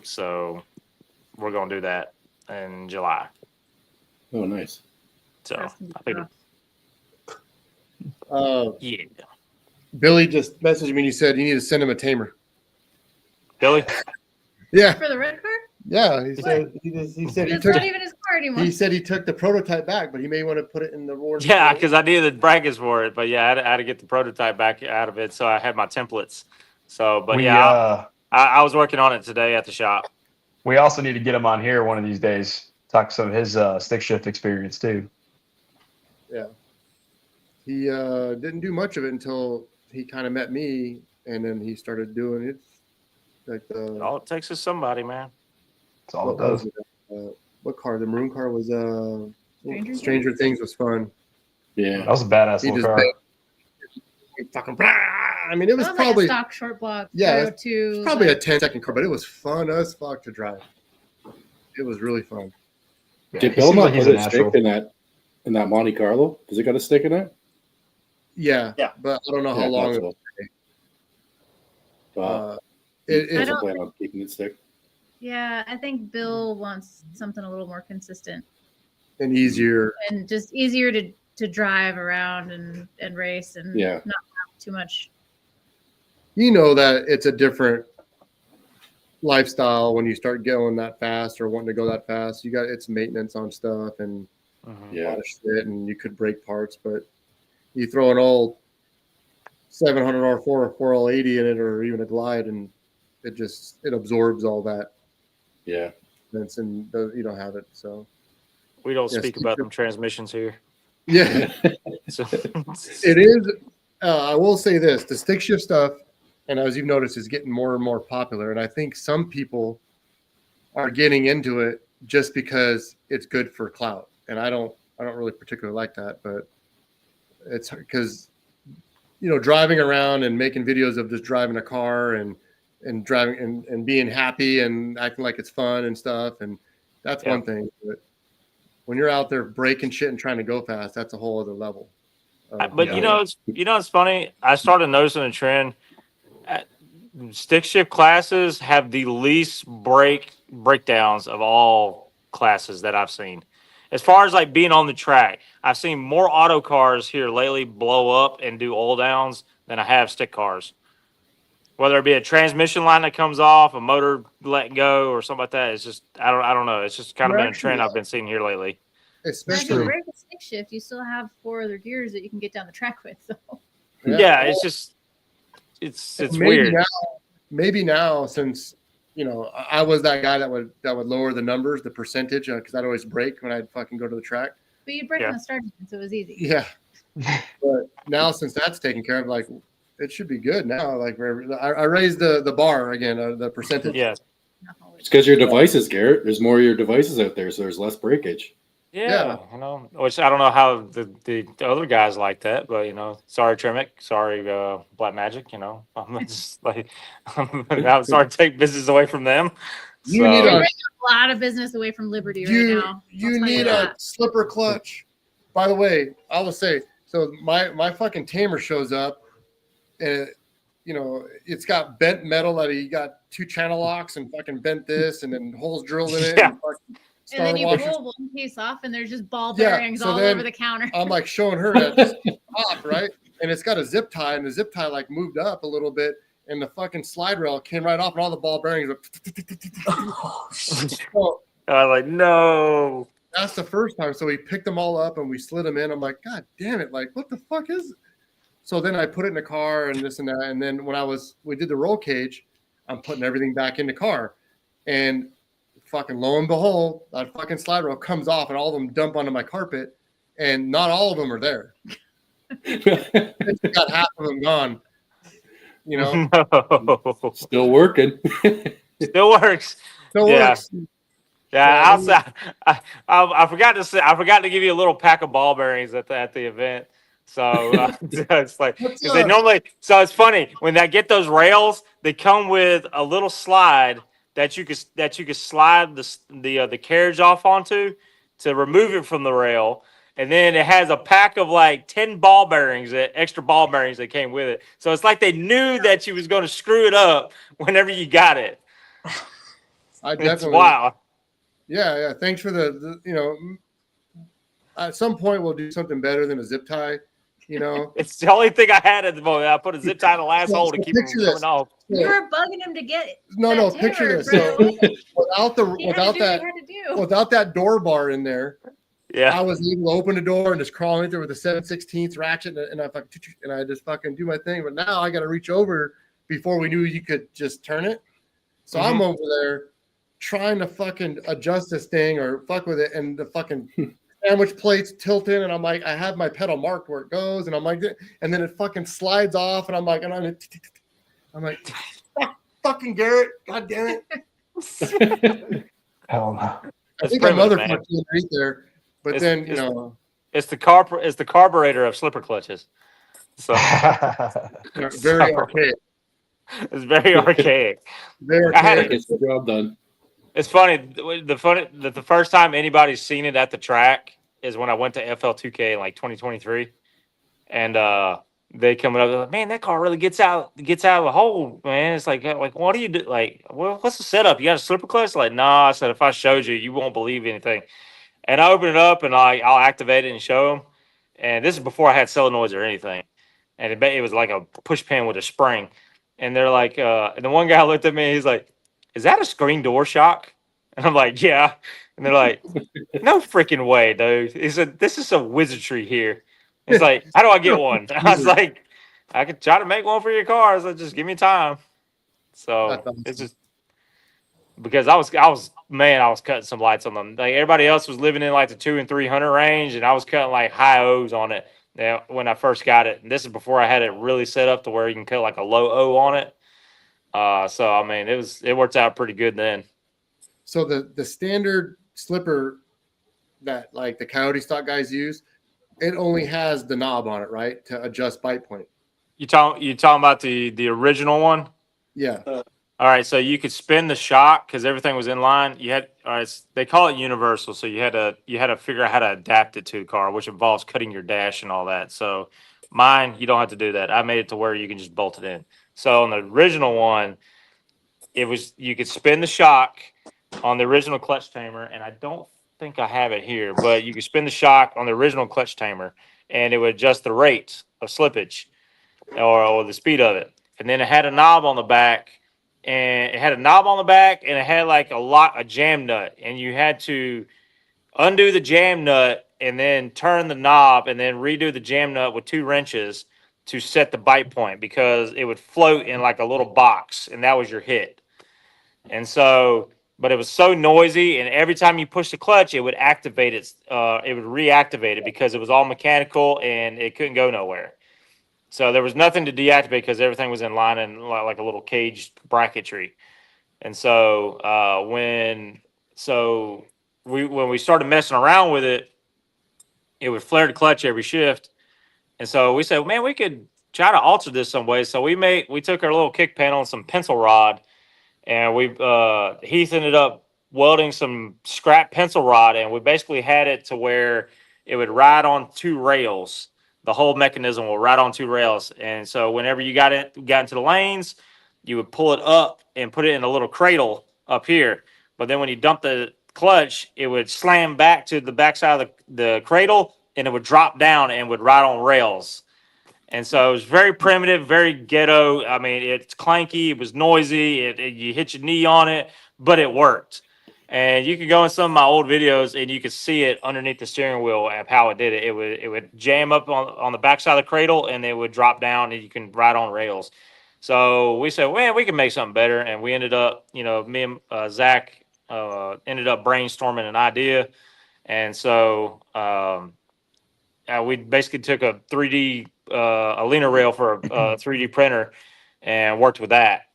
So we're going to do that in July. Oh, nice. So I think. Yeah. Billy just messaged me and he said you need to send him a tamer. Billy? Yeah. For the red car? Yeah, he said it's not even his car anymore. He said he took the prototype back, but he may want to put it in the warranty. Yeah, because I needed the brackets for it, but yeah, I had to get the prototype back out of it, so I had my templates. So, but I was working on it today at the shop. We also need to get him on here one of these days. Talk some of his stick shift experience too. Yeah. He didn't do much of it until he kind of met me, and then he started doing it. Like all it takes is somebody, man. That's all it does. What car? The maroon car was Stranger Things was fun. Yeah, that was a badass little car. Fucking, I mean, it was probably like a stock short block. It's probably a 10-second car, but it was fun as fuck to drive. It was really fun. Did Bill not put a stick in that Monte Carlo? Does it got a stick in it? Yeah, but I don't know how long it will take. I don't plan on keeping it stick. Yeah, I think Bill wants something a little more consistent and easier, and just easier to drive around and race and not have too much. You know that it's a different lifestyle when you start going that fast or wanting to go that fast. It's maintenance on stuff and a lot of shit, and you could break parts, but you throw an old 700 R4 or 4L80 in it, or even a Glide, and it absorbs all that. Yeah, and you don't have it. So we don't speak about them transmissions here. Yeah, it is. I will say this: the stick shift stuff, and as you've noticed, is getting more and more popular. And I think some people are getting into it just because it's good for clout. And I don't really particularly like that, but it's because, driving around and making videos of just driving a car and driving and being happy and acting like it's fun and stuff. And that's one thing. But when you're out there breaking shit and trying to go fast, that's a whole other level. But it's funny. I started noticing a trend. Stick shift classes have the least breakdowns of all classes that I've seen. As far as like being on the track, I've seen more auto cars here lately blow up and do oil downs than I have stick cars. Whether it be a transmission line that comes off, a motor letting go, or something like that, it's just I don't know. It's just kind of been a trend I've been seeing here lately. Especially if you break a stick shift, you still have 4 other gears that you can get down the track with. So yeah, it's just it's weird. Maybe now, since I was that guy that would lower the numbers, the percentage, because I'd always break when I'd fucking go to the track. But you'd break on the start, so it was easy. Yeah, but now since that's taken care of, like it should be good now. Like I raised the bar again, the percentage. Yes, it's because your devices, Garrett. There's more of your devices out there, so there's less breakage. Yeah, which I don't know how the other guys like that, but sorry Tremick, sorry Black Magic, I'm just like I'm sorry to take business away from them. You need a lot of business away from Liberty right now. You need a slipper clutch. By the way, I will say, so my fucking tamer shows up, and it's got bent metal that he got 2 channel locks and fucking bent this, and then holes drilled in it. Yeah. And then you pull one piece off, and there's just ball bearings all over the counter. I'm like showing her that just off, right? And it's got a zip tie, and the zip tie like moved up a little bit, and the fucking slide rail came right off, and all the ball bearings were. So, I was like, no. That's the first time. So we picked them all up and we slid them in. I'm like, God damn it! Like, what the fuck is it? So then I put it in the car and this and that. And then when we did the roll cage, I'm putting everything back in the car, and fucking lo and behold, that fucking slide rail comes off and all of them dump onto my carpet, and not all of them are there. It's got half of them gone. No. Still working. Still works. Still works. Yeah, I forgot to say. I forgot to give you a little pack of ball bearings at the event. So it's like because they normally. So it's funny when I get those rails. They come with a little slide that you could slide the carriage off onto to remove it from the rail, and then it has a pack of like 10 ball bearings, extra ball bearings that came with it. So it's like they knew that you was going to screw it up whenever you got it. I definitely. It's wild. Yeah. Thanks for the at some point we'll do something better than a zip tie. It's the only thing I had at the moment. I put a zip tie in the last hole to keep them coming off. You were bugging him to get it. No. Picture this. So without that door bar in there, I was able to open the door and just crawl in there with a 7/16 ratchet, and I just fucking do my thing. But now I got to reach over before we knew you could just turn it. So I'm over there, trying to fucking adjust this thing or fuck with it, and the fucking sandwich plates tilting, and I'm like, I have my pedal marked where it goes, and I'm like, and then it fucking slides off, and I'm like, fucking Garrett, god damn it. Hell no. I think I motherfucked you right there, but then you know, it's the carburetor of slipper clutches. So very archaic. It's very archaic. Very archaic. It's the job done. It's funny. The first time anybody's seen it at the track is when I went to FL2K in like 2023, and they coming up like, man, that car really gets out of the hole, man. It's like what do you do? Like, well, what's the setup? You got a slipper clutch? Like, nah. I said if I showed you, you won't believe anything. And I open it up and I'll activate it and show them. And this is before I had solenoids or anything, and it was like a push pin with a spring. And they're like, and the one guy looked at me, he's like, is that a screen door shock? And I'm like, yeah. And they're like, no freaking way, dude. He said, this is some wizardry here. He's like, how do I get one? I was like, I could try to make one for your car. I was like, just give me time. So it's just because I was cutting some lights on them. Like everybody else was living in like the 200 and 300 range, and I was cutting like high O's on it. Now, when I first got it, and this is before I had it really set up to where you can cut like a low O on it. So I mean, it worked out pretty good then. So the standard slipper that like the Coyote stock guys use, it only has the knob on it, right, to adjust bite point. You talking about the original one? Yeah. All right, so you could spin the shock because everything was in line. They call it universal, so you had to figure out how to adapt it to the car, which involves cutting your dash and all that. So mine, you don't have to do that. I made it to where you can just bolt it in. So on the original one, you could spin the shock on the original clutch tamer, and I don't think I have it here, but you could spin the shock on the original clutch tamer, and it would adjust the rate of slippage or the speed of it. And then it had a knob on the back. And it had a knob on the back, and it had like a jam nut, and you had to undo the jam nut and then turn the knob and then redo the jam nut with 2 wrenches to set the bite point because it would float in like a little box, and that was your hit. And so, but it was so noisy, and every time you push the clutch, it would activate it. It would reactivate it because it was all mechanical and it couldn't go nowhere. So there was nothing to deactivate because everything was in line and like a little caged bracketry. And so when we started messing around with it, it would flare the clutch every shift. And so we said, man, we could try to alter this some way. So we took our little kick panel and some pencil rod, and Heath ended up welding some scrap pencil rod, and we basically had it to where it would ride on 2 rails. The whole mechanism will ride on 2 rails. And so whenever you got into the lanes, you would pull it up and put it in a little cradle up here. But then when you dump the clutch, it would slam back to the backside of the cradle, and it would drop down and would ride on rails. And so it was very primitive, very ghetto. I mean, it's clanky. It was noisy. You hit your knee on it, but it worked. And you could go in some of my old videos and you could see it underneath the steering wheel of how it did it. It would jam up on the backside of the cradle, and it would drop down, and you can ride on rails. So we said, well, we can make something better. And we ended up, me and Zach ended up brainstorming an idea. And so we basically took a 3D, a leaner rail for a 3D printer and worked with that.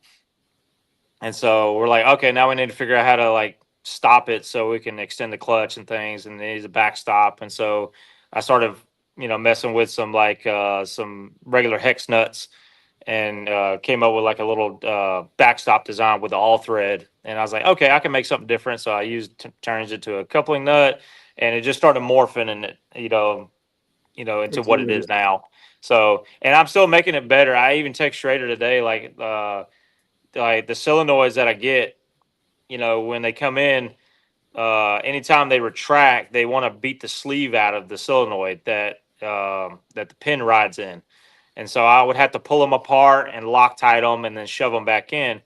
And so we're like, okay, now we need to figure out how to like stop it so we can extend the clutch and things, and it needs a backstop. And so I started, messing with some regular hex nuts, and came up with like a little backstop design with the all thread. And I was like, okay, I can make something different. So I changed it to a coupling nut, and it just started morphing and into what it is now. So, and I'm still making it better. I even text Schrader today, like the solenoids that I get, when they come in, anytime they retract, they want to beat the sleeve out of the solenoid that the pin rides in. And so I would have to pull them apart and Loctite them and then shove them back in,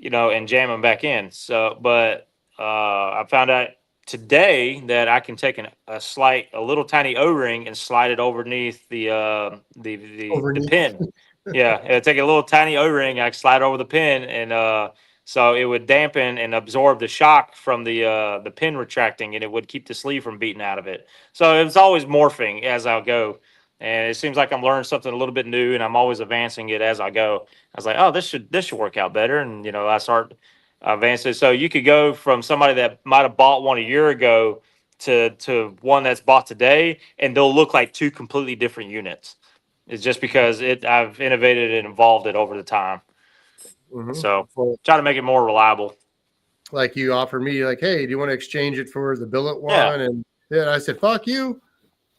and jam them back in. So, but I found out today that I can take a little tiny O-ring and slide it underneath the pin. Yeah, take a little tiny O-ring, I slide over the pin, and So it would dampen and absorb the shock from the pin retracting, and it would keep the sleeve from beating out of it. So it's always morphing as I go, and it seems like I'm learning something a little bit new, and I'm always advancing it as I go. I was like, oh, this should work out better, and I start advancing. So you could go from somebody that might have bought one a year ago to one that's bought today, and they'll look like two completely different units. It's just because I've innovated and evolved it over the time. Mhm. So Well, try to make it more reliable. like you offer me, like, hey, do you want to exchange it for the billet one? Yeah. And then I said, fuck you.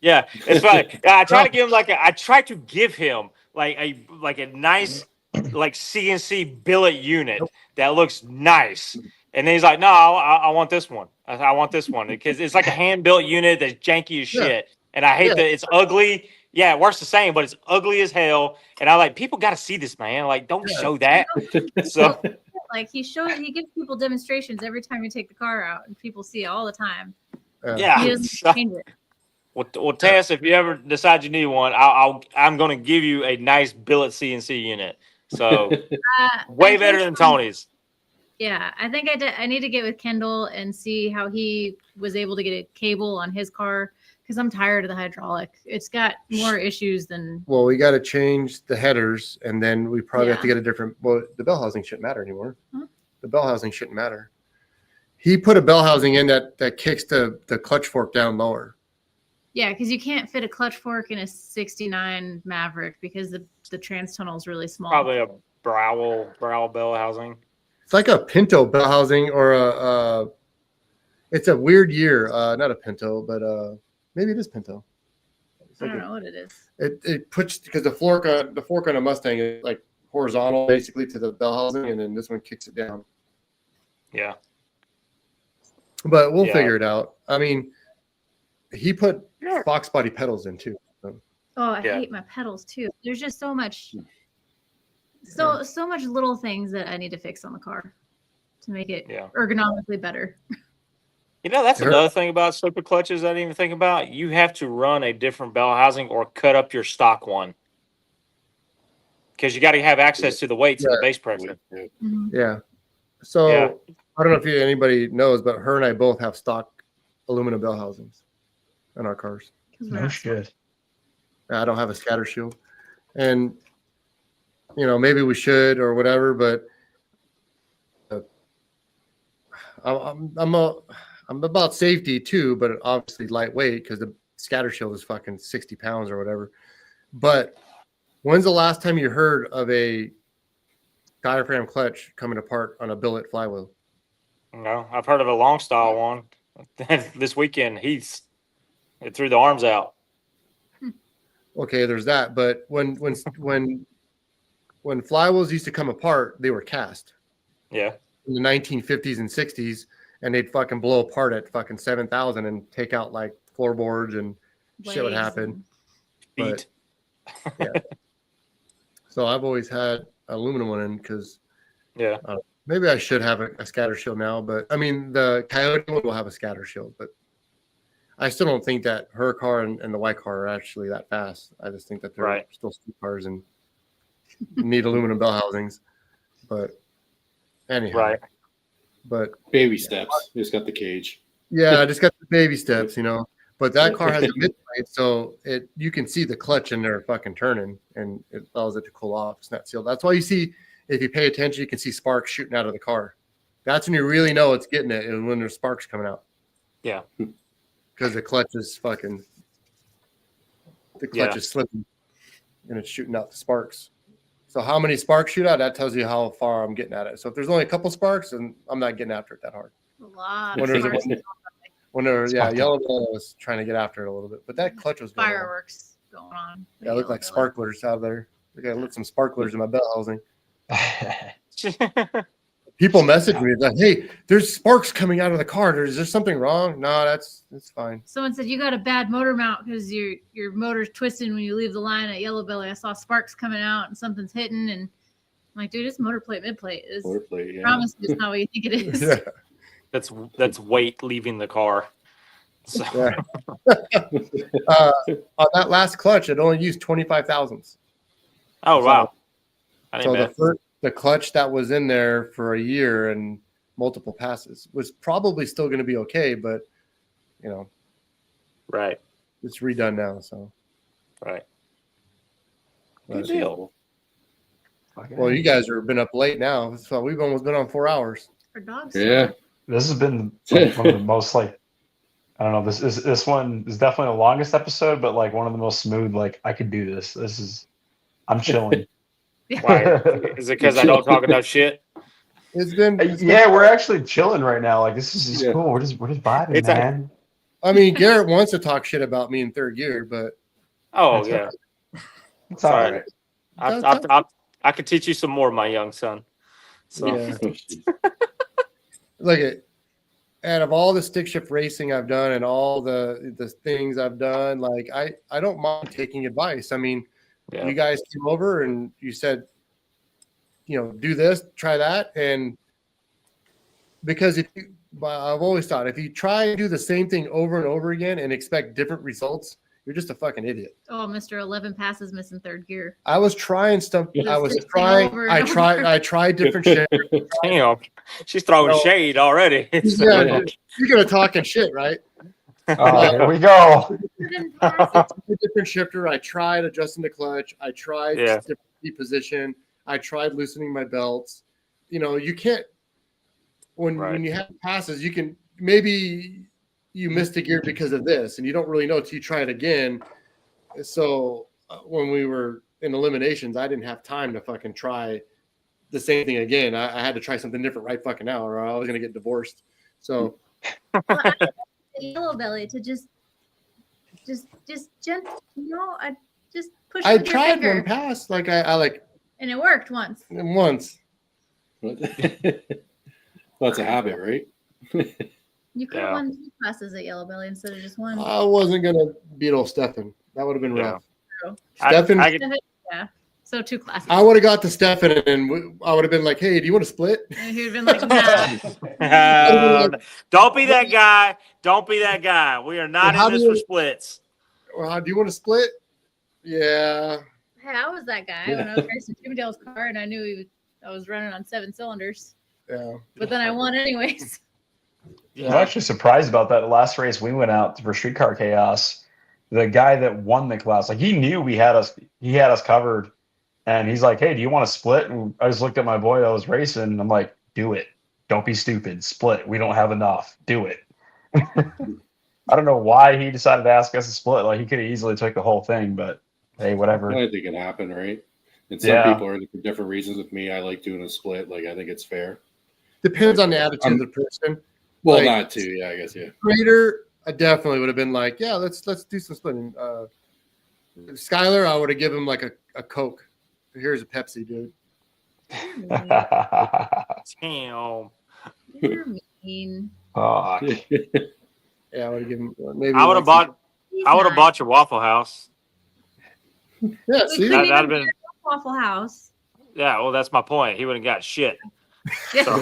Yeah, it's funny. I try to give him I try to give him like a nice CNC billet unit that looks nice, and then he's like, no, I want this one. I want this one because it's like a hand built unit that's janky as shit, and I hate that it's ugly. Yeah, it works the same, but it's ugly as hell. And I like people got to see this, man. Like, don't show that. So, Like he gives people demonstrations every time you take the car out, and people see it all the time. yeah. He doesn't change it. Well, Tess, if you ever decide you need one, I'm going to give you a nice billet CNC unit. So way better than Tony's. Yeah, I think I need to get with Kendall and see how he was able to get a cable on his car because I'm tired of the hydraulic. It's got more issues than. Well, we got to change the headers, and then we probably have to Yeah. get a different. Well, the bell housing shouldn't matter anymore. Huh? The bell housing shouldn't matter. He put a bell housing in that kicks the clutch fork down lower. Yeah, because you can't fit a clutch fork in a 69 Maverick because the trans tunnel is really small. Probably a brow bell housing. It's like a Pinto bell housing or a. It's a weird year. Not a Pinto, but maybe it is Pinto. I don't know what it is. It puts because the fork on a Mustang is like horizontal basically to the bell housing, and then this one kicks it down. Yeah. But we'll figure it out. I mean, he put Fox body pedals in too. So. Oh, I hate my pedals too. There's just so much little things that I need to fix on the car to make it ergonomically better. That's another thing about slipper clutches I didn't even think about. You have to run a different bell housing or cut up your stock one because you got to have access to the weights and the base pressure. Yeah. So I don't know if anybody knows, but her and I both have stock aluminum bell housings in our cars. No shit. I don't have a scatter shield, and maybe we should or whatever, but I'm about safety too, but obviously lightweight because the scatter shield is fucking 60 pounds or whatever. But when's the last time you heard of a diaphragm clutch coming apart on a billet flywheel? No, I've heard of a long style one. This weekend, it threw the arms out. Okay, there's that. But when flywheels used to come apart, they were cast. Yeah. In the 1950s and 60s, and they'd fucking blow apart at fucking 7,000 and take out like floorboards and shit would happen. But, yeah. So I've always had aluminum one in because maybe I should have a scatter shield now, but I mean the Coyote one will have a scatter shield, but I still don't think that her car and the white car are actually that fast. I just think that they're still street cars and need aluminum bell housings. But anyhow, but baby steps. Just got the cage. Yeah, I just got the baby steps, But that car has a mid-plate, so you can see the clutch in there fucking turning, and it allows it to cool off. It's not sealed. That's why you see, if you pay attention, you can see sparks shooting out of the car. That's when you really know it's getting it, and when there's sparks coming out. Yeah. Because the clutch is slipping, and it's shooting out the sparks. So how many sparks shoot out, that tells you how far I'm getting at it. So if there's only a couple sparks, then I'm not getting after it that hard. A lot When of there's Yellow Bell was trying to get after it a little bit, but that clutch was fireworks going on. Yeah, it looked like sparklers out there. I got lit some sparklers in my bell housing. People message me like, "Hey, there's sparks coming out of the car. Is there something wrong?" No, that's fine. Someone said you got a bad motor mount because your motor's twisting when you leave the line at Yellow Belly. I saw sparks coming out and something's hitting, and I'm like, dude, it's motor plate, mid plate. I promise you, it's not what you think it is. Yeah. That's weight leaving the car. So. Yeah. On that last clutch, it only used 25 thousandths. Oh wow! So the clutch that was in there for a year and multiple passes was probably still going to be okay, but Right. it's redone now. So Right. Good deal. Well, you guys have been up late now, so we've almost been on 4 hours. For dogs. Yeah. This has been like one of the most like I don't know. This one is definitely the longest episode, but like one of the most smooth. Like I could do this. I'm chilling. Why? Is it because I don't talk enough shit? It's been We're actually chilling right now. Like this is just cool. We're just vibing, man. I mean, Garrett wants to talk shit about me in third gear, but Oh That's yeah. all right. It's all right. I could teach you some more, my young son. So yeah. Look at out of all the stick shift racing I've done and all the things I've done, like I don't mind taking advice. I mean, you guys came over and you said, do this, try that, and because I've always thought if you try and do the same thing over and over again and expect different results, you're just a fucking idiot. Oh, Mr. 11 passes missing third gear. I was trying stuff. The I was same thing trying. over and I over. tried. I tried different shit. Damn, she's throwing shade already. Yeah, you're gonna talking shit, right? Oh, here we go. Different shifter. I tried adjusting the clutch. I tried different seat position. I tried loosening my belts. You can't when you have passes, you can maybe you missed a gear because of this, and you don't really know till you try it again. So when we were in eliminations, I didn't have time to fucking try the same thing again. I had to try something different right fucking now, or I was gonna get divorced. So Yellow belly to just gentle, I just push. I with your tried finger. one pass, like I like, and it worked once. Well, it's a habit, right? You could have won 2 classes at Yellow Belly instead of just one. I wasn't gonna beat old Stefan. That would have been rough. True. Stefan, Yeah. So 2 classes. I would have got to Stefan and I would have been like, "Hey, do you want to split?" And he would have been like, "Nah." Don't be that guy. Don't be that guy. We are not in this for splits. Well, do you want to split? Yeah. Hey, I was that guy when I was racing Jim Dale's car, and I knew I was running on 7 cylinders. Yeah. But then I won anyways. I'm actually surprised about that. The last race we went out for Streetcar Chaos, the guy that won the class, like he knew he had us covered, and he's like, "Hey, do you want to split?" And I just looked at my boy that was racing, and I'm like, "Do it. Don't be stupid. Split. We don't have enough. Do it." I don't know why he decided to ask us to split. Like he could have easily took the whole thing, but hey, whatever. I think it happened, right? And some people are for different reasons. With me, I like doing a split. Like I think it's fair. Depends on the attitude of the person. Well, like, that too. Yeah, I guess. Yeah. Trader, I definitely would have been like, "Yeah, let's do some splitting." Skyler, I would have given him like a Coke. Here's a Pepsi, dude. Damn. You're mean. Oh. Yeah, I would have given maybe. I would have bought your Waffle House. Yeah, see, that'd have been Waffle House. Yeah, well, that's my point. He wouldn't got shit. So,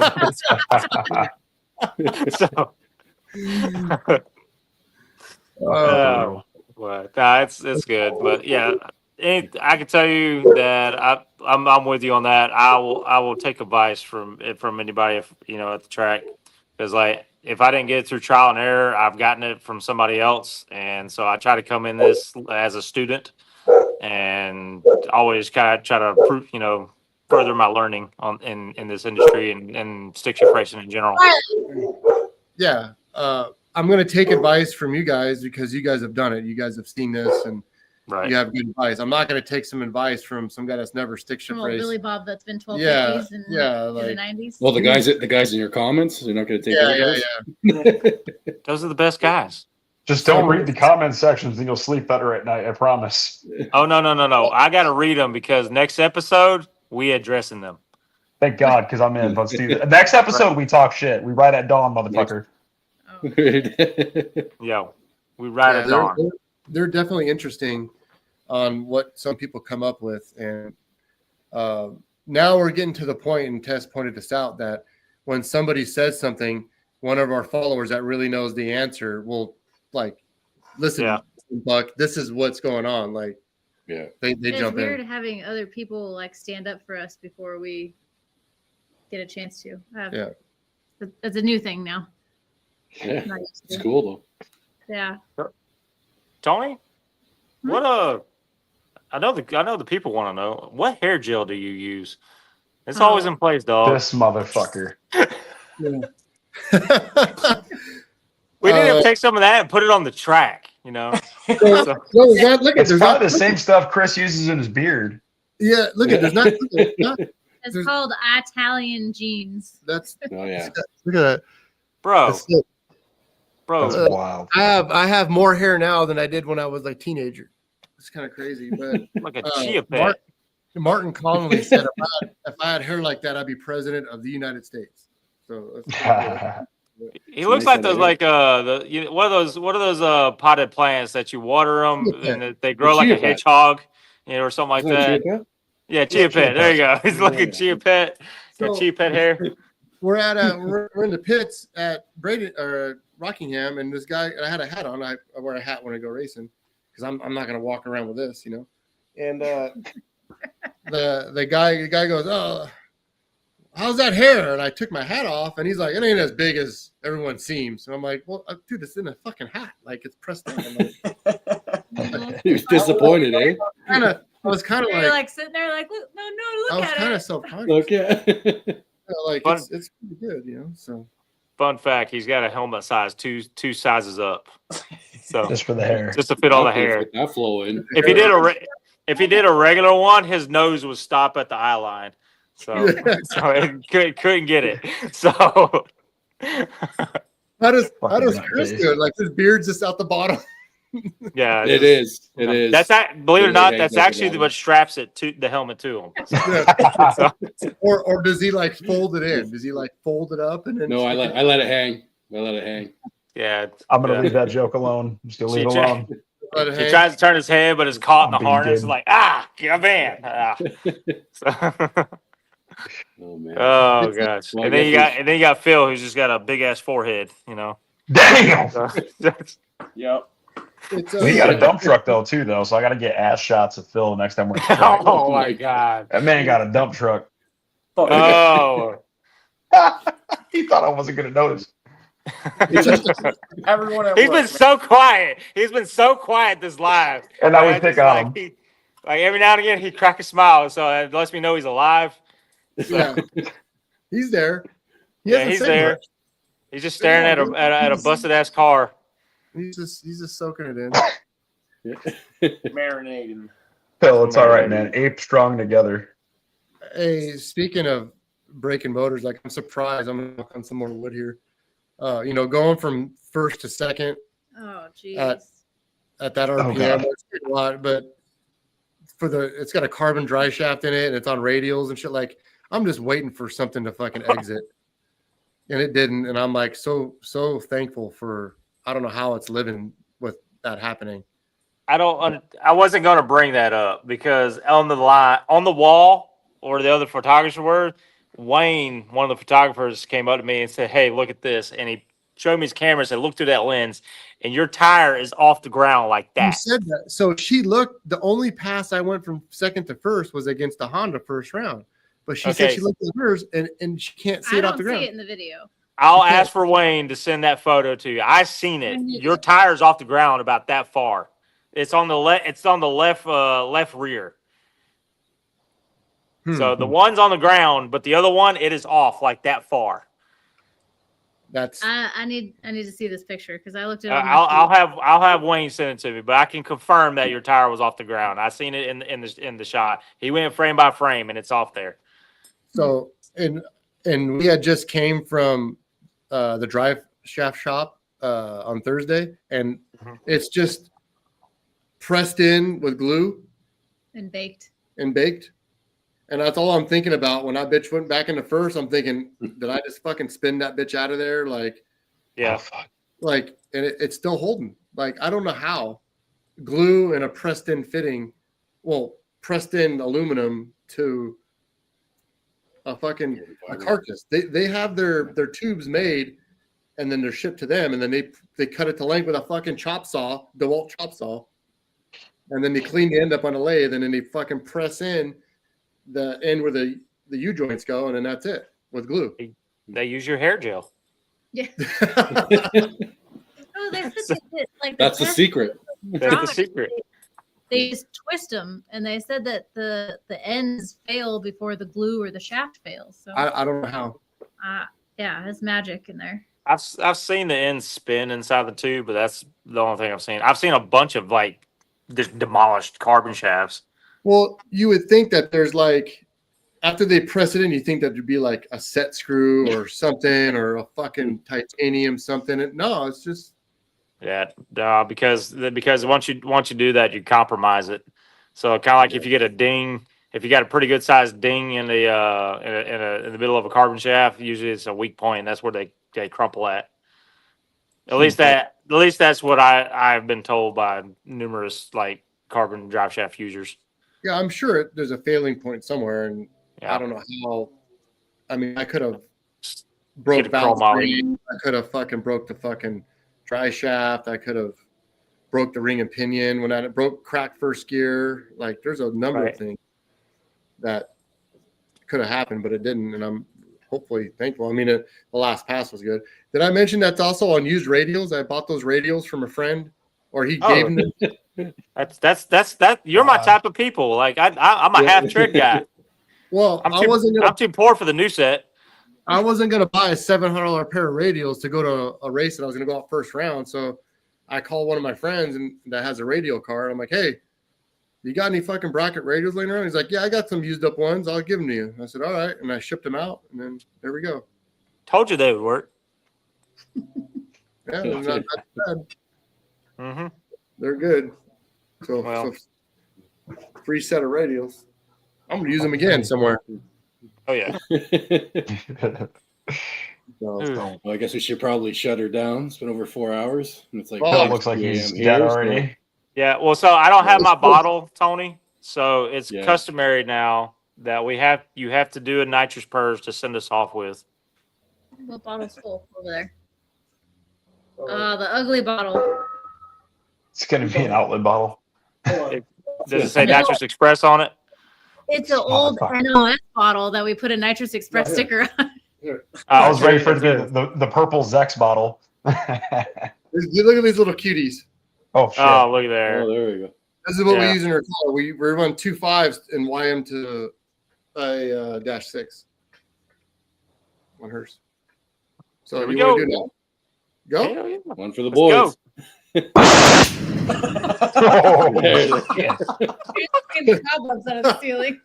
it's good, but yeah, I can tell you that I'm with you on that. I will take advice from anybody if at the track, because like if I didn't get it through trial and error, I've gotten it from somebody else, and so I try to come in this as a student and always kind of try to prove further my learning in this industry and stick shift racing in general. Yeah, I'm going to take advice from you guys because you guys have done it. You guys have seen this, and you have good advice. I'm not going to take some advice from some guy that's never stick shift raced. Billy Bob that's been 12 yeah, in like, the 90s. Well, the guys in your comments, you're not going to take. Yeah. Those are the best guys. Just don't read the comment sections and you'll sleep better at night. I promise. Oh no! I got to read them because next episode we addressing them. Thank God, because I'm in. Let's do that. Next episode we talk shit. We ride at dawn, motherfucker. Yo, we ride at dawn. They're definitely interesting on what some people come up with, and now we're getting to the point, and Tess pointed this out, that when somebody says something, one of our followers that really knows the answer will like, listen, Buck, this is what's going on. Like, yeah, they it's jump weird in. having other people like stand up for us before we get a chance to. Yeah. It's a new thing now. Yeah, Not used it's to. cool though. Yeah. Tony, what I know the people want to know, what hair gel do you use? It's always in place, dog. This motherfucker. We need to take some of that and put it on the track, you know. No, It's probably the same stuff Chris uses in his beard. Yeah, look at there's not. It's called Italian jeans. That's Oh yeah. Look at that, bro. That's wild. I have more hair now than I did when I was like teenager. It's kind of crazy, but like a chia pet. Martin Connolly said if I had hair like that, I'd be president of the United States. So that's he looks like those what are those potted plants that you water them and they grow like a hedgehog, or something like that. Yeah, chia pet. There you go. He's like a chia pet. Got chia pet hair. We're at we're in the pits at Rockingham, and this guy, and I had a hat on. I wear a hat when I go racing because I'm not gonna walk around with this, you know. And the guy goes, "Oh, how's that hair?" And I took my hat off, and he's like, "It ain't as big as everyone seems." And I'm like, "Well, dude, it's in a fucking hat. Like it's pressed down." Like, he was disappointed, eh? I was kind of like sitting there, like, look, no, look at it. I was kind of self-conscious. Okay. Like it's pretty good, you know. So. Fun fact: he's got a helmet size two sizes up, so just for the hair, just to fit all the hair. That flow in. If he did a regular one, his nose would stop at the eye line, so it couldn't get it. So how does Chris do it? Like his beard's just out the bottom. Yeah, it is. It is. That's that. Believe it or not, that's actually what straps it to the helmet to him. So, or does he like fold it in? Does he like fold it up and then? No, I let it hang. I let it hang. Yeah, I'm gonna leave that joke alone. I'm just gonna leave it alone. He tries to turn his head, but it's caught in the harness. Like give in. Oh man. Oh gosh. Well, and then you got Phil, who's just got a big ass forehead. You know. Damn. Yep. We got a dump truck though, so I got to get ass shots of Phil next time we're. Oh my god, that man got a dump truck. Oh, he thought I wasn't gonna notice. Everyone. He's been so quiet. He's been so quiet this live. And I would pick on him. Like every now and again, he crack a smile, so it lets me know he's alive. So. Yeah, he's there. He's there. Much. He's just staring at a busted ass car. He's just soaking it in. Marinating. Phil, it's all right, man. Ape strong together. Hey, speaking of breaking motors, like I'm surprised. I'm gonna knock on some more wood here. Going from first to second. Oh, geez. At that RPM, that's a lot. But it's got a carbon dry shaft in it, and it's on radials and shit. Like I'm just waiting for something to fucking exit, and it didn't. And I'm like so thankful for. I don't know how it's living with that happening. I wasn't going to bring that up because on the wall, or the other photographer were, Wayne, one of the photographers, came up to me and said, "Hey, look at this," and he showed me his camera and said, "Look through that lens, and your tire is off the ground like that." You said that. So she looked. The only pass I went from second to first was against the Honda first round, but she said she looked at hers and she can't see it off the ground. I don't see it in the video. I'll ask for Wayne to send that photo to you. I seen it. Your tire's off the ground about that far. It's on the left rear. So the one's on the ground, but the other one, it is off like that far. That's. I need to see this picture because I looked at it. I'll have Wayne send it to me, but I can confirm that your tire was off the ground. I seen it in the shot. He went frame by frame, and it's off there. So and we had just came from the drive shaft shop on Thursday, and it's just pressed in with glue and baked. And that's all I'm thinking about when that bitch went back into first. I'm thinking, did I just fucking spin that bitch out of there? Like, yeah, like, and it's still holding. Like, I don't know how glue and a pressed in fitting, pressed in aluminum to a carcass. They have their tubes made, and then they're shipped to them, and then they cut it to length with a fucking DeWalt chop saw, and then they clean the end up on a lathe, and then they fucking press in the end where the U joints go, and then that's it. with glue. They use your hair gel. Yeah. Oh, they said that, like That's the secret. That's the secret. They just twist them, and they said that the ends fail before the glue or the shaft fails. So I don't know how. yeah, it's magic in there. I've seen the ends spin inside the tube, but that's the only thing I've seen. I've seen a bunch of like just demolished carbon shafts. Well, you would think that there's like, after they press it in, you think that there'd be like a set screw or something, or a fucking titanium something. No, it's just. Yeah, because once you do that, you compromise it. So kind of like if you get a ding, if you got a pretty good sized ding in the in the middle of a carbon shaft, usually it's a weak point. That's where they crumple at. At least that's what I've been told by numerous like carbon drive shaft users. Yeah, I'm sure there's a failing point somewhere, and Yeah. I don't know how. I mean, I could have broke valve three. I could have fucking broke the fucking dry shaft. I could have broke the ring and pinion when I cracked first gear. Like, there's a number of things that could have happened, but it didn't, and I'm hopefully thankful. I mean, the last pass was good. Did I mention that's also on used radials? I bought those radials from a friend, or he gave them. That's you're my type of people. Like I'm a half trick guy. Well, I'm too poor for the new set. I wasn't gonna buy a $700 pair of radials to go to a race that I was gonna go out first round. So I called one of my friends that has a radial car. I'm like, hey, you got any fucking bracket radials laying around? He's like, yeah, I got some used up ones. I'll give them to you. I said, all right, and I shipped them out, and then there we go. Told you they would work. Yeah, they're not bad. Mm-hmm. They're good. So free set of radials. I'm gonna use them again somewhere. Oh yeah. Well, I guess we should probably shut her down. It's been over 4 hours, and it's like it looks like he's dead already. Yeah. Well, so I don't have my bottle, Tony. So it's customary now that you have to do a nitrous purge to send us off with. What bottle's full over there? The ugly bottle. It's gonna be an outlet bottle. Does it say Nitrous Express on it? It's an old NOS bottle that we put a Nitrous Express sticker on. I was ready for it to be the purple Zex bottle. Look at these little cuties. Oh shit! Oh, look there. Oh, there we go. This is what we use in our car. We run 2 5s and YM to a -6 on hers. So you want to do that? Go. Yeah. One for the boys. Cobwebs out of the ceiling.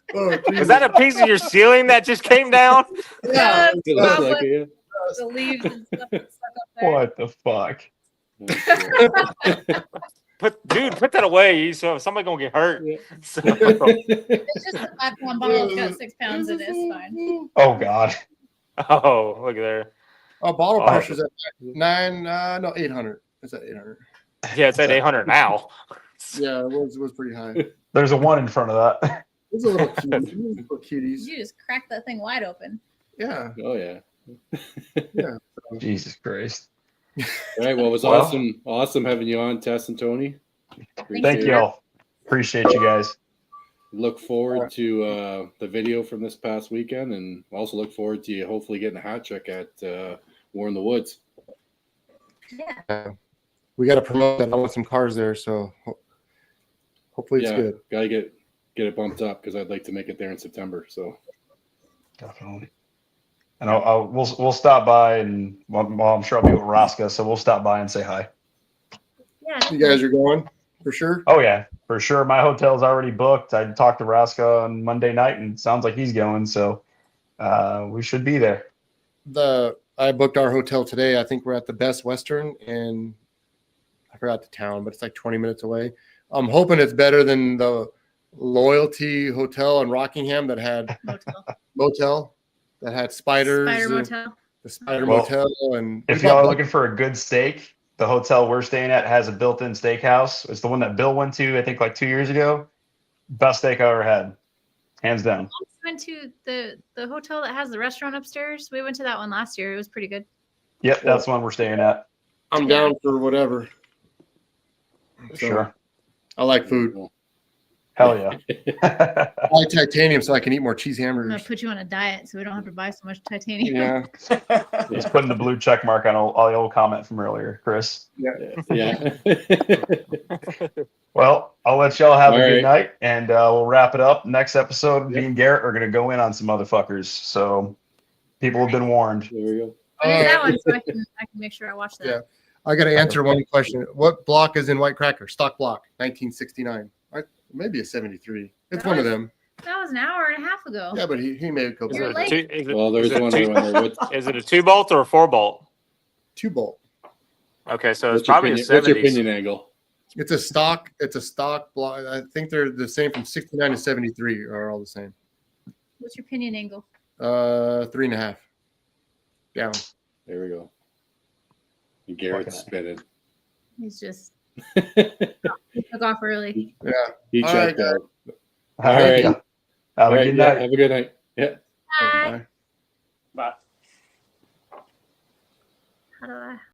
Is that a piece of your ceiling that just came down? Yeah, Like it, the leaves and stuff that's stuck up there. What the fuck? Put that away. So somebody's gonna get hurt. So. It's just a 5-pound bottle. It's got 6 pounds in it. It's fine. Oh god. Oh, look there. Oh, bottle pressure's at 800. It's at 800. Yeah, it's at 800 now. Yeah, it was pretty high. There's a 1 in front of that. There's a little cuties. You just cracked that thing wide open. Yeah. Oh yeah. Yeah. Jesus Christ. All right. Well, it was awesome having you on, Tess and Tony. Thank you all. Appreciate you guys. Look forward to the video from this past weekend, and also look forward to you hopefully getting a hat trick at War in the Woods. Yeah. We got to promote that. I want some cars there, so hopefully it's good. Got to get it bumped up because I'd like to make it there in September. So definitely. And we'll stop by, and I'm sure I'll be with Raska, so we'll stop by and say hi. Yeah. You guys are going for sure? Oh yeah, for sure. My hotel's already booked. I talked to Raska on Monday night, and it sounds like he's going, so we should be there. I booked our hotel today. I think we're at the Best Western, and I forgot the town, but it's like 20 minutes away. I'm hoping it's better than the Loyalty Hotel in Rockingham that had motel that had spiders. Spider Motel. The Spider Motel. And if y'all are looking for a good steak, the hotel we're staying at has a built-in steakhouse. It's the one that Bill went to, I think, like 2 years ago. Best steak I ever had, hands down. We went to the hotel that has the restaurant upstairs. We went to that one last year. It was pretty good. Yep, that's the one we're staying at. I'm down for whatever. Sure. I like food. Hell yeah. I like titanium so I can eat more cheese I'm gonna hamburgers. put you on a diet so we don't have to buy so much titanium. Yeah. He's putting the blue check mark on all the old comment from earlier, Chris. Yeah. Well, I'll let y'all have All a good right. night, and we'll wrap it up. Next episode, me and Garrett are going to go in on some motherfuckers. So people have been warned. There we go. When is that one so I can make sure I watch that? Yeah. I got to answer one question. What block is in White Cracker? Stock block, 1969. Maybe a 73. It's one of them. That was an hour and a half ago. Yeah, but he made a couple. You're of late. Well, there's one there. Is it a 2-bolt or a 4-bolt? 2-bolt. Okay, so it's What's your probably a opinion? What's your 70s. opinion angle? It's a stock block. I think they're the same from 69 to 73 are all the same. What's your pinion angle? 3.5. Down. There we go. And Garrett's spinning. He's just he took off early. Yeah. He All checked right, out. All right. Have Have a good night. Have a good night. Yeah. Bye. Bye. How do I?